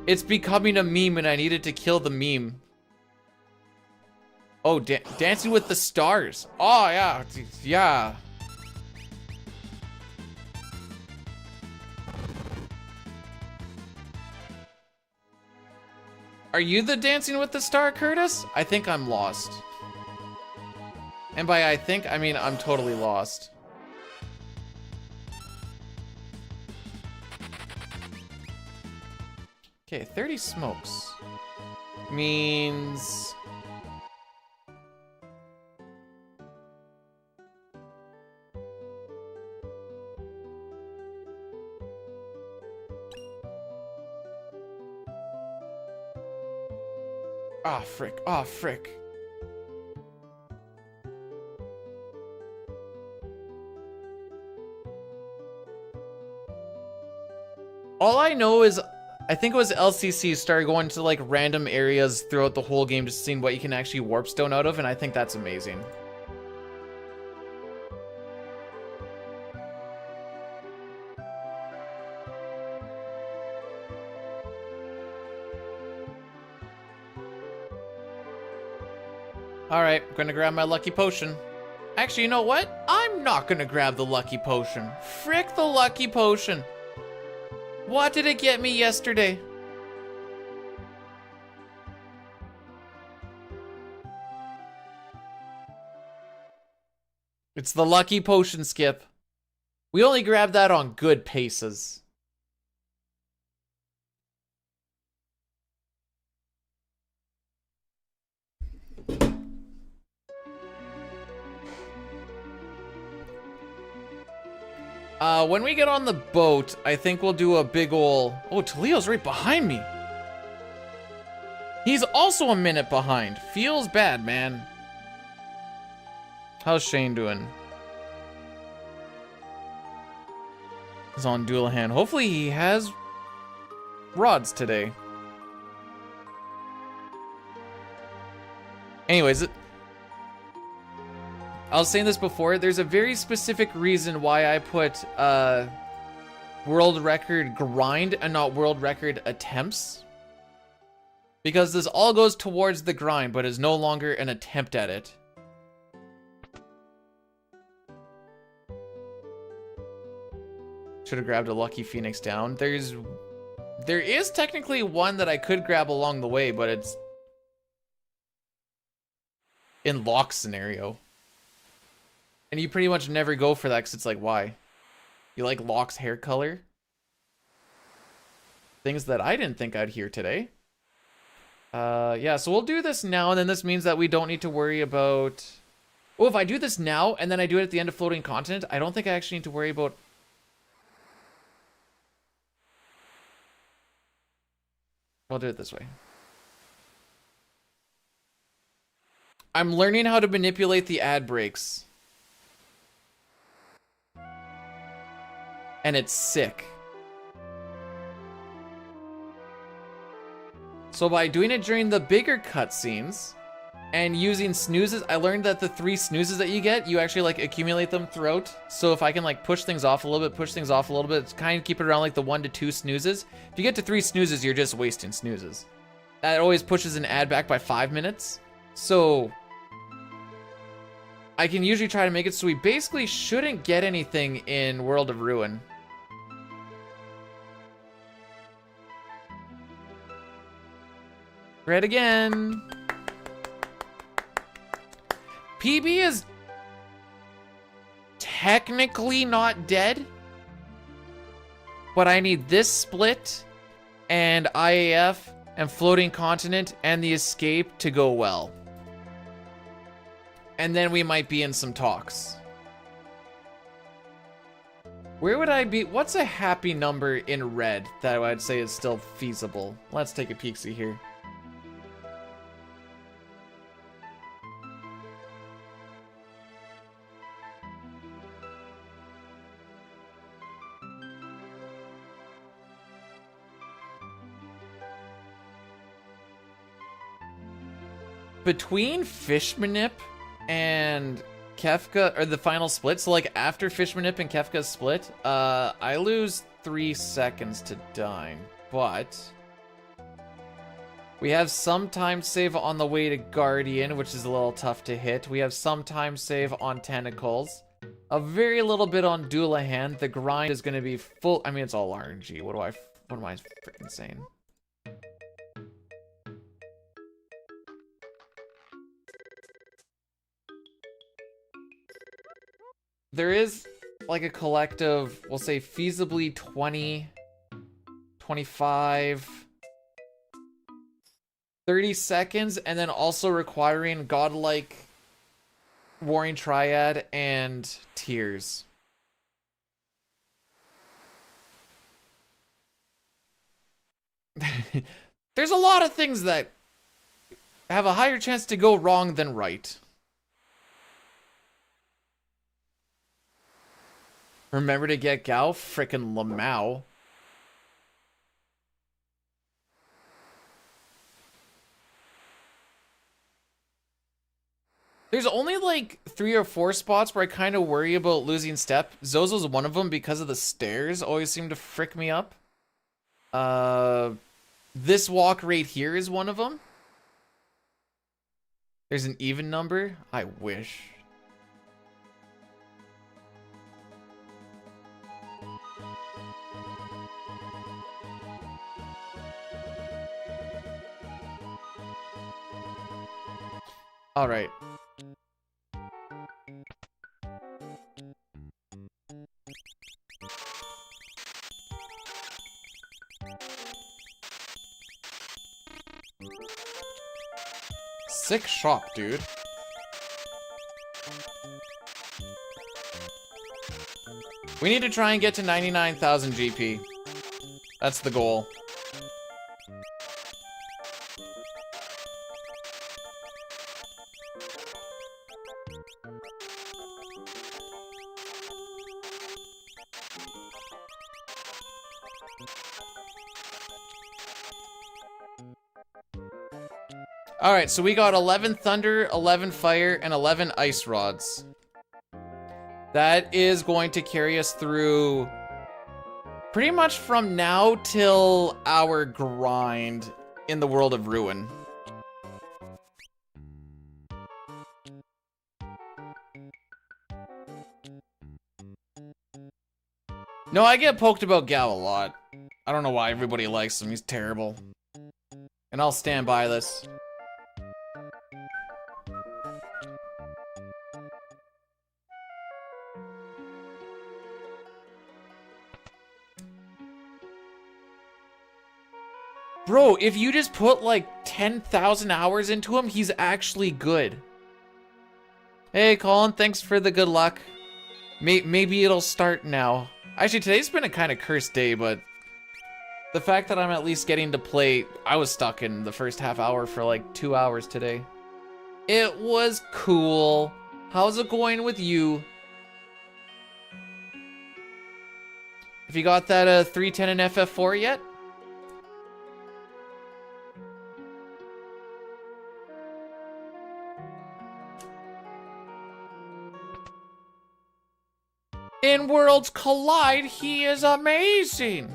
It's becoming a meme and I needed to kill the meme. Oh, Dancing with the Stars. Oh, yeah. Yeah. Are you the Dancing with the Star, Curtis? I think I'm lost. And by I think, I mean I'm totally lost. Okay, 30 smokes means ah, frick. Ah, frick. All I know is I think it was LCC started going to like random areas throughout the whole game, just seeing what you can actually warp stone out of, and I think that's amazing. Alright, gonna grab my lucky potion. Actually, you know what? I'm not gonna grab the lucky potion. Frick the lucky potion. What did it get me yesterday? It's the lucky potion, Skip. We only grab that on good paces. When we get on the boat, I think we'll do a big ol'... Oh, Talio's right behind me. He's also a minute behind. Feels bad, man. How's Shane doing? He's on dual hand. Hopefully he has rods today. Anyways, I was saying this before, there's a very specific reason why I put world record grind and not world record attempts. Because this all goes towards the grind, but is no longer an attempt at it. Should have grabbed a lucky phoenix down. There is technically one that I could grab along the way, but it's in lock scenario. And you pretty much never go for that because it's like, why? You like Locke's hair color? Things that I didn't think I'd hear today. Yeah, so we'll do this now, and then this means that we don't need to worry about... Oh, if I do this now, and then I do it at the end of floating continent, I don't think I actually need to worry about... I'll do it this way. I'm learning how to manipulate the ad breaks. And it's sick. So by doing it during the bigger cutscenes and using snoozes, I learned that the 3 snoozes that you get, you actually like accumulate them throughout. So if I can like push things off a little bit, push things off a little bit, kind of keep it around like the 1 to 2 snoozes. If you get to 3 snoozes, you're just wasting snoozes. That always pushes an ad back by 5 minutes. So I can usually try to make it so we basically shouldn't get anything in World of Ruin. Red again. PB is technically not dead, but I need this split and IAF and floating continent and the escape to go well. And then we might be in some talks. Where would I be? What's a happy number in red that I'd say is still feasible? Let's take a peek-see here. Between Fishmanip and Kefka, or the final split, so like after Fishmanip and Kefka's split, I lose 3 seconds to dine, but we have some time save on the way to Guardian, which is a little tough to hit. We have some time save on Tentacles, a very little bit on Doulahan. The grind is going to be full. I mean, it's all RNG. What am I freaking saying? There is like a collective, we'll say feasibly 20, 25, 30 seconds, and then also requiring godlike Warring Triad and Tears. There's a lot of things that have a higher chance to go wrong than right. Remember to get Gao? Frickin' Lamau. There's only like 3 or 4 spots where I kind of worry about losing step. Zozo's one of them because of the stairs always seem to frick me up. This walk right here is one of them. There's an even number? I wish. All right. Sick shop, dude. We need to try and get to 99,000 GP. That's the goal. Alright, so we got 11 thunder, 11 fire, and 11 ice rods. That is going to carry us through pretty much from now till our grind in the world of ruin. No, I get poked about Gao a lot. I don't know why everybody likes him. He's terrible. And I'll stand by this. Bro, if you just put like 10,000 hours into him, he's actually good. Hey, Colin, thanks for the good luck. Maybe it'll start now. Actually, today's been a kind of cursed day, but the fact that I'm at least getting to play, I was stuck in the first half hour for like 2 hours today. It was cool. How's it going with you? Have you got that 310 in FF4 yet? In Worlds Collide, he is amazing.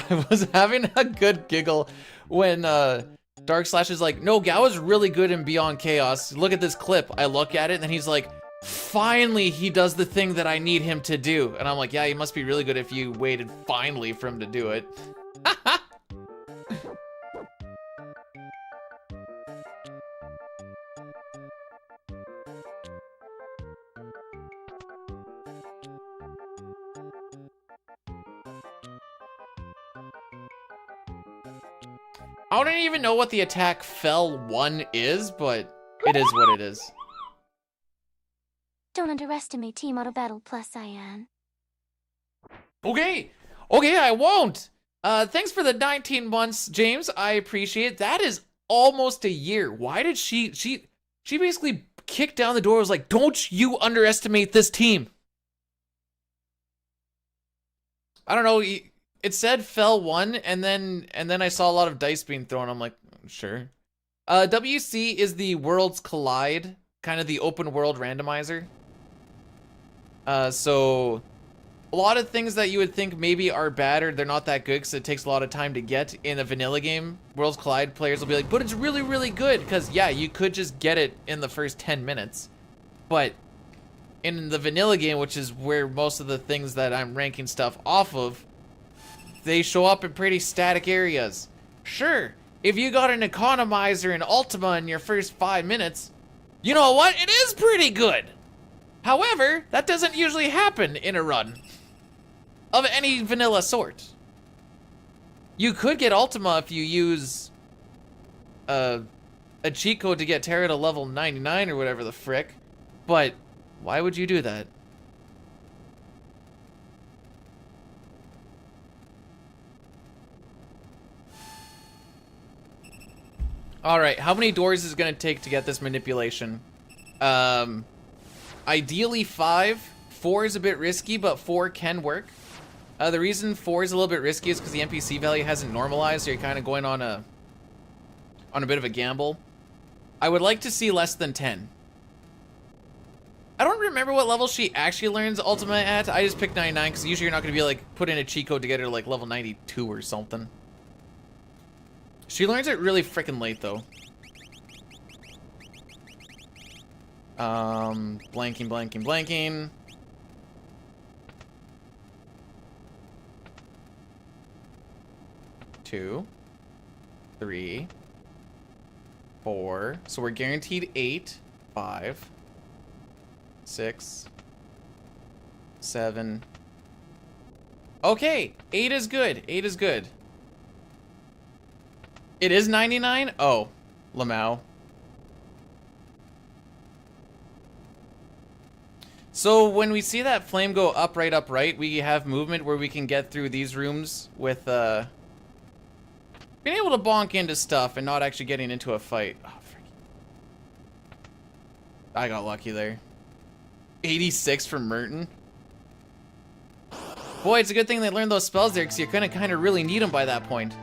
I was having a good giggle when Dark Slash is like, no, Gao is really good in Beyond Chaos. Look at this clip. I look at it, and then he's like, finally he does the thing that I need him to do. And I'm like, yeah, he must be really good if you waited finally for him to do it. I don't even know what the attack fell 1 is, but it is what it is. Don't underestimate Team Auto Battle Plus, Cyan. Okay, I won't. Thanks for the 19 months, James. I appreciate it. That is almost a year. Why did she basically kicked down the door, was like, don't you underestimate this team. I don't know. It said fell 1, and then I saw a lot of dice being thrown. I'm like, sure. WC is the Worlds Collide, kind of the open world randomizer. So a lot of things that you would think maybe are bad or they're not that good because it takes a lot of time to get in a vanilla game, Worlds Collide players will be like, but it's really, really good. Because yeah, you could just get it in the first 10 minutes. But in the vanilla game, which is where most of the things that I'm ranking stuff off of, they show up in pretty static areas. Sure, if you got an economizer and Ultima in your first 5 minutes, you know what? It is pretty good. However, that doesn't usually happen in a run of any vanilla sort. You could get Ultima if you use a cheat code to get Terra to level 99 or whatever the frick, but why would you do that? Alright, how many doors is it going to take to get this manipulation? Ideally 5. 4 is a bit risky, but 4 can work. The reason 4 is a little bit risky is because the NPC value hasn't normalized, so you're kind of going on a bit of a gamble. I would like to see less than 10. I don't remember what level she actually learns Ultima at. I just picked 99 because usually you're not going to be like put in a cheat code to get her to like level 92 or something. She learns it really freaking late, though. Blanking. 2, 3, 4. So we're guaranteed 8, 5, 6, 7. Okay, 8 is good. 8 is good. It is 99? Oh, Lamau. So when we see that flame go up, right, we have movement where we can get through these rooms with, being able to bonk into stuff and not actually getting into a fight. Oh, frick. I got lucky there. 86 from Merton. Boy, it's a good thing they learned those spells there, because you're gonna kind of really need them by that point.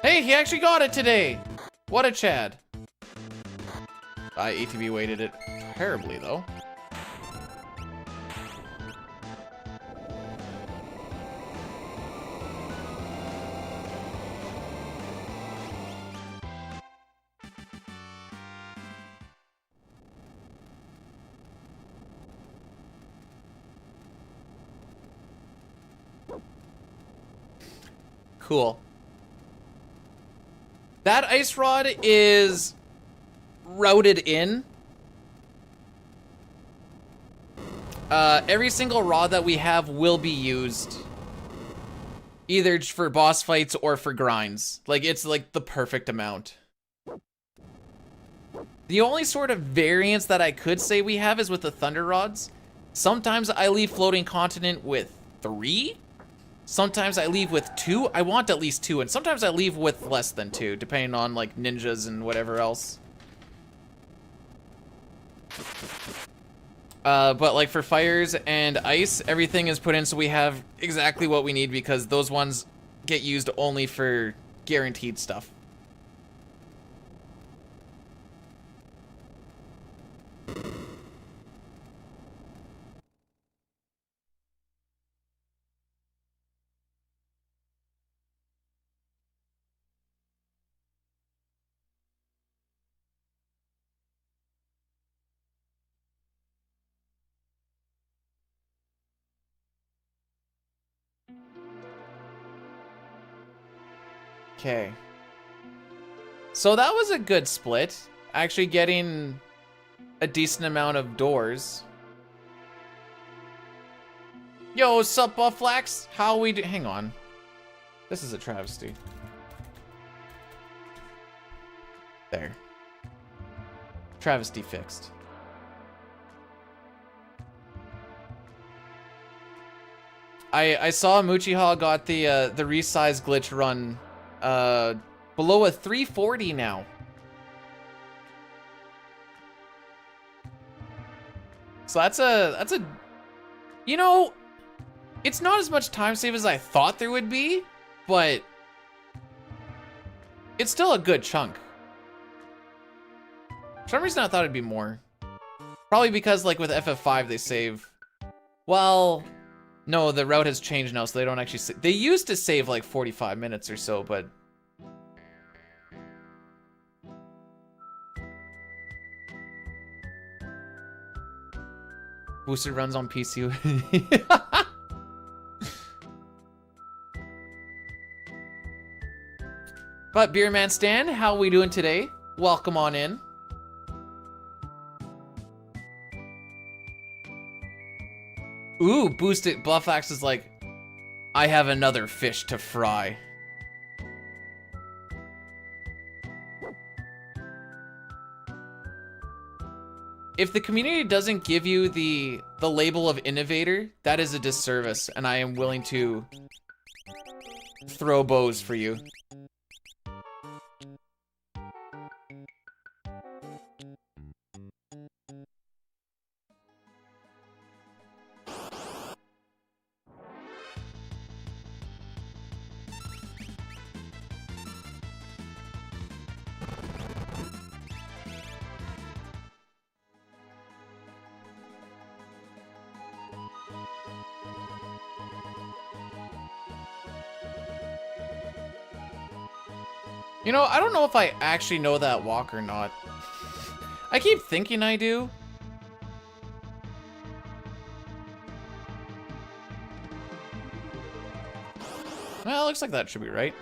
Hey, he actually got it today! What a Chad. ATV weighted it terribly, though. Cool. That ice rod is routed in. Every single rod that we have will be used either for boss fights or for grinds. Like, it's like the perfect amount. The only sort of variance that I could say we have is with the thunder rods. Sometimes I leave floating continent with 3. Sometimes I leave with 2. I want at least 2, and sometimes I leave with less than 2, depending on like ninjas and whatever else. But like for fires and ice, everything is put in so we have exactly what we need, because those ones get used only for guaranteed stuff. Okay. So that was a good split. Actually getting a decent amount of doors. Yo, sup, Bufflax? How we do? Hang on. This is a travesty. There. Travesty fixed. I saw Muchiha got the resize glitch run below a 340 now. So that's a you know, it's not as much time save as I thought there would be, but it's still a good chunk. For some reason I thought it'd be more. Probably because like with FF5 they save, well, no, the route has changed now, so they don't actually they used to save like 45 minutes or so, but boosted runs on PC. But Beerman Stan, how we doing today? Welcome on in. Ooh, boosted. Blufax is like, I have another fish to fry. If the community doesn't give you the label of innovator, that is a disservice, and I am willing to throw bows for you. You know, I don't know if I actually know that walk or not. I keep thinking I do. Well, looks like that should be right.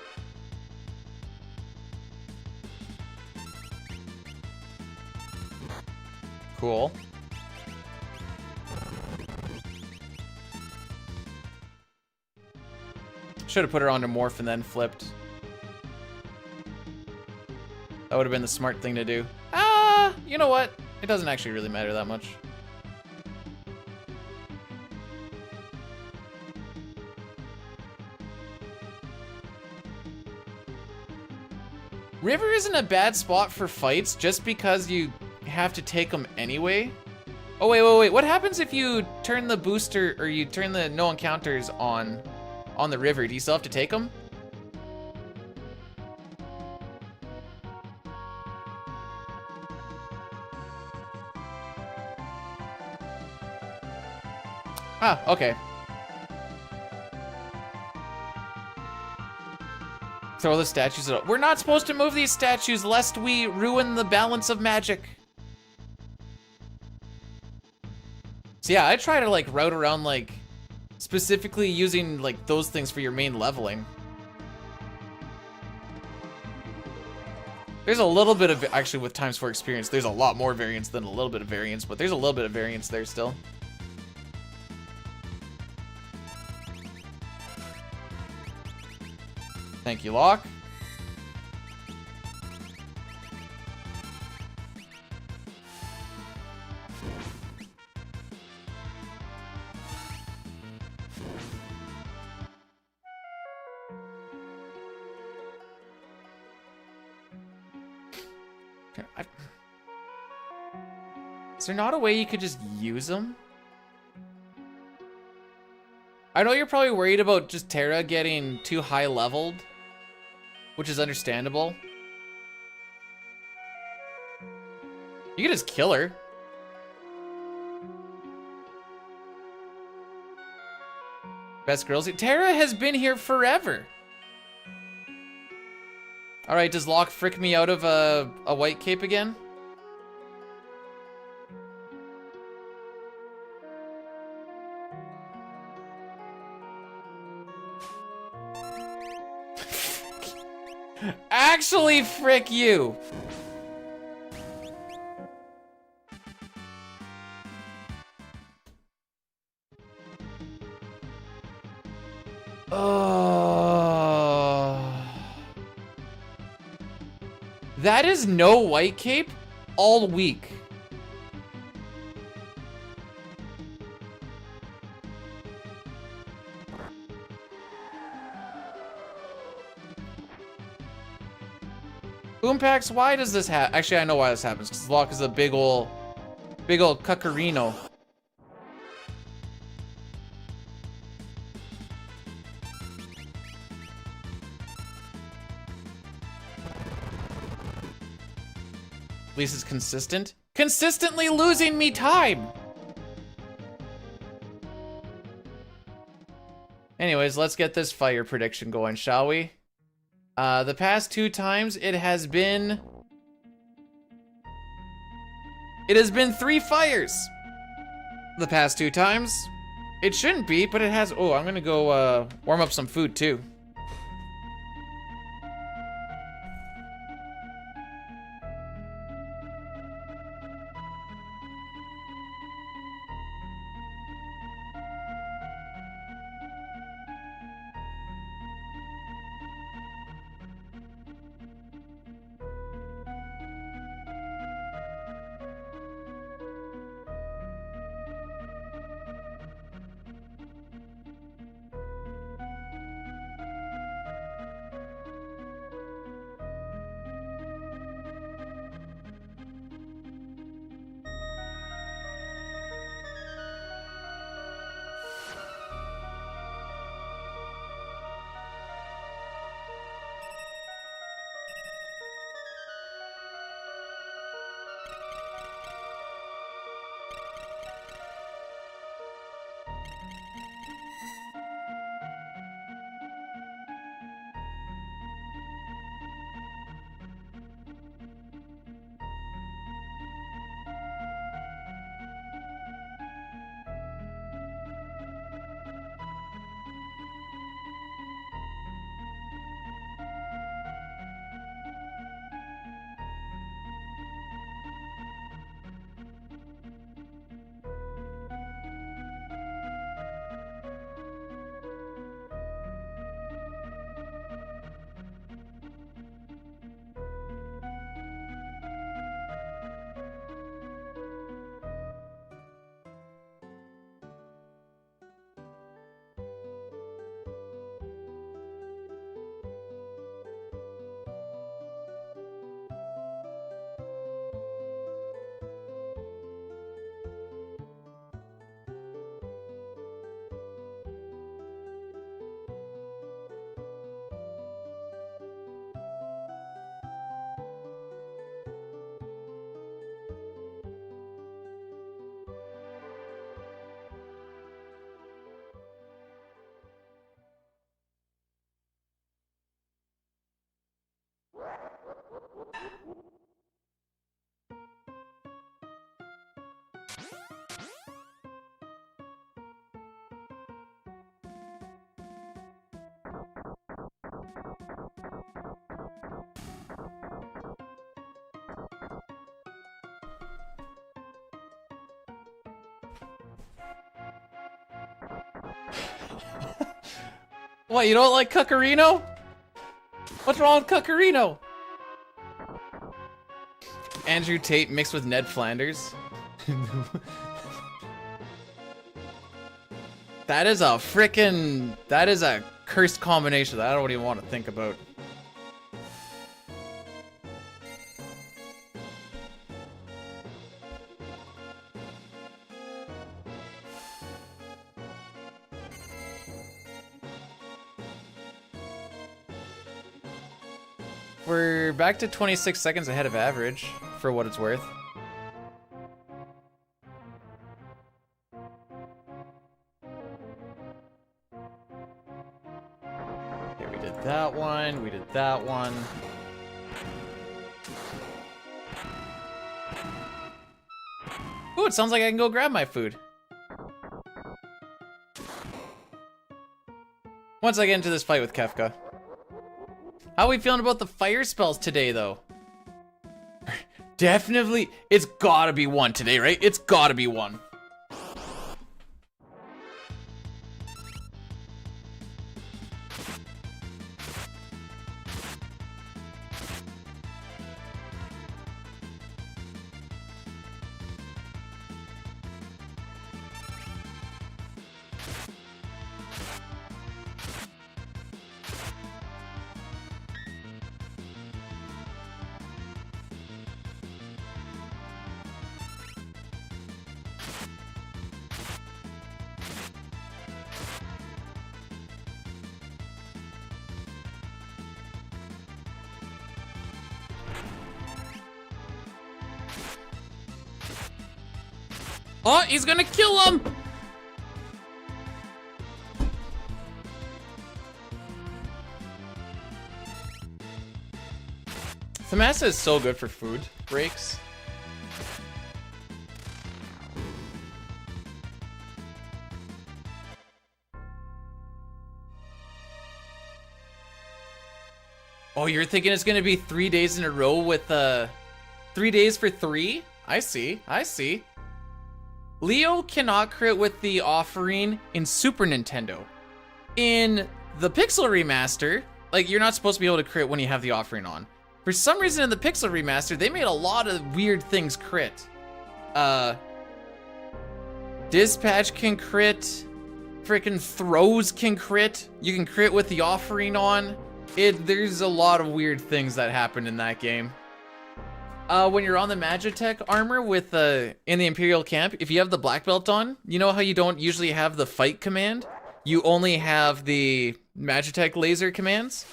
Cool. Should have put her onto morph and then flipped. That would have been the smart thing to do. Ah, you know what? It doesn't actually really matter that much. River isn't a bad spot for fights just because you have to take them anyway. Oh, wait. What happens if you turn the booster or you turn the no encounters on the river? Do you still have to take them? Ah, okay. Throw the statues at. We're not supposed to move these statues lest we ruin the balance of magic. So yeah, I try to like route around like specifically using like those things for your main leveling. There's a little bit of, actually with times 4 experience, there's a lot more variance than a little bit of variance, but there's a little bit of variance there still. Thank you, Locke. Is there not a way you could just use them? I know you're probably worried about just Terra getting too high leveled, which is understandable. You could just kill her. Best girls. Terra has been here forever. All right, does Locke frick me out of a white cape again? Actually, frick you. That is no white cape all week. Boompax, why does this happen? Actually, I know why this happens, because Locke is a big ol' cuckerino. At least it's consistent. Consistently losing me time! Anyways, let's get this fire prediction going, shall we? The past 2 times, it has been 3 fires. The past 2 times. It shouldn't be, but it has. Oh, I'm gonna go warm up some food too. What, you don't like Cucurino? What's wrong with Cucurino? Andrew Tate mixed with Ned Flanders. That is a cursed combination that I don't even want to think about. We're back to 26 seconds ahead of average, for what it's worth. Okay, we did that one, we did that one. Ooh, it sounds like I can go grab my food. Once I get into this fight with Kefka. How are we feeling about the fire spells today, though? Definitely, it's gotta be one today, right? It's gotta be one. Oh, he's gonna kill him! Thamasa is so good for food breaks. Oh, you're thinking it's gonna be 3 days in a row with 3 days for 3? I see, I see. Leo cannot crit with the offering in Super Nintendo. In the Pixel Remaster, like, you're not supposed to be able to crit when you have the offering on. For some reason in the Pixel Remaster, they made a lot of weird things crit. Dispatch can crit. Freaking throws can crit. You can crit with the offering on. There's a lot of weird things that happen in that game. When you're on the Magitech armor with in the Imperial camp, if you have the black belt on, you know how you don't usually have the fight command? You only have the Magitech laser commands.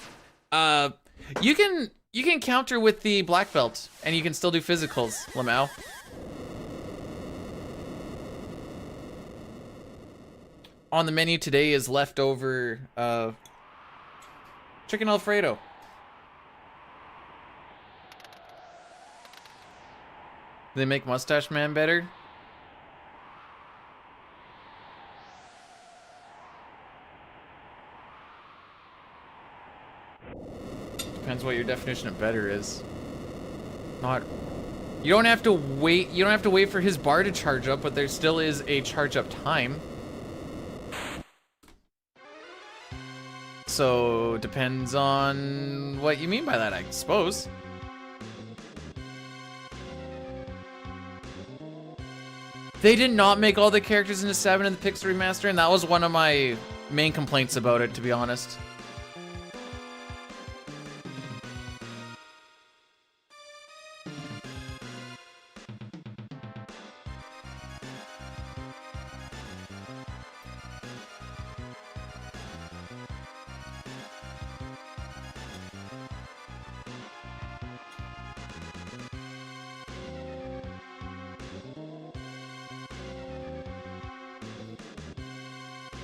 You can counter with the black belt, and you can still do physicals, Lamau. On the menu today is leftover chicken Alfredo. Do they make Mustache Man better? Depends what your definition of better is. Not. You don't have to wait. You don't have to wait for his bar to charge up, but there still is a charge up time. So depends on what you mean by that, I suppose. They did not make all the characters into 7 in the Pixel Remaster, and that was one of my main complaints about it, to be honest.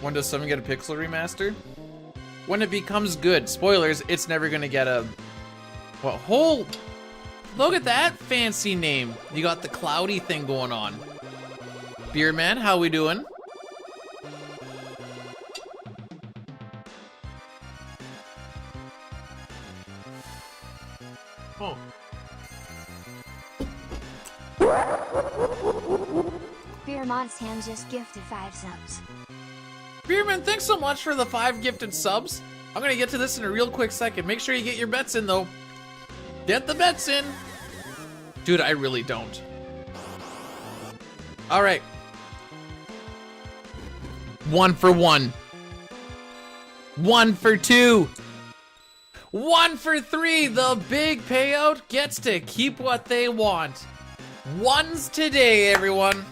When does someone get a Pixel Remaster? When it becomes good. Spoilers, it's never gonna get a... What whole... Look at that fancy name. You got the cloudy thing going on. Beer Man, how we doing? Oh. Beer Mon's hand just gifted 5 subs. Beerman, thanks so much for the 5 gifted subs. I'm gonna get to this in a real quick second. Make sure you get your bets in, though. Get the bets in. Dude, I really don't. All right. 1 for 1. 1 for 2. 1 for 3. The big payout gets to keep what they want. Ones today, everyone.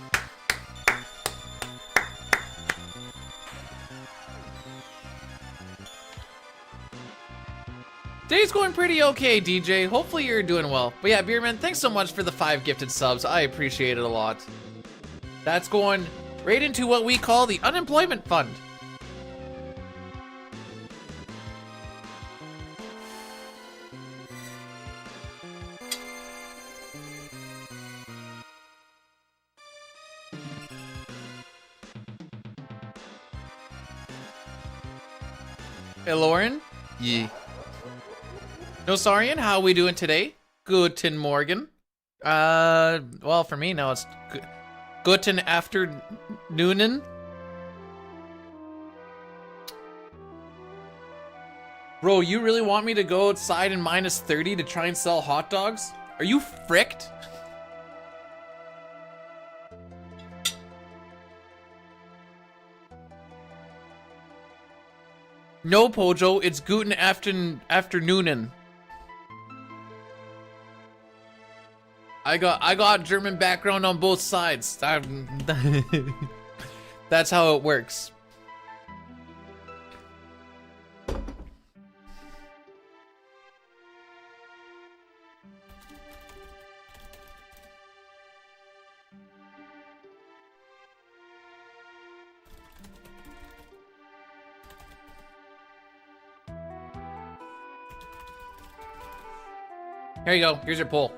Day's going pretty okay, DJ. Hopefully you're doing well. But yeah, Beerman, thanks so much for the 5 gifted subs. I appreciate it a lot. That's going right into what we call the unemployment fund. Hey, Lauren? Yeah. No, Sarian, how we doing today? Guten Morgen. Well, for me now it's Guten Afternoonen. Bro, you really want me to go outside in -30 to try and sell hot dogs? Are you fricked? No, Pojo, it's Guten Afternoonen. I got German background on both sides. That's how it works. Here you go. Here's your poll.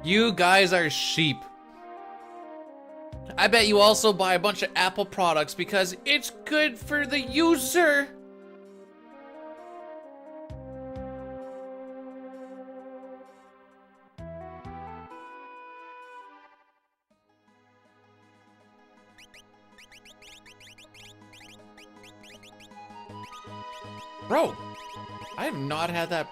You guys are sheep. I bet you also buy a bunch of Apple products because it's good for the user. Bro, I have not had that.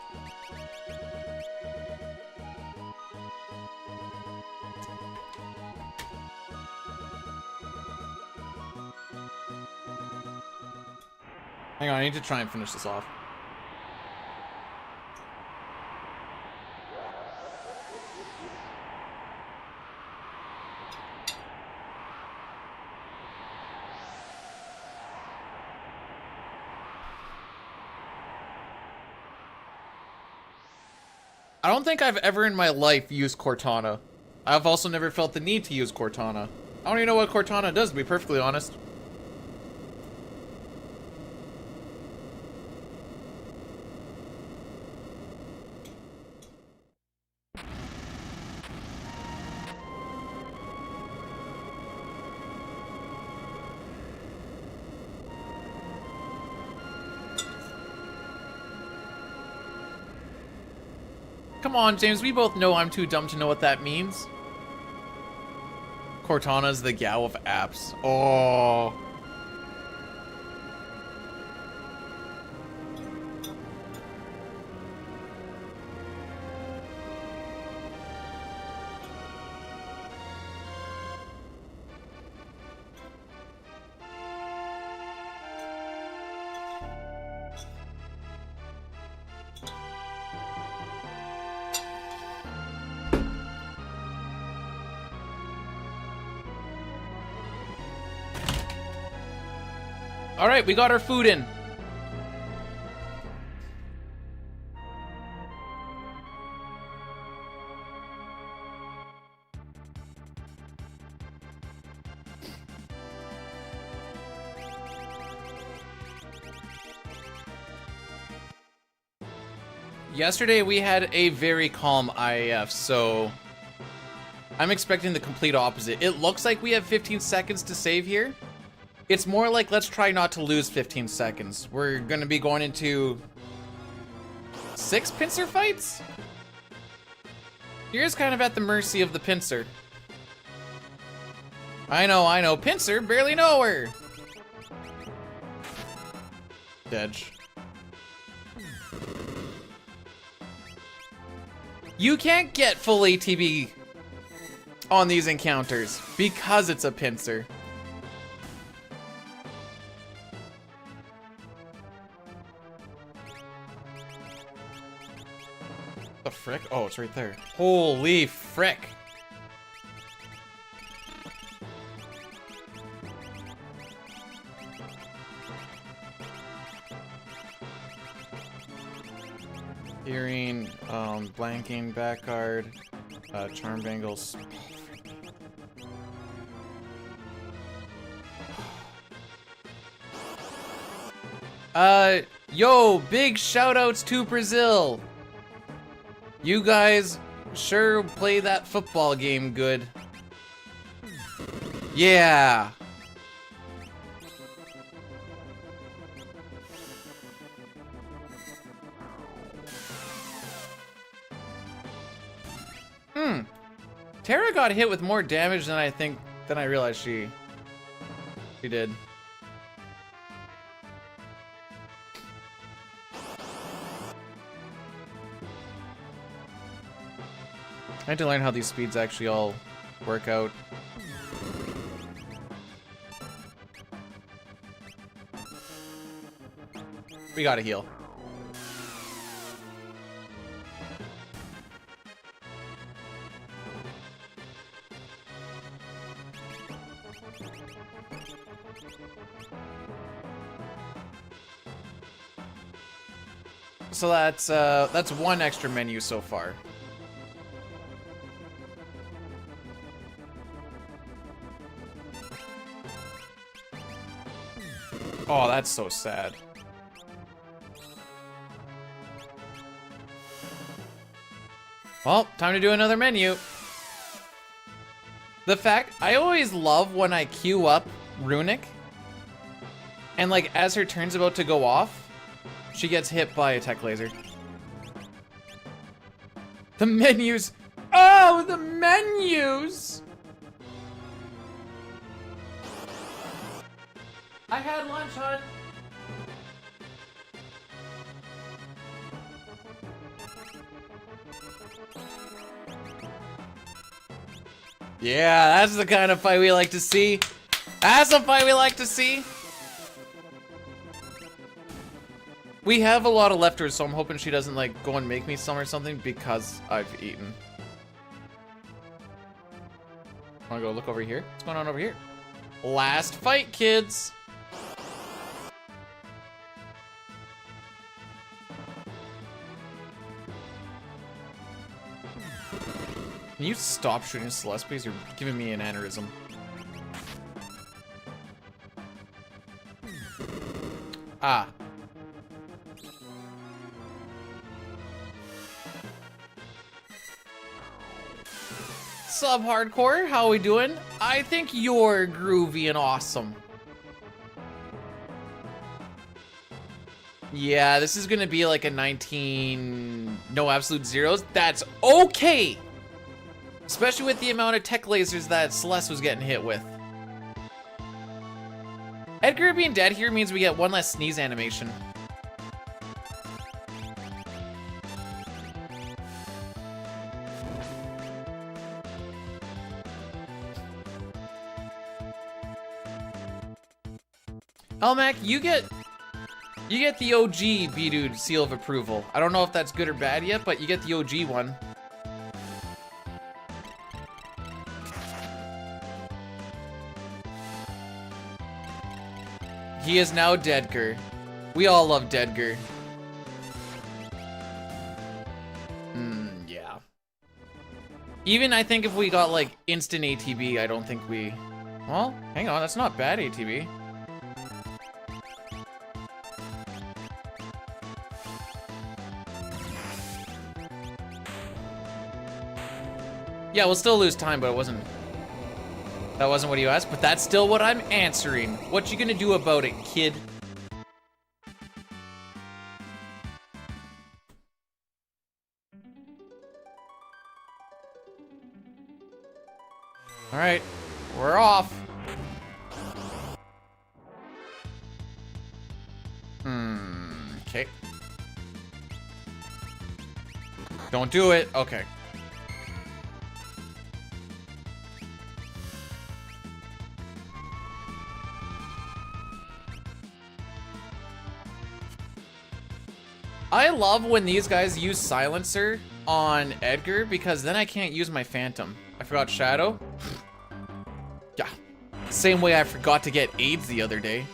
Hang on, I need to try and finish this off. I don't think I've ever in my life used Cortana. I've also never felt the need to use Cortana. I don't even know what Cortana does, to be perfectly honest. Come on, James, we both know I'm too dumb to know what that means. Cortana's the gal of apps. Oh. All right, we got our food in. Yesterday we had a very calm IAF, so I'm expecting the complete opposite. It looks like we have 15 seconds to save here. It's more like let's try not to lose 15 seconds. We're gonna be going into 6 pincer fights? You're just kind of at the mercy of the pincer. I know, pincer, barely know her. Dedge. You can't get full ATB on these encounters because it's a pincer. The frick? Oh, it's right there. Holy frick. Hearing, blanking, back guard, charm bangles. Yo, big shout outs to Brazil. You guys sure play that football game good. Yeah. Tara got hit with more damage than I realized she did. I had to learn how these speeds actually all work out. We gotta heal. So that's one extra menu so far. Oh, that's so sad. Well, time to do another menu. The fact, I always love when I queue up Runic, and like as her turn's about to go off, she gets hit by a tech laser. The menus. Oh, the menus! I had lunch, hon. Yeah, that's the kind of fight we like to see. That's the fight we like to see. We have a lot of leftovers, so I'm hoping she doesn't like go and make me some or something because I've eaten. Wanna go look over here? What's going on over here? Last fight, kids. Can you stop shooting Celeste, please? You're giving me an aneurysm. Ah. Sub Hardcore, how we doing? I think you're groovy and awesome. Yeah, this is gonna be like a 19... no absolute zeros. That's okay! Especially with the amount of tech lasers that Celeste was getting hit with. Edgar being dead here means we get one less sneeze animation. Elmac, you get the OG B-Dude seal of approval. I don't know if that's good or bad yet, but you get the OG one. He is now Dedgar. We all love Dedgar. Yeah. Even I think if we got like instant ATB, I don't think we... Well, hang on, that's not bad ATB. Yeah, we'll still lose time, but it wasn't... That wasn't what you asked, but that's still what I'm answering. What you gonna do about it, kid? All right, we're off. Okay. Don't do it. Okay. I love when these guys use silencer on Edgar because then I can't use my phantom. I forgot Shadow. Yeah. Same way I forgot to get AIDS the other day.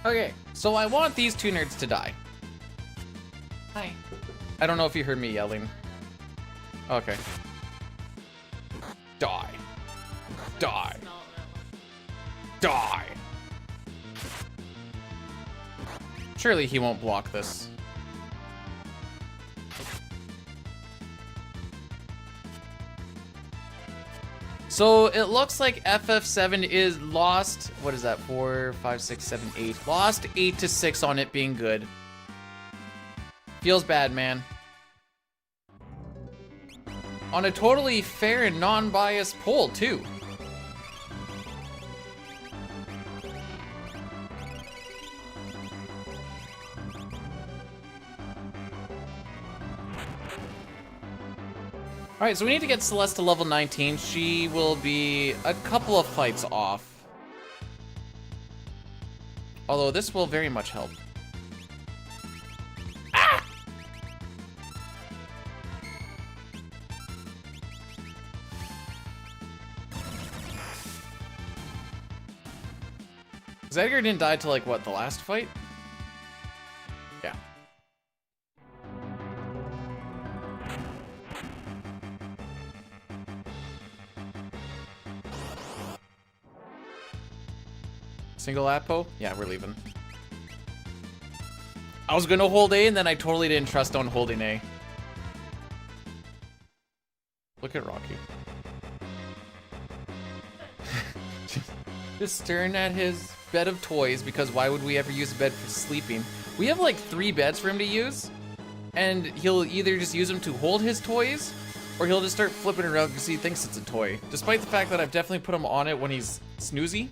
Okay, so I want these two nerds to die. Hi. I don't know if you heard me yelling. Okay. Die. Die. Die. Surely he won't block this. So it looks like FF7 is lost. What is that? 4, 5, 6, 7, 8. Lost 8 to 6 on it being good. Feels bad, man. On a totally fair and non-biased poll, too. Alright, so we need to get Celeste to level 19. She will be a couple of fights off. Although this will very much help. Ah! Edgar didn't die till like what, the last fight? Yeah. Single Apo? Yeah, we're leaving. I was gonna hold A and then I totally didn't trust on holding A. Look at Rocky. Just staring at his bed of toys because why would we ever use a bed for sleeping? We have like 3 beds for him to use and he'll either just use them to hold his toys or he'll just start flipping around because he thinks it's a toy. Despite the fact that I've definitely put him on it when he's snoozy.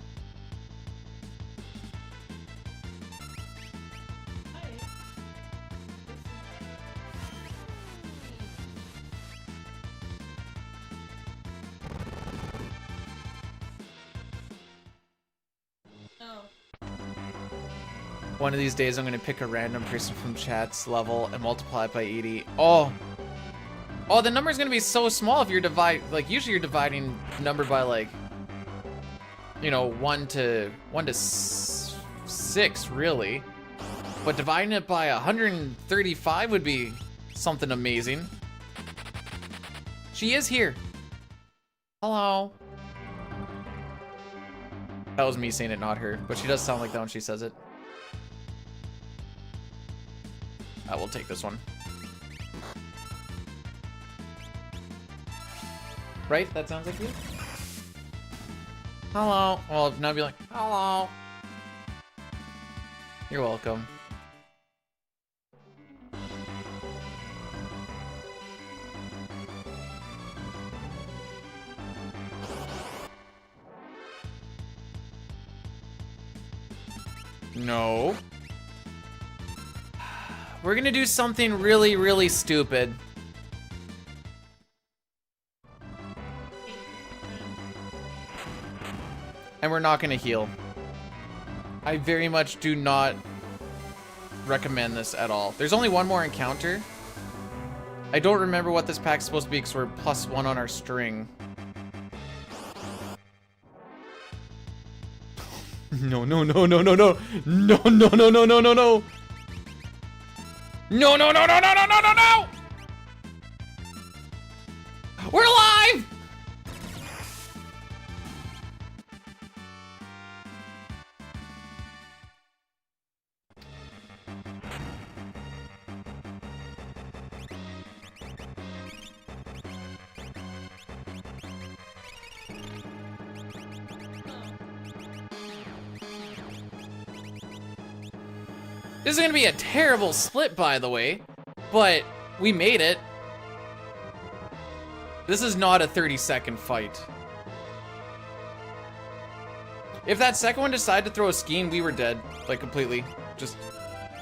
One of these days, I'm gonna pick a random person from chat's level and multiply it by 80. Oh, the number's gonna be so small if you're usually you're dividing number by like, you know, 1 to 6 really, but dividing it by 135 would be something amazing. She is here. Hello. That was me saying it, not her, but she does sound like that when she says it. I will take this one. Right? That sounds like you? Hello. Well, now be like, hello. You're welcome. No. We're gonna do something really, really stupid. And we're not gonna heal. I very much do not recommend this at all. There's only one more encounter. I don't remember what this pack's supposed to be because we're +1 on our string. No, no, no, no, no, no. No, no, no, no, no, no, no. No, no, no, no, no, no, no, no, no! We're alive! This is gonna be a terrible split, by the way, but we made it. This is not a 30-second fight. If that second one decided to throw a skein, we were dead, like completely. Just,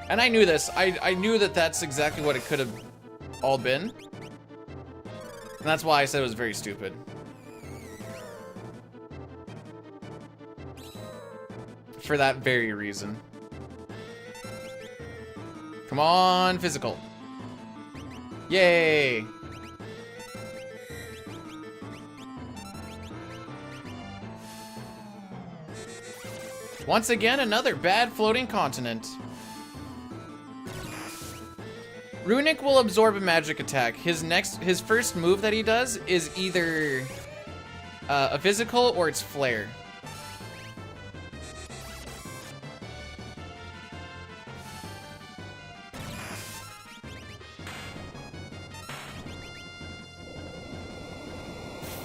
and I knew this. I knew that that's exactly what it could have all been. And that's why I said it was very stupid. For that very reason. Come on, physical. Yay! Once again, another bad floating continent. Runic will absorb a magic attack. His first move that he does is either a physical or it's flare.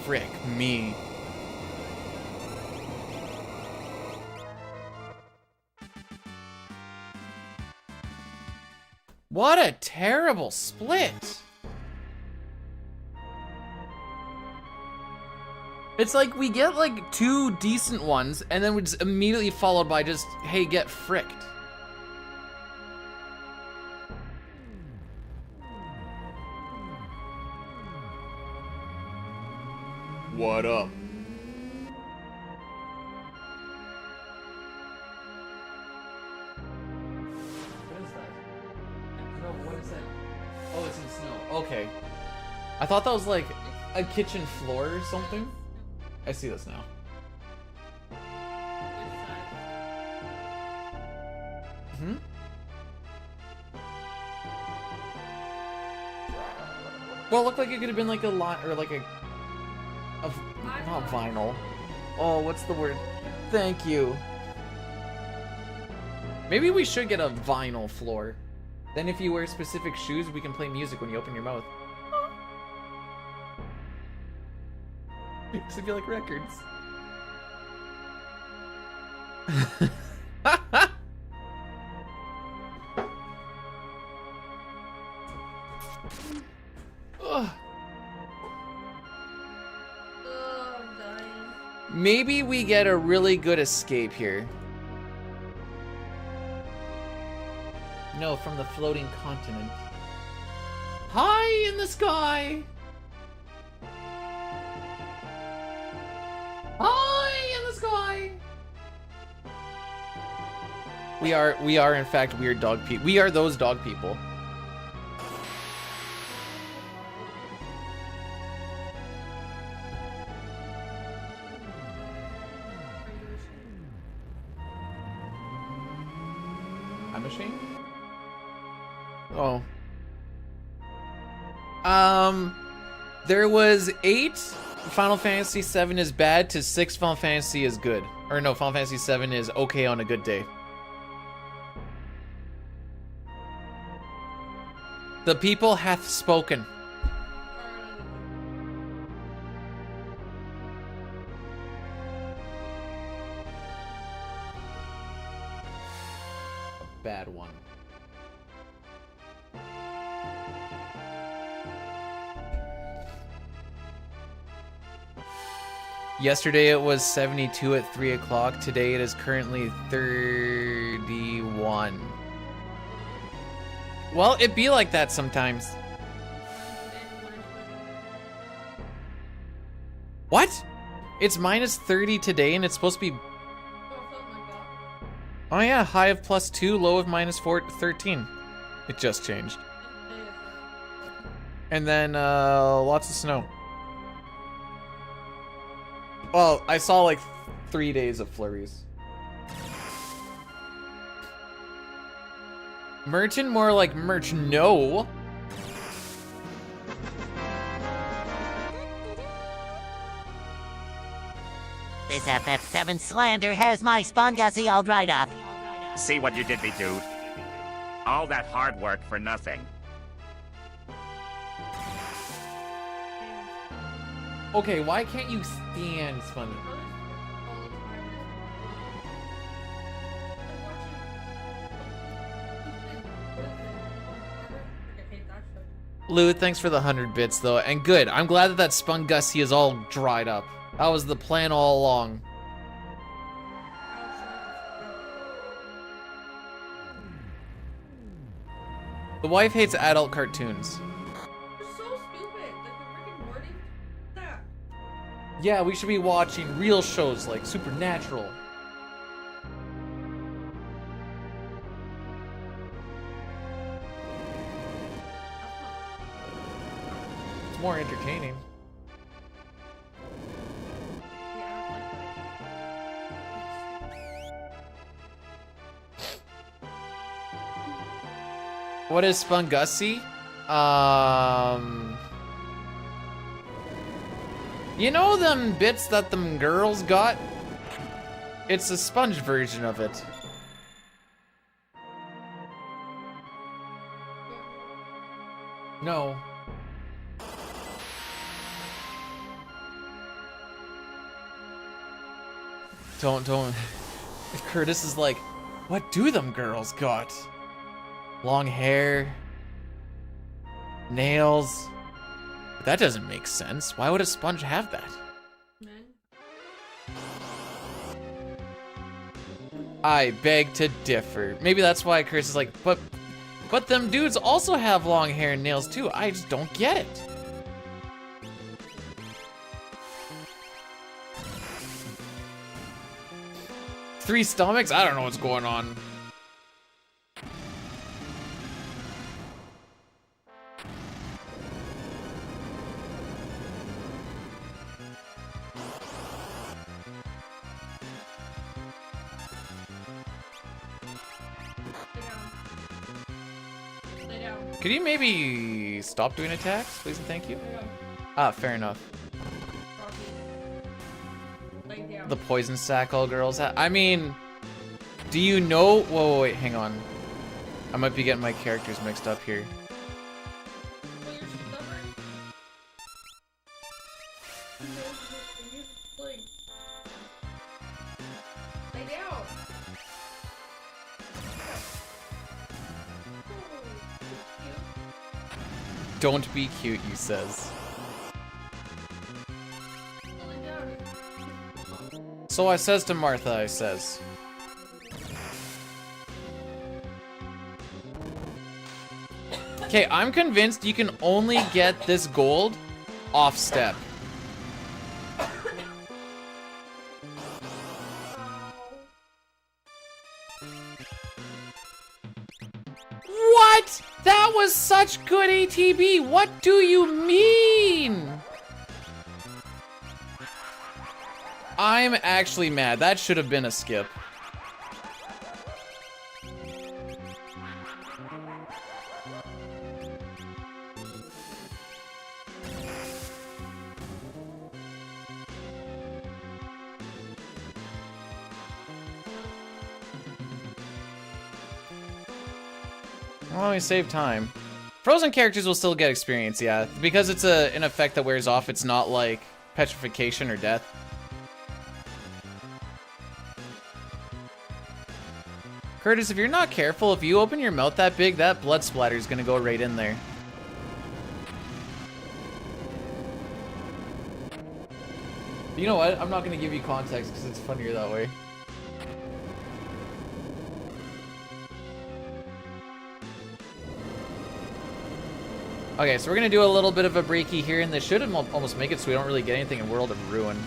Frick me. What a terrible split. It's like we get like 2 decent ones and then we're just immediately followed by just, hey, get fricked. What up? What is that? No, what is that? Oh, it's in snow. Okay. I thought that was like a kitchen floor or something. I see this now. Hmm? Well, it looked like it could have been like a lot, or like a not vinyl. Oh, what's the word? Thank you. Maybe we should get a vinyl floor. Then if you wear specific shoes, we can play music when you open your mouth. Makes it feel like records. Ugh. Maybe we get a really good escape here. No, from the floating continent. High in the sky! High in the sky! We are in fact weird dog people. We are those dog people. I'm ashamed? Oh. There was 8 Final Fantasy 7 is bad to 6 Final Fantasy is good. Or no, Final Fantasy 7 is okay on a good day. The people hath spoken. A bad one. Yesterday it was 72 at 3 o'clock. Today it is currently 31. Well, it be like that sometimes. What? It's minus 30 today and it's supposed to be... Oh yeah, high of +2, low of -13. It just changed. And then lots of snow. Well, I saw like 3 days of flurries. Merchant, more like merch, no. This FF7 slander has my Spungussie all dried up. See what you did me, dude? All that hard work for nothing. Okay, why can't you stand Spun? Lou, thanks for the 100 bits though, and good. I'm glad that Spungussie is all dried up. That was the plan all along. The wife hates adult cartoons. Yeah, we should be watching real shows like Supernatural. It's more entertaining. What is Spungussie? You know them bits that them girls got? It's a sponge version of it. No. Don't. Curtis is like, what do them girls got? Long hair, nails. That doesn't make sense. Why would a sponge have that? I beg to differ. Maybe that's why Chris is like, but them dudes also have long hair and nails too. I just don't get it. Three stomachs? I don't know what's going on. Could you maybe stop doing attacks, please and thank you? Ah, fair enough. The poison sack all girls have. I mean, do you know? Whoa, wait, hang on. I might be getting my characters mixed up here. Don't be cute, you says. So I says to Martha, I says. Okay, I'm convinced you can only get this gold off step. What? That was such good ATB. What do you mean? I'm actually mad. That should have been a skip. Well, we save time. Frozen characters will still get experience, yeah. Because it's an effect that wears off, it's not like petrification or death. Curtis, if you're not careful, if you open your mouth that big, that blood splatter is gonna go right in there. You know what? I'm not gonna give you context because it's funnier that way. Okay, so we're gonna do a little bit of a breaky here, and this should almost make it so we don't really get anything in World of Ruin.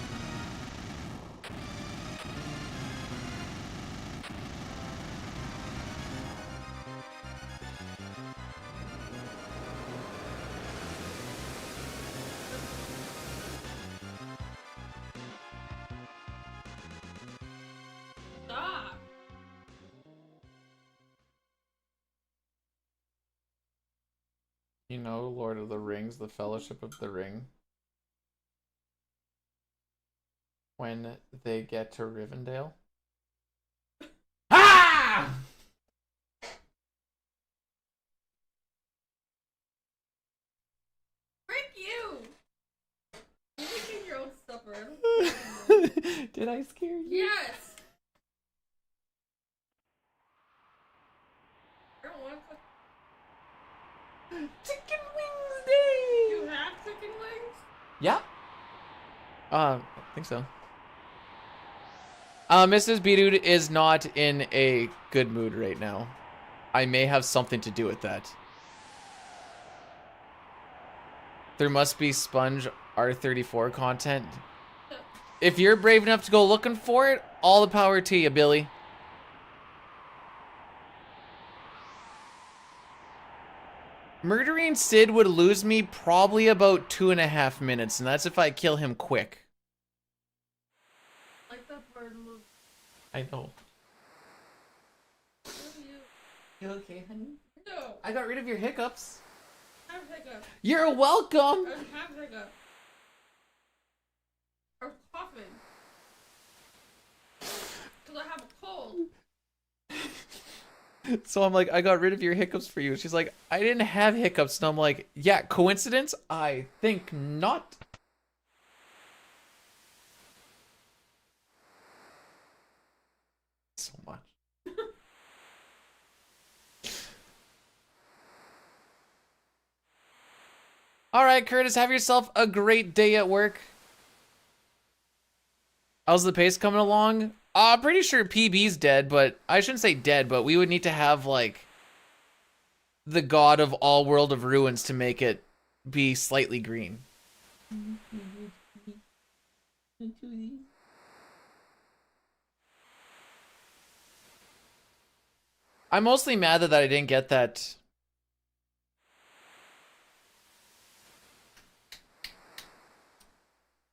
You know, Lord of the Rings, the Fellowship of the Ring. When they get to Rivendell. Ah! Frick you! You can get your own supper. Did I scare you? Yes! I don't want Chicken Wings Day! You have chicken wings? Yeah. I think so. Mrs. B-Dude is not in a good mood right now. I may have something to do with that. There must be Sponge R34 content. If you're brave enough to go looking for it, all the power to you, Billy. Murdering Sid would lose me probably about 2.5 minutes, and that's if I kill him quick. Like that bird move. I know. You okay, honey? No. I got rid of your hiccups. I have hiccup. You're welcome. I have hiccup. I was coughing. Because I have a cold. So I'm like, I got rid of your hiccups for you. She's like, I didn't have hiccups. And I'm like, yeah, coincidence? I think not. So much. All right, Curtis, have yourself a great day at work. How's the pace coming along? I'm pretty sure PB's dead, but I shouldn't say dead, but we would need to have, like, the god of all World of Ruins to make it be slightly green. I'm mostly mad that I didn't get that.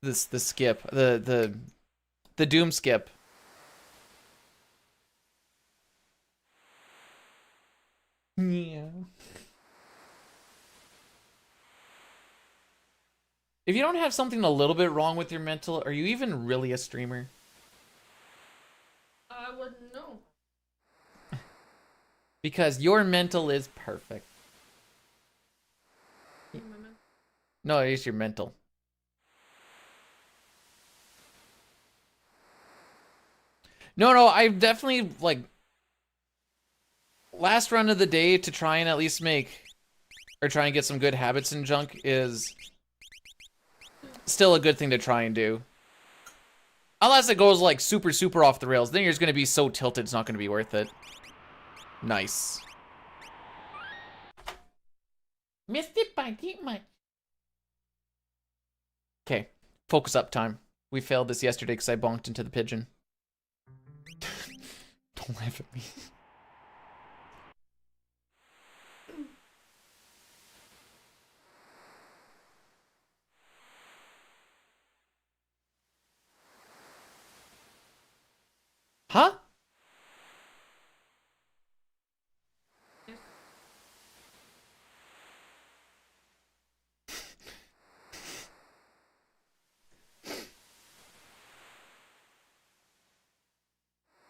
The skip, the doom skip. Yeah. If you don't have something a little bit wrong with your mental, are you even really a streamer? I wouldn't know. Because your mental is perfect. No, it's your mental. No, I've definitely, like, last run of the day to try and at least make, or try and get some good habits in junk is still a good thing to try and do. Unless it goes, like, super off the rails. Then you're just going to be so tilted, it's not going to be worth it. Nice. Missed it by too much. Okay, focus up time. We failed this yesterday because I bonked into the pigeon. Don't laugh at me. Huh?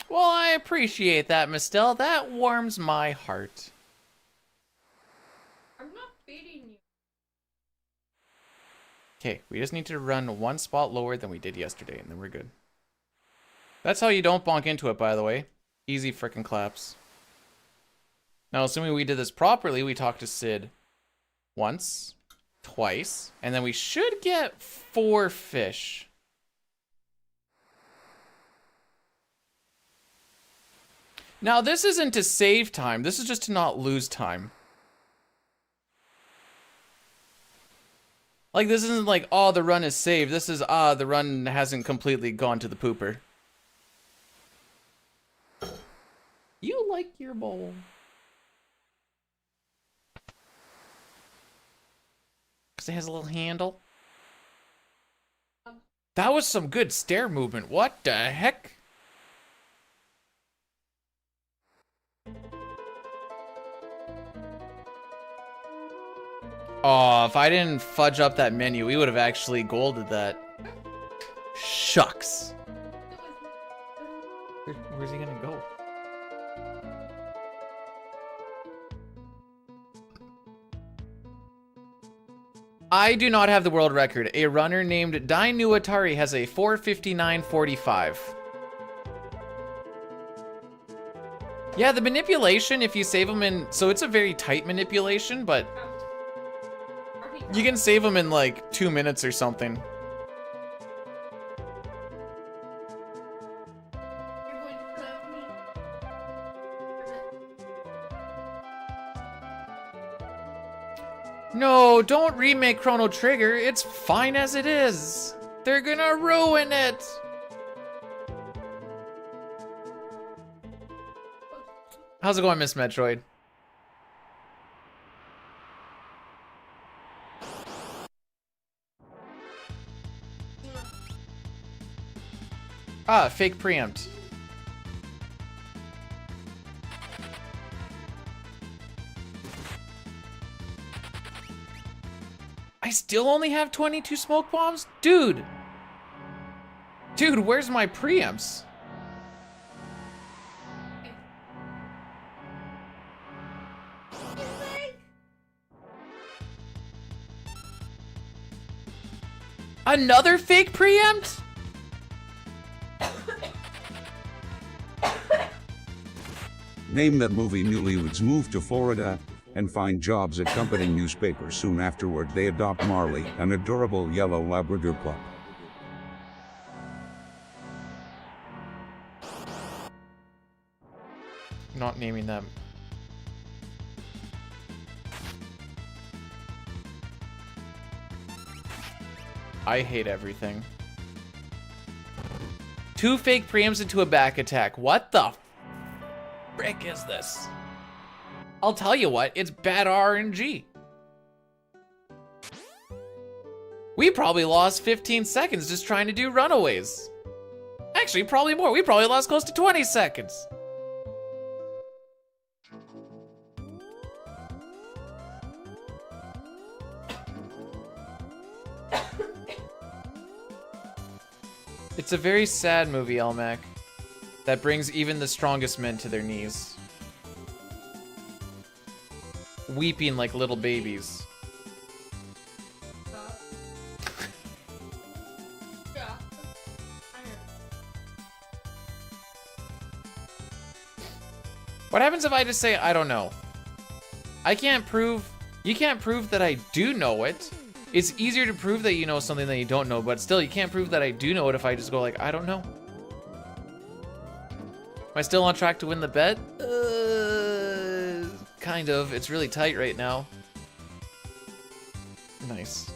Well, I appreciate that, Mistel. That warms my heart. I'm not feeding you. Okay, we just need to run one spot lower than we did yesterday, and then we're good. That's how you don't bonk into it, by the way. Easy frickin' claps. Now, assuming we did this properly, we talked to Sid once, twice, and then we should get 4 fish. Now, this isn't to save time. This is just to not lose time. Like, this isn't like, oh, the run is saved. This is, the run hasn't completely gone to the pooper. You like your bowl. Because it has a little handle. That was some good stair movement. What the heck? Oh, if I didn't fudge up that menu, we would have actually golded that. Shucks. Where's he gonna go? I do not have the world record. A runner named Dainu Atari has a 4:59.45. Yeah, the manipulation, if you save them in... So it's a very tight manipulation, but... You can save them in like 2 minutes or something. No, don't remake Chrono Trigger. It's fine as it is. They're gonna ruin it. How's it going, Miss Metroid? Ah, fake preempt. I still only have 22 smoke bombs? Dude! Dude, where's my preempts? Another fake preempt? Name that movie. Newlyweds move to Florida and find jobs at company newspaper. Soon afterward, they adopt Marley, an adorable yellow Labrador pup. Not naming them. I hate everything. 2 fake preempts into a back attack. What the frick is this? I'll tell you what, it's bad RNG. We probably lost 15 seconds just trying to do runaways. Actually, probably more. We probably lost close to 20 seconds. It's a very sad movie, Elmac, that brings even the strongest men to their knees. Weeping like little babies. What happens if I just say, I don't know? I can't prove, you can't prove that I do know it. It's easier to prove that you know something that you don't know, but still you can't prove that I do know it if I just go like, I don't know. Am I still on track to win the bet? Kind of. It's really tight right now. Nice.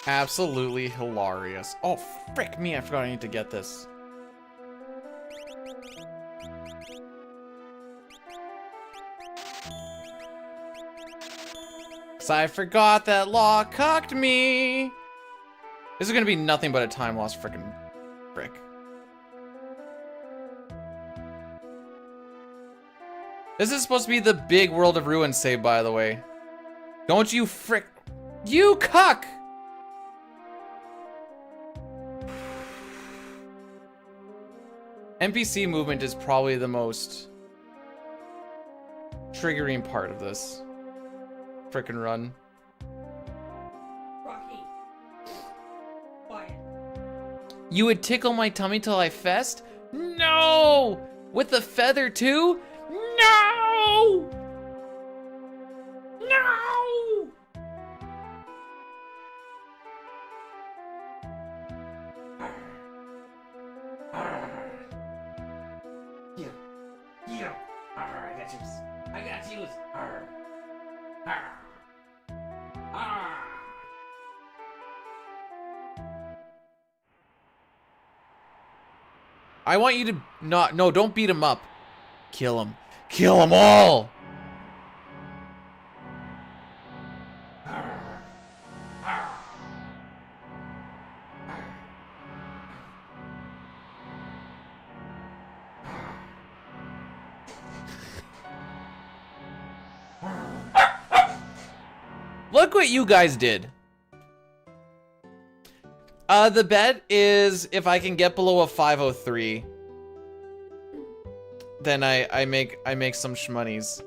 Absolutely hilarious. Oh, frick me, I forgot I need to get this. So I forgot that Law cucked me. This is gonna be nothing but a time loss, frickin' frick. This is supposed to be the big World of Ruin save, by the way. Don't you frick... You cuck! NPC movement is probably the most triggering part of this frickin' run. Rocky. Quiet. You would tickle my tummy till I fest? No! With the feather too? No! No! You. I got you. I got you. I want you to not... No, don't beat him up. Kill him. Kill them all! Look what you guys did. The bet is if I can get below a 503, then I make some shmoneys.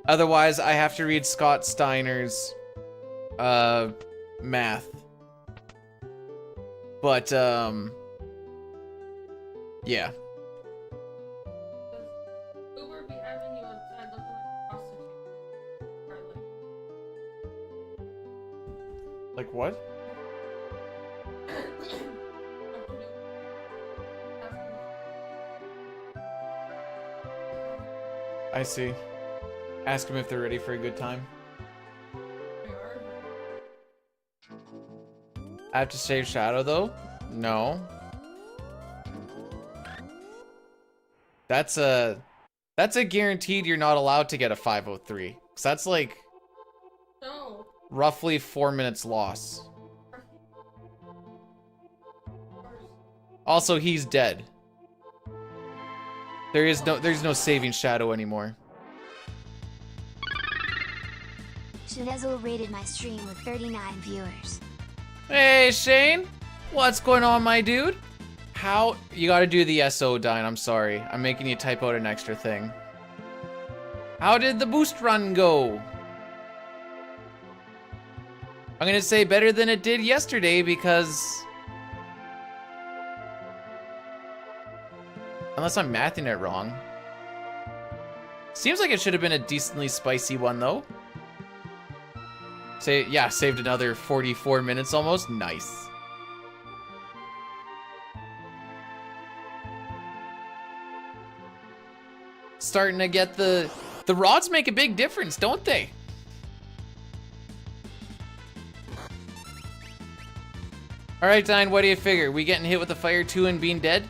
Otherwise, I have to read Scott Steiner's math. But yeah. Uber be having you outside looking like a prostitute. Like what? I see. Ask them if they're ready for a good time. I have to save Shadow though? No. That's a guaranteed you're not allowed to get a 503. Cause that's like No. roughly 4 minutes loss. Also, he's dead. There's no saving Shadow anymore. Shadezel rated my stream with 39 viewers. Hey Shane, what's going on, my dude? How you gotta do the SO, Dine? I'm sorry, I'm making you type out an extra thing. How did the boost run go? I'm gonna say better than it did yesterday because unless I'm mathing it wrong. Seems like it should have been a decently spicy one though. Yeah, saved another 44 minutes almost. Nice. Starting to get the rods make a big difference, don't they? All right, Dine, what do you figure? We getting hit with the fire too and being dead?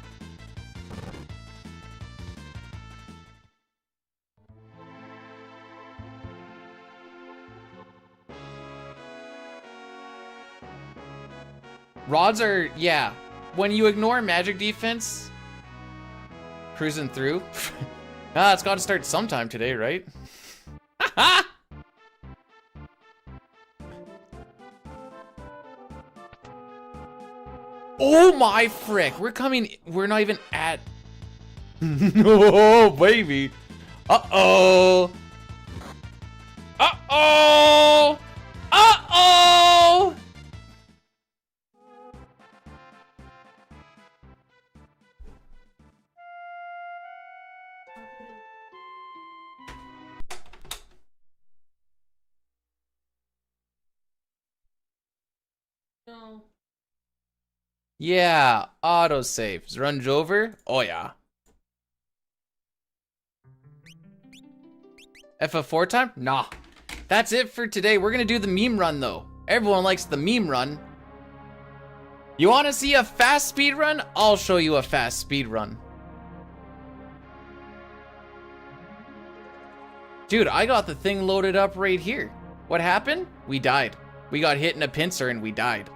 Rods are, yeah. When you ignore magic defense, cruising through. It's got to start sometime today, right? Oh my frick! We're not even at. Oh baby! Uh-oh! Uh-oh! Uh-oh! No. Yeah, autosave. Runge over? Oh yeah. FF4 time? Nah. That's it for today. We're gonna do the meme run though. Everyone likes the meme run. You wanna see a fast speed run? I'll show you a fast speed run. Dude, I got the thing loaded up right here. What happened? We died. We got hit in a pincer and we died.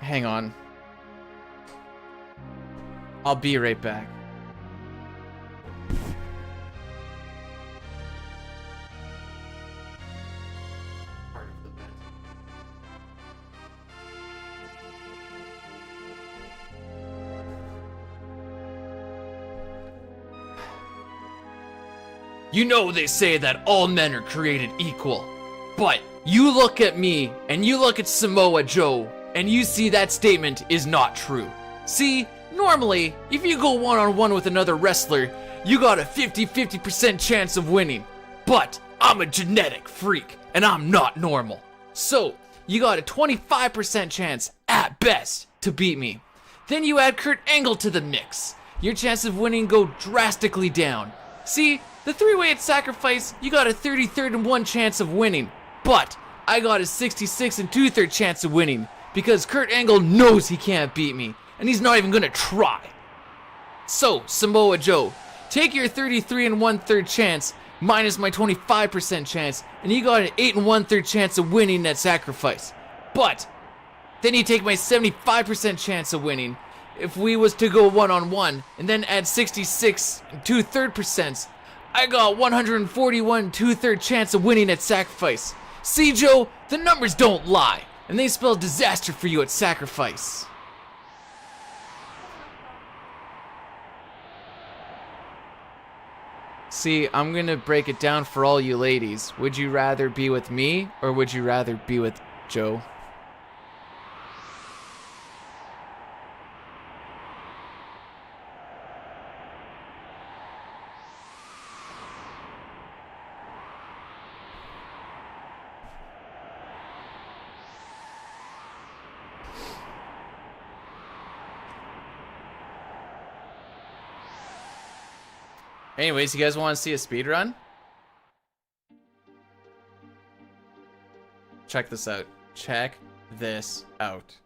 Hang on. I'll be right back. You know they say that all men are created equal. But you look at me and you look at Samoa Joe and you see that statement is not true. See, normally, if you go one-on-one with another wrestler, you got a 50-50% chance of winning. But I'm a genetic freak and I'm not normal. So, you got a 25% chance at best to beat me. Then you add Kurt Angle to the mix. Your chances of winning go drastically down. See, the three-way at Sacrifice, you got a 33-1 chance of winning. But I got a 66 2/3 chance of winning because Kurt Angle knows he can't beat me and he's not even gonna try. So, Samoa Joe, take your 33 and 1/3 chance minus my 25% chance, and you got an 8 and 1/3 chance of winning at sacrifice. But then you take my 75% chance of winning if we was to go 1-on-1, and then add 66 and 2/3%. I got 141 2/3 chance of winning at sacrifice. See, Joe, the numbers don't lie, and they spell disaster for you at sacrifice. See, I'm gonna break it down for all you ladies. Would you rather be with me, or would you rather be with Joe? Anyways, you guys want to see a speed run? Check this out. Check this out.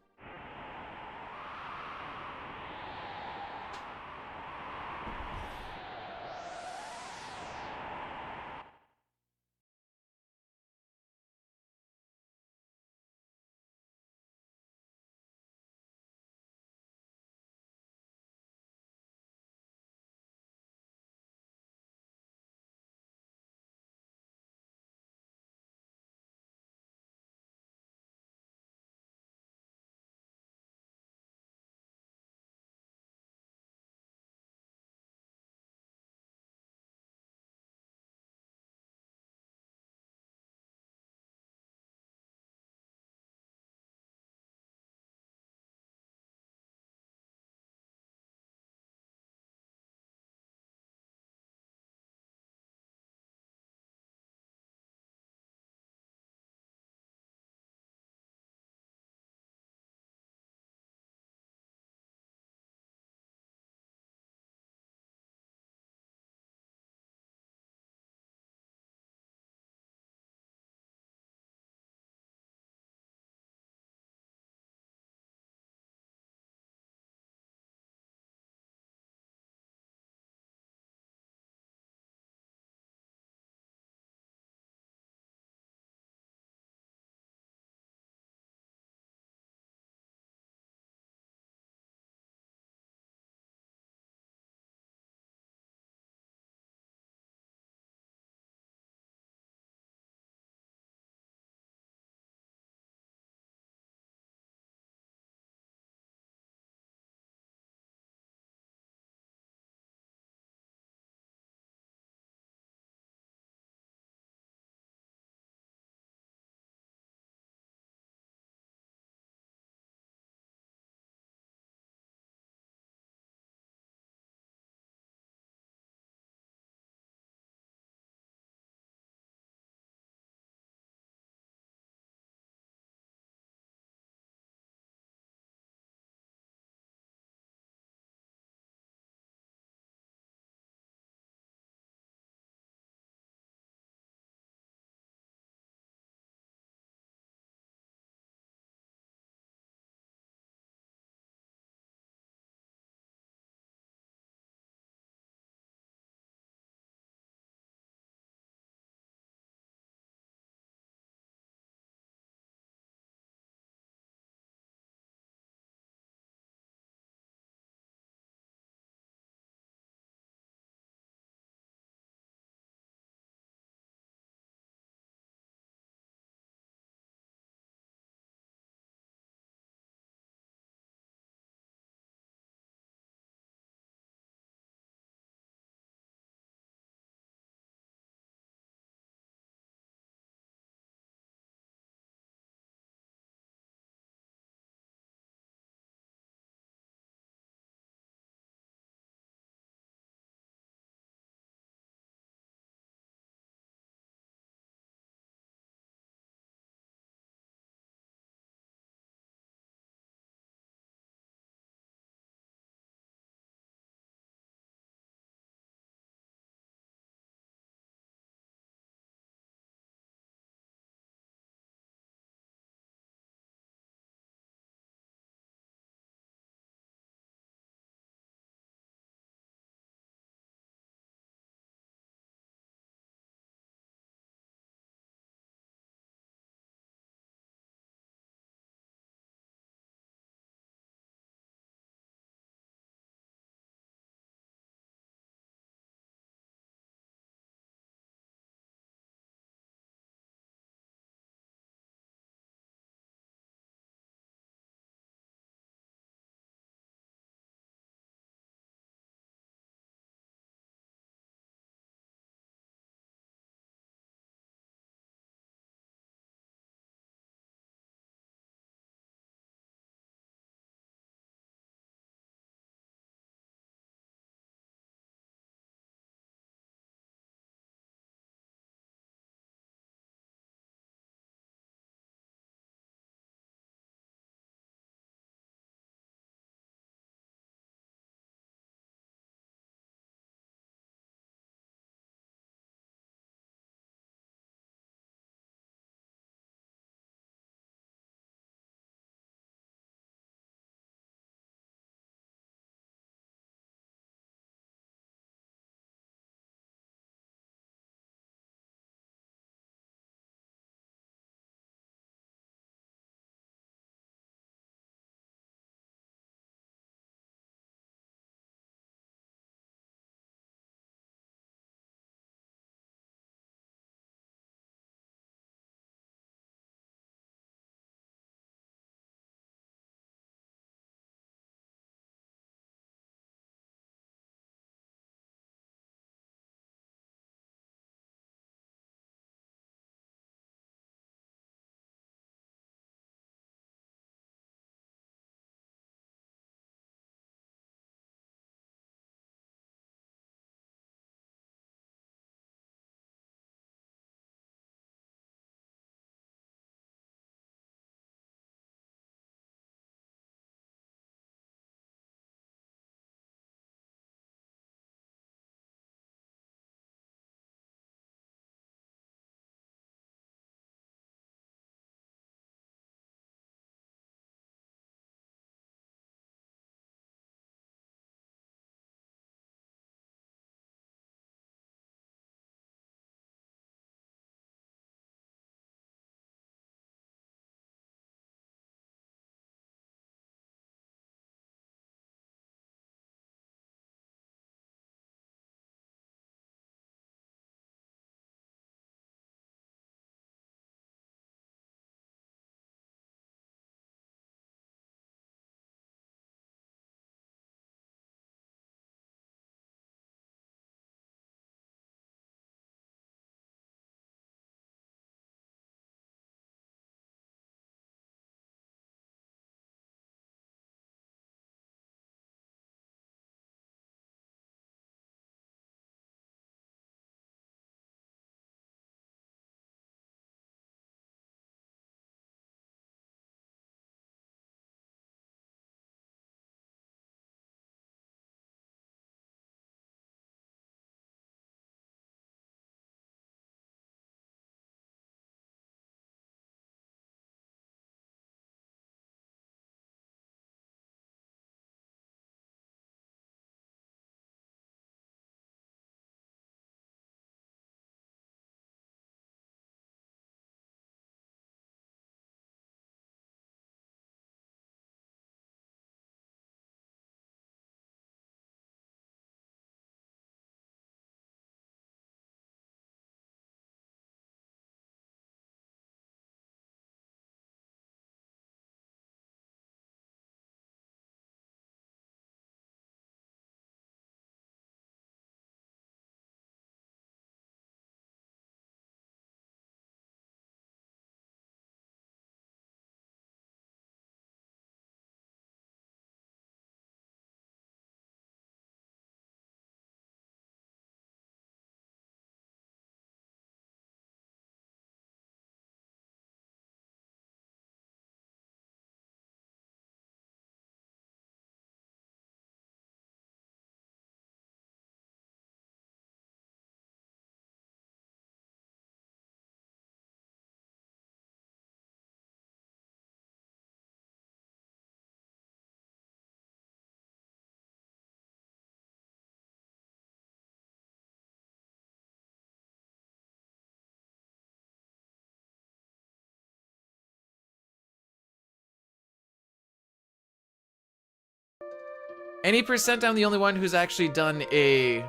Any percent, I'm the only one who's actually done a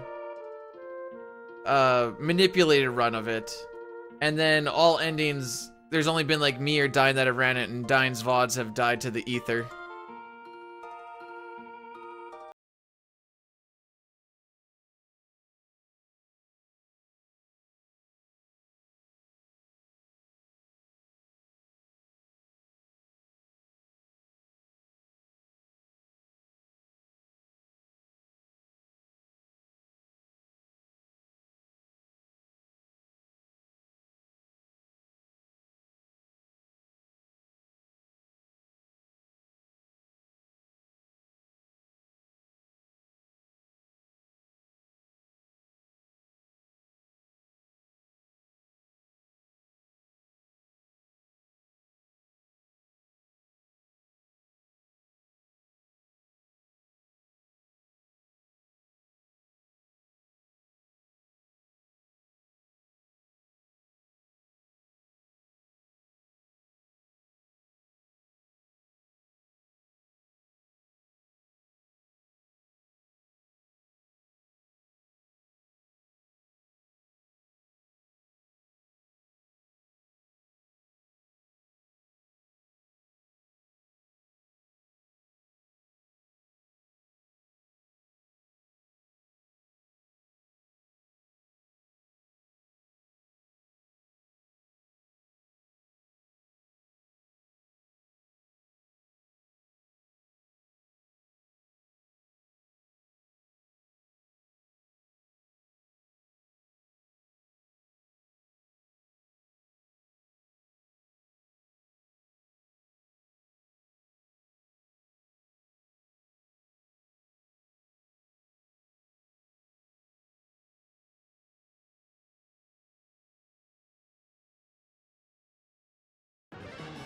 manipulated run of it. And then all endings, there's only been like me or Dine that have ran it, and Dine's VODs have died to the ether.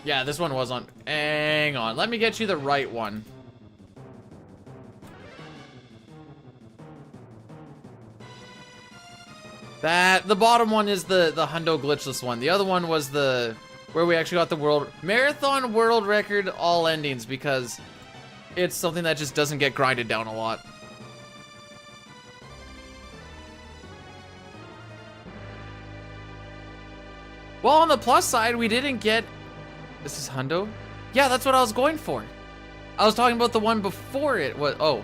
Yeah, this one was on. Hang on. Let me get you the right one. The bottom one is the Hundo Glitchless one. The other one was where we actually got the marathon world record all endings, because it's something that just doesn't get grinded down a lot. Well, on the plus side, we didn't get... This is Hundo? Yeah, that's what I was going for. I was talking about the one before it. What? Oh.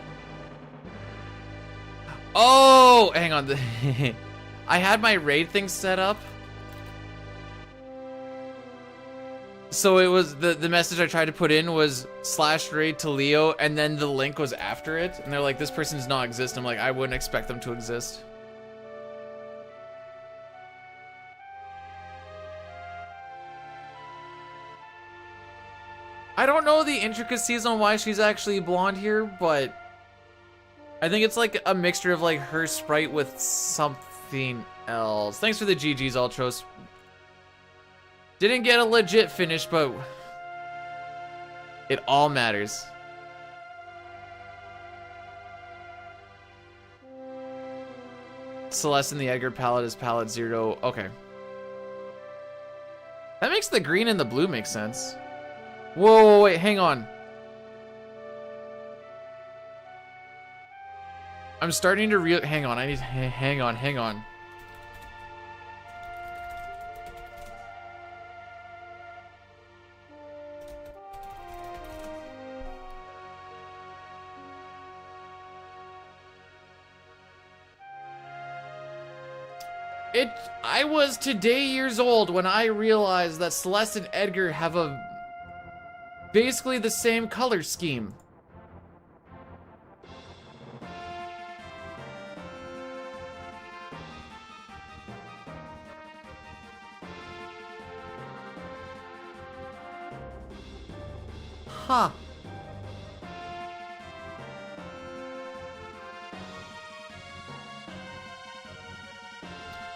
Oh, hang on. I had my raid thing set up. So it was the message I tried to put in was /raid to Leo, and then the link was after it. And they're like, this person does not exist. I'm like, I wouldn't expect them to exist. I don't know the intricacies on why she's actually blonde here, but I think it's like a mixture of like her sprite with something else. Thanks for the GGs, Ultros. Didn't get a legit finish, but it all matters. Celeste and the Edgar palette is palette 0. Okay. That makes the green and the blue make sense. Whoa, wait, hang on. I'm starting to hang on, I need hang on. I was today years old when I realized that Celeste and Edgar have basically the same color scheme. Huh.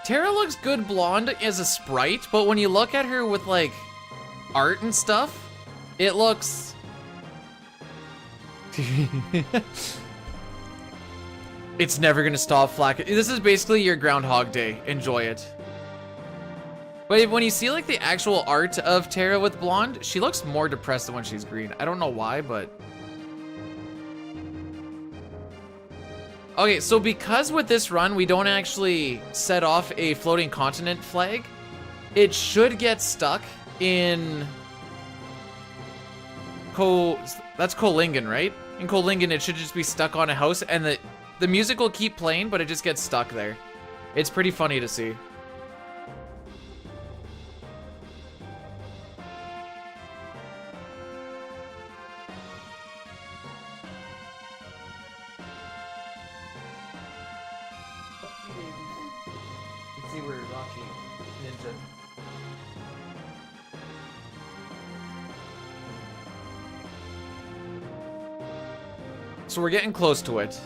Tara looks good blonde as a sprite, but when you look at her with like art and stuff, it looks... It's never gonna stop flack. This is basically your Groundhog Day. Enjoy it. But when you see like the actual art of Tara with blonde, she looks more depressed than when she's green. I don't know why, but... Okay, so because with this run, we don't actually set off a floating continent flag, it should get stuck in that's Kolingen, right? In Kolingen, it should just be stuck on a house, and the music will keep playing, but it just gets stuck there. It's pretty funny to see. Let's see where Rocky Ninja. So we're getting close to it.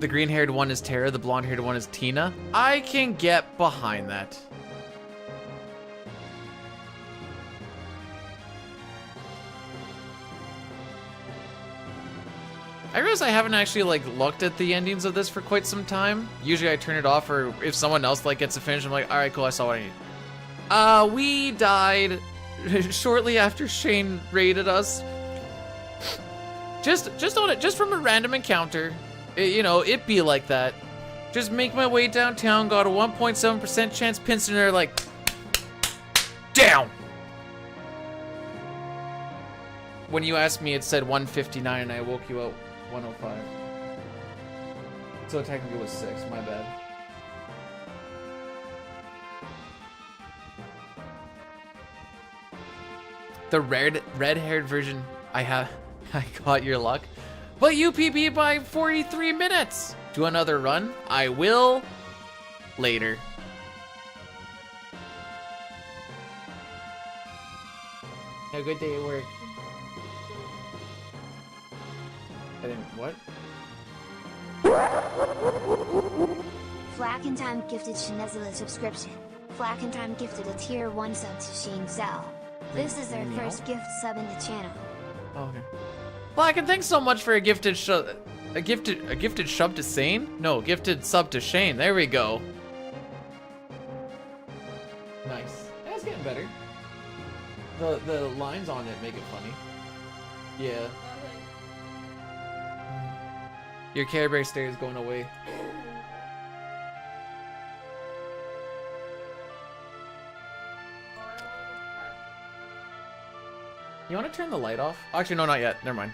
The green-haired one is Tara, the blonde-haired one is Tina. I can get behind that. I realize I haven't actually like looked at the endings of this for quite some time. Usually I turn it off, or if someone else like gets to finish, I'm like, all right, cool, I saw what I need. We died shortly after Shane raided us. Just from a random encounter. You know, it be like that. Just make my way downtown, got a 1.7% chance, Pinson are like, down. When you asked me, it said 159, and I woke you up 105. So technically it was 6, my bad. The red-haired version, I got your luck. But you PB by 43 minutes. Do another run? I will later. Have a good day at work. I didn't, what? Flackentime gifted Shinezilla subscription. Flackentime gifted a tier 1 sub to Shane Zell. This is their first gift sub in the channel. Oh, okay. Blacken, thanks so much for a gifted sub to Sane? No, gifted sub to Shane. There we go. Nice. That's getting better. The lines on it make it funny. Yeah. Your Care Bear stare is going away. You want to turn the light off? Actually, no, not yet. Never mind.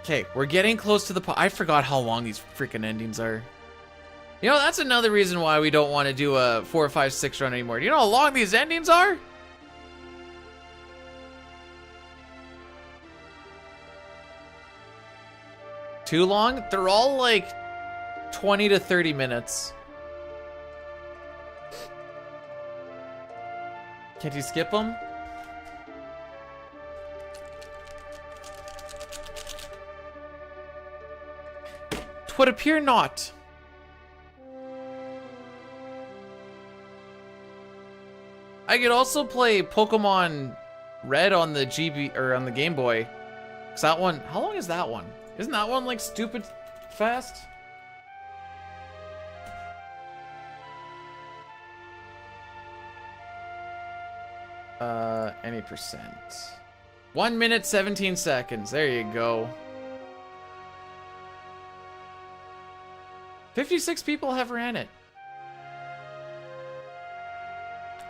Okay, we're getting close to the I forgot how long these freaking endings are. You know, that's another reason why we don't want to do a 4, 5, 6 run anymore. Do you know how long these endings are? Too long? They're all like 20 to 30 minutes. Can't you skip them? Twould appear not. I could also play Pokemon Red on the GB or on the Game Boy. Cause that one, how long is that one? Isn't that one like stupid fast? Any percent. 1 minute, 17 seconds. There you go. 56 people have ran it.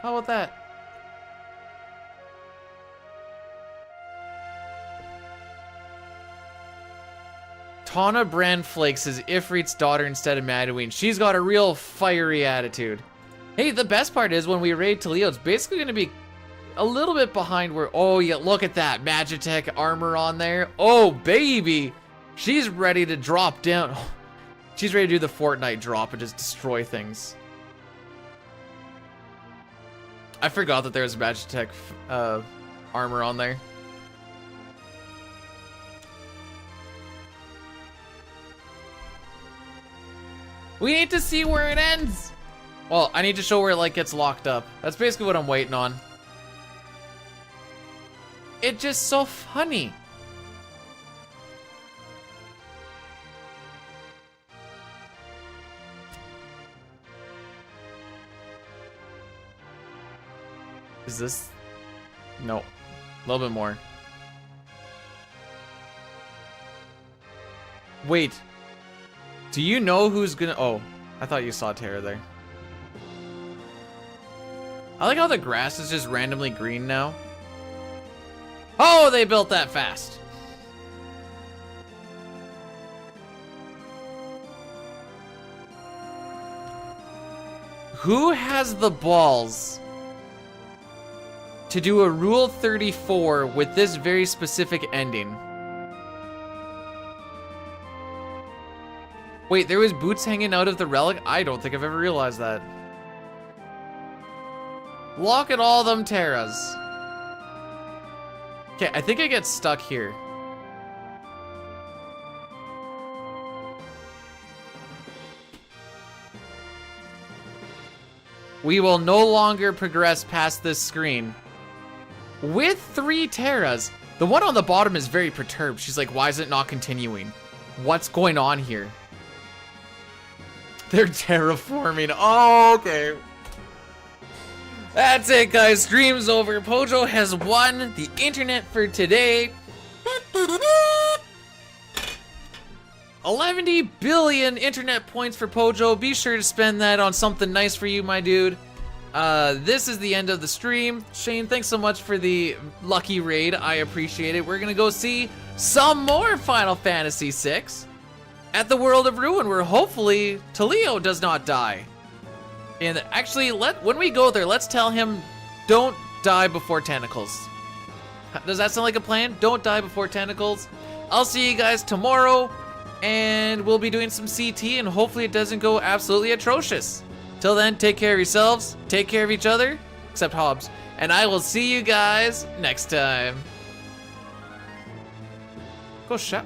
How about that? Tana Brandflakes is Ifrit's daughter instead of Madaween. She's got a real fiery attitude. Hey, the best part is when we raid Talio, it's basically going to be a little bit behind where, oh yeah, look at that Magitech armor on there. Oh baby, she's ready to drop down. She's ready to do the Fortnite drop and just destroy things. I forgot that there was Magitech armor on there. We need to see where it ends. Well, I need to show where it like gets locked up. That's basically what I'm waiting on. It's just so funny. Is this? No. A little bit more. Wait. Do you know who's gonna... Oh, I thought you saw Terra there. I like how the grass is just randomly green now. Oh, they built that fast. Who has the balls to do a Rule 34 with this very specific ending? Wait, there was boots hanging out of the relic? I don't think I've ever realized that. Look at all them Terras. Okay, I think I get stuck here. We will no longer progress past this screen. With 3 Terras. The one on the bottom is very perturbed. She's like, why is it not continuing? What's going on here? They're terraforming. Oh, okay. That's it, guys. Stream's over. Pojo has won the internet for today. 11 billion internet points for Pojo. Be sure to spend that on something nice for you, my dude. This is the end of the stream. Shane, thanks so much for the lucky raid. I appreciate it. We're gonna go see some more Final Fantasy VI at the World of Ruin, where hopefully Talio does not die. And actually, when we go there, let's tell him, don't die before tentacles. Does that sound like a plan? Don't die before tentacles. I'll see you guys tomorrow, and we'll be doing some CT, and hopefully it doesn't go absolutely atrocious. Till then, take care of yourselves, take care of each other, except Hobbs, and I will see you guys next time. Go shut.